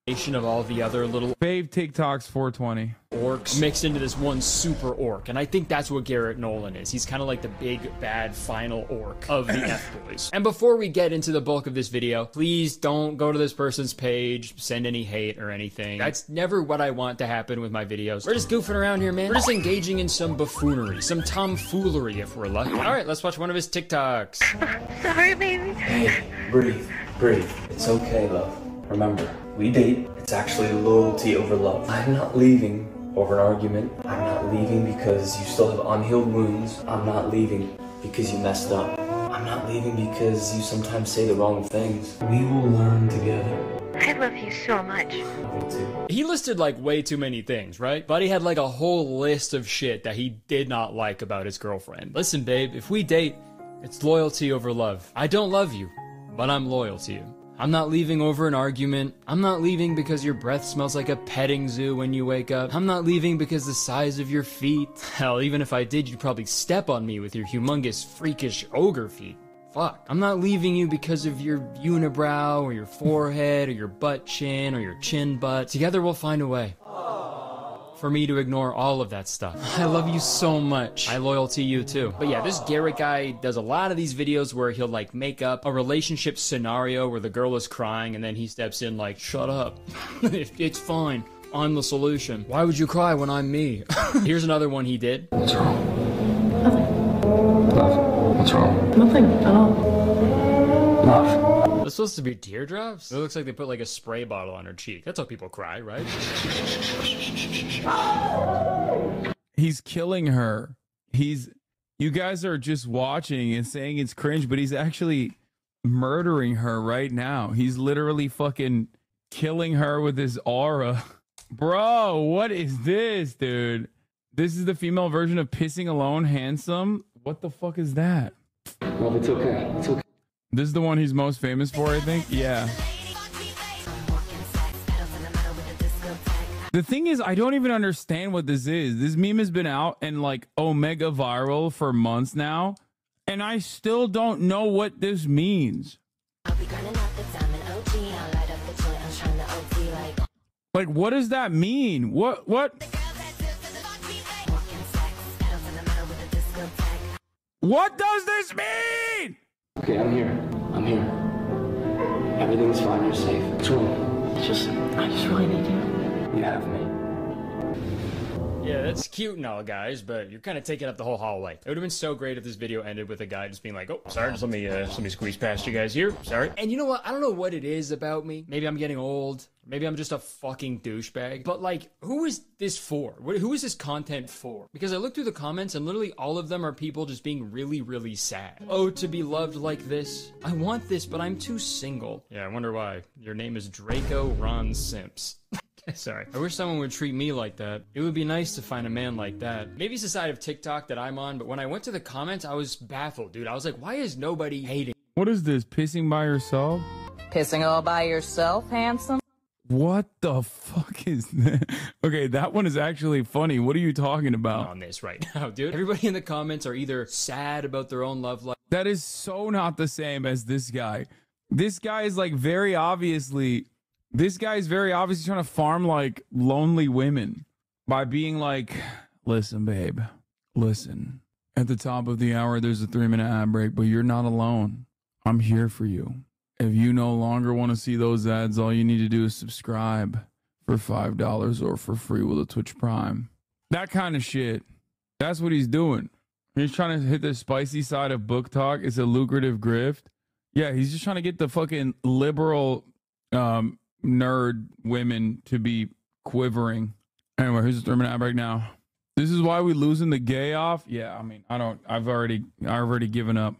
Of all the other little fave TikToks 420 orcs mixed into this one super orc, and I think that's what Garrett Nolan is. He's kind of like the big bad final orc of the F-boys. And before we get into the bulk of this video, please don't go to this person's page, send any hate or anything. That's never what I want to happen with my videos. We're just goofing around here, man. We're just engaging in some buffoonery, some tomfoolery if we're lucky. All right, let's watch one of his TikToks. Sorry, baby. Hey, breathe. It's okay, love. Remember, we date. It's actually loyalty over love. I'm not leaving over an argument. I'm not leaving because you still have unhealed wounds. I'm not leaving because you messed up. I'm not leaving because you sometimes say the wrong things. We will learn together. I love you so much. Me too. He listed like way too many things, right? Buddy had like a whole list of shit that he did not like about his girlfriend. Listen, babe, if we date, it's loyalty over love. I don't love you, but I'm loyal to you. I'm not leaving over an argument. I'm not leaving because your breath smells like a petting zoo when you wake up. I'm not leaving because the size of your feet. Hell, even if I did, you'd probably step on me with your humongous, freakish ogre feet. Fuck. I'm not leaving you because of your unibrow or your forehead or your butt chin or your chin butt. Together we'll find a way. For me to ignore all of that stuff. I love you so much. I loyal to you too. But yeah, this Garrett guy does a lot of these videos where he'll like make up a relationship scenario where the girl is crying and then he steps in like, shut up. It's fine. I'm the solution. Why would you cry when I'm me? Here's another one he did. What's wrong? Nothing. Love, what's wrong? Nothing at all. Love. That's supposed to be teardrops? It looks like they put like a spray bottle on her cheek. That's how people cry, right? He's killing her. You guys are just watching and saying it's cringe, but he's actually murdering her right now. He's literally fucking killing her with his aura. Bro, what is this, dude? This is the female version of pissing alone handsome? What the fuck is that? Love, it's okay. It's okay. This is the one he's most famous for, I think. Yeah. The thing is, I don't even understand what this is. This meme has been out and like omega viral for months now, and I still don't know what this means. Like, what does that mean? What? What does this mean? Okay, I'm here. I'm here. Everything's fine. You're safe. What's wrong? I just really need you. You have me. Yeah, that's cute and all, guys, but you're kind of taking up the whole hallway. It would have been so great if this video ended with a guy just being like, oh, sorry, just let me squeeze past you guys here. Sorry. And you know what? I don't know what it is about me. Maybe I'm getting old. Maybe I'm just a fucking douchebag. But like, who is this for? Who is this content for? Because I looked through the comments and literally all of them are people just being really, really sad. Oh, to be loved like this. I want this, but I'm too single. Yeah, I wonder why. Your name is Draco Ron Simps. Sorry. I wish someone would treat me like that. It would be nice to find a man like that. Maybe it's the side of TikTok that I'm on, but when I went to the comments, I was baffled, dude. I was like, why is nobody hating? What is this? Pissing by yourself? Pissing all by yourself, handsome? What the fuck is that? Okay, that one is actually funny. What are you talking about? On this right now, dude. Everybody in the comments are either sad about their own love life. That is so not the same as this guy. This guy is like very obviously... This guy's very obviously trying to farm like lonely women by being like, listen, babe, listen. At the top of the hour, there's a 3-minute ad break, but you're not alone. I'm here for you. If you no longer want to see those ads, all you need to do is subscribe for $5 or for free with a Twitch Prime. That kind of shit. That's what he's doing. He's trying to hit the spicy side of book talk. It's a lucrative grift. Yeah, he's just trying to get the fucking liberal, nerd women to be quivering. Anyway, here's the 3-minute ad break now. This is why we losing the gay off. Yeah, I mean, I've already given up.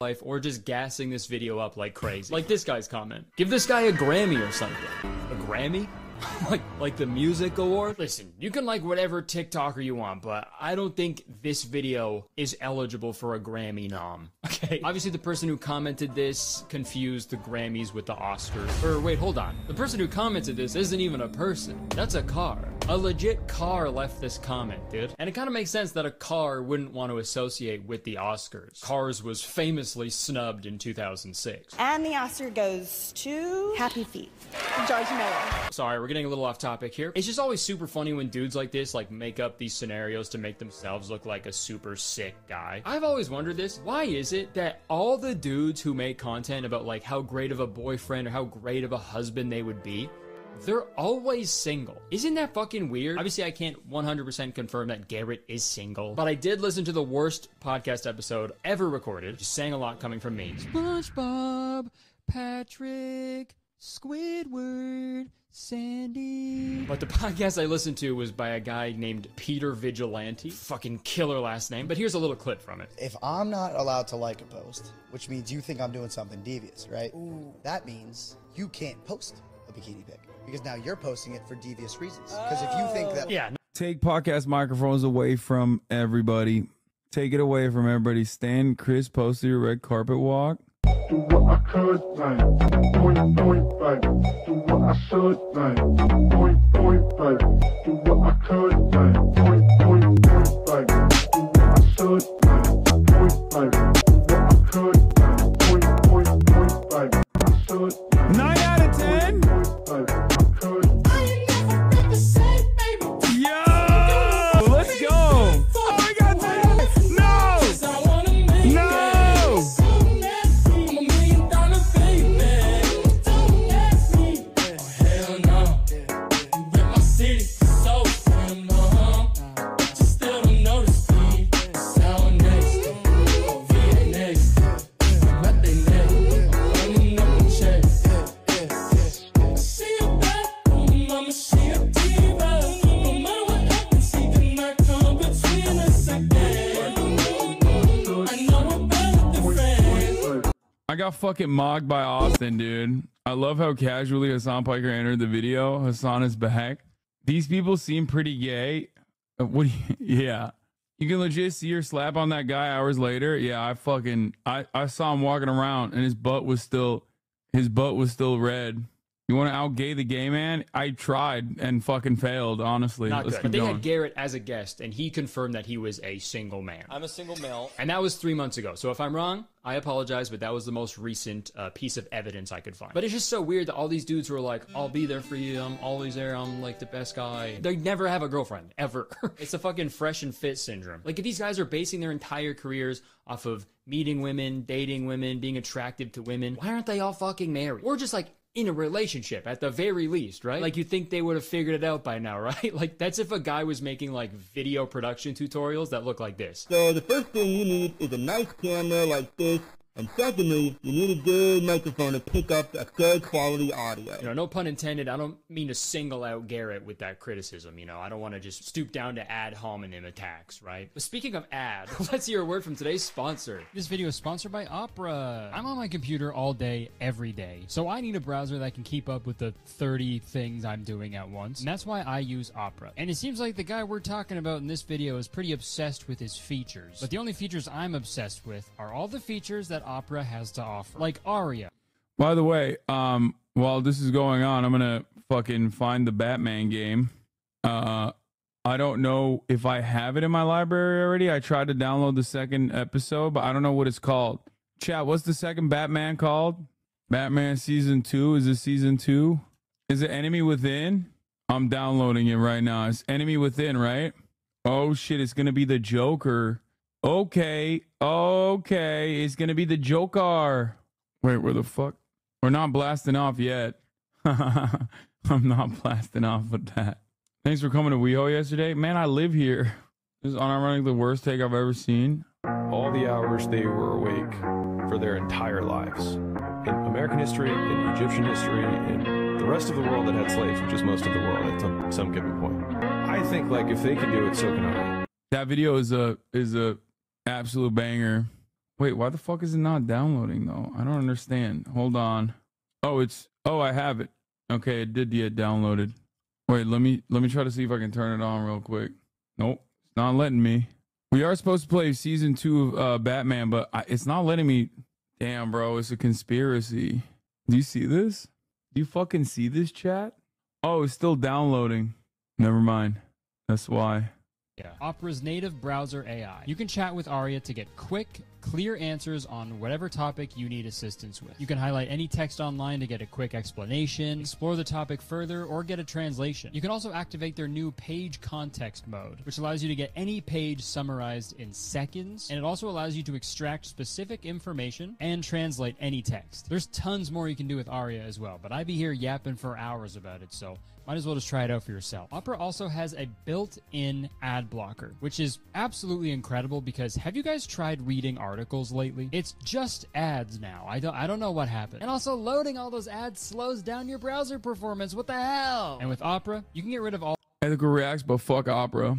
Life or just gassing this video up like crazy. Like this guy's comment. Give this guy a Grammy or something. A Grammy? like the music award? Listen, you can like whatever TikToker you want, but I don't think this video is eligible for a Grammy nom. Okay? Obviously the person who commented this confused the Grammys with the Oscars. Or wait, hold on. The person who commented this isn't even a person. That's a car. A legit car left this comment, dude. And it kind of makes sense that a car wouldn't want to associate with the Oscars. Cars was famously snubbed in 2006. And the Oscar goes to Happy Feet, George Miller. Sorry, we're getting a little off topic here. It's just always super funny when dudes like this like make up these scenarios to make themselves look like a super sick guy. I've always wondered this. Why is it that all the dudes who make content about like how great of a boyfriend or how great of a husband they would be, they're always single? Isn't that fucking weird? Obviously, I can't 100% confirm that Garrett is single, but I did listen to the worst podcast episode ever recorded. Just saying a lot coming from me. SpongeBob, Patrick, Squidward, Sandy. But the podcast I listened to was by a guy named Peter Vigilante. Fucking killer last name. But here's a little clip from it. If I'm not allowed to like a post, which means you think I'm doing something devious, right? Ooh. That means you can't post a bikini pic because now you're posting it for devious reasons. Because if you think that... Yeah. Take podcast microphones away from everybody. Take it away from everybody. Stan Chris posted your red carpet walk. Do what I could, like, point, like, do what I should, like, point, like, do what I could, like, point, like, do what I should, like, point, like, do what I could, like, point, like, I should. 9 out of 10? Like, I could. Yo! Let's go! Oh, we got 10! No! No! I got fucking mocked by Austin, dude. I love how casually Hassan Piker entered the video. Hassan is back. These people seem pretty gay. What? Yeah. You can legit see her slap on that guy hours later. Yeah, I saw him walking around and his butt was still red. You want to out-gay the gay man? I tried and fucking failed, honestly. Not Let's good. keep But they going. had Garrett as a guest, and he confirmed that he was a single man. I'm a single male. And that was 3 months ago. So if I'm wrong, I apologize, but that was the most recent piece of evidence I could find. But it's just so weird that all these dudes were like, I'll be there for you, I'm always there, I'm like the best guy. They never have a girlfriend, ever. It's a fucking fresh and fit syndrome. Like, if these guys are basing their entire careers off of meeting women, dating women, being attractive to women, why aren't they all fucking married? Or just like in a relationship at the very least, right? Like, you think they would have figured it out by now, right? Like, that's if a guy was making like video production tutorials that look like this. So the first thing you need is a nice camera like this. And secondly, you need a good microphone to pick up a good quality audio. You know, no pun intended, I don't mean to single out Garrett with that criticism, you know, I don't want to just stoop down to ad hominem attacks, right? But speaking of ad, let's hear a word from today's sponsor. This video is sponsored by Opera. I'm on my computer all day, every day, so I need a browser that can keep up with the 30 things I'm doing at once, and that's why I use Opera. And it seems like the guy we're talking about in this video is pretty obsessed with his features, but the only features I'm obsessed with are all the features that Opera has to offer, like Aria. By the way, while this is going on, I'm gonna fucking find the Batman game. I don't know if I have it in my library already. I tried to download the second episode, but I don't know what it's called. Chat, what's the second Batman called? Batman Season 2? Is it Season 2? Is it Enemy Within? I'm downloading it right now. It's Enemy Within, right? Oh shit, it's gonna be the Joker. Okay, it's gonna be the Joker. Wait, where the fuck? We're not blasting off yet. I'm not blasting off with that. Thanks for coming to WeHo yesterday. Man, I live here. This is unironically the worst take I've ever seen. All the hours they were awake for their entire lives. In American history, in Egyptian history, in the rest of the world that had slaves, which is most of the world at some given point. I think, like, if they can do it, so can I. That video is a absolute banger. Wait, why the fuck is it not downloading though? I don't understand. Hold on. Oh, I have it. Okay, it did get downloaded. Wait, let me try to see if I can turn it on real quick. Nope, it's not letting me. We are supposed to play season 2 of Batman, but it's not letting me. Damn, bro, it's a conspiracy. Do you see this? Do you fucking see this, chat? Oh, it's still downloading. Never mind. That's why. Yeah. Opera's native browser AI. You can chat with Aria to get quick, clear answers on whatever topic you need assistance with. You can highlight any text online to get a quick explanation, explore the topic further, or get a translation. You can also activate their new page context mode, which allows you to get any page summarized in seconds, and it also allows you to extract specific information and translate any text. There's tons more you can do with Aria as well, but I'd be here yapping for hours about it, so might as well just try it out for yourself. Opera also has a built-in ad blocker, which is absolutely incredible because have you guys tried reading articles lately? It's just ads now. I don't know what happened. And also loading all those ads slows down your browser performance. What the hell? And with Opera, you can get rid of all Ethical reacts, but fuck Opera.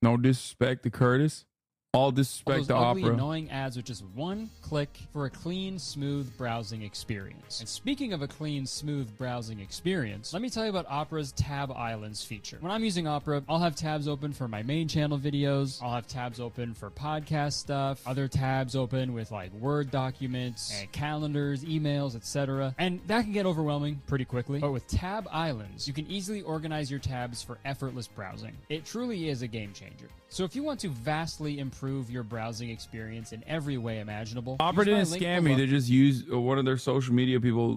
No disrespect to Curtis. All disrespect to ugly, Opera. annoying ads with just one click for a clean, smooth browsing experience. And speaking of a clean, smooth browsing experience, let me tell you about Opera's Tab Islands feature. When I'm using Opera, I'll have tabs open for my main channel videos. I'll have tabs open for podcast stuff, other tabs open with like Word documents and calendars, emails, etc. And that can get overwhelming pretty quickly. But with Tab Islands, you can easily organize your tabs for effortless browsing. It truly is a game changer. So if you want to vastly improve your browsing experience in every way imaginable, Opera didn't scam me. They just used one of their social media people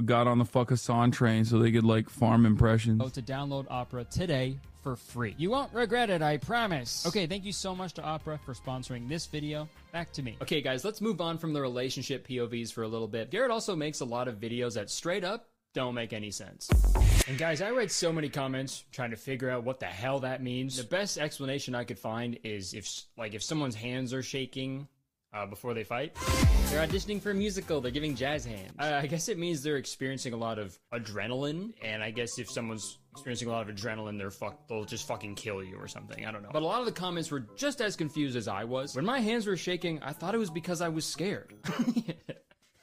got on the fuck Hassan train so they could like farm impressions. To download Opera today for free. You won't regret it, I promise. Okay, thank you so much to Opera for sponsoring this video. Back to me. Okay, guys, let's move on from the relationship POVs for a little bit. Garrett also makes a lot of videos that straight up don't make any sense. And guys, I read so many comments trying to figure out what the hell that means. The best explanation I could find is if someone's hands are shaking before they fight, they're auditioning for a musical, they're giving jazz hands. I guess it means they're experiencing a lot of adrenaline, and I guess if someone's experiencing a lot of adrenaline, they'll just fucking kill you or something. I don't know. But a lot of the comments were just as confused as I was. When my hands were shaking, I thought it was because I was scared.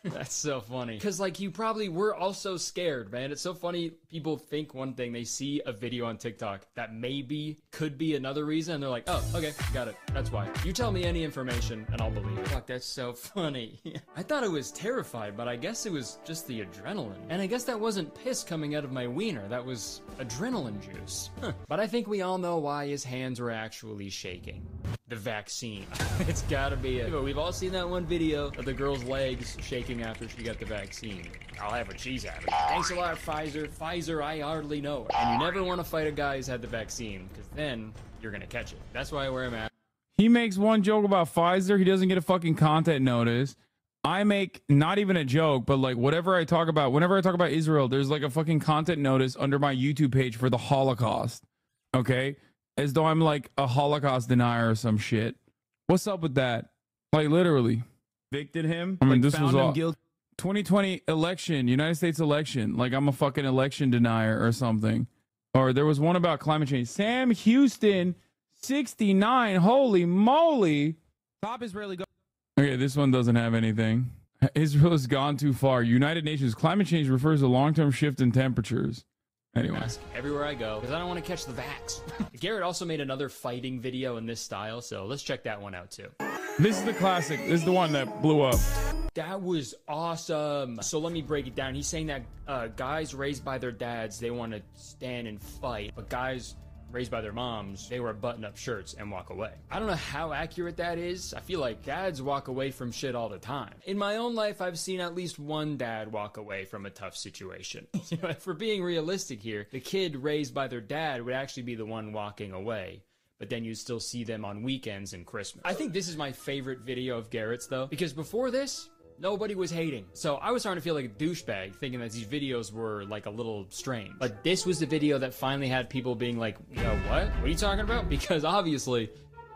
That's so funny. Because, like, you probably were also scared, man. It's so funny. People think one thing. They see a video on TikTok that maybe could be another reason. And they're like, oh, okay, got it. That's why. You tell me any information and I'll believe it. Fuck, that's so funny. I thought I was terrified, but I guess it was just the adrenaline. And I guess that wasn't piss coming out of my wiener. That was adrenaline juice. But I think we all know why his hands were actually shaking. The vaccine. It's gotta be it. We've all seen that one video of the girl's legs shaking after she got the vaccine. I'll have what she's having. Thanks a lot, Pfizer. Pfizer, I hardly know her. And you never want to fight a guy who's had the vaccine, because then you're gonna catch it. That's why I wear a mask. He makes one joke about Pfizer. He doesn't get a fucking content notice. I make not even a joke, but like whatever I talk about, whenever I talk about Israel, there's like a fucking content notice under my YouTube page for the Holocaust. Okay? As though I'm like a Holocaust denier or some shit. What's up with that? Like literally. Convicted him? I mean, like, this was all guilty. 2020 election, United States election. Like I'm a fucking election denier or something. Or there was one about climate change. Sam Houston, 69. Holy moly. Top Israeli government. Okay, this one doesn't have anything. Israel has gone too far. United Nations climate change refers to long-term shift in temperatures. Anyway. Mask everywhere I go because I don't want to catch the vax. Garrett also made another fighting video in this style, so let's check that one out too. This is the classic. This is the one that blew up. That was awesome. So let me break it down. He's saying that guys raised by their dads, they want to stand and fight, but guys raised by their moms, they wear button-up shirts and walk away. I don't know how accurate that is. I feel like dads walk away from shit all the time. In my own life, I've seen at least one dad walk away from a tough situation. You know, if we're being realistic here, the kid raised by their dad would actually be the one walking away. But then you still see them on weekends and Christmas. I think this is my favorite video of Garrett's though, because before this, nobody was hating. So I was starting to feel like a douchebag thinking that these videos were like a little strange. But this was the video that finally had people being like, you know, what? What are you talking about? Because obviously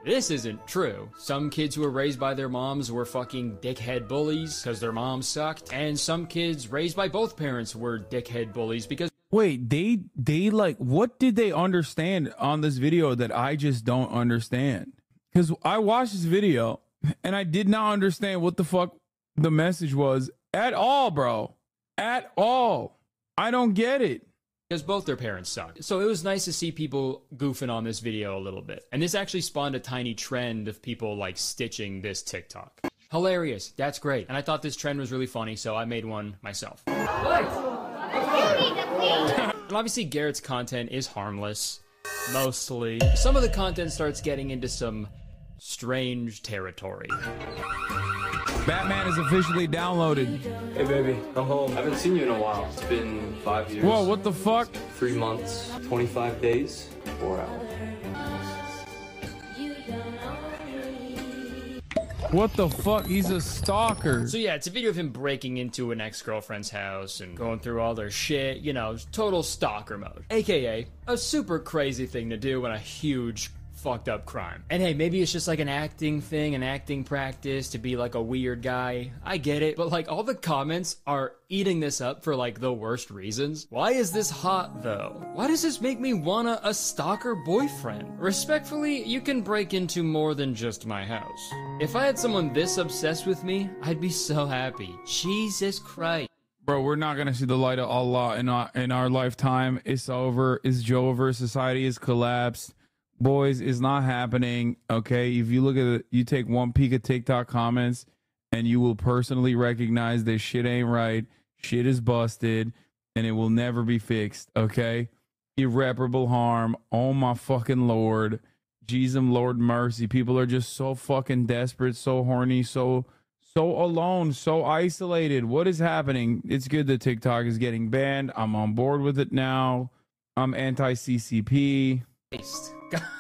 this isn't true. Some kids who were raised by their moms were fucking dickhead bullies because their moms sucked. And some kids raised by both parents were dickhead bullies because... Wait, they like, what did they understand on this video that I just don't understand? Because I watched this video and I did not understand what the fuck the message was at all, bro. At all. I don't get it. Because both their parents suck. So it was nice to see people goofing on this video a little bit. And this actually spawned a tiny trend of people like stitching this TikTok. Hilarious. That's great. And I thought this trend was really funny, so I made one myself. And obviously Garrett's content is harmless. Mostly. Some of the content starts getting into some strange territory. Batman is officially downloaded. Hey baby, I'm home. I haven't seen you in a while. It's been 5 years. Whoa, what the fuck? 3 months, 25 days, 4 hours. What the fuck? He's a stalker. So yeah, it's a video of him breaking into an ex-girlfriend's house and going through all their shit, you know, total stalker mode. AKA a super crazy thing to do in a huge fucked up crime. And hey, maybe it's just like an acting thing, an acting practice to be like a weird guy. I get it, but like all the comments are eating this up for like the worst reasons. Why is this hot though? Why does this make me want a stalker boyfriend? Respectfully, you can break into more than just my house. If I had someone this obsessed with me, I'd be so happy. Jesus Christ. Bro, we're not gonna see the light of Allah in our lifetime. It's over. It's over. Society has collapsed. Boys, it's not happening. Okay, if you look at it, you take one peek at TikTok comments and you will personally recognize this shit ain't right. Shit is busted and it will never be fixed. Okay, irreparable harm. Oh my fucking Lord. Jesus, Lord mercy. People are just so fucking desperate, so horny, so alone, so isolated. What is happening? It's good that TikTok is getting banned. I'm on board with it now. I'm anti-CCP.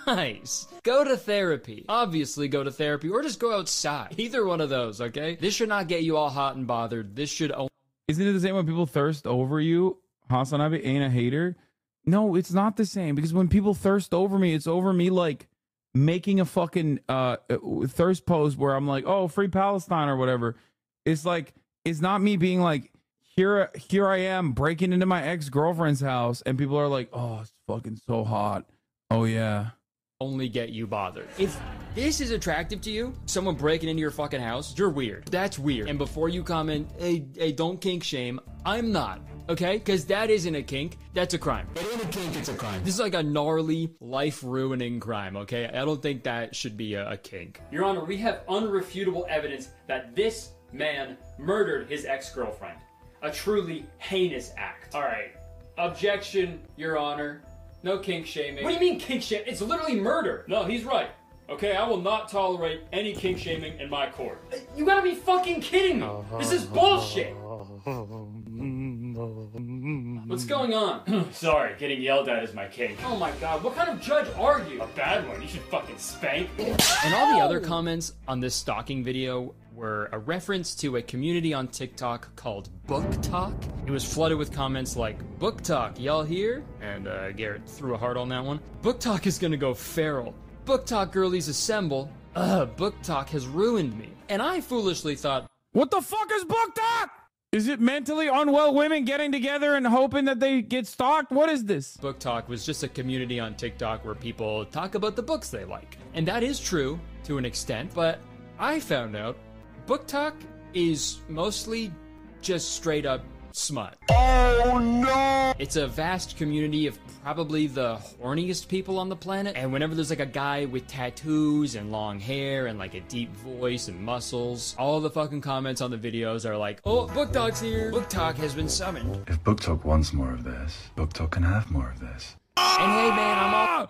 Guys, go to therapy. Obviously go to therapy or just go outside. Either one of those, okay? This should not get you all hot and bothered. This should... Isn't it the same when people thirst over you? Hasanabe ain't a hater? No, it's not the same, because when people thirst over me, it's over me like making a fucking thirst post where I'm like, oh, free Palestine or whatever. It's like, it's not me being like, here I am breaking into my ex-girlfriend's house and people are like, oh, it's fucking so hot. Oh yeah. only get you bothered. If this is attractive to you, someone breaking into your fucking house, you're weird. That's weird. And before you comment, hey, don't kink shame, I'm not. Okay? Because that isn't a kink. That's a crime. It ain't a kink, it's a crime. This is like a gnarly, life-ruining crime, okay? I don't think that should be a kink. Your Honor, we have unrefutable evidence that this man murdered his ex-girlfriend. A truly heinous act. All right. Objection, Your Honor. No kink shaming. What do you mean kink shaming? It's literally murder. No, he's right. Okay, I will not tolerate any kink shaming in my court. You gotta be fucking kidding me. This is bullshit. What's going on? Sorry, getting yelled at is my kink. Oh my god, what kind of judge are you? A bad one, you should fucking spank. And all the other comments on this stalking video were a reference to a community on TikTok called Book Talk. It was flooded with comments like, Book Talk, y'all here? And Garrett threw a heart on that one. Book Talk is gonna go feral. Book Talk girlies assemble. Book Talk has ruined me. And I foolishly thought, what the fuck is Book Talk? Is it mentally unwell women getting together and hoping that they get stalked? What is this? Book Talk was just a community on TikTok where people talk about the books they like. And that is true to an extent, but I found out Book Talk is mostly just straight up smut. Oh no! It's a vast community of probably the horniest people on the planet, and whenever there's like a guy with tattoos and long hair and like a deep voice and muscles, all the fucking comments on the videos are like, oh, Book Talk's here. Book Talk has been summoned. If Book Talk wants more of this, Book Talk can have more of this. And hey man,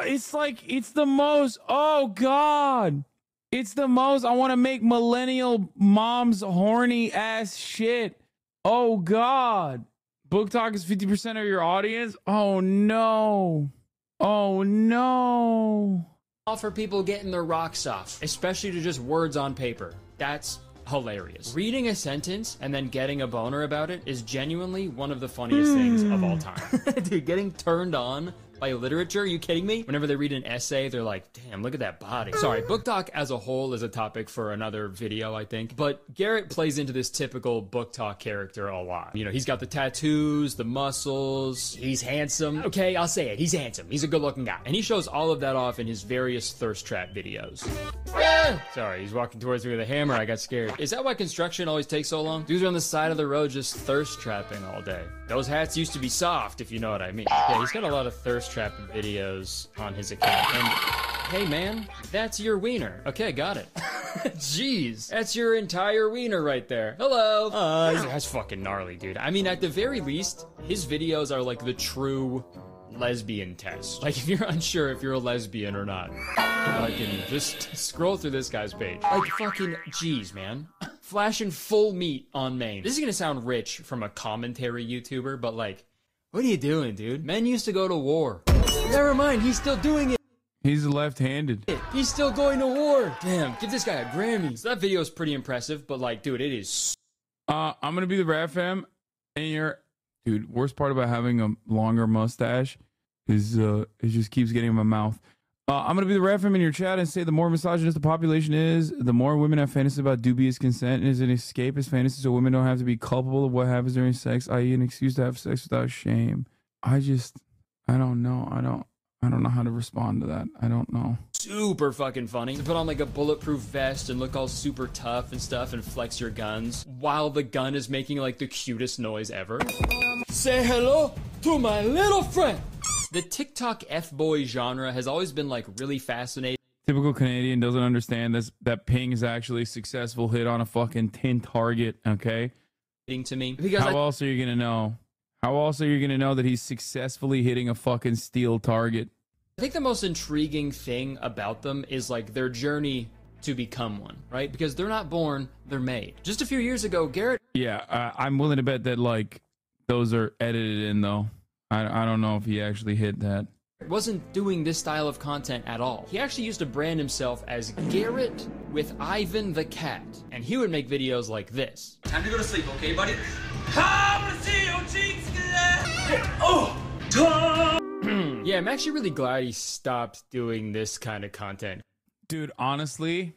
it's like, it's the most, oh god. It's the most, I want to make millennial moms horny ass shit. Oh god. Book Talk is 50% of your audience? Oh no. Oh no. all for people getting their rocks off, especially to just words on paper. That's hilarious. Reading a sentence and then getting a boner about it is genuinely one of the funniest things of all time. Dude, getting turned on by literature, are you kidding me? Whenever they read an essay, they're like, damn, look at that body. Sorry, Book Talk as a whole is a topic for another video, I think. But Garrett plays into this typical Book Talk character a lot. You know, he's got the tattoos, the muscles, he's handsome. Okay, I'll say it, he's handsome. He's a good looking guy. And he shows all of that off in his various thirst trap videos. Sorry, he's walking towards me with a hammer, I got scared. Is that why construction always takes so long? Dudes are on the side of the road just thirst trapping all day. Those hats used to be soft, if you know what I mean. Yeah, he's got a lot of thirst trapping videos on his account. And hey man, that's your wiener. Okay, got it. Jeez, that's your entire wiener right there. Hello. That's fucking gnarly, dude. I mean, at the very least, his videos are like the true lesbian test. Like, if you're unsure if you're a lesbian or not, I can just scroll through this guy's page. Like, fucking jeez, man. Flashing full meat on Maine. This is gonna sound rich from a commentary YouTuber, but like, what are you doing, dude? Men used to go to war. Never mind, he's still doing it. He's left-handed. He's still going to war. Damn, give this guy a Grammy. So that video is pretty impressive, but like, dude, it is. I'm gonna be the Rat Fam, and you're, dude. Worst part about having a longer mustache is it just keeps getting in my mouth. I'm gonna be the Rat Fam in your chat and say the more misogynist the population is, the more women have fantasies about dubious consent. Is an escapist fantasy so women don't have to be culpable of what happens during sex, i.e. an excuse to have sex without shame. I don't know. I don't know how to respond to that. I don't know. Super fucking funny to put on like a bulletproof vest and look all super tough and stuff and flex your guns while the gun is making like the cutest noise ever. Say hello to my little friend. The TikTok F-boy genre has always been like really fascinating. Typical Canadian doesn't understand this, that ping is actually a successful hit on a fucking tin target, okay? To me. Because how else are you gonna know? How else are you gonna know that he's successfully hitting a fucking steel target? I think the most intriguing thing about them is like their journey to become one, right? Because they're not born, they're made. Just a few years ago, Garrett... Yeah, I'm willing to bet that like those are edited in though. I don't know if he actually hit that. Wasn't doing this style of content at all. He actually used to brand himself as Garrett with Ivan the Cat. And he would make videos like this. Time to go to sleep, okay, buddy? Yeah, I'm actually really glad he stopped doing this kind of content. Dude, honestly,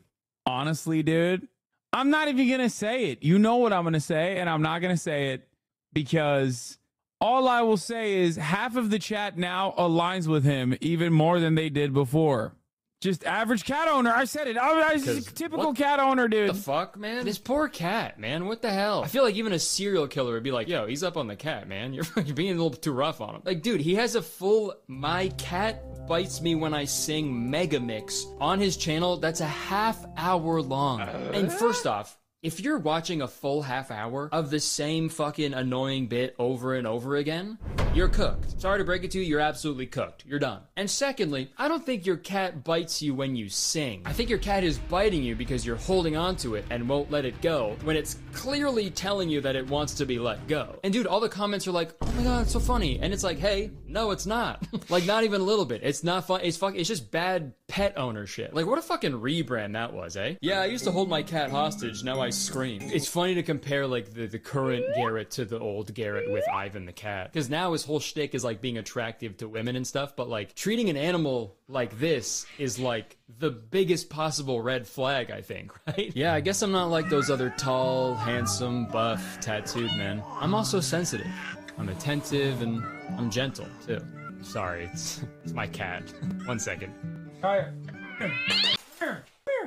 dude, I'm not even gonna say it. You know what I'm gonna say, and I'm not gonna say it because All I will say is half of the chat now aligns with him even more than they did before. Just average cat owner. I said it. I'm a typical cat owner, dude. The fuck, man? This poor cat, man. What the hell? I feel like even a serial killer would be like, yo, he's up on the cat, man. You're being a little too rough on him. Like, dude, he has a full My Cat Bites Me When I Sing mega mix on his channel that's a half-hour long. And first off, if you're watching a full half hour of the same fucking annoying bit over and over again, you're cooked. Sorry to break it to you, you're absolutely cooked. You're done. And secondly, I don't think your cat bites you when you sing. I think your cat is biting you because you're holding on to it and won't let it go when it's clearly telling you that it wants to be let go. And dude, all the comments are like, oh my god, it's so funny. And it's like, hey, no, it's not. Like, not even a little bit. It's not fun. It's just bad pet ownership. Like, what a fucking rebrand that was, eh? Yeah, I used to hold my cat hostage, now I scream. It's funny to compare, like, the current Garrett to the old Garrett with Ivan the cat. Because now his whole shtick is, like, being attractive to women and stuff, but, like, treating an animal like this is, like, the biggest possible red flag, I think, right? Yeah, I guess I'm not like those other tall, handsome, buff, tattooed men. I'm also sensitive. I'm attentive, and I'm gentle, too. Sorry, it's my cat. 1 second.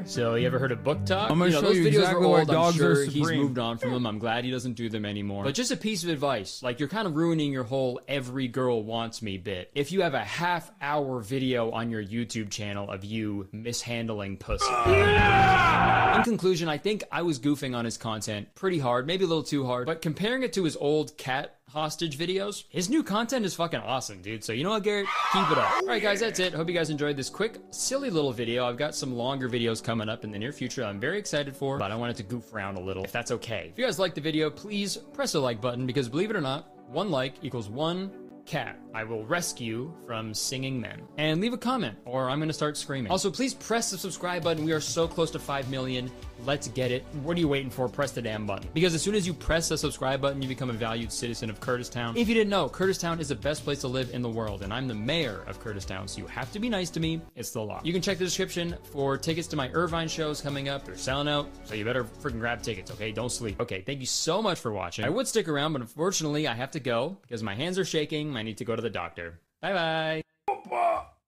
So, you ever heard of Book Talk? I'm gonna show those you videos exactly were why old. I'm dogs are sure he's supreme. moved on from them. I'm glad he doesn't do them anymore. But just a piece of advice, like, you're kind of ruining your whole every girl wants me bit. If you have a half-hour video on your YouTube channel of you mishandling pussy. In conclusion, I think I was goofing on his content pretty hard, maybe a little too hard, but comparing it to his old cat hostage videos, his new content is fucking awesome, dude. So you know what, Garrett? Keep it up. All right, guys, that's it. Hope you guys enjoyed this quick, silly little video. I've got some longer videos coming up in the near future I'm very excited for, but I wanted to goof around a little, if that's okay. If you guys liked the video, please press the like button, because believe it or not, 1 like equals 1 cat I will rescue from singing men. And leave a comment, or I'm gonna start screaming. Also, please press the subscribe button. We are so close to 5 million. Let's get it. What are you waiting for? Press the damn button. Because as soon as you press the subscribe button, you become a valued citizen of Curtistown. If you didn't know, Curtistown is the best place to live in the world, and I'm the mayor of Curtistown, so you have to be nice to me. It's the law. You can check the description for tickets to my Irvine shows coming up. They're selling out, so you better freaking grab tickets, okay? Don't sleep. Okay, thank you so much for watching. I would stick around, but unfortunately, I have to go because my hands are shaking. I need to go to the doctor. Bye-bye.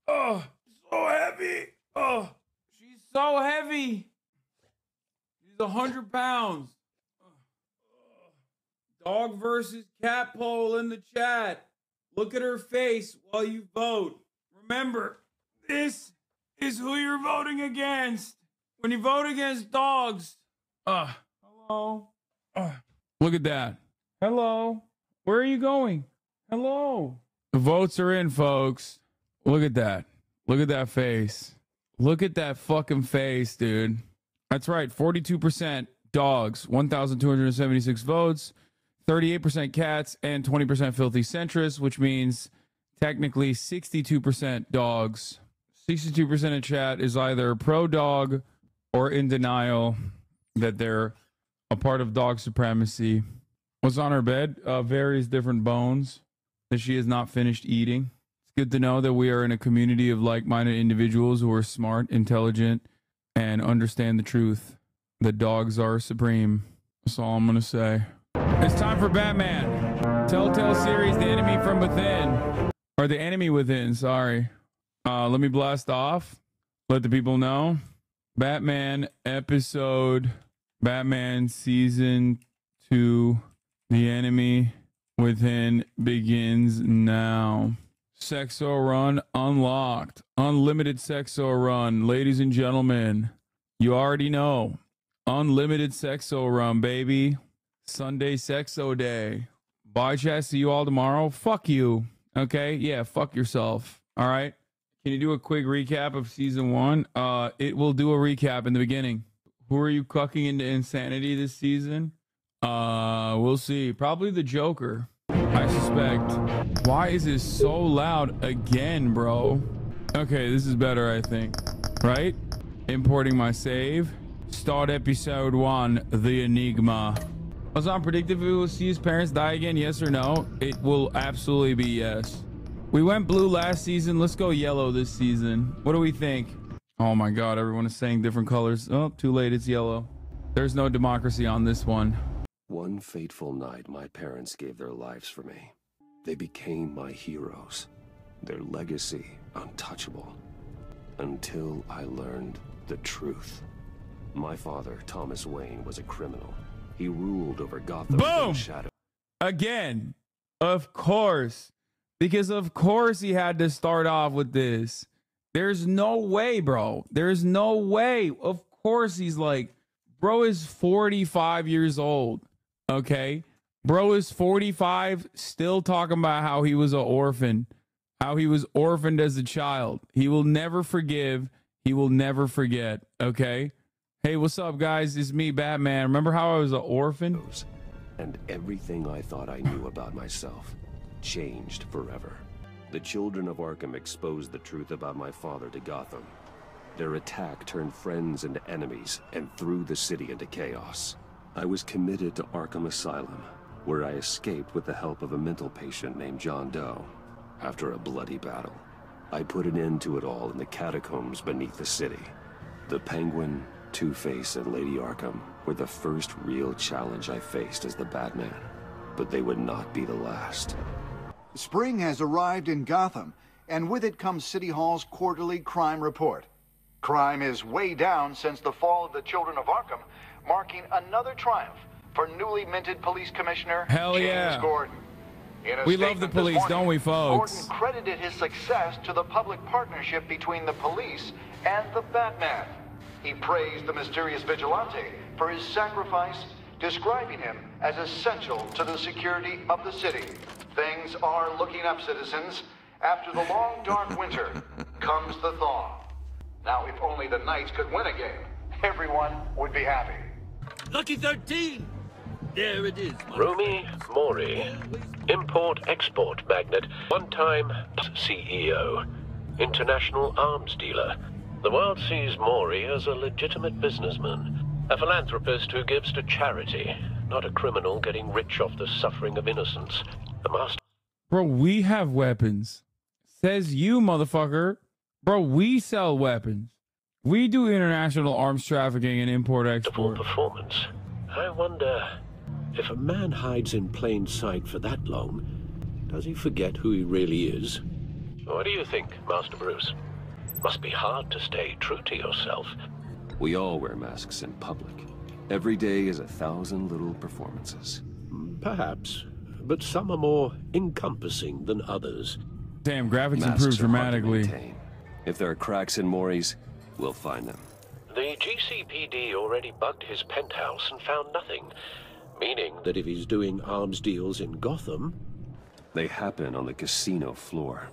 Oh, so heavy. Oh, she's so heavy. She's 100 pounds. Dog versus cat poll in the chat. Look at her face while you vote. Remember, this is who you're voting against. When you vote against dogs. Hello. Look at that. Hello. Where are you going? Hello. The votes are in, folks. Look at that. Look at that face. Look at that fucking face, dude. That's right. 42% dogs, 1,276 votes, 38% cats, and 20% filthy centrists, which means technically 62% dogs. 62% of chat is either pro-dog or in denial that they're a part of dog supremacy. What's on her bed? Various different bones that she has not finished eating. It's good to know that we are in a community of like-minded individuals who are smart, intelligent, and understand the truth that dogs are supreme. That's all I'm gonna say. It's time for Batman. Telltale series, The Enemy from Within. Or The Enemy Within, sorry. Let me blast off. Let the people know. Batman Season 2, The Enemy Within begins now. Sexo Run unlocked. Unlimited Sexo Run. Ladies and gentlemen, you already know. Unlimited Sexo Run, baby. Sunday Sexo Day. Bye, chat. See you all tomorrow. Fuck you. Okay? Yeah, fuck yourself. All right? Can you do a quick recap of season 1? It will do a recap in the beginning. Who are you cucking into insanity this season? We'll see. Probably the Joker, I suspect. Why is this so loud again, bro? Okay, this is better, I think. Right? Importing my save. Start episode 1, The Enigma. Was it unpredictable if we will see his parents die again? Yes or no? It will absolutely be yes. We went blue last season. Let's go yellow this season. What do we think? Oh my god, everyone is saying different colors. Oh, too late. It's yellow. There's no democracy on this one. One fateful night, my parents gave their lives for me. They became my heroes, their legacy untouchable, until I learned the truth. My father, Thomas Wayne, was a criminal. He ruled over Gotham. Boom! Shadow. Again, of course. Because of course he had to start off with this. There's no way, bro. There's no way. Of course he's like, bro is 45 years old. Okay? Bro is 45, still talking about how he was an orphan. How he was orphaned as a child. He will never forgive. He will never forget. Okay? Hey, what's up, guys? It's me, Batman. Remember how I was an orphan? And everything I thought I knew about myself changed forever. The children of Arkham exposed the truth about my father to Gotham. Their attack turned friends into enemies and threw the city into chaos. I was committed to Arkham Asylum, where I escaped with the help of a mental patient named John Doe. After a bloody battle, I put an end to it all in the catacombs beneath the city. The Penguin, Two-Face, and Lady Arkham were the first real challenge I faced as the Batman, but they would not be the last. Spring has arrived in Gotham, and with it comes City Hall's quarterly crime report. Crime is way down since the fall of the Children of Arkham, marking another triumph for newly minted Police Commissioner James Gordon. We love the police, morning, don't we, folks? Gordon credited his success to the public partnership between the police and the Batman. He praised the mysterious vigilante for his sacrifice, describing him as essential to the security of the city. Things are looking up, citizens. After the long, dark winter comes the thaw. Now, if only the Knights could win a game, everyone would be happy. Lucky 13! There it is. Rumi Mori, import-export magnate, one-time CEO, international arms dealer. The world sees Mori as a legitimate businessman, a philanthropist who gives to charity, not a criminal getting rich off the suffering of innocents. The master. Bro, we have weapons. Says you, motherfucker. Bro, we sell weapons. We do international arms trafficking and import-export. Performance. I wonder, if a man hides in plain sight for that long, does he forget who he really is? What do you think, Master Bruce? Must be hard to stay true to yourself. We all wear masks in public. Every day is 1,000 little performances. Perhaps, but some are more encompassing than others. Damn, graphics improved dramatically. If there are cracks in Mori's, we'll find them. The GCPD already bugged his penthouse and found nothing, meaning that if he's doing arms deals in Gotham... They happen on the casino floor.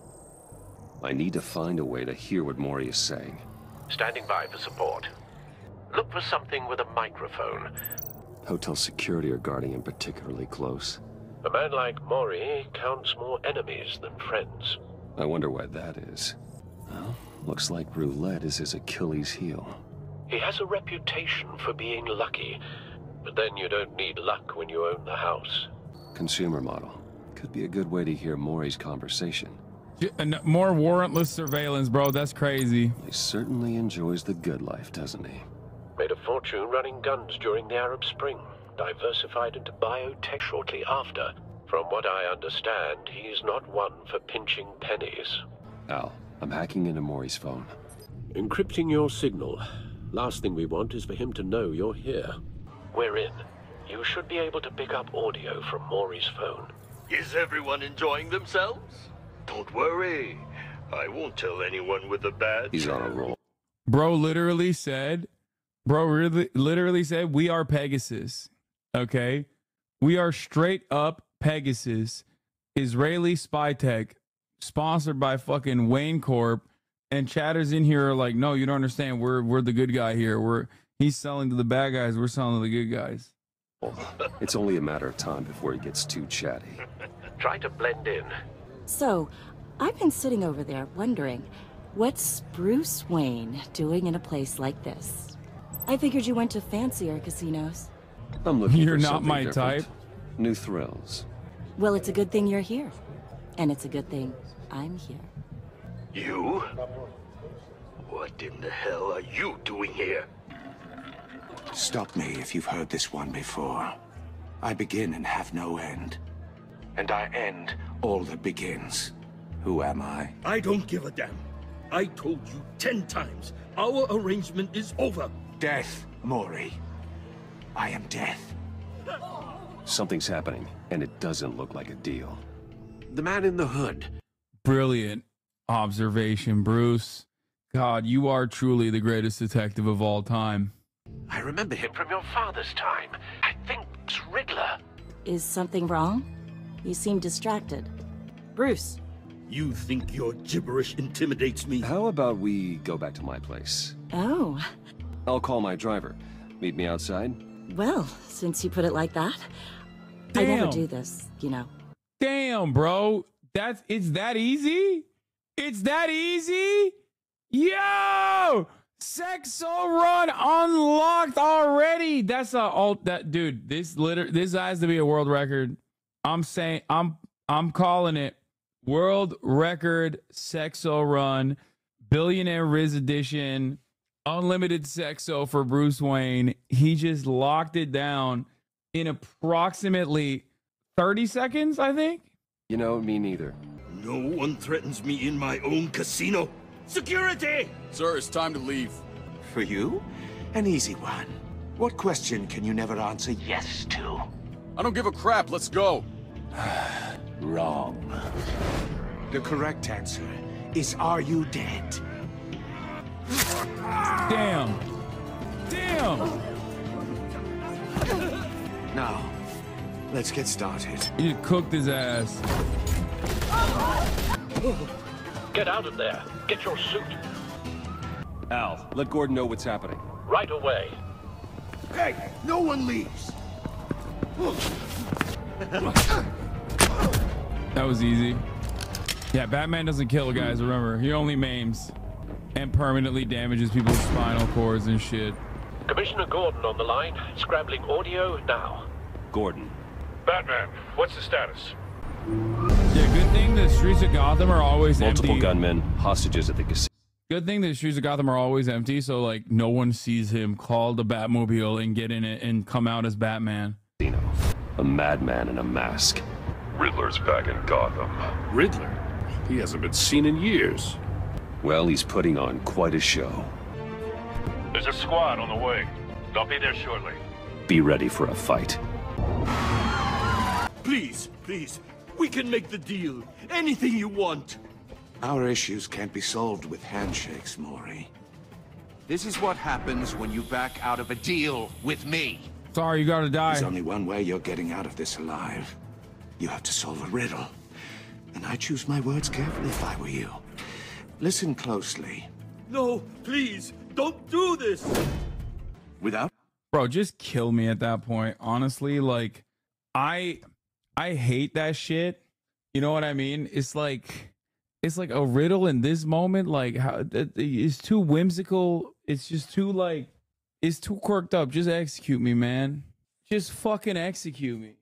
I need to find a way to hear what Mori is saying. Standing by for support. Look for something with a microphone. Hotel security are guarding him particularly close. A man like Mori counts more enemies than friends. I wonder why that is. Well, looks like roulette is his Achilles heel. He has a reputation for being lucky, but then you don't need luck when you own the house. Consumer model. Could be a good way to hear Mori's conversation. More warrantless surveillance, bro. That's crazy. He certainly enjoys the good life, doesn't he? Made a fortune running guns during the Arab Spring. Diversified into biotech shortly after. From what I understand, he's not one for pinching pennies. Al, I'm hacking into Mori's phone. Encrypting your signal. Last thing we want is for him to know you're here. We're in. You should be able to pick up audio from Mori's phone. Is everyone enjoying themselves? Don't worry. I won't tell anyone with a badge. He's on a roll. Bro literally said, we are Pegasus. Okay? We are straight up Pegasus. Israeli spy tech. Sponsored by fucking Wayne Corp. And chatters in here are like, no, you don't understand. We're the good guy here. He's selling to the bad guys. We're selling to the good guys. It's only a matter of time before he gets too chatty. Try to blend in. So, I've been sitting over there wondering, what's Bruce Wayne doing in a place like this? I figured you went to fancier casinos. I'm looking You're for not something my different. type. New thrills. Well, it's a good thing you're here. And it's a good thing I'm here. You? What in the hell are you doing here? Stop me if you've heard this one before. I begin and have no end. And I end all that begins. Who am I? I don't give a damn. I told you 10 times. Our arrangement is over. Death, Maury. I am death. Something's happening, and it doesn't look like a deal. The man in the hood. Brilliant observation, Bruce. God, you are truly the greatest detective of all time. I remember him from your father's time. I think it's Riddler. Is something wrong? You seem distracted. Bruce. You think your gibberish intimidates me? How about we go back to my place? Oh. I'll call my driver. Meet me outside? Well, since you put it like that, I never do this, you know. Damn, bro. It's that easy? It's that easy? Yo! Sexo Run unlocked already. That's dude, this has to be a world record. I'm saying I'm calling it world record Sexo Run, Billionaire Riz edition, unlimited Sexo for Bruce Wayne. He just locked it down in approximately 30 seconds, I think. You know, me neither. No one threatens me in my own casino. Security! Sir, it's time to leave. For you? An easy one. What question can you never answer yes to? I don't give a crap. Let's go. Wrong. The correct answer is, are you dead? Damn. Damn. Now, let's get started. You cooked his ass. Get out of there. Get your suit. Al, let Gordon know what's happening. Right away. Hey, no one leaves. That was easy. Yeah, Batman doesn't kill guys, remember. He only maims and permanently damages people's spinal cords and shit. Commissioner Gordon on the line. Scrambling audio now. Gordon. Batman, what's the status? Yeah, good thing the streets of Gotham are always Multiple empty. gunmen, hostages at the casino. Good thing the streets of Gotham are always empty, so like no one sees him call the Batmobile and get in it and come out as Batman. A madman in a mask. Riddler's back in Gotham. Riddler? He hasn't been seen in years. Well, he's putting on quite a show. There's a squad on the way. They'll be there shortly. Be ready for a fight. Please, please, we can make the deal. Anything you want. Our issues can't be solved with handshakes, Maury. This is what happens when you back out of a deal with me. Sorry, you gotta die. There's only one way you're getting out of this alive. You have to solve a riddle. And I choose my words carefully if I were you. Listen closely. No, please, don't do this. Without? Bro, just kill me at that point. Honestly, like, I hate that shit. You know what I mean? It's like a riddle in this moment. Like, how it's too whimsical. It's just too like, it's too quirked up. Just execute me, man. Just fucking execute me.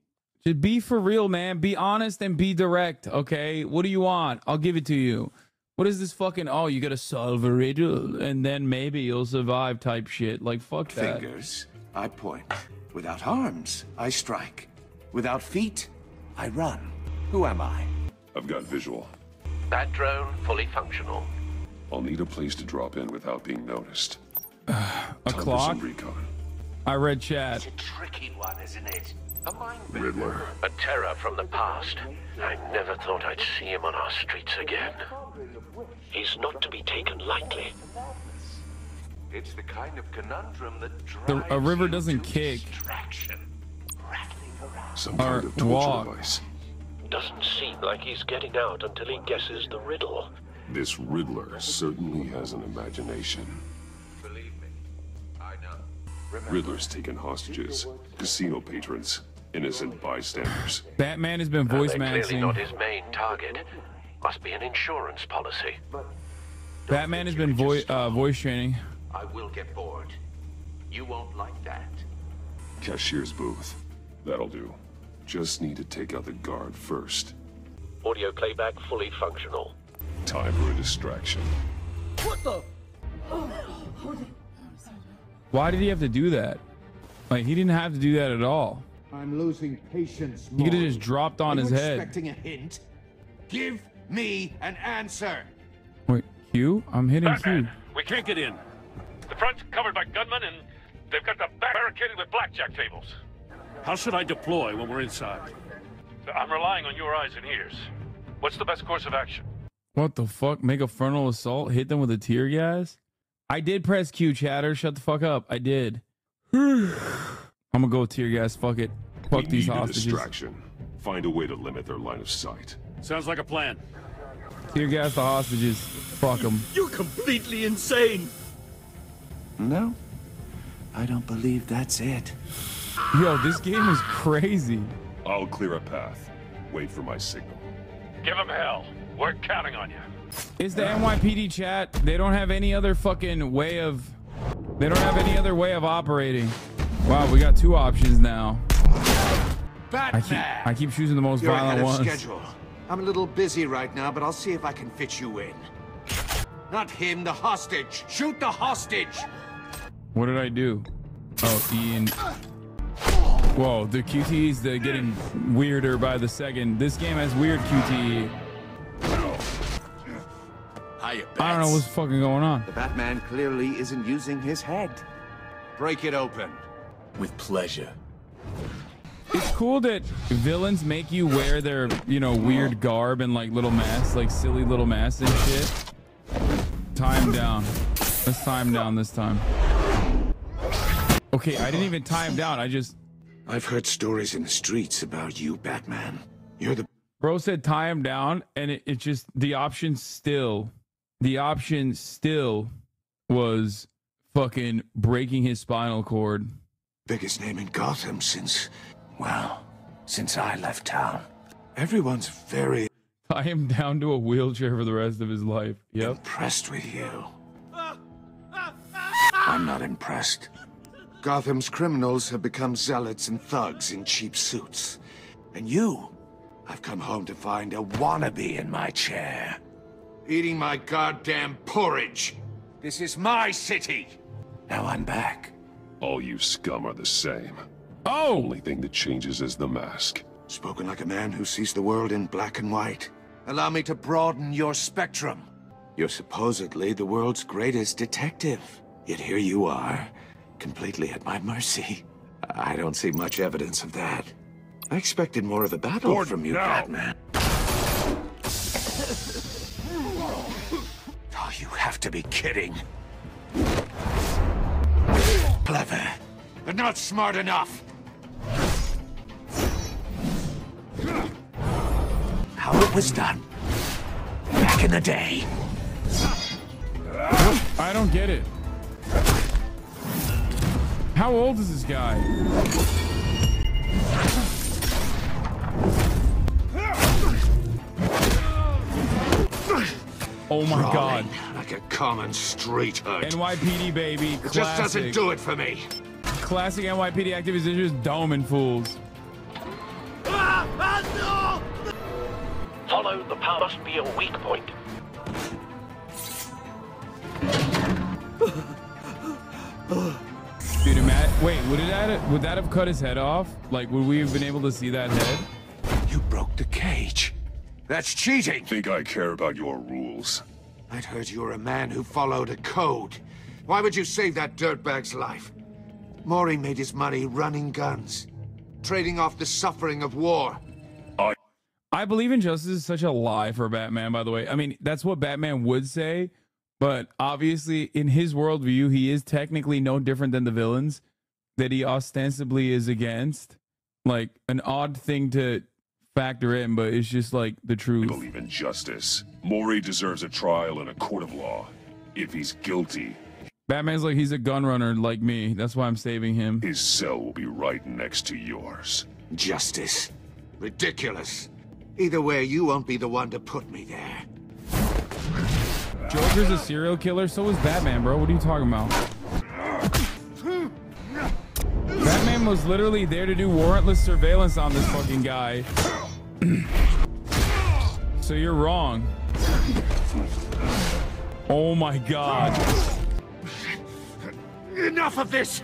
Just be for real, man. Be honest and be direct, okay? What do you want? I'll give it to you. What is this fucking, oh, you gotta solve a riddle and then maybe you'll survive type shit? Like, fuck that. Fingers, I point. Without arms, I strike. Without feet, I run. Who am I? I've got visual. Bat drone fully functional. I'll need a place to drop in without being noticed. A Time clock? for some recon. I read chat. It's a tricky one, isn't it? A mind Riddler. A terror from the past. I never thought I'd see him on our streets again. He's not to be taken lightly. It's the kind of conundrum that drives A river doesn't kick. Some Or kind of torture walk. device. Doesn't seem like he's getting out until he guesses the riddle. This Riddler certainly has an imagination. Believe me, I know. Riddler's taken hostages, casino patrons, innocent bystanders. Batman has been They're voice clearly maxing. not his main target. Must be an insurance policy. Batman has been voice training. I will get bored. You won't like that. Cashier's booth. That'll do. Just need to take out the guard first. Audio playback fully functional. Time for a distraction. What the? Why did he have to do that? Like, he didn't have to do that at all. I'm losing patience. He could have just dropped on his head. Expecting a hint? Give me an answer. Wait, Q? I'm hitting Q. We can't get in. The front's covered by gunmen, and they've got the back barricaded with blackjack tables. How should I deploy when we're inside? I'm relying on your eyes and ears. What's the best course of action? What the fuck? Make a frontal assault? Hit them with a tear gas? I did press Q, chatter. Shut the fuck up. I did. I'm gonna go with tear gas. Fuck it. Fuck these hostages. Distraction. Find a way to limit their line of sight. Sounds like a plan. Tear gas the hostages. Fuck them. You're completely insane. No, I don't believe that's it. Yo, this game is crazy. I'll clear a path. Wait for my signal. Give them hell. We're counting on you. It's the NYPD chat. They don't have any other fucking way of... They don't have any other way of operating. Wow, we got two options now. Batman! I keep choosing the most You're violent ahead of ones. schedule. I'm a little busy right now, but I'll see if I can fit you in. Not him, the hostage. Shoot the hostage! What did I do? Oh, Ian. Whoa, the QTEs, they're getting weirder by the second. This game has weird QTE. I don't know what's fucking going on. The Batman clearly isn't using his head. Break it open. With pleasure. It's cool that villains make you wear their, you know, weird garb and like little masks, like silly little masks and shit. Time down. Let's time down this time. Okay, I didn't even time down. I've heard stories in the streets about you, Batman. You're the... Bro said tie him down, and it just, the option still was fucking breaking his spinal cord. Biggest name in Gotham since I left town. Everyone's very... Tie him down to a wheelchair for the rest of his life. Yep. Impressed with you. I'm not impressed. Gotham's criminals have become zealots and thugs in cheap suits. And you, I've come home to find a wannabe in my chair. Eating my goddamn porridge. This is my city. Now I'm back. All you scum are the same. Oh! Only thing that changes is the mask. Spoken like a man who sees the world in black and white. Allow me to broaden your spectrum. You're supposedly the world's greatest detective. Yet here you are, completely at my mercy. I don't see much evidence of that. I expected more of a battle from you, Batman. Oh, you have to be kidding. Clever, but not smart enough. How it was done back in the day. I don't get it. How old is this guy? Oh my God. Like a common street hood. NYPD, baby. It just doesn't do it for me. Classic NYPD activities is just doming fools. Follow the power. Must be a weak point. Dude, wait, would that have cut his head off? Like, would we have been able to see that head? You broke the cage. That's cheating. Think I care about your rules? I'd heard you were a man who followed a code. Why would you save that dirtbag's life? Mori made his money running guns, trading off the suffering of war. I believe in justice is such a lie for Batman, by the way. I mean, that's what Batman would say, but obviously in his worldview, he is technically no different than the villains that he ostensibly is against. Like, an odd thing to factor in, but it's just like the truth. I believe in justice. Mori deserves a trial in a court of law. If he's guilty, Batman's like, he's a gun runner like me. That's why I'm saving him. his cell will be right next to yours. Justice. Ridiculous. Either way, you won't be the one to put me there. Joker's a serial killer, so is Batman, bro. What are you talking about? Batman was literally there to do warrantless surveillance on this fucking guy. So you're wrong. Oh my God. Enough of this!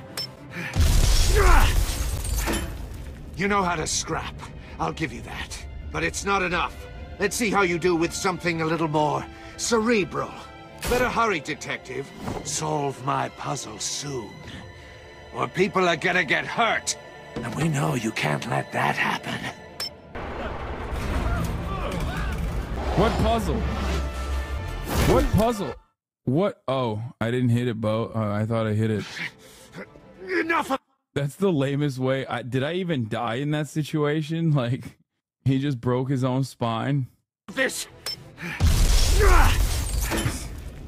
You know how to scrap. I'll give you that. But it's not enough. Let's see how you do with something a little more cerebral. Better hurry, detective. Solve my puzzle soon. Or people are gonna get hurt. And we know you can't let that happen. What puzzle? What puzzle? What? Oh, I didn't hit it, Bo. I thought I hit it. Enough of— That's the lamest way. Did I even die in that situation? Like, he just broke his own spine. this.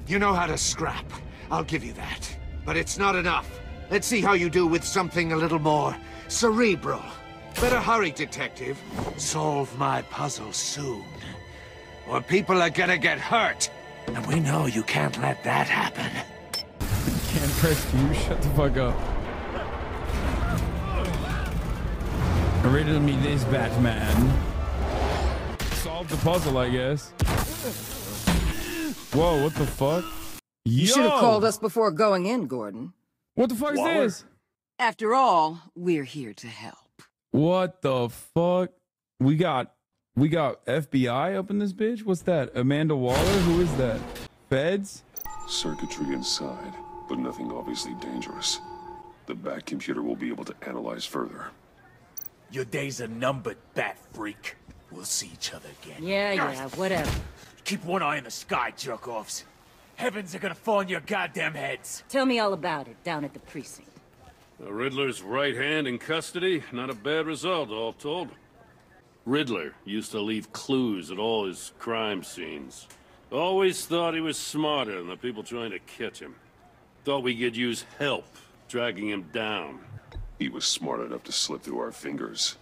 You know how to scrap. I'll give you that. But it's not enough. Let's see how you do with something a little more cerebral. Better hurry, detective. Solve my puzzle soon. Or people are gonna get hurt. And we know you can't let that happen. Can't press Q. Shut the fuck up. Riddle me this, Batman. Solve the puzzle, I guess. Whoa, what the fuck? You should have called us before going in, Gordon. What the fuck is this? After all, we're here to help. What the fuck? We got FBI up in this bitch? What's that? Amanda Waller? Who is that? Feds? Circuitry inside, but nothing obviously dangerous. The Bat computer will be able to analyze further. Your days are numbered, Bat Freak. We'll see each other again. Yeah, whatever. Keep one eye in the sky, jerk-offs. Heavens are gonna fall on your goddamn heads. Tell me all about it down at the precinct. The Riddler's right hand in custody. Not a bad result, all told. Riddler used to leave clues at all his crime scenes. Always thought he was smarter than the people trying to catch him. Thought we could use help dragging him down. He was smart enough to slip through our fingers.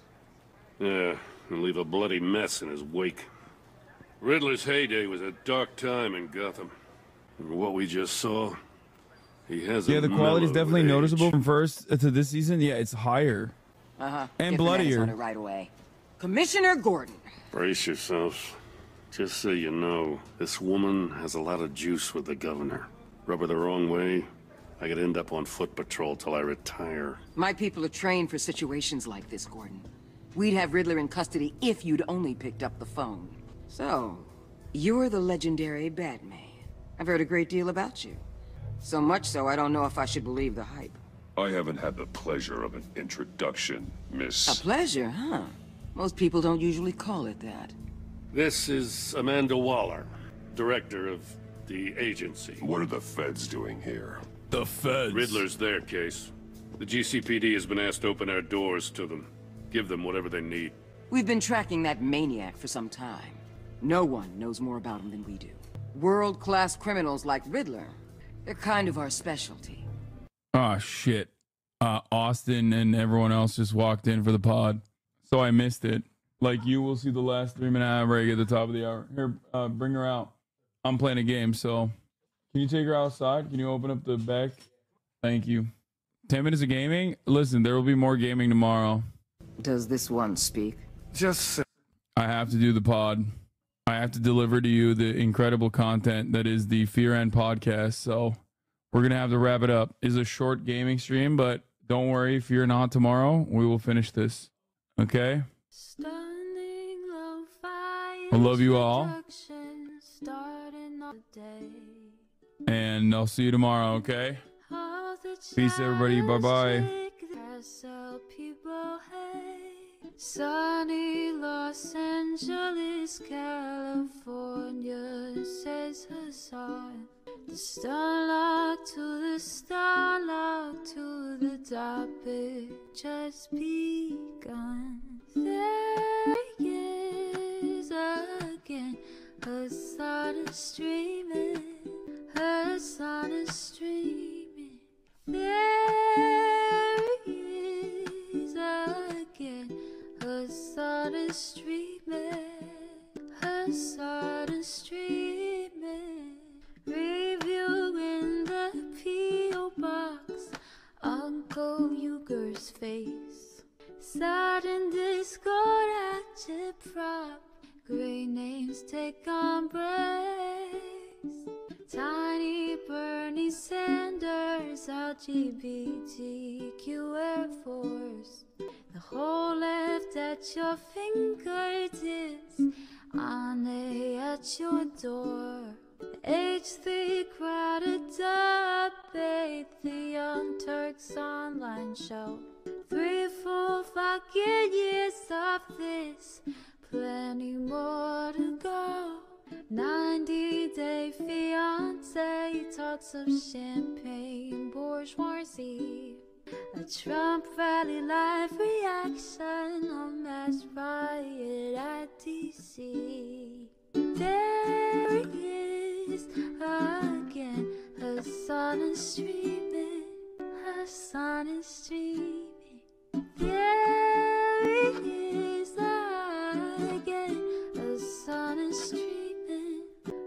Yeah, and leave a bloody mess in his wake. Riddler's heyday was a dark time in Gotham. And what we just saw, he has Yeah, the quality's definitely noticeable from first to this season. Yeah, it's higher. Uh-huh. And Get bloodier. the on it right away. Commissioner Gordon. Brace yourselves. Just so you know, this woman has a lot of juice with the governor. Rub her the wrong way, I could end up on foot patrol till I retire. My people are trained for situations like this, Gordon. We'd have Riddler in custody if you'd only picked up the phone. So, you're the legendary Batman. I've heard a great deal about you. So much so, I don't know if I should believe the hype. I haven't had the pleasure of an introduction, Miss... A pleasure, huh? Most people don't usually call it that. This is Amanda Waller, director of the agency. What are the feds doing here? The feds. Riddler's their case. The GCPD has been asked to open our doors to them. Give them whatever they need. We've been tracking that maniac for some time. No one knows more about him than we do. World-class criminals like Riddler, they're kind of our specialty. Oh, shit. Austin and everyone else just walked in for the pod, so I missed it. Like, you will see the last 3-minute ad break at the top of the hour. Here, bring her out. I'm playing a game, so... Can you take her outside? Can you open up the back? Thank you. 10 minutes of gaming? Listen, there will be more gaming tomorrow. Does this one speak? I have to do the pod. I have to deliver to you the incredible content that is the Fear End podcast, so we're going to have to wrap it up. It's a short gaming stream, but don't worry, fear not, tomorrow we will finish this. Okay? I love you all. And I'll see you tomorrow, okay? Peace, everybody. Bye-bye. Sunny Los Angeles, California, says Hassan. The starlight to the starlight to the topic just begun. There he is again, Hassan is streaming, Hassan is streaming. There he is again, Hassan is streaming, Hassan is streaming. Reviewing the P.O. box, Uncle Uger's face. Sudden discord agitprop, great names take on breaks. Tiny Bernie Sanders, LGBTQ Air Force. The whole left at your fingertips. Ane at your door. H3 crowded up, bathed the Young Turks online show. 3 full fucking years of this, plenty more to go. 90-day fiance talks of champagne bourgeoisie. A Trump rally live reaction, a mass riot at DC. There he is again, her son is streaming, her son is streaming. There he is again, her son is streaming,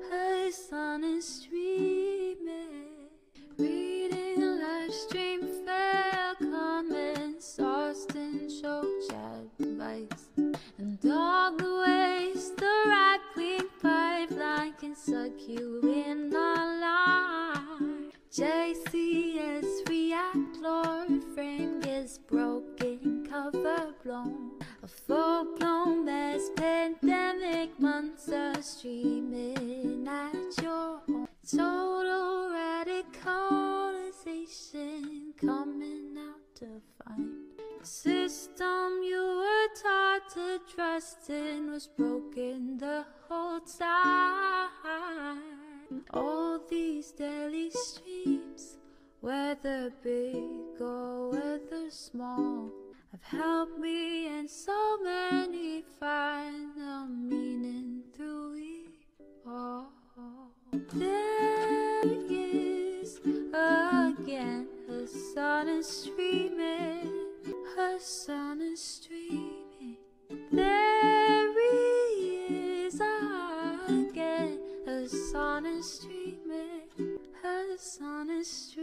her son is streaming. Reading live stream fair comments, Austin show chat advice, and all the ways the right-wing pipeline can suck you in online. JCS react, Lord frame gets broken, cover blown. A full-blown mass pandemic, monster streaming at your home. Total radicalization coming out to find. The system you were taught to trust in was broken the whole time. All these daily streams, whether big or whether small, have helped me and so many find the meaning through it all. There he is again, her son is streaming, her son is streaming. There he is again, her son is streaming, her son is streaming.